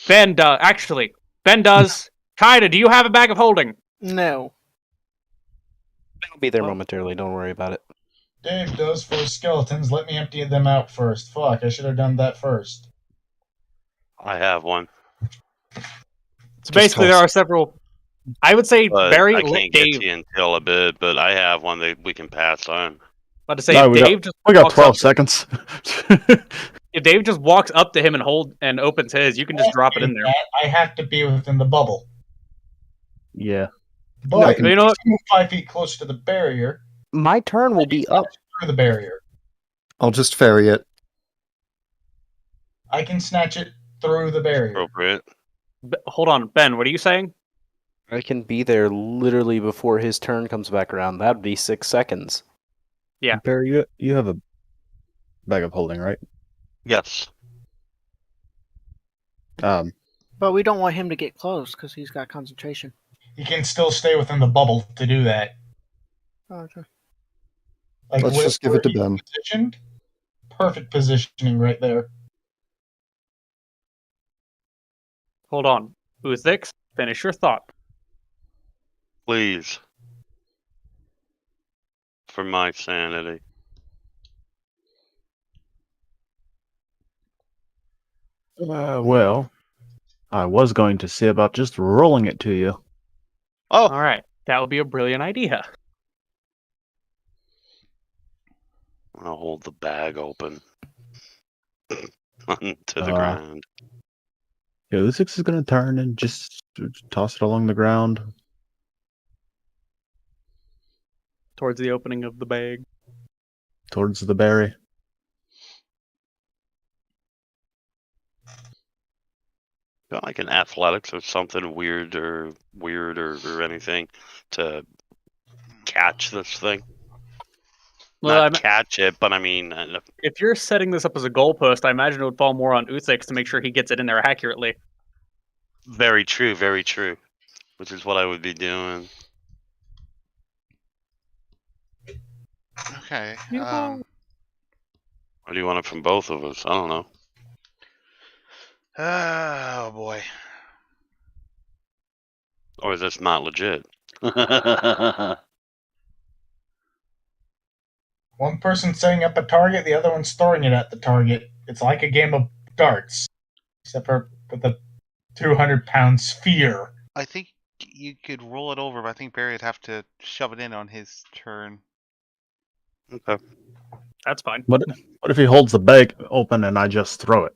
B: Ben does. Actually, Ben does. Kaida, do you have a bag of holding?
H: No.
C: I'll be there
B: Well-
C: momentarily. Don't worry about it.
G: Dave does for skeletons. Let me empty them out first. Fuck, I should have done that first.
E: I have one,
B: So basically, there are several. I would say
E: but
B: Barry,
E: I
B: let
E: can't get
B: Dave.
E: to you until a bit. But I have one that we can pass on.
B: About to say,
F: No,
B: if
F: we got-
B: Dave just
F: We got
B: walks
F: 12
B: up,
F: seconds.
B: if Dave just walks up to him and opens his, you can just drop it in there.
G: I have to be within the bubble.
F: Yeah.
G: But
B: You know what?
G: move 5 feet closer to the barrier.
C: My turn will be up.
G: Through the barrier.
D: I'll just ferry it.
G: I can snatch it through the barrier.
E: Appropriate.
B: Hold on, Ben. What are you saying?
C: I can be there literally before his turn comes back around. That'd be 6 seconds.
B: Yeah.
F: Barry, you have a bag of holding, right?
E: Yes.
H: But we don't want him to get close because he's got concentration.
G: He can still stay within the bubble to do that.
H: Oh, okay.
G: Like
D: Let's just give it to
G: where he's
D: Ben.
G: Positioned, perfect positioning right there.
B: Hold on. Uthix, finish your thought.
E: Please. For my sanity.
F: Well, I was going to say about just rolling it to you.
E: Oh,
B: All right, that would be a brilliant idea.
E: I'll hold the bag open. Onto the
F: Uh,
E: ground.
F: Yeah, the 6 is going to turn and just toss it along the ground.
B: Towards the opening of the bag.
F: Towards the berry.
E: Got like an athletics or something weird or anything to catch this thing.
B: Well,
E: Not catch it, but I mean,
B: if you're setting this up as a goalpost, I imagine it would fall more on Uthix to make sure he gets it in there accurately.
E: very true, very true. Which is what I would be doing.
A: Okay.
B: Beautiful.
E: Or do you want it from both of us? I don't know.
A: Oh boy.
E: Or is this not legit?
G: One person setting up a target, the other one's throwing it at the target. It's like a game of darts, except for with a 200-pound sphere.
A: I think you could roll it over, but I think Barry would have to shove it in on his turn.
E: Okay.
B: That's fine.
F: What if he holds the bag open and I just throw it?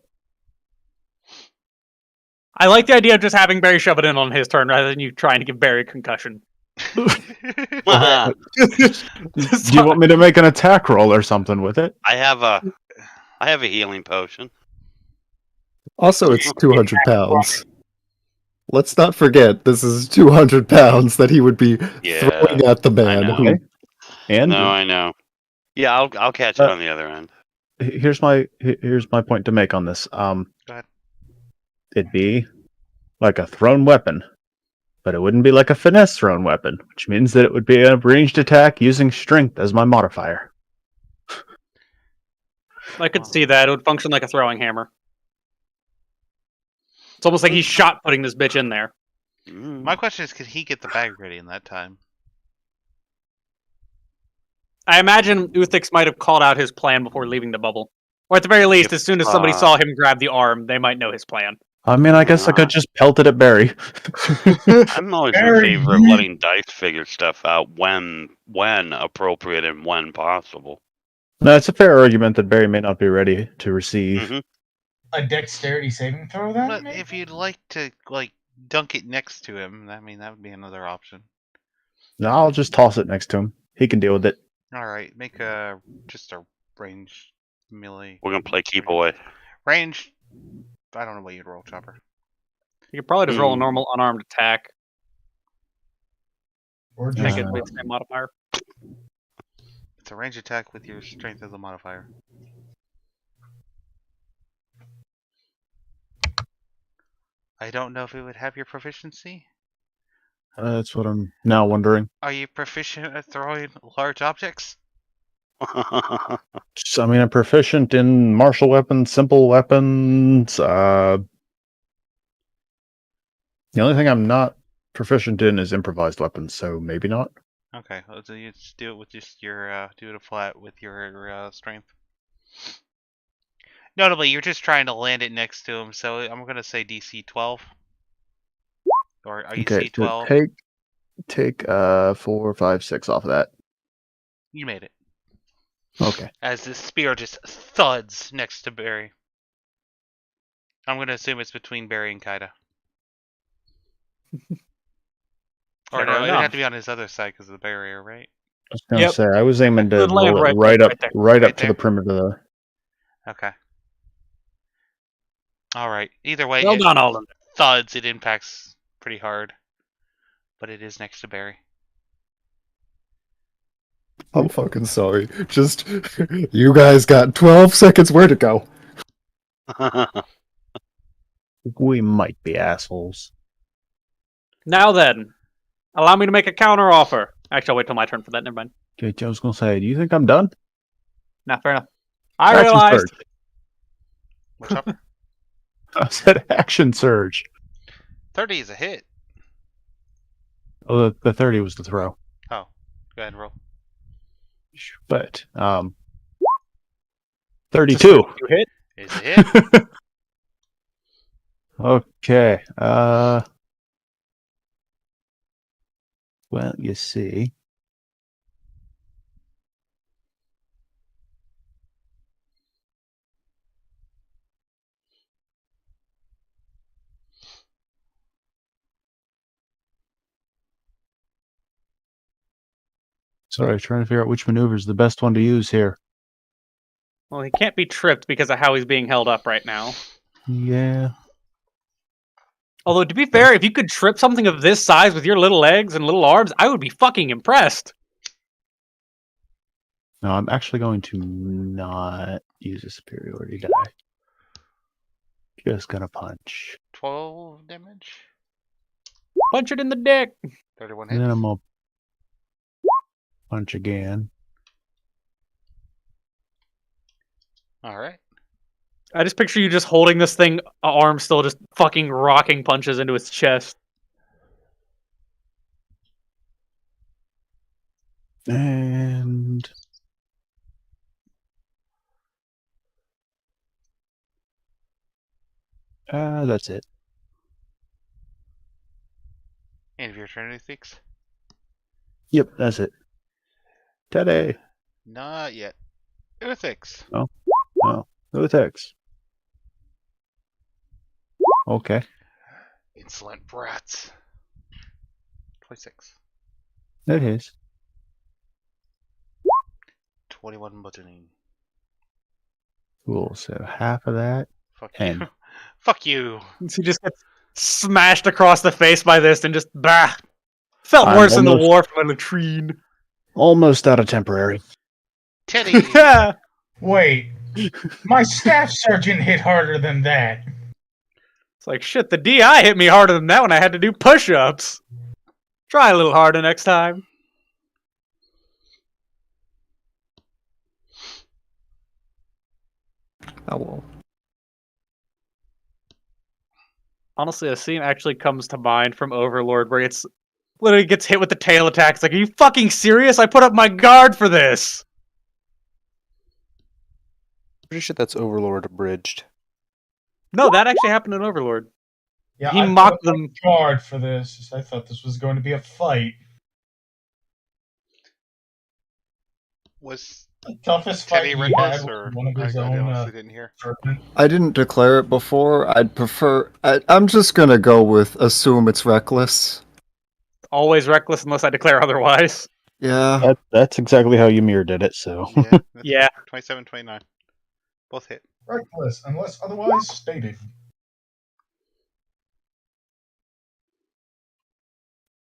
B: I like the idea of just having Barry shove it in on his turn rather than you trying to give Barry a concussion.
F: Do you want me to make an attack roll or something with it?
E: I have a healing potion.
D: Also, it's 200 pounds. Let's not forget, this is 200 pounds that he would be throwing at the man.
E: know.
D: Who,
F: And
E: No, I know. Yeah, I'll catch it on the other end.
F: here's my point to make on this.
A: Go ahead.
F: It'd be like a thrown weapon, but it wouldn't be like a finesse thrown weapon, which means that it would be a ranged attack using strength as my modifier.
B: I could see that. It would function like a throwing hammer. It's almost like he's shot putting this bitch in there.
A: My question is, could he get the bag ready in that time?
B: I imagine Uthix might have called out his plan before leaving the bubble. Or at the very least, as soon as somebody saw him grab the arm, they might know his plan.
F: I mean, I guess I could just pelt it at Barry.
E: I'm always in favor of letting dice figure stuff out when appropriate and when possible.
F: No, it's a fair argument that Barry may not be ready to receive.
G: A dexterity saving throw, then?
A: But if you'd like to, like, dunk it next to him, I mean, that would be another option.
F: No, I'll just toss it next to him. He can deal with it.
A: Alright, make just a range melee.
E: We're gonna play keep away.
A: Range, I don't know what you'd roll, Chopper.
B: You could probably just roll a normal unarmed attack.
G: Or
B: Make
G: just
B: it with the same modifier.
A: It's a range attack with your strength as a modifier. I don't know if it would have your proficiency.
F: That's what I'm now wondering.
A: Are you proficient at throwing large objects?
F: I mean, I'm proficient in martial weapons, simple weapons. The only thing I'm not proficient in is improvised weapons, so maybe not.
A: Okay, well, so you just do it with just your do it flat with your strength. Notably, you're just trying to land it next to him, so I'm gonna say DC 12. Or are you
F: Okay,
A: C 12?
F: so take 4, 5, 6 off of that.
A: You made it.
F: Okay.
A: As the spear just thuds next to Barry. I'm gonna assume it's between Barry and Kaida. Or no, it'd have to be on his other side because of the barrier, right?
F: I was gonna say I was aiming to
B: Good land
F: roll it
B: right
F: right
B: there.
F: up to the perimeter there.
A: Okay. Alright. Either way,
B: Well
A: it
B: done, Alden.
A: thuds, it impacts pretty hard. But it is next to Barry.
D: I'm fucking sorry. Just, you guys got 12 seconds. Where to go?
F: We might be assholes.
B: Now then, allow me to make a counter offer. Actually, I'll wait till my turn for that. Never mind.
F: Okay, I was gonna say, do you think I'm done?
B: Nah, fair enough. I
F: Action
B: realized.
F: surge.
A: What's up?
F: I said action surge.
A: 30 is a hit.
F: Oh, the 30 was the throw.
A: Oh, go ahead and roll.
F: But 32.
B: You hit?
A: Is a hit.
F: Okay. Well, you see. Sorry, trying to figure out which maneuver is the best one to use here.
B: Well, he can't be tripped because of how he's being held up right now.
F: Yeah.
B: Although, to be fair, if you could trip something of this size with your little legs and little arms, I would be fucking impressed.
F: No, I'm actually going to not use a superiority die. Just gonna punch.
A: 12 damage.
B: Punch it in the dick.
A: 31
F: And then
A: hits.
F: I'm gonna punch again.
A: Alright.
B: I just picture you just holding this thing, arm still, just fucking rocking punches into its chest.
F: And that's it.
A: End of your turn, Uthix.
F: Yep, that's it. Teddy.
A: Not yet. Uthix.
F: No, no attacks. Okay.
A: Insolent brats. 26.
F: That is.
A: 21 buttoning.
F: Cool. So half of that.
A: Fuck
F: 10.
A: you. Fuck you.
B: So he just gets smashed across the face by this and just bah. Felt
F: I'm
B: worse in the
F: almost-
B: war from a latrine.
F: Almost out of temporary.
A: Teddy.
B: Yeah.
G: Wait, my staff sergeant hit harder than that.
B: It's like, shit, the DI hit me harder than that when I had to do push-ups. Try a little harder next time.
D: Oh well.
B: Honestly, a scene actually comes to mind from Overlord where it's literally gets hit with the tail attack. It's like, are you fucking serious? I put up my guard for this.
C: Pretty sure that's Overlord abridged.
B: No, that actually happened in Overlord.
G: Yeah,
B: He
G: I
B: mocked
G: put
B: them.
G: my guard for this. I thought this was going to be a fight.
A: Was
G: The toughest
A: Teddy
G: fight he had
A: reckless
G: was
A: or
G: one of his
A: I
G: own
A: honestly didn't hear.
G: servant.
D: I didn't declare it before. I'd prefer. I'm just gonna go with assume it's reckless.
B: Always reckless unless I declare otherwise.
D: Yeah.
F: That's exactly how Ymir did it, so.
A: Yeah. That's
B: Yeah.
A: 27, 29. Both hit.
G: Reckless, unless otherwise stated.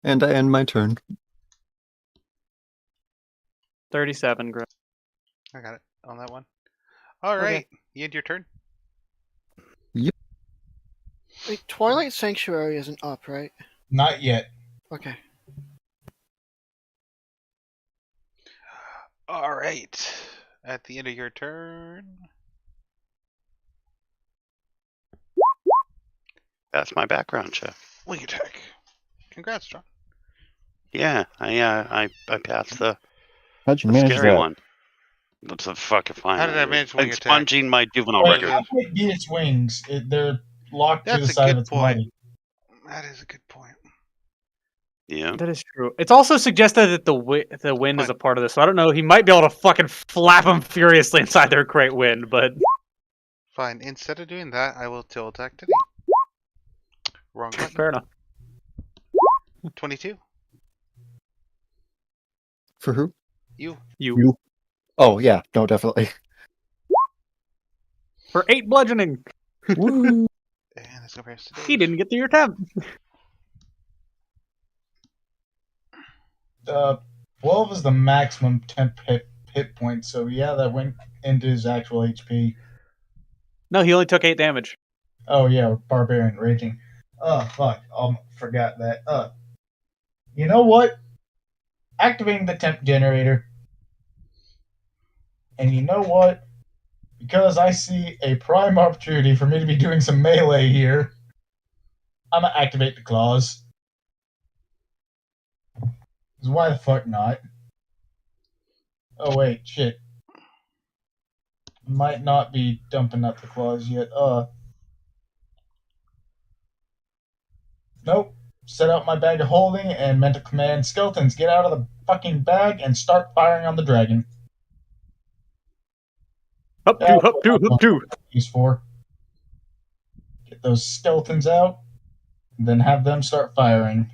D: And I end my turn.
B: 37, Greg.
A: I got it on that one. Alright. You end your turn?
H: Wait, Twilight Sanctuary isn't up, right?
G: Not yet.
H: Okay.
A: Alright. At the end of your turn.
E: That's my background check.
A: Wing attack. Congrats, John.
E: Yeah, I passed the
F: How'd you manage
E: scary
F: that?
E: one. That's a fucking fine.
A: How did I manage wing attack?
E: Expunging my juvenile
G: Wait,
E: record.
G: how big be its wings? They're locked to
A: That's
G: the
A: a
G: side
A: good
G: of its
A: point.
G: body.
A: That is a good point.
E: Yeah.
B: That is true. It's also suggested that the wind is a part of this, so I don't know. He might be able to fucking flap them furiously inside their great wind, but
A: Fine. Instead of doing that, I will tilt attack Teddy. Wrong button.
B: fair enough.
A: 22.
D: For who?
B: You.
D: Oh yeah, no, definitely.
B: For 8 bludgeoning.
D: Woo.
A: And that's compares to
B: He
A: Dave.
B: didn't get the attempt.
G: 12 is the maximum temp hit point, so yeah, that went into his actual HP.
B: No, he only took 8 damage.
G: Oh yeah, Barbarian Raging. Oh fuck, forgot that. You know what? Activating the temp generator. And you know what? Because I see a prime opportunity for me to be doing some melee here, I'm gonna activate the claws. 'Cause why the fuck not? Oh wait, shit. Might not be dumping up the claws yet. Nope. Set out my bag of holding and mental command skeletons, get out of the fucking bag and start firing on the dragon.
B: Up two, up two, up two.
G: Use for. Get those skeletons out, and then have them start firing.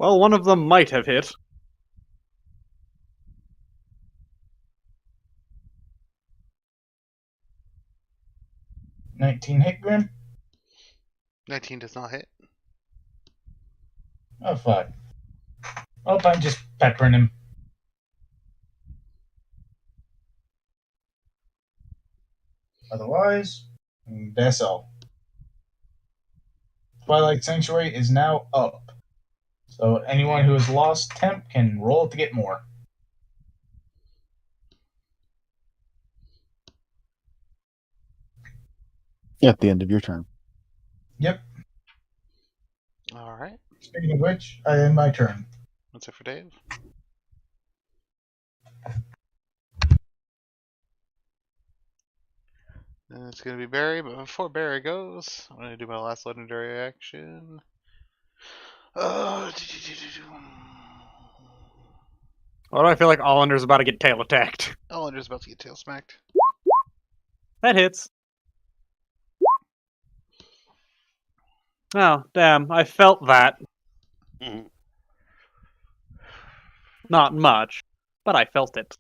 B: Well, one of them might have hit.
G: $19 hit, Grim?
A: 19 does not hit.
G: Oh, fuck. Oh, I'm just peppering him. Otherwise, that's all. Twilight Sanctuary is now up. So anyone who has lost temp can roll to get more.
F: At the end of your turn.
G: Yep.
A: Alright.
G: Speaking of which, I end my turn.
A: That's it for Dave. And it's going to be Barry, but before Barry goes, I'm going to do my last legendary action.
B: Why do I feel like Allander's about to get tail attacked?
A: Ellender's about to get tail smacked.
B: That hits. Oh, damn. I felt that.
E: Mhm.
B: Not much, but I felt it.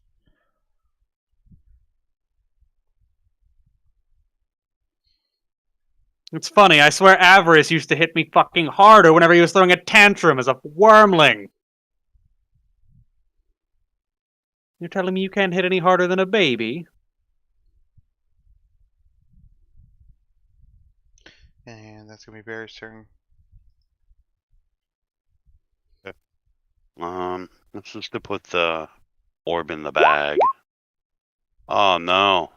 B: It's funny, I swear Avarice used to hit me fucking harder whenever he was throwing a tantrum as a wormling. You're telling me you can't hit any harder than a baby?
A: And that's going to be Barry's turn.
E: This is to put the orb in the bag. Oh no.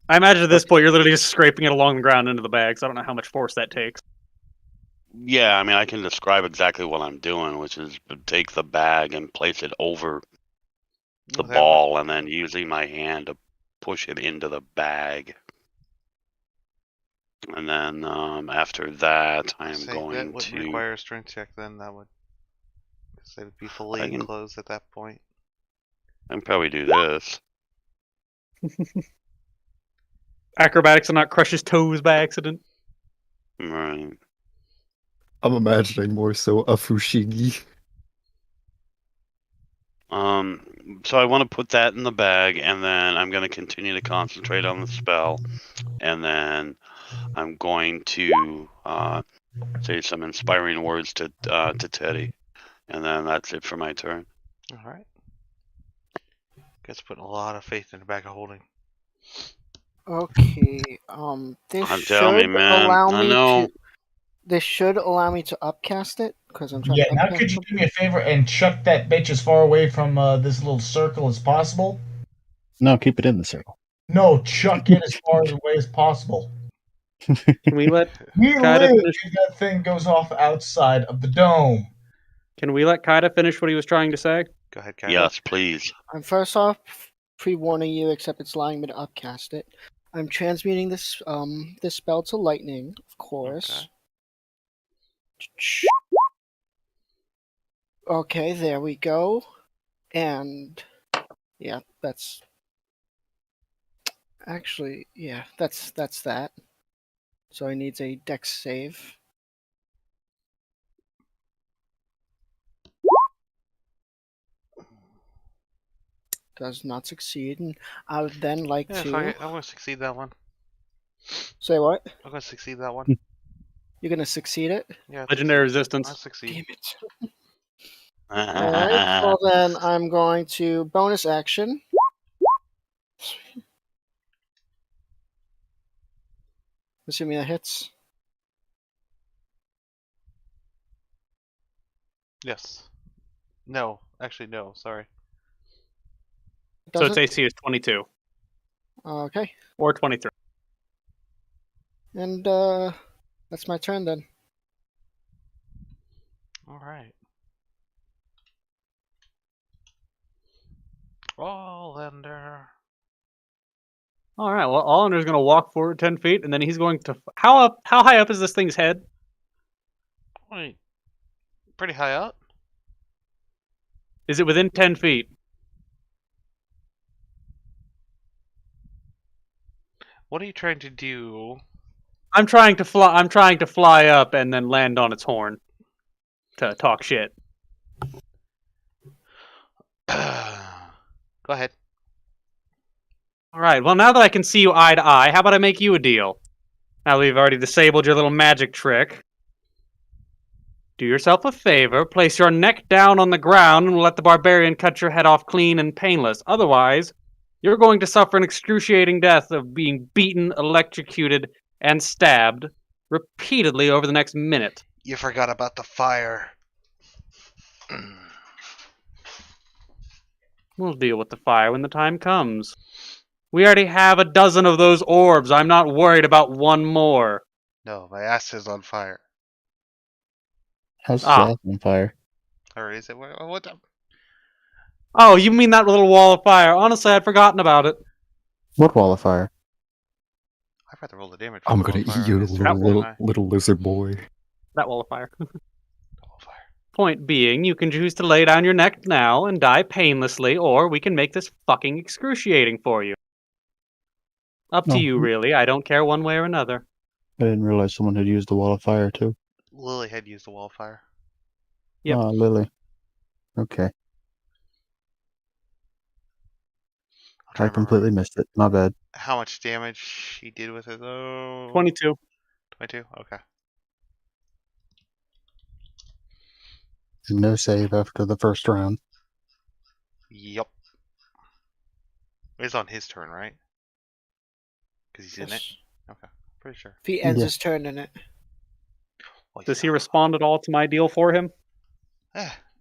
B: I imagine at this point you're literally just scraping it along the ground into the bag, so I don't know how much force that takes.
E: Yeah, I mean, I can describe exactly what I'm doing, which is to take the bag and place it over the
A: That
E: ball, and then using my hand to push it into the bag. And then after that,
A: would
E: I'm
A: say
E: going
A: that wouldn't
E: to.
A: require a strength check then, that would. Because they would be fully
E: I can-
A: enclosed at that point.
E: I can probably do this.
B: Acrobatics and not crush his toes by accident.
E: Right.
D: I'm imagining more so a Fushigi.
E: So I want to put that in the bag, and then I'm going to continue to concentrate on the spell, and then I'm going to say some inspiring words to Teddy, and then that's it for my turn.
A: Alright. Guess putting a lot of faith in the bag of holding.
H: Okay. This
E: I'm
H: should
E: telling you, man.
H: allow
E: I
H: me
E: know.
H: to. This should allow me to upcast it because I'm trying
G: Yeah,
H: to.
G: now
H: upcast
G: could you
H: it.
G: do me a favor and chuck that bitch as far away from this little circle as possible?
F: No, keep it in the circle.
G: No, chuck it as far away as possible.
B: Can we let
G: We
B: Kaida
G: live
B: finish?
G: if that thing goes off outside of the dome.
B: Can we let Kaida finish what he was trying to say?
A: Go ahead, Kaida.
E: Yes, please.
H: I'm first off pre-warning you, except it's allowing me to upcast it. I'm transmuting this this spell to lightning, of course. Okay, there we go. And yeah, that's actually that's that. So it needs a dex save. Does not succeed, and I would then like
A: Yeah,
H: to
A: fuck it. I'm going to succeed that one.
H: say what?
A: I'm going to succeed that one.
H: You're gonna succeed it?
A: Yeah,
B: Legendary
A: I
B: resistance.
A: succeed.
H: Damn it! All right. Well then, I'm going to bonus action. Assuming that hits.
A: Yes. No. Actually, no. Sorry.
B: So
H: Does
B: its
H: it?
B: AC is 22
H: Okay.
B: or 23.
H: And that's my turn then.
A: Alright. Allender.
B: All right. Well, Allander's going to walk forward 10 feet, and then he's going to. How high up is this thing's head?
A: Wait. Pretty high up.
B: Is it within 10 feet?
A: What are you trying to do?
B: I'm trying to fly. I'm trying to fly up and then land on its horn. to talk shit.
A: Go ahead.
B: All right. Well, now that I can see you eye to eye, how about I make you a deal? Now that you've already disabled your little magic trick, do yourself a favor, place your neck down on the ground, and let the barbarian cut your head off clean and painless. Otherwise, you're going to suffer an excruciating death of being beaten, electrocuted, and stabbed repeatedly over the next minute.
A: You forgot about the fire.
B: We'll deal with the fire when the time comes. We already have a dozen of those orbs. I'm not worried about one more.
A: No, my ass is on fire.
F: How's his
B: Ah.
F: ass on fire?
A: Or is it? What the?
B: Oh, you mean that little wall of fire? Honestly, I'd forgotten about it.
F: What wall of fire?
A: I've had to roll the damage.
D: I'm
A: for the
D: gonna
A: wall
D: eat
A: fire.
D: you,
A: It's
B: That
D: little lizard boy.
B: That wall of fire.
A: wall fire.
B: Point being, you can choose to lay down your neck now and die painlessly, or we can make this fucking excruciating for you. Up to
F: No.
B: you, really. I don't care one way or another.
F: I didn't realize someone had used the wall of fire too.
A: Lily had used the wall of fire.
B: Yep.
F: Ah, Lily. Okay.
A: I'm trying
F: I
A: to remember
F: completely missed it. My bad.
A: how much damage she did with it though.
B: 22.
A: 22? Okay.
F: No save after the first round.
A: Yup. It's on his turn, right? Because he's in it?
H: Yes.
A: Okay. Pretty sure.
H: If he ends
F: Yeah.
H: his turn in it.
A: Well,
B: Does he
A: not.
B: respond at all to my deal for him?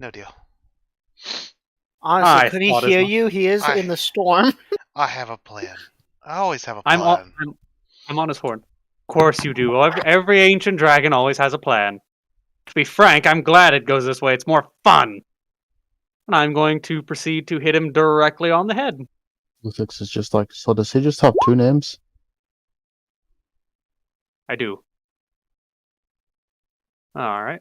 A: No deal.
H: Honestly,
B: I
H: could he
B: thought as
H: hear
B: much.
H: you? He is in the storm.
A: I have a plan. I always have a
B: I'm
A: plan.
B: I'm on his horn. Of course you do. Every ancient dragon always has a plan. To be frank, I'm glad it goes this way. It's more fun. And I'm going to proceed to hit him directly on the head.
F: Lufix is just like, so does he just have two names?
B: I do. Alright.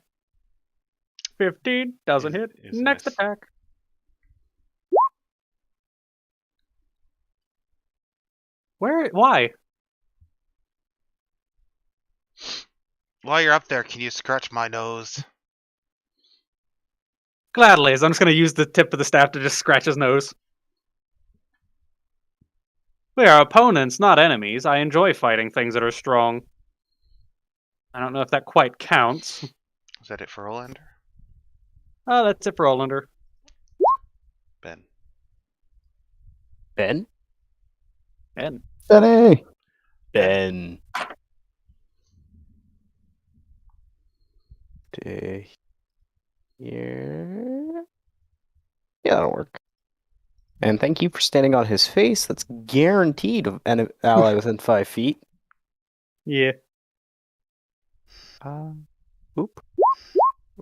B: 15 doesn't hit.
A: Is a
B: Next
A: miss.
B: attack. Why?
A: While you're up there, can you scratch my nose?
B: Gladly, as I'm just going to use the tip of the staff to just scratch his nose. We are opponents, not enemies. I enjoy fighting things that are strong. I don't know if that quite counts.
A: Is that it for Olander?
B: Oh, that's it for Olander.
A: Ben.
J: Ben?
B: Ben.
F: Benny!
J: Ben. Here. Yeah, that'll work. And thank you for standing on his face. That's guaranteed of an ally within 5 feet.
B: Yeah.
J: Oop.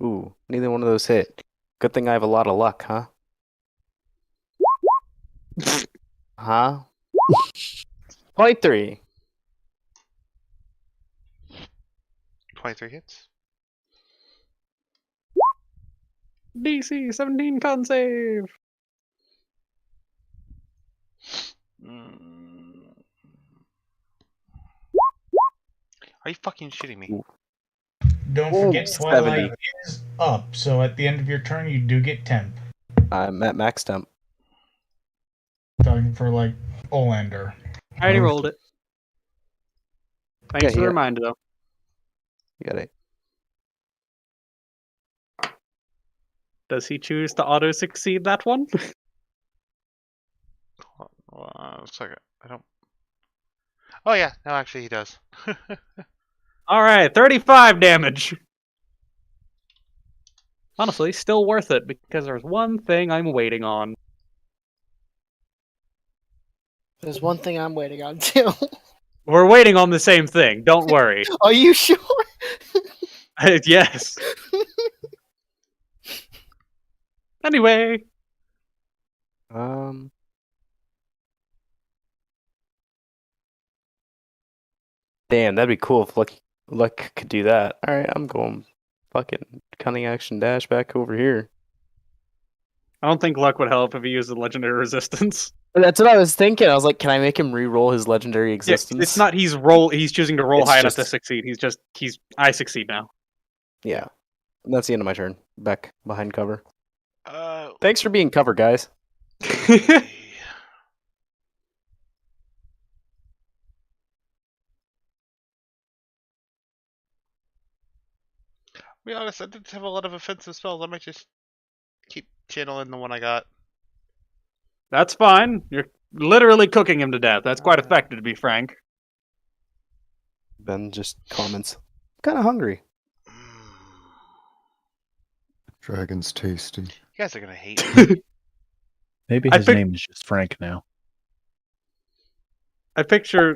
J: Ooh, neither one of those hit. Good thing I have a lot of luck, huh? Huh? 23.
A: 23 hits.
B: DC 17 con save.
A: Are you fucking shitting me?
G: Don't
J: Ooh,
G: forget
J: 70.
G: Twilight is up, so at the end of your turn you do get temp.
J: I'm at max temp.
G: Talking for like Olander.
B: I already rolled it. Thanks
J: Yeah,
B: for the
J: yeah.
B: reminder, though.
J: You got it.
B: Does he choose to auto succeed that one?
A: Hold on, a second. I don't. Oh yeah, no, actually he does.
B: All right, 35 damage. Honestly, still worth it because there's one thing I'm waiting on.
H: There's one thing I'm waiting on too.
B: We're waiting on the same thing. Don't worry.
H: Are you sure?
B: Yes. Anyway,
J: Damn, that'd be cool if Luck could do that. Alright, I'm going fucking cunning action dash back over here.
B: I don't think luck would help if he used the legendary resistance.
J: That's what I was thinking. I was like, can I make him re-roll his legendary existence?
B: It's not he's choosing to roll
J: It's
B: high enough to
J: just-
B: succeed. I succeed now.
J: Yeah.
C: That's the end of my turn. Back behind cover.
A: Uh,
C: Thanks for being cover, guys.
A: okay. To be honest, I didn't have a lot of offensive spells. I might just keep channeling the one I got.
B: That's fine. You're literally cooking him to death. That's quite effective, to be frank.
C: Ben just comments. Kind of hungry.
D: Dragon's tasty.
A: You guys are gonna hate me.
F: Maybe
B: I
F: his
B: pick-
F: name is just Frank now.
B: I picture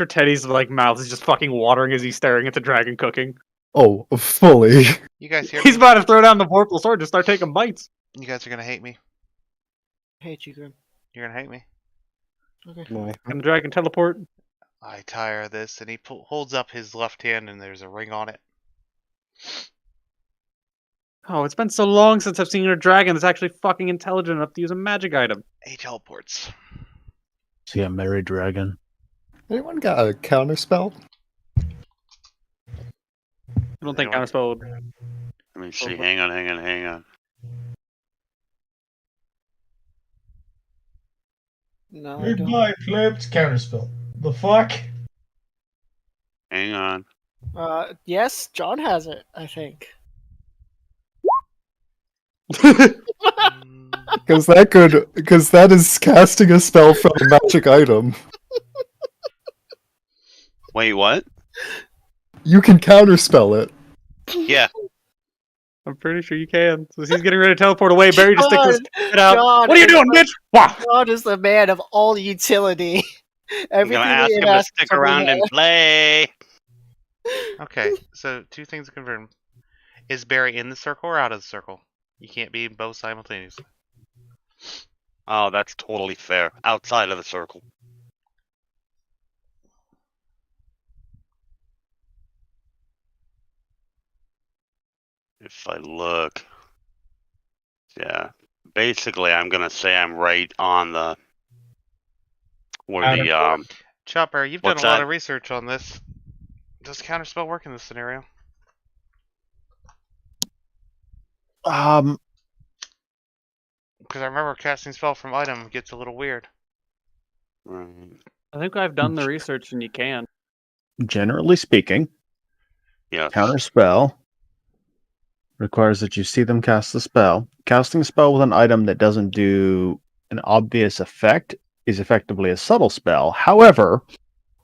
B: Teddy's like mouth is just fucking watering as he's staring at the dragon cooking.
D: Oh, fully.
A: You guys hear
B: He's
A: me?
B: about to throw down the vorpal sword to start taking bites.
A: You guys are gonna hate me.
H: I hate you, Grim.
A: You're gonna hate me.
H: Okay.
C: No,
B: Can the dragon teleport?
A: I tire of this, and he holds up his left hand, and there's a ring on it.
B: Oh, it's been so long since I've seen a dragon that's actually fucking intelligent enough to use a magic item.
A: He teleports.
F: See a merry dragon.
D: Anyone got a counter spell?
B: I don't think
A: Anyone?
B: counterspell would.
E: Let me see. Hang on.
H: No, I don't.
G: Goodbye, plebs. Counterspell. The fuck?
E: Hang on.
H: Yes, John has it, I think.
D: Because that is casting a spell from a magic item.
E: Wait, what?
D: You can counterspell it.
E: Yeah.
B: I'm pretty sure you can. So he's getting ready to teleport away. Barry just sticks his head out.
H: John
B: What are you
H: is
B: doing,
H: the-
B: bitch? Wah!
H: John is the man of all utility.
E: I'm gonna ask him to stick around and play.
A: Okay, so two things to confirm. Is Barry in the circle or out of the circle? You can't be both simultaneously.
E: Oh, that's totally fair. Outside of the circle. If I look, yeah. Basically, I'm gonna say I'm right on the where the
A: Chopper, you've done
E: What's
A: a lot
E: that?
A: of research on this. Does counterspell work in this scenario? Because I remember casting spell from item gets a little weird.
B: I think I've done the research and you can.
F: Generally speaking,
E: yeah.
F: counterspell requires that you see them cast the spell. Casting a spell with an item that doesn't do an obvious effect is effectively a subtle spell. However,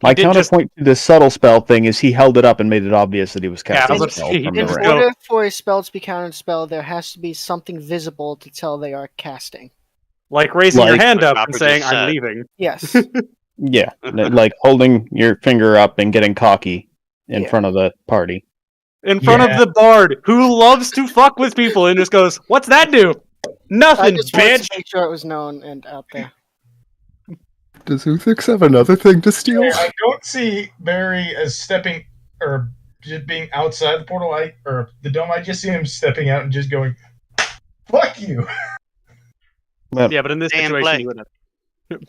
F: my
B: did just-
F: counterpoint to this subtle spell thing is he held it up and made it obvious that he was
B: Yeah, I
F: casting
B: was
F: a
B: about to
F: spell
B: say,
F: from
B: he
F: the
B: didn't
F: ring.
B: go-
H: In order for a spell to be counterspell, there has to be something visible to tell they are casting.
B: Like raising your
F: Like-
B: hand up
E: Chopper
B: and saying,
E: just
B: I'm
E: said.
B: leaving.
H: Yes.
F: Yeah, like holding your finger up and getting cocky in
H: Yeah.
F: front of the party.
B: In front
G: Yeah.
B: of the bard who loves to fuck with people and just goes, what's that do?
H: I
B: Nothing,
H: just wanted
B: bitch!
H: to make sure it was known and out there.
D: Does Uthix have another thing to steal?
G: I don't see Barry as stepping or just being outside the portal or the dome. I just see him stepping out and just going, "Fuck you."
B: Yeah, but in this
E: Damn
B: situation,
E: play.
B: he wouldn't have.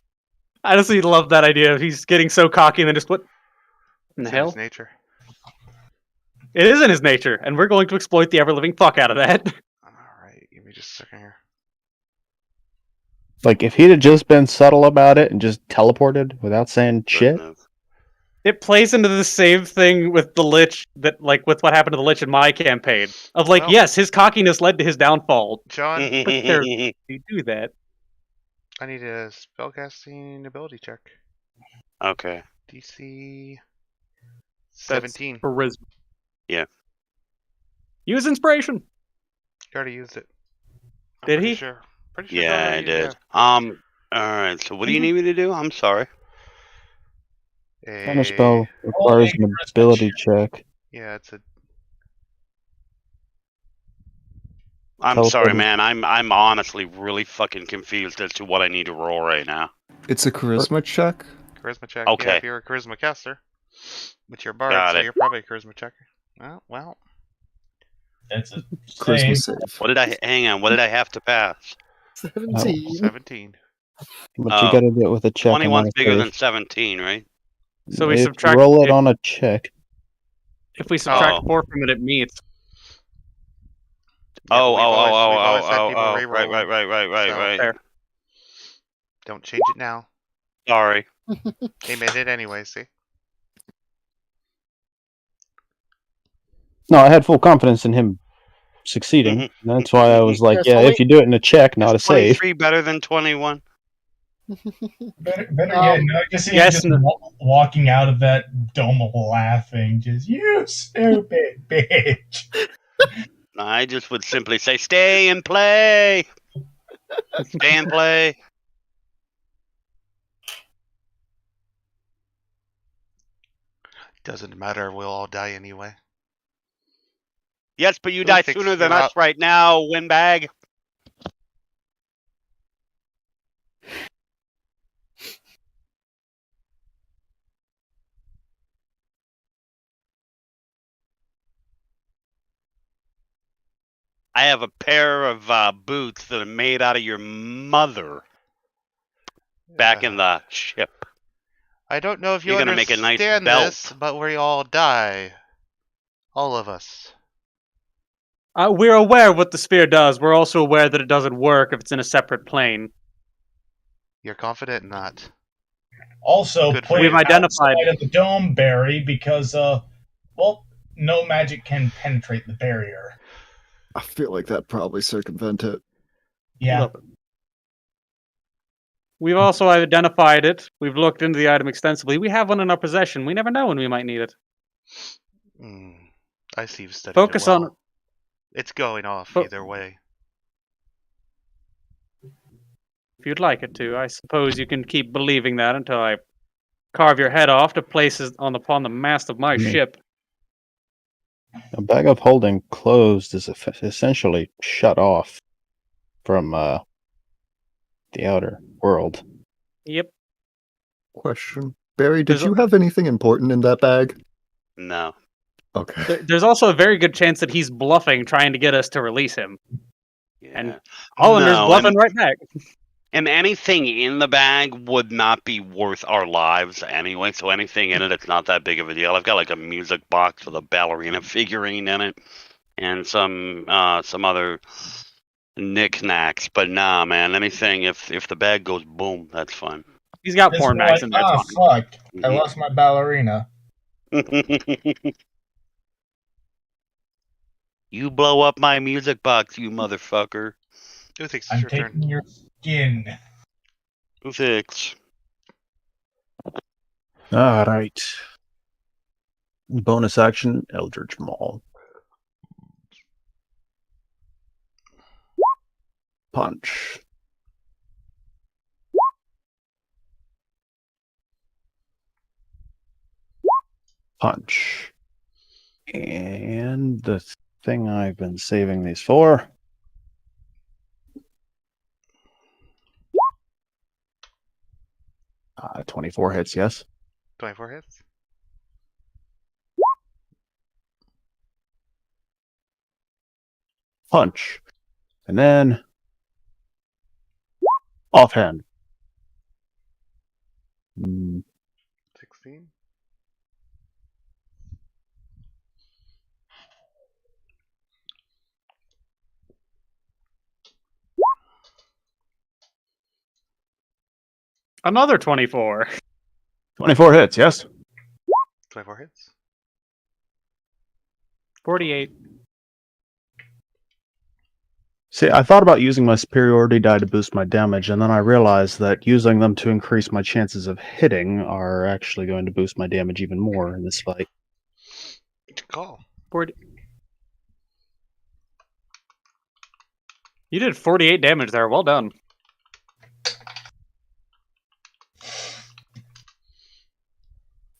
B: I honestly love that idea. He's getting so cocky and then just what in the
A: It's in
B: hell?
A: his nature.
B: It is in his nature, and we're going to exploit the ever-living fuck out of that.
A: Alright, give me just a second here.
F: Like if he'd have just been subtle about it and just teleported without saying shit.
B: It plays into the same thing with the Lich that, like, with what happened to the Lich in my campaign. Of like,
A: Well-
B: yes, his cockiness led to his downfall.
A: John,
B: But there, you do that.
A: I need a spellcasting ability check.
E: Okay.
A: DC
B: That's
A: 17.
B: charisma.
E: Yeah.
B: Use inspiration.
A: You already used it. I'm
B: Did
A: pretty
B: he?
A: Sure. Pretty sure
E: Yeah,
A: John
E: I
A: already
E: did.
A: used
E: Alright, so what do you need me to do? I'm sorry.
A: it.
F: Counterspell requires an ability check.
A: Yeah, it's a.
E: I'm
F: Teleport
E: sorry,
F: is-
E: man. I'm honestly really fucking confused as to what I need to roll right now.
D: It's a charisma check.
A: Charisma check.
E: Okay.
A: Yeah, if you're a charisma caster, but you're a bard,
E: Got
A: so
E: it.
A: you're probably a charisma checker. Well,
G: That's a
D: Charisma
G: save.
D: save.
E: What did I hang on? What did I have to pass?
H: 17.
A: 17.
F: But
E: Oh,
F: you gotta do it with a check. and
E: 21's
F: not a
E: bigger
F: save.
E: than 17, right?
B: So we
F: If you
B: subtract.
F: roll it on a check.
B: If we subtract
E: Oh.
B: 4 from it, it meets.
A: Yeah, but
E: Oh,
A: we've always had
E: oh,
A: people
E: oh,
A: re-roll.
E: right.
B: Fair.
A: Don't change it now.
E: Sorry.
A: They made it anyway, see?
F: No, I had full confidence in him succeeding. That's why I was like,
H: There's
F: yeah,
H: only-
F: if you do it in a check, not a
E: Is
F: save.
E: 23 better than 21?
G: Better yet, no, just see him
B: yes,
G: just
B: no.
G: walking out of that dome laughing, just you stupid bitch.
E: I just would simply say, stay and play. Stay and play.
A: Doesn't matter, we'll all die anyway.
E: Yes, but you
A: Who
E: die
A: thinks
E: sooner than
A: you're
E: us
A: out?
E: right now, windbag. I have a pair of boots that are made out of your mother back in the ship.
A: I don't know if you
E: You're gonna make a nice
A: understand
E: belt.
A: this, but we all die. All of us.
B: We're aware of what the spear does. We're also aware that it doesn't work if it's in a separate plane.
A: You're confident in that.
G: Also,
A: Good for
G: put
A: you.
G: it
B: We've identified-
G: outside of the dome, Barry, because well, no magic can penetrate the barrier.
D: I feel like that probably circumvent it.
G: Yeah.
B: Look. We've also identified it. We've looked into the item extensively. We have one in our possession. We never know when we might need it.
A: I see you've studied
B: Focus
A: it well.
B: on-
A: It's going off
B: Fo-
A: either way.
B: If you'd like it to, I suppose you can keep believing that until I carve your head off to places upon the mast of my ship.
F: A bag of holding closed is essentially shut off from the outer world.
B: Yep.
D: Question. Barry, did
B: There's
D: you
B: a-
D: have anything important in that bag?
E: No.
D: Okay.
B: There's also a very good chance that he's bluffing, trying to get us to release him.
E: Yeah.
B: And Hollander's
E: No,
B: bluffing right back.
E: And anything in the bag would not be worth our lives anyway, so anything in it's not that big of a deal. I've got like a music box with a ballerina figurine in it and some other knickknacks, but nah, man, anything, if the bag goes boom, that's fine.
B: He's got
G: It's
B: porn
G: like,
B: mags in there. It's fine.
G: fuck, I lost my ballerina.
E: You blow up my music box, you motherfucker.
A: Who thinks it's
G: I'm
A: your
G: taking
A: turn?
G: your skin.
E: Who thinks?
F: All right. Bonus action, Eldritch Maul. Punch. Punch. And the thing I've been saving these for. Uh, 24 hits, yes.
A: 24 hits?
F: Punch. And then offhand.
A: 16?
B: Another 24.
F: 24 hits, yes.
A: 24 hits?
B: 48.
F: See, I thought about using my superiority die to boost my damage, and then I realized that using them to increase my chances of hitting are actually going to boost my damage even more in this fight.
A: Good call.
B: 40. You did 48 damage there. Well done.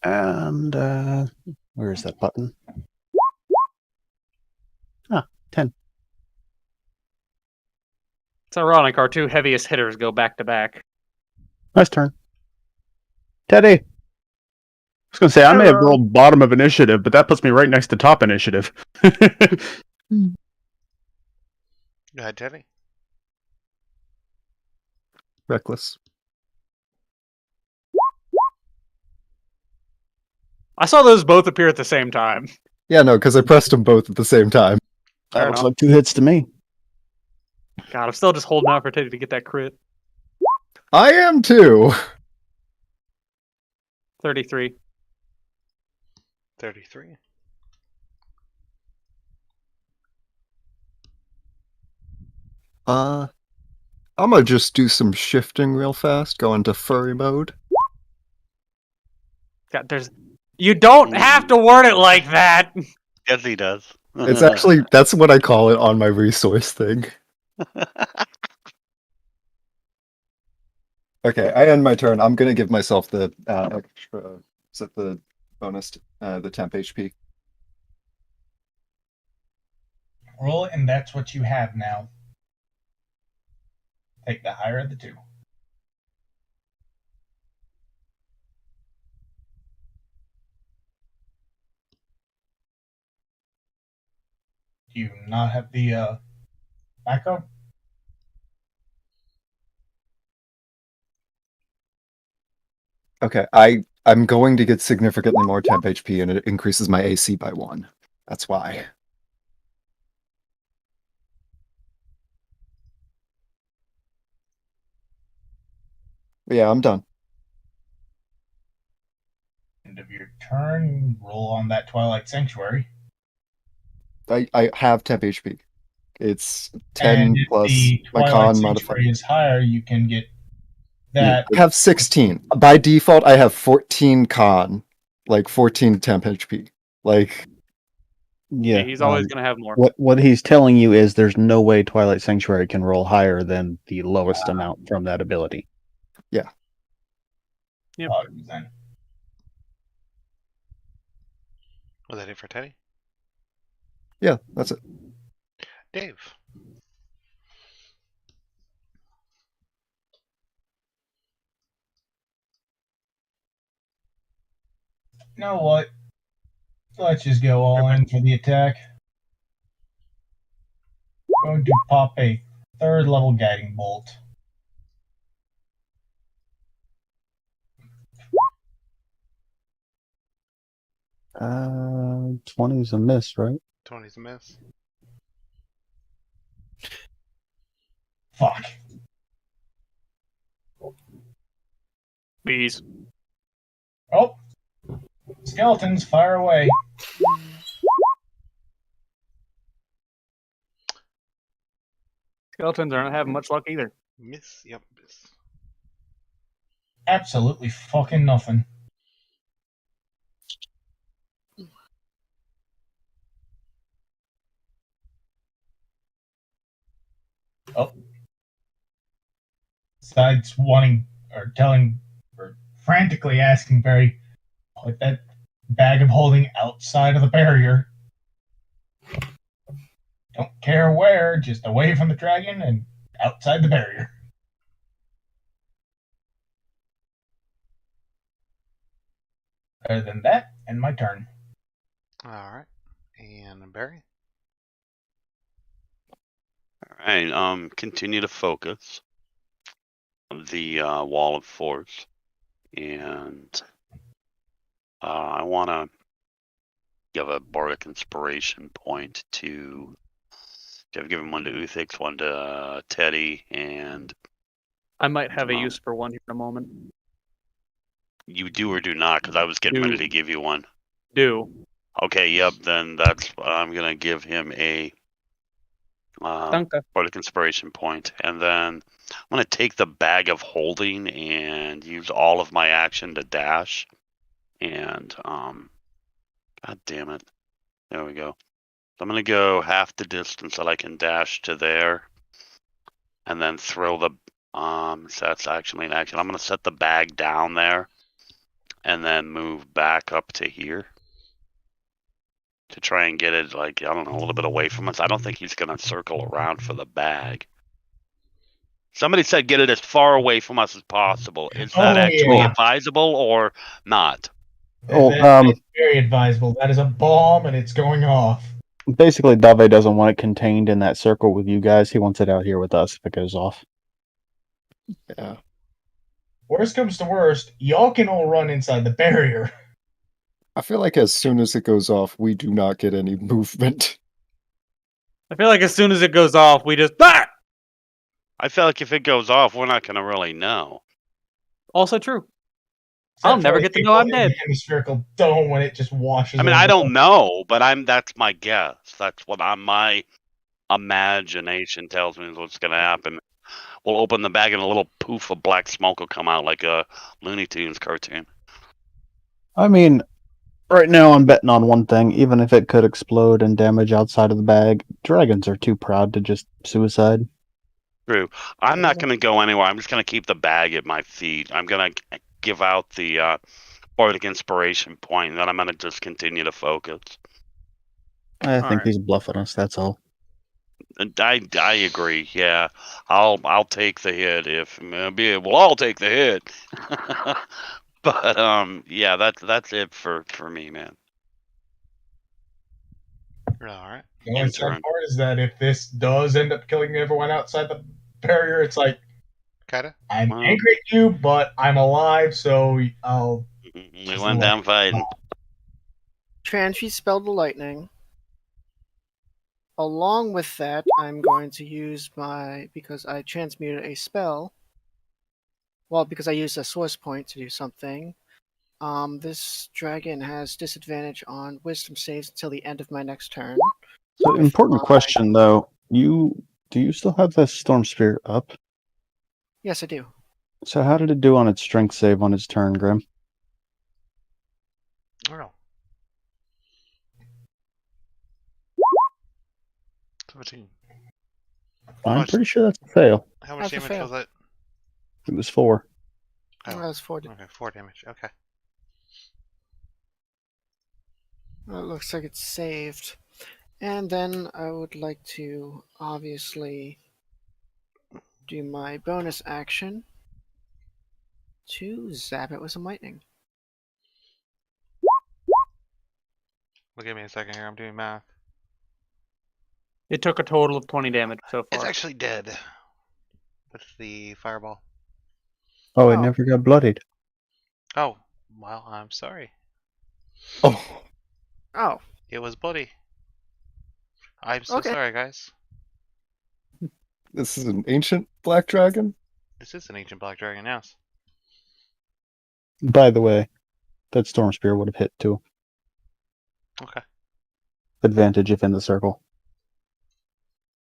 F: And, where is that button? Ah, 10.
B: It's ironic our two heaviest hitters go back to back.
F: Nice turn. Teddy! I was going to say, I may have rolled bottom of initiative, but that puts me right next to top initiative.
A: Go ahead, Teddy.
D: Reckless.
B: I saw those both appear at the same time.
D: Yeah, no, because I pressed them both at the same time.
B: Fair
F: That looks
B: enough.
F: like 2 hits to me.
B: God, I'm still just holding out for Teddy to get that crit.
D: I am too.
B: 33.
A: 33.
D: I'm gonna just do some shifting real fast, go into furry mode.
B: God, you don't have to word it like that.
E: Yes, he does.
D: It's actually, that's what I call it on my resource thing. Okay, I end my turn. I'm gonna give myself the extra, is it the bonus, the temp HP?
G: Roll it, and that's what you have now. Take the higher of the two. Do you not have the backup?
D: Okay, I'm going to get significantly more temp HP, and it increases my AC by 1. That's why. But yeah, I'm done.
G: End of your turn. Roll on that Twilight Sanctuary.
D: I have temp HP. It's 10
G: And if
D: plus
G: the
D: my
G: Twilight
D: con
G: Sanctuary
D: modifier.
G: is higher, you can get
D: Yeah,
G: that.
D: I have 16. By default, I have 14 con, like 14 temp HP. Like,
F: Yeah.
B: He's always going to have more.
F: What he's telling you is there's no way Twilight Sanctuary can roll higher than the lowest amount from that ability.
D: yeah.
B: Yep.
G: Then.
A: Was that it for Teddy?
D: Yeah, that's it.
A: Dave.
G: You know what? Let's just go all in for the attack. Going to pop a 3rd level guiding bolt.
F: Uh, 20 is a miss, right?
A: 20's a miss.
G: Fuck.
B: Bees.
G: Oh. Skeletons, fire away.
B: Skeletons aren't having much luck either.
A: Miss. Yep. Miss.
G: Absolutely fucking nothing. Oh. Besides wanting or telling or frantically asking Barry, put that bag of holding outside of the barrier. Don't care where, just away from the dragon and outside the barrier. Other than that, and my turn.
A: Alright. And Barry?
E: Alright, continue to focus on the wall of force. And I want to give a bardic inspiration point to. I've given one to Uthix, one to Teddy, and
B: I might have a use for one here in a moment.
E: you do or do not, because I was getting ready to give you one.
B: Do.
E: Okay, yep, then that's I'm gonna give him a bardic inspiration point, and then I'm gonna take the bag of holding and use all of my action to dash, and god damn it, there we go. So I'm gonna go half the distance that I can dash to there, and then throw the so that's actually an action. I'm gonna set the bag down there, and then move back up to here to try and get it, like, I don't know, a little bit away from us. I don't think he's gonna circle around for the bag. Somebody said get it as far away from us as possible. Is that actually advisable or not?
G: It's very advisable. That is a bomb, and it's going off.
F: Basically, Dave doesn't want it contained in that circle with you guys. He wants it out here with us if it goes off.
D: Yeah.
G: Worst comes to worst, y'all can all run inside the barrier.
D: I feel like as soon as it goes off, we do not get any movement.
B: I feel like as soon as it goes off, we just
E: I feel like if it goes off, we're not gonna really know.
B: Also true.
G: Except
B: I'll
G: for
B: never
G: the
B: get to know
G: people
B: I'm
G: in
B: dead.
G: the hemispherical dome when it just washes.
E: I mean, I
G: over.
E: don't know, but that's my guess. That's what my imagination tells me is what's gonna happen. We'll open the bag and a little poof of black smoke will come out like a Looney Tunes cartoon.
F: I mean, right now I'm betting on one thing. Even if it could explode and damage outside of the bag, dragons are too proud to just suicide.
E: True. I'm not gonna go anywhere. I'm just gonna keep the bag at my feet. I'm gonna give out the bardic inspiration point, and then I'm gonna just continue to focus.
F: I think
B: Alright.
F: he's bluffing us. That's all.
E: And I agree. Yeah, I'll take the hit if we'll all take the hit. But yeah, that's it for me, man.
A: All right.
G: The only sad
E: Intern.
G: part is that if this does end up killing everyone outside the barrier, it's like
A: Kinda.
G: I'm
E: Wow.
G: angry at you, but I'm alive, so I'll.
E: We went down fighting.
H: Transfuse spell the lightning. Along with that, I'm going to use because I transmuted a spell. Well, because I used a source point to do something. This dragon has disadvantage on wisdom saves until the end of my next turn.
F: So, important question though. Do you still have the storm spear up?
H: Yes, I do.
F: So how did it do on its strength save on its turn, Grim?
A: I don't know. 17.
F: I'm
A: much-
F: pretty sure that's a fail.
A: How much
H: How's it
A: damage
H: fail?
A: was that?
F: It was 4.
A: Oh,
H: That was 4.
A: okay, 4 damage. Okay.
H: It looks like it's saved. And then I would like to obviously do my bonus action to zap it with some lightning.
A: Well, give me a second here. I'm doing math.
B: It took a total of 20 damage so
A: It's
B: far.
A: actually dead. With the fireball.
F: Oh, it
H: Oh.
F: never got bloodied.
A: Oh, well, I'm sorry.
D: Oh,
H: Oh,
A: It was bloody. I'm so
H: Okay.
A: sorry, guys.
D: this is an ancient black dragon?
A: This is an ancient black dragon, yes.
F: By the way, that storm spear would have hit too.
A: Okay.
F: Advantage if in the circle.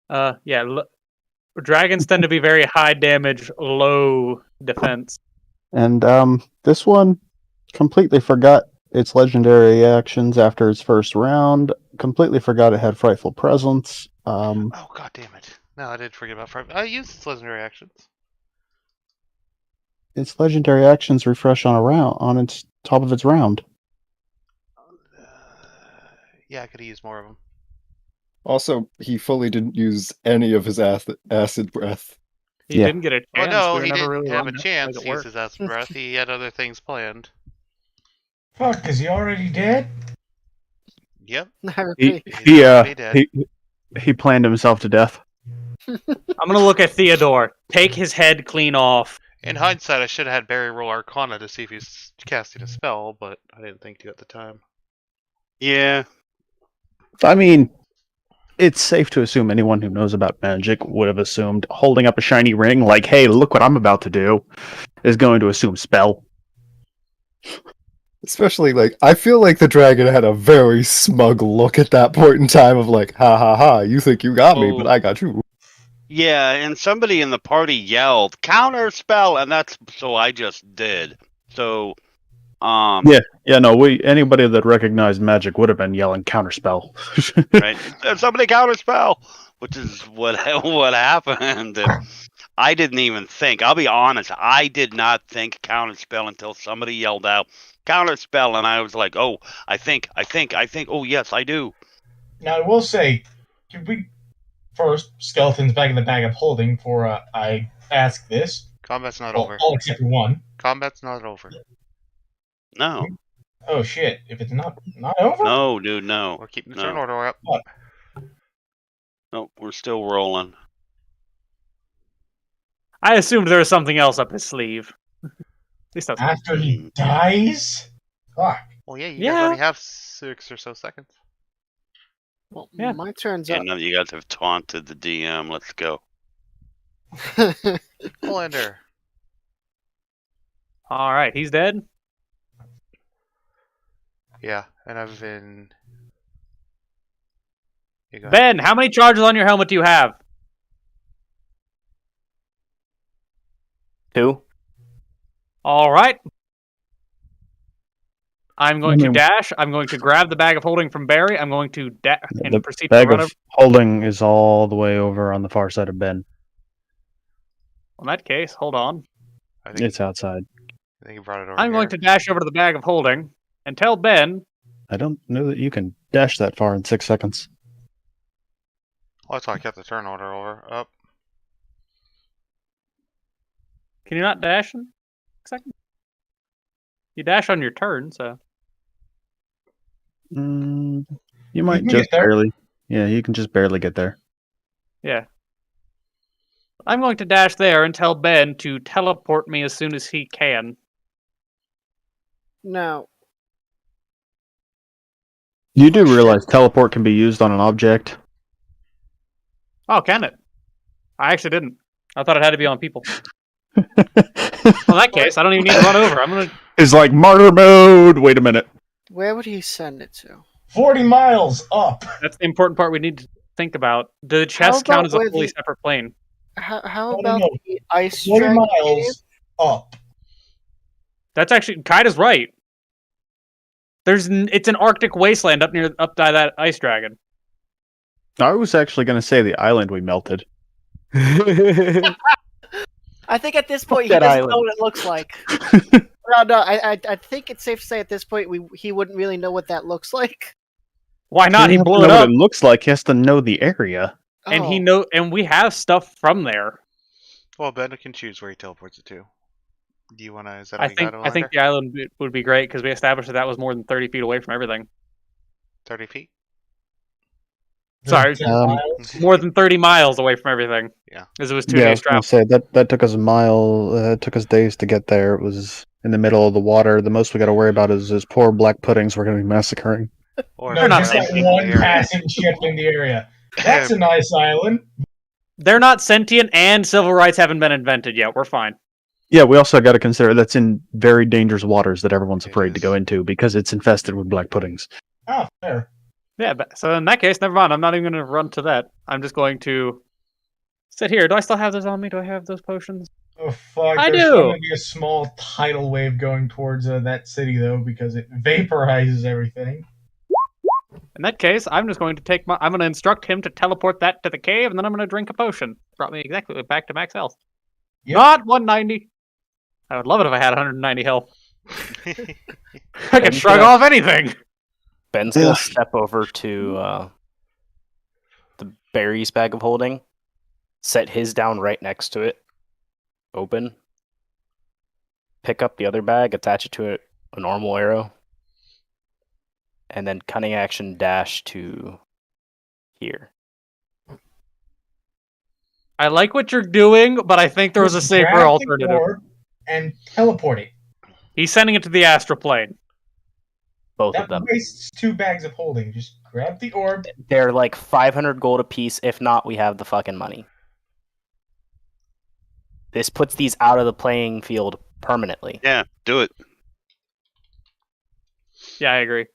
B: Yeah. Dragons tend to be very high damage, low defense.
F: And this one completely forgot its legendary actions after its first round. Completely forgot it had frightful presence.
A: Oh, god damn it. No, I did forget about fire. I used its legendary actions.
F: Its legendary actions refresh on its top of its round.
A: Yeah, I could have used more of them.
D: Also, he fully didn't use any of his acid breath.
B: He
F: Yeah.
B: didn't get a chance.
A: Well, no,
B: we were
A: he
B: never
A: didn't
B: really
A: have
B: long
A: a
B: enough
A: chance
B: make
A: to
B: it
A: use
B: work.
A: his acid breath. He had other things planned.
G: Fuck, is he already dead?
A: Yep.
H: I
F: He
H: repeat.
F: he
A: already dead.
F: he planned himself to death.
B: I'm gonna look at Theodore. Take his head clean off.
A: In hindsight, I should have had Barry roll Arcana to see if he's casting a spell, but I didn't think to at the time.
E: Yeah.
F: I mean, it's safe to assume anyone who knows about magic would have assumed holding up a shiny ring, like, hey, look what I'm about to do, is going to assume spell.
D: Especially, like, I feel like the dragon had a very smug look at that point in time of like, ha ha ha, you think you got me, but
E: Oh.
D: I got you.
E: Yeah, and somebody in the party yelled counter spell, and that's so I just did. So,
F: Yeah, no, anybody that recognized magic would have been yelling counterspell.
E: right, somebody counter spell, which is what happened. And I didn't even think. I'll be honest, I did not think counter spell until somebody yelled out counter spell, and I was like, oh, I think. Oh yes, I do.
G: Now I will say, could we first skeletons back in the bag of holding for I ask this?
A: Combat's not
G: Well,
A: over.
G: all except for one.
A: Combat's not over.
E: No,
G: Oh shit! If it's not over.
E: no, dude, no.
A: We're keeping the
E: No.
A: turn order up.
E: No, we're still rolling.
B: I assumed there was something else up his sleeve. At least that's
G: After he dies. Fuck.
A: Well, yeah, you
B: Yeah.
A: guys already have 6 or so seconds.
H: Well,
B: Yeah.
H: my turn's
E: Yeah,
H: up.
E: now that you guys have taunted the DM, let's go.
A: Olander.
B: All right, he's dead.
A: Yeah, and I've been. You go ahead.
B: Ben, how many charges on your helmet do you have?
J: 2.
B: All right. I'm going to
F: Mm.
B: dash. I'm going to grab the bag of holding from Barry. I'm going to and
F: The
B: proceed to
F: bag
B: run
F: of
B: over.
F: holding is all the way over on the far side of Ben.
B: In that case, hold on.
A: I think,
F: It's outside.
A: I think you brought it over
B: I'm
A: here.
B: going to dash over to the bag of holding and tell Ben.
F: I don't know that you can dash that far in 6 seconds.
A: Oh, that's why I kept the turn order over. Up.
B: Can you not dash in a second? You dash on your turn, so.
F: You might
G: can
F: just
G: get there.
F: barely. Yeah, you can just barely get there.
B: Yeah. I'm going to dash there and tell Ben to teleport me as soon as he can.
H: Now,
F: You do realize teleport can be used on an object.
B: Oh, can it? I actually didn't. I thought it had to be on people. Well, in that case, I don't even need to run over. I'm gonna.
F: It's like martyr mode. Wait a minute.
H: where would he send it to?
G: 40 miles up.
B: That's the important part we need to think about. Do the chests
H: about
B: count as a
H: where
B: fully
H: the-
B: separate plane?
H: How
G: No,
H: about
G: no.
H: the ice
G: 40
H: dragon cave?
G: miles up.
B: That's actually Kaida's right. It's an Arctic wasteland up by that ice dragon.
F: I was actually going to say the island we melted.
H: I think at this point he
J: that
H: doesn't
J: island.
H: know what it looks like. No, I think it's safe to say at this point he wouldn't really know what that looks like.
B: Why not? He
F: doesn't have to
B: blew
F: know
B: it
F: what
B: up,
F: it looks like. He has to know the area.
B: and
H: Oh.
B: and we have stuff from there.
A: Well, Ben can choose where he teleports it to. Do you want to? Is that
B: I
A: how you
B: think
A: got it,
B: I think
A: Olander?
B: the island would be great because we established that was more than 30 feet away from everything.
A: 30 feet?
B: Sorry.
G: 10
F: Um,
G: miles.
B: More than 30 miles away from everything.
A: Yeah.
B: As it was 2
F: Yeah, I
B: days
F: was going
B: travel.
F: to say that took us a mile. It took us days to get there. It was in the middle of the water. The most we got to worry about is those poor black puddings we're going to be massacring.
A: Or
G: No,
B: not
G: just like
B: sentient
G: one
A: in the area.
G: passing ship in the area. That's a nice island.
B: They're not sentient, and civil rights haven't been invented yet. We're fine.
F: Yeah, we also got to consider that's in very dangerous waters that everyone's
A: It
F: afraid to go
A: is.
F: into because it's infested with black puddings.
G: Oh, fair.
B: Yeah, but, so in that case, never mind. I'm not even going to run to that. I'm just going to sit here. Do I still have those on me? Do I have those potions?
G: Oh, fuck.
B: I
G: There's
B: do.
G: going to be a small tidal wave going towards that city, though, because it vaporizes everything.
B: In that case, I'm just going to I'm going to instruct him to teleport that to the cave, and then I'm going to drink a potion. Brought me exactly back to max health.
G: Yep.
B: Not 190. I would love it if I had 190 health. I could
J: And,
B: shrug off anything.
J: Ben's gonna step over to the Barry's bag of holding, set his down right next to it, open, pick up the other bag, attach it to a normal arrow, and then cunning action dash to here.
B: I like what you're doing, but I think there was a
G: Just
B: safer
G: grab the
B: alternative.
G: orb and teleport it.
B: He's sending it to the astral plane.
J: Both
G: That
J: of them.
G: wastes 2 bags of holding. Just grab the orb.
J: They're like 500 gold apiece. If not, we have the fucking money. This puts these out of the playing field permanently.
E: Yeah, do it.
B: Yeah, I agree.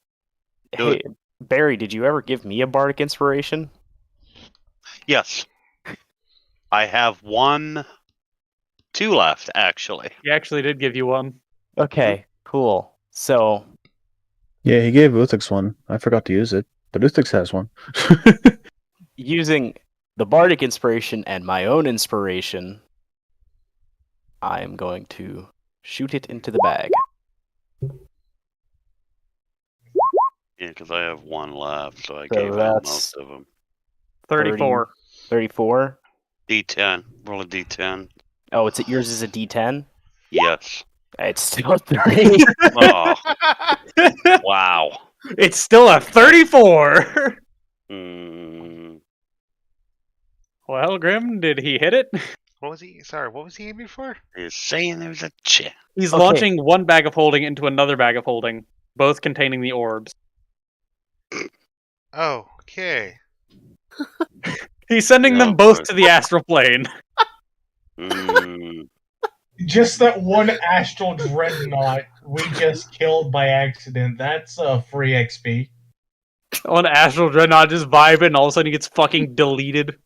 E: Do
J: Hey, Barry, did you ever give me a bardic inspiration?
E: Yes. I have 2 left, actually.
B: He actually did give you one.
J: Okay, cool. So,
F: Yeah, he gave Uthix one. I forgot to use it, but Uthix has one.
J: using the bardic inspiration and my own inspiration, I am going to shoot it into the bag.
E: Yeah, because I have 1 left, so I
J: So
E: gave out
J: that's-
E: most of them.
B: 34.
J: 34.
E: D10. Roll a D10.
J: Oh, yours is a D10?
E: Yes.
J: It's still a 3.
E: Oh, wow.
B: It's still a 34.
E: Mm,
B: Well, Grim, did he hit it?
A: What was he? Sorry, what was he aiming for?
E: you're saying there's a chance.
B: He's
J: Okay.
B: launching one bag of holding into another bag of holding, both containing the orbs.
A: Oh, Okay.
B: He's sending
E: Oh,
B: them both
E: boy.
B: to the astral plane.
E: Mm.
G: Just that one astral dreadnought we just killed by accident. That's free XP.
B: On astral dreadnought just vibing, and all of a sudden he gets fucking deleted.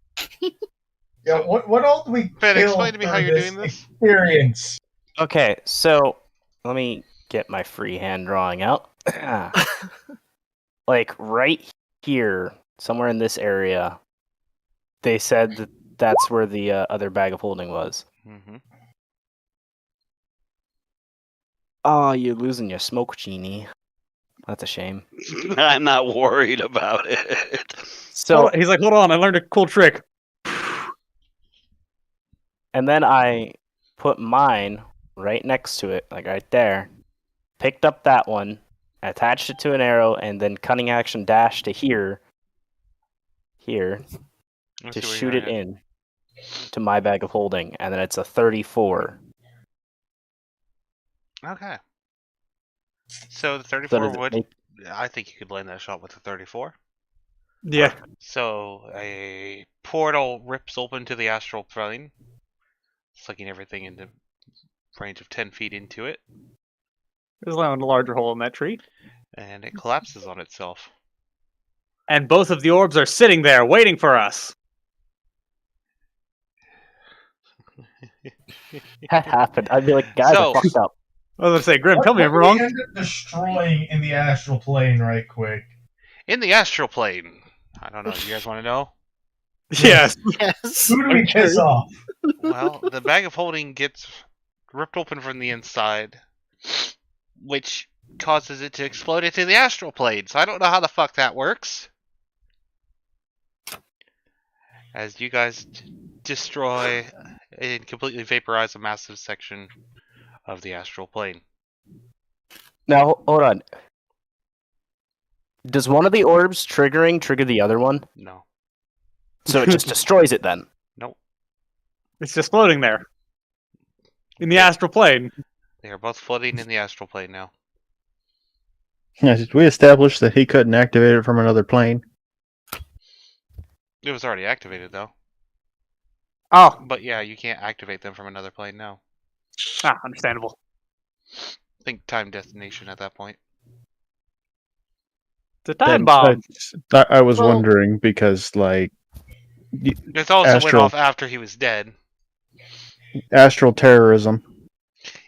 G: Yeah, what all do we
A: Ben,
G: kill
A: explain to me
G: for
A: how you're
G: this
A: doing this.
G: experience?
J: Okay, so let me get my freehand drawing out. Like right here, somewhere in this area, they said that that's where the other bag of holding was.
A: Mm-hmm.
J: Oh, you're losing your smoke genie. That's a shame.
E: I'm not worried about it.
J: So,
B: He's like, hold on, I learned a cool trick.
J: and then I put mine right next to it, like right there. Picked up that one, attached it to an arrow, and then cunning action dash to here to shoot it in to my bag of holding, and then it's a 34.
A: Okay. So the
J: So
A: 34
J: does it
A: would.
J: make-
A: I think you could land that shot with a 34.
B: Yeah.
A: So a portal rips open to the astral plane, sucking everything into range of 10 feet into it,
B: There's a larger hole in that tree.
A: and it collapses on itself.
B: And both of the orbs are sitting there waiting for us.
J: That happened. I'd be like, guys,
A: So-
J: I fucked up.
B: I was going to say, Grim, tell me
G: What
B: I'm
G: do
B: wrong.
G: we end up destroying in the astral plane right quick?
A: In the astral plane. I don't know. You guys want to know?
B: Yes.
H: Yes.
G: Who do we piss off?
A: Well, the bag of holding gets ripped open from the inside, which causes it to explode into the astral plane. So I don't know how the fuck that works. As you guys destroy and completely vaporize a massive section of the astral plane.
J: Now, hold on. Does one of the orbs trigger the other one?
A: No.
J: So it just destroys it then?
A: Nope.
B: It's just floating there. In the astral plane.
A: They are both floating in the astral plane now.
F: Did we establish that he couldn't activate it from another plane?
A: It was already activated though.
B: Oh,
A: But yeah, you can't activate them from another plane now.
B: understandable.
A: Think time destination at that point.
B: It's a time bomb.
F: I was
H: Well-
F: wondering because, like,
A: It also went
F: Astral.
A: off after he was dead.
F: astral terrorism.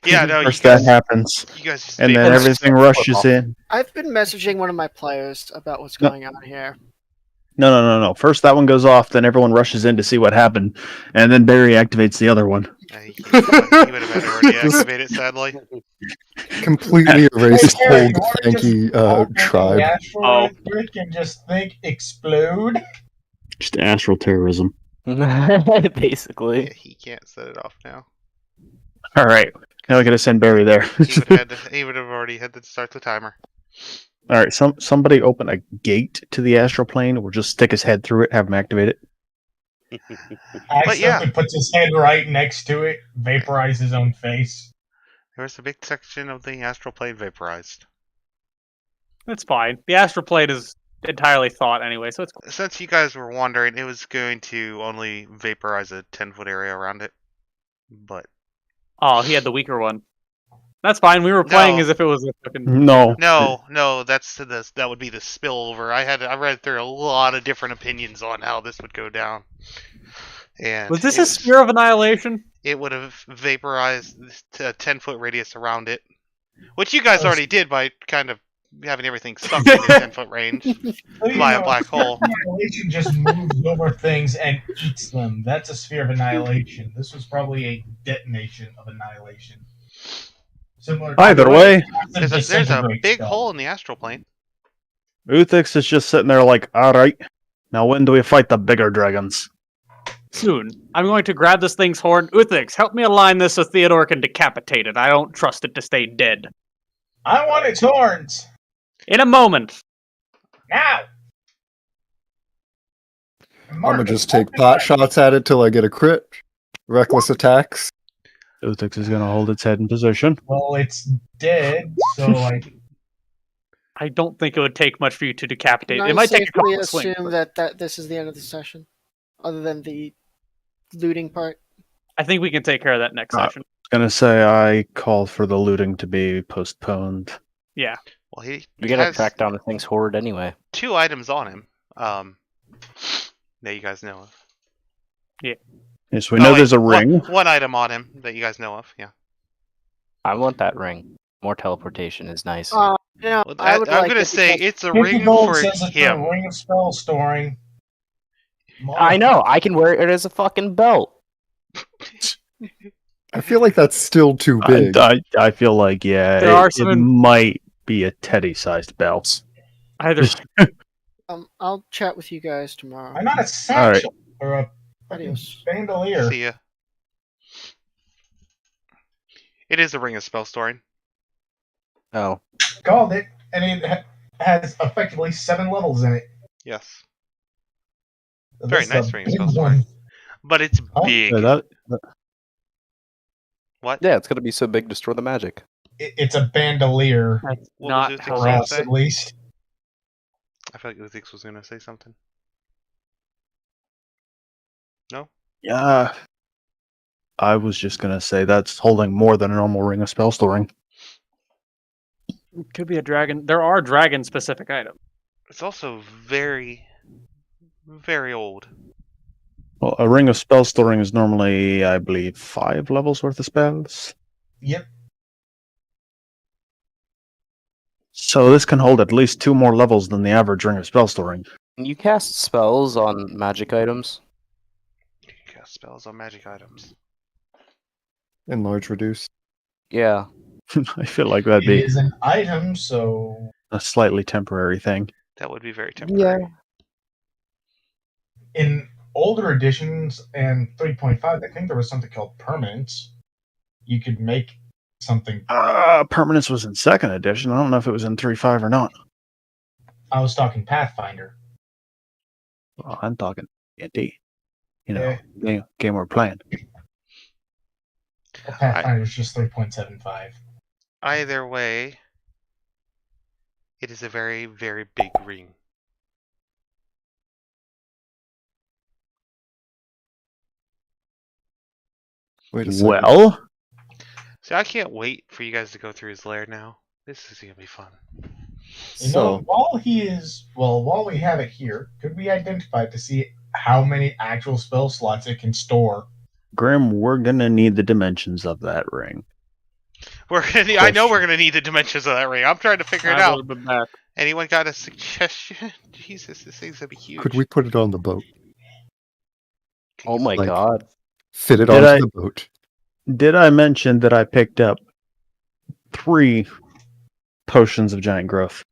A: Yeah, no, you
F: First that
A: guys,
F: happens,
A: you guys just
F: and then
A: vaporized-
F: everything rushes in.
H: I've been messaging one of my players about what's
F: No.
H: going on here.
F: No. First that one goes off, then everyone rushes in to see what happened, and then Barry activates the other one.
A: He would have had to already activate it, sadly.
D: Completely erased
G: Hey,
D: whole
G: you wanna just
D: Thanky
G: open the
D: tribe.
G: astral
B: Oh.
G: right quick and just think explode?
F: Just astral terrorism.
J: Basically.
A: Yeah, he can't set it off now.
F: All right, now we gotta send Barry there.
A: He would have already had to start the timer.
F: All right, somebody open a gate to the astral plane. We'll just stick his head through it, have him activate it.
G: Accidentally puts his head right next to it, vaporize his own face.
A: There was a big section of the astral plane vaporized.
B: It's fine. The astral plane is entirely thought anyway, so it's cool.
A: Since you guys were wondering, it was going to only vaporize a 10-foot area around it. But
B: Oh, he had the weaker one. That's fine. We were playing
A: No.
B: as if it was a fucking.
F: No,
A: no, that would be the spillover. I read through a lot of different opinions on how this would go down. And
B: Was this a sphere of annihilation?
A: It would have vaporized a 10-foot radius around it, which you guys already did by kind of having everything stuck in 10-foot range
G: So, you
A: by a
G: know,
A: black hole.
G: Annihilation just moves over things and eats them. That's a sphere of annihilation. This was probably a detonation of annihilation. Similar to
F: Either way,
A: There's a
G: disintegrate
A: big
G: spell.
A: hole in the astral plane.
F: Uthix is just sitting there like, all right, now when do we fight the bigger dragons?
B: Soon. I'm going to grab this thing's horn. Uthix, help me align this so Theodore can decapitate it. I don't trust it to stay dead.
G: I want its horns
B: In a moment.
G: now.
D: I'm gonna just take pot shots at it till I get a crit. Reckless attacks.
F: Uthix is going to hold its head in position.
G: Well, it's dead, so I.
B: I don't think it would take much for you to decapitate.
H: Can
B: It
H: I
B: might take a couple
H: safely
B: of swings.
H: assume
B: But
H: that this is the end of the session, other than the looting part?
B: I think we can take care of that next session.
F: Gonna say I call for the looting to be postponed.
B: Yeah.
A: Well, he
J: We gotta
A: has
J: track down the thing's hoard anyway.
A: 2 items on him. That you guys know of.
F: Yes, we know
A: wait,
F: there's a ring.
A: One item on him that you guys know of. Yeah.
J: I want that ring. More teleportation is nice.
A: Well,
H: I would
A: I'm
H: like
A: gonna
H: it
A: say
H: because-
A: it's a
G: 50
A: ring
G: gold
A: for
G: says it's
A: him.
G: a ring of spell storing.
J: I know. I can wear it as a fucking belt.
D: I feel like that's still too big.
F: I feel like, yeah,
B: There are some
F: it might be a Teddy-sized belt.
B: Either
H: I'll chat with you guys tomorrow.
G: I'm not a satchel or a fucking
H: Adios.
G: bandolier.
A: See ya. It is a ring of spell storing.
J: Oh.
G: Called it, and it has effectively 7 levels in it.
A: Yes.
G: So
A: Very
G: this is
A: nice
G: a
A: ring of
G: big
A: spell
G: one.
A: storing. But it's
G: Oh,
A: big.
F: Yeah,
A: What?
J: Yeah, it's gonna be so big to store the magic.
G: It's a bandolier
B: that's
A: What
B: not
A: was it
B: how
G: for
A: gonna
G: us,
A: say?
G: at least.
A: I feel like Uthix was gonna say something.
F: yeah. I was just gonna say that's holding more than a normal ring of spell storing.
B: could be a dragon. There are dragon-specific items.
A: It's also very, very old.
F: Well, a ring of spell storing is normally, I believe, 5 levels worth of spells.
G: Yep.
F: So this can hold at least 2 more levels than the average ring of spell storing.
J: Can you cast spells on magic items?
A: You can cast spells on magic items.
D: Enlarge, reduce.
J: Yeah.
F: I feel like that'd
G: It
F: be
G: is an item, so
F: a slightly temporary thing.
A: That would be very temporary.
G: in older editions and 3.5, I think there was something called permanence. You could make something.
F: Permanence was in 2nd edition. I don't know if it was in 3.5 or not.
G: I was talking Pathfinder.
F: Well, I'm talking D&D. You know, game we're playing.
G: Well, Pathfinder is just 3.75.
A: Either way, it is a very, very big ring.
D: Wait a second.
F: Well,
A: See, I can't wait for you guys to go through his lair now. This is gonna be fun.
G: You know, while we have it here, could we identify to see how many actual spell slots it can store?
F: Grim, we're gonna need the dimensions of that ring.
A: I know we're gonna need the dimensions of that ring. I'm trying to figure it
B: I
A: out.
B: will be back.
A: Anyone got a suggestion? Jesus, this thing's gonna be huge.
D: Could we put it on the boat?
J: Oh my
D: Like-
J: god.
D: Fit it
F: Did
D: onto
F: I-
D: the boat.
F: Did I mention that I picked up 3 potions of giant growth?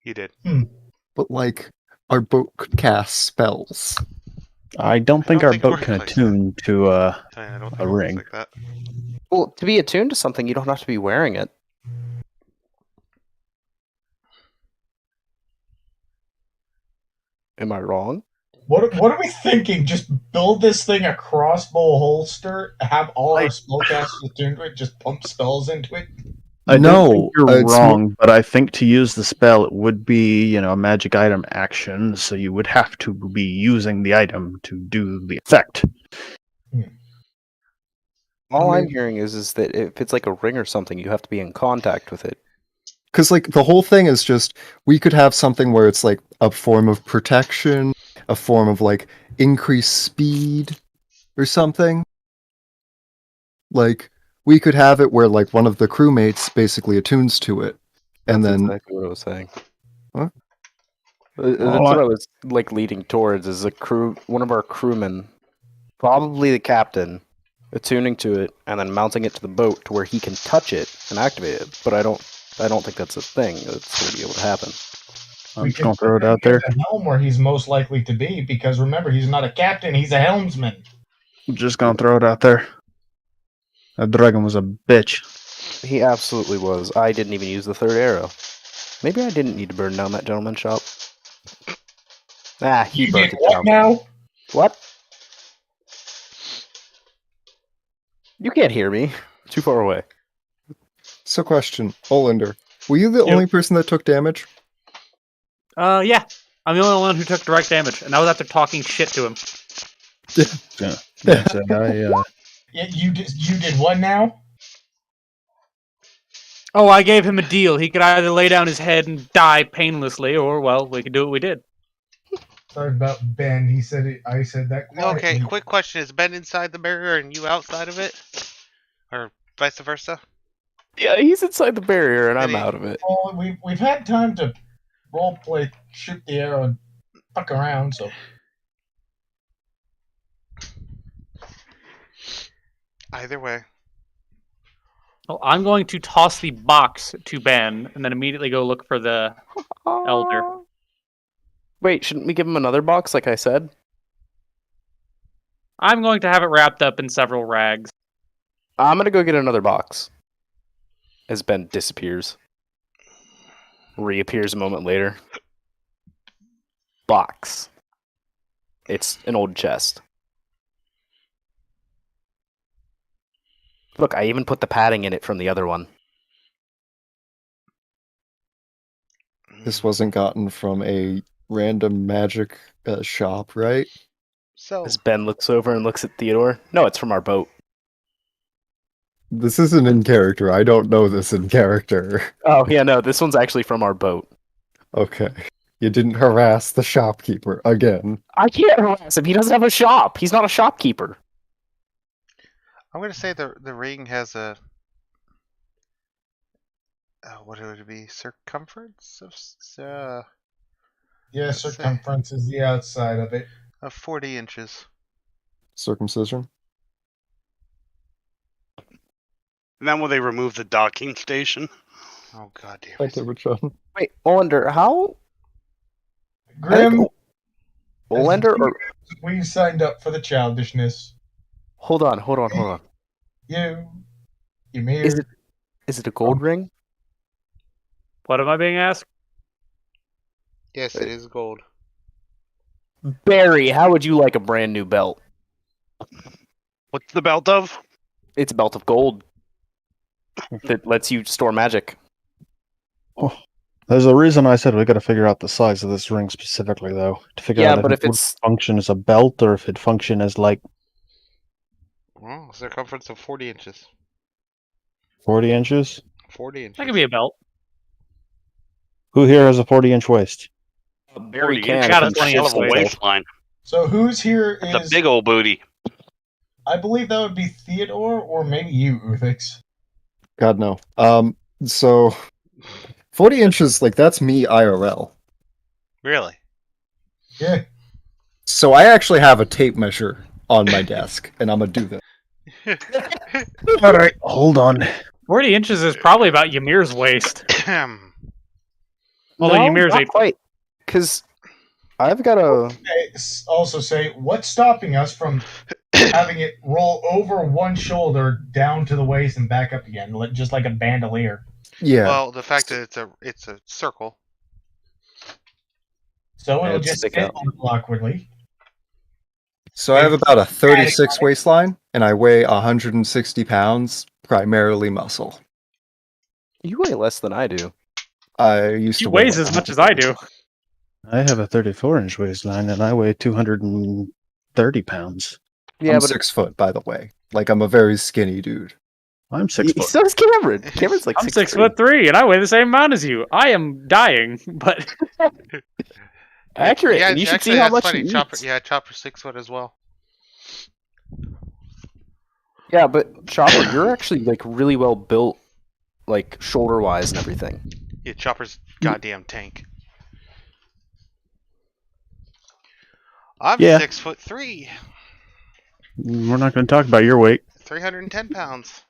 A: You did.
D: But like, our boat could cast spells.
F: I don't think
A: don't
F: our
A: think
F: boat
A: we're
F: can
A: like
F: attune to
A: I don't think
F: A
A: it works
F: ring.
A: like that.
J: Well, to be attuned to something, you don't have to be wearing it. Am I wrong?
G: What are we thinking? Just build this thing a crossbow holster, have all our spellcasters attuned to it, just pump spells into it?
F: I
D: No,
F: don't think you're
D: it's
F: wrong, but I think to use the spell, it would be, a magic item action, so you would have to be using the item to do the effect.
J: All
D: I
J: I'm
D: mean-
J: hearing is that if it's like a ring or something, you have to be in contact with it.
D: Because like the whole thing is just we could have something where it's like a form of protection, a form of like increased speed or something. Like we could have it where like one of the crewmates basically attunes to it. And
J: That's
D: then
J: exactly what I was saying.
D: What?
J: That's what I was like leading towards. Is one of our crewmen, probably the captain, attuning to it and then mounting it to the boat to where he can touch it and activate it. But I don't think that's a thing that's going to be able to happen.
F: I'm just going to throw it out there.
G: The helm where he's most likely to be, because remember, he's not a captain; he's a helmsman.
F: I'm just going to throw it out there. That dragon was a bitch.
J: He absolutely was. I didn't even use the 3rd arrow. Maybe I didn't need to burn down that gentleman's shop. He
G: You
J: burnt
G: did
J: it
G: what
J: down.
G: now?
J: What? You can't hear me. Too far away.
D: so question, Olander, Were you the
B: Yep.
D: only person that took damage?
B: Yeah. I'm the only one who took direct damage, and that was after talking shit to him.
F: Yes, and I
G: Yeah, you did what now?
B: Oh, I gave him a deal. He could either lay down his head and die painlessly, or, well, we could do what we did.
G: Sorry about Ben. He said it. I said that quietly.
A: Okay, quick question. Is Ben inside the barrier and you outside of it? Or vice versa?
J: Yeah, he's inside the barrier and I'm
A: Any-
J: out of it.
G: Well, we've had time to role play, shoot the arrow, and fuck around. So
A: Either way.
B: Well, I'm going to toss the box to Ben, and then immediately go look for the elder.
J: Wait, shouldn't we give him another box like I said?
B: I'm going to have it wrapped up in several rags.
J: I'm gonna go get another box. As Ben disappears. Reappears a moment later. Box. It's an old chest. Look, I even put the padding in it from the other one.
D: This wasn't gotten from a random magic shop, right?
A: So,
J: As Ben looks over and looks at Theodore. No, it's from our boat.
D: This isn't in character. I don't know this in character.
J: Oh, yeah, no, this one's actually from our boat.
D: Okay. You didn't harass the shopkeeper again.
J: I can't harass him. He doesn't have a shop. He's not a shopkeeper.
A: I'm going to say the ring has a... what would it be? Circumference of...
G: yeah,
A: Let's see.
G: circumference is the outside of it.
A: of 40 inches.
D: Circumcision?
E: And then will they remove the docking station?
A: Oh, god damn
D: Thank
A: it.
D: you, John.
J: Wait, Olander, how?
G: Grim,
J: Olander, or...
G: we signed up for the childishness.
J: Hold on.
G: You Ymir.
J: Is it a gold ring?
B: What am I being asked?
A: Yes, it is gold.
J: Barry, how would you like a brand new belt?
E: What's the belt of?
J: It's a belt of gold that lets you store magic.
F: there's a reason I said we got to figure out the size of this ring specifically, though, to figure
J: Yeah,
F: out
J: but
F: if
J: if
F: it would
J: it's
F: function as a belt or if it function as like
A: Well, circumference of 40 inches.
F: 40 inches.
A: 40 inches.
B: That could be a belt.
F: Who here has a 40-inch waist?
J: Barry
E: 40
J: can.
E: inches.
B: got a
E: That's
B: 20
E: hell of a
B: inch waist.
E: waistline.
G: So who's here
E: That's
G: is?
E: a big old booty.
G: I believe that would be Theodore or maybe you, Uthix.
D: God, no. So 40 inches, like, that's me IRL.
A: Really?
G: Yeah.
D: So I actually have a tape measure on my desk, and I'm gonna do that.
F: All right, hold on.
B: 40 inches is probably about Ymir's waist. Although
J: No,
B: Ymir's
J: not
B: 8
J: quite. Because I've got a...
G: Also say, what's stopping us from having it roll over one shoulder down to the waist and back up again, just like a bandolier?
D: Yeah.
A: Well, the fact that it's a circle.
G: So it'll
J: it'd
G: just
J: stick
G: fit
J: out.
G: a little awkwardly.
D: So I have about a 36 waistline, and I weigh 160 pounds, primarily muscle.
J: You weigh less than I do.
D: I used
B: He
D: to weigh
B: weighs as much as I do.
F: I have a 34-inch waistline and I weigh 230 pounds.
J: Yeah,
D: I'm
J: but
D: 6 foot, by the way. Like, I'm a very skinny dude.
F: I'm 6 foot.
J: so is Cameron. Cameron's like
B: I'm
J: 6'3".
B: 6'3", and I weigh the same amount as you. I am dying, but
J: Accurate.
A: Yeah,
J: and you should
A: actually,
J: see how
A: that's
J: much
A: funny.
J: he
A: Chopper,
J: eats.
A: yeah, Chopper's 6 foot as well.
J: Yeah, but Chopper, you're actually like really well built, like shoulder wise and everything.
A: Yeah, Chopper's goddamn tank. I'm
F: Yeah.
A: 6'3",
F: We're not going to talk about your weight.
A: 310 pounds.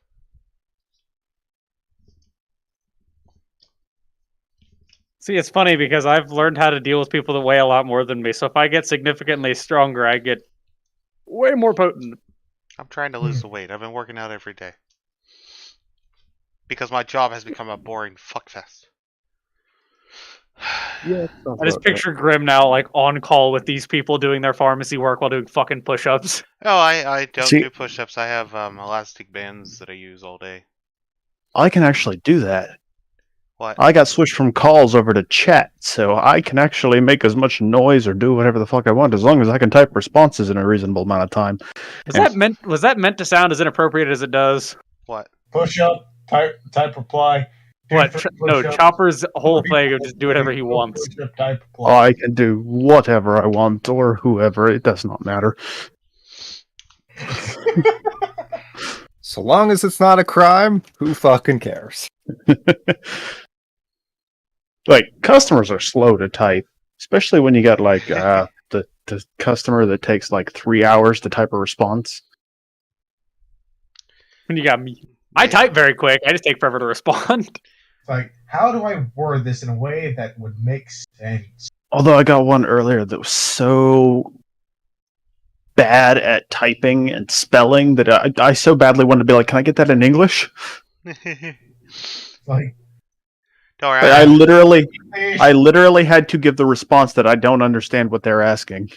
B: see, it's funny because I've learned how to deal with people that weigh a lot more than me. So if I get significantly stronger, I get way more potent.
A: I'm trying to lose the weight. I've been working out every day. Because my job has become a boring fuckfest.
J: Yeah.
B: I just picture Grim now, like on call with these people doing their pharmacy work while doing fucking push-ups.
A: Oh, I don't
F: See-
A: do push-ups. I have elastic bands that I use all day.
F: I can actually do that.
A: What?
F: I got switched from calls over to chat, so I can actually make as much noise or do whatever the fuck I want as long as I can type responses in a reasonable amount of time.
B: Was that meant to sound as inappropriate as it does?
A: What?
G: Push up, type reply.
B: What? No,
G: Push up.
B: Chopper's whole thing of just do whatever he wants.
G: Push up, type reply.
F: I can do whatever I want or whoever. It does not matter.
D: So long as it's not a crime, who fucking cares?
F: Like, customers are slow to type, especially when you got like the customer that takes like 3 hours to type a response.
B: When you got me, I type very quick. I just take forever to respond.
G: Like, how do I word this in a way that would make sense?
F: Although I got one earlier that was so bad at typing and spelling that I so badly wanted to be like, can I get that in English?
G: Like,
A: Don't worry.
F: I literally had to give the response that I don't understand what they're asking.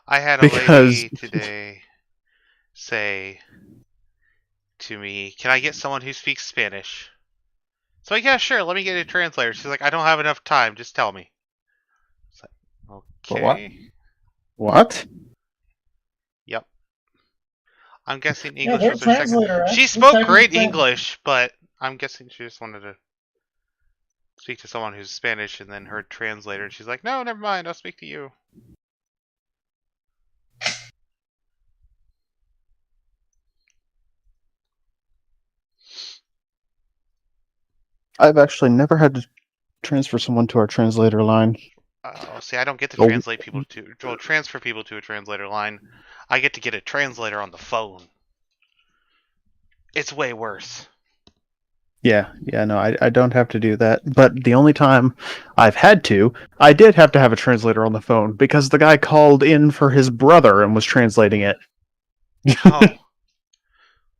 A: I had a
F: Because-
A: lady today say to me, "Can I get someone who speaks Spanish?" So like, yeah, sure. Let me get a translator. She's like, "I don't have enough time. Just tell me." It's like,
D: For what?
A: okay.
F: What?
A: Yep. I'm guessing
G: yeah,
A: English
G: their
A: was her second.
G: translator.
A: She
G: actually
A: spoke
G: typed
A: great
G: in-
A: English, but I'm guessing she just wanted to speak to someone who's Spanish and then her translator. And she's like, "No, never mind. I'll speak to you."
F: I've actually never had to transfer someone to our translator line.
A: Oh, see, I don't get to
F: Oh.
A: translate people to, well, transfer people to a translator line. I get to get a translator on the phone. It's way worse.
F: Yeah, no, I don't have to do that. But the only time I've had to, I did have to have a translator on the phone because the guy called in for his brother and was translating it.
A: Oh.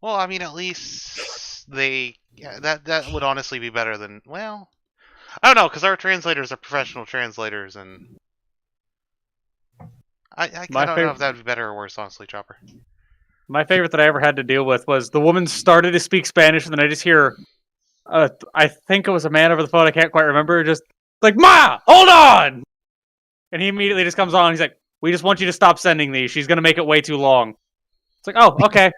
A: Well, I mean, at least that would honestly be better than, well, I don't know, because our translators are professional translators, and I don't know if that would be better or worse, honestly, Chopper.
B: My favorite that I ever had to deal with was the woman started to speak Spanish, and then I just hear, I think it was a man over the phone, I can't quite remember, just like, "Ma, hold on!" And he immediately just comes on, he's like, "We just want you to stop sending these. She's going to make it way too long." It's like, oh, okay.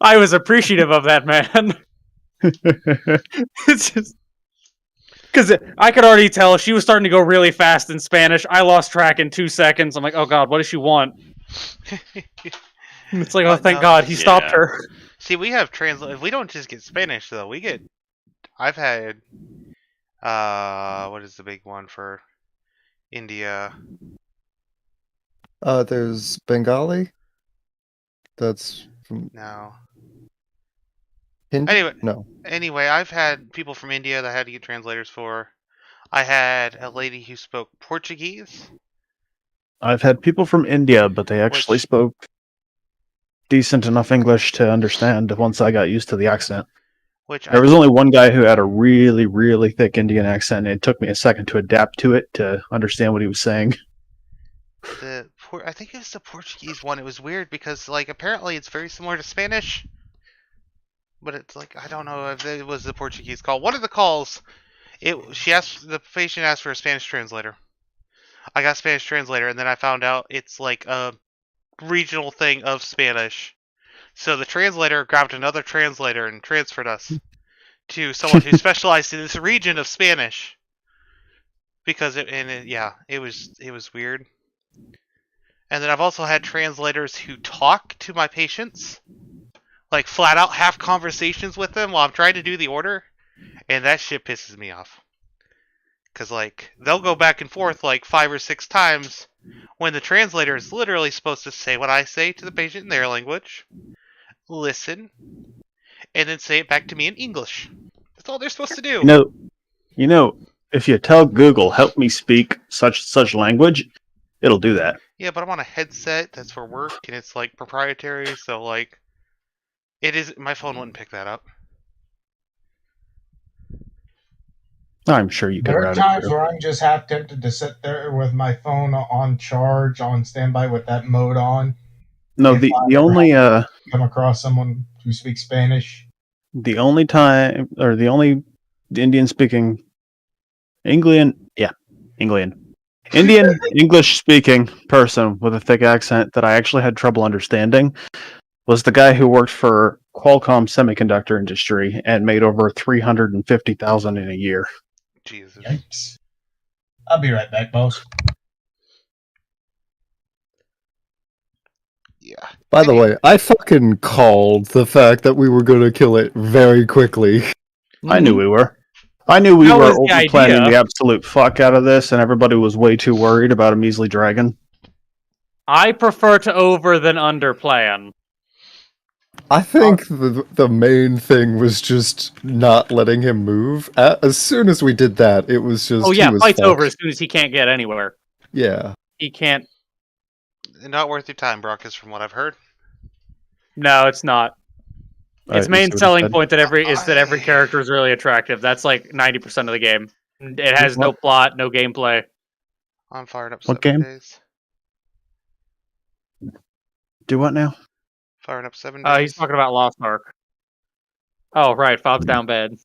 B: I was appreciative of that, man. It's just... Because I could already tell she was starting to go really fast in Spanish. I lost track in 2 seconds. I'm like, oh god, what does she want? It's like, oh, thank god, he stopped her.
A: See, we have we don't just get Spanish, though. I've had, what is the big one for India?
D: There's Bengali. That's from
A: No.
D: Hindi.
A: Anyway, Anyway, I've had people from India that I had to get translators for. I had a lady who spoke Portuguese.
F: I've had people from India, but they actually spoke decent enough English to understand once I got used to the accent. There was only one guy who had a really, really thick Indian accent, and it took me a second to adapt to it to understand what he was saying.
A: I think it was the Portuguese one. It was weird because, like, apparently it's very similar to Spanish. But it's like, I don't know if it was the Portuguese call. One of the calls, the patient asked for a Spanish translator. I got a Spanish translator, and then I found out it's like a regional thing of Spanish. So the translator grabbed another translator and transferred us to someone who specialized in this region of Spanish. Because it was weird. And then I've also had translators who talk to my patients. Like, flat out have conversations with them while I'm trying to do the order. And that shit pisses me off. Because, like, they'll go back and forth, like, 5 or 6 times when the translator is literally supposed to say what I say to the patient in their language, listen, and then say it back to me in English. That's all they're supposed to do.
F: You know, if you tell Google, help me speak such language, it'll do that.
A: Yeah, but I'm on a headset that's for work, and it's, like, proprietary, so, like, my phone wouldn't pick that up.
F: I'm sure you can
G: There are
F: route it
G: times
F: through.
G: where I'm just half tempted to sit there with my phone on charge, on standby with that mode on.
F: No,
G: If
F: the
G: I
F: only
G: come across someone who speaks Spanish.
F: the only time, or the only Indian-speaking, Indian English-speaking person with a thick accent that I actually had trouble understanding was the guy who worked for Qualcomm Semiconductor Industry and made over $350,000 in a year.
A: Jesus.
G: Yikes. I'll be right back, boss.
A: Yeah.
D: By the way, I fucking called the fact that we were gonna kill it very quickly.
F: I knew we were. I knew we
B: That
F: were
B: was the
F: over planning
B: idea.
F: the absolute fuck out of this, and everybody was way too worried about a measly dragon.
B: I prefer to over than under plan.
D: I think the main thing was just not letting him move. As soon as we did that, it was just
B: Oh yeah,
D: he was
B: fight's over
D: fucked.
B: as soon as he can't get anywhere.
D: Yeah.
B: He can't.
A: Not worth your time, Brockus, from what I've heard.
B: No, it's not. Its
F: You
B: main
F: see what he
B: selling
F: said?
B: point that every character is really attractive. That's like 90% of the game. It has no
F: What?
B: plot, no gameplay.
A: I'm firing up
F: What
A: 7
F: game?
A: days.
F: Do what now?
A: Firing up 7 days.
B: He's talking about Lost Ark. Oh right, Fob's down bad.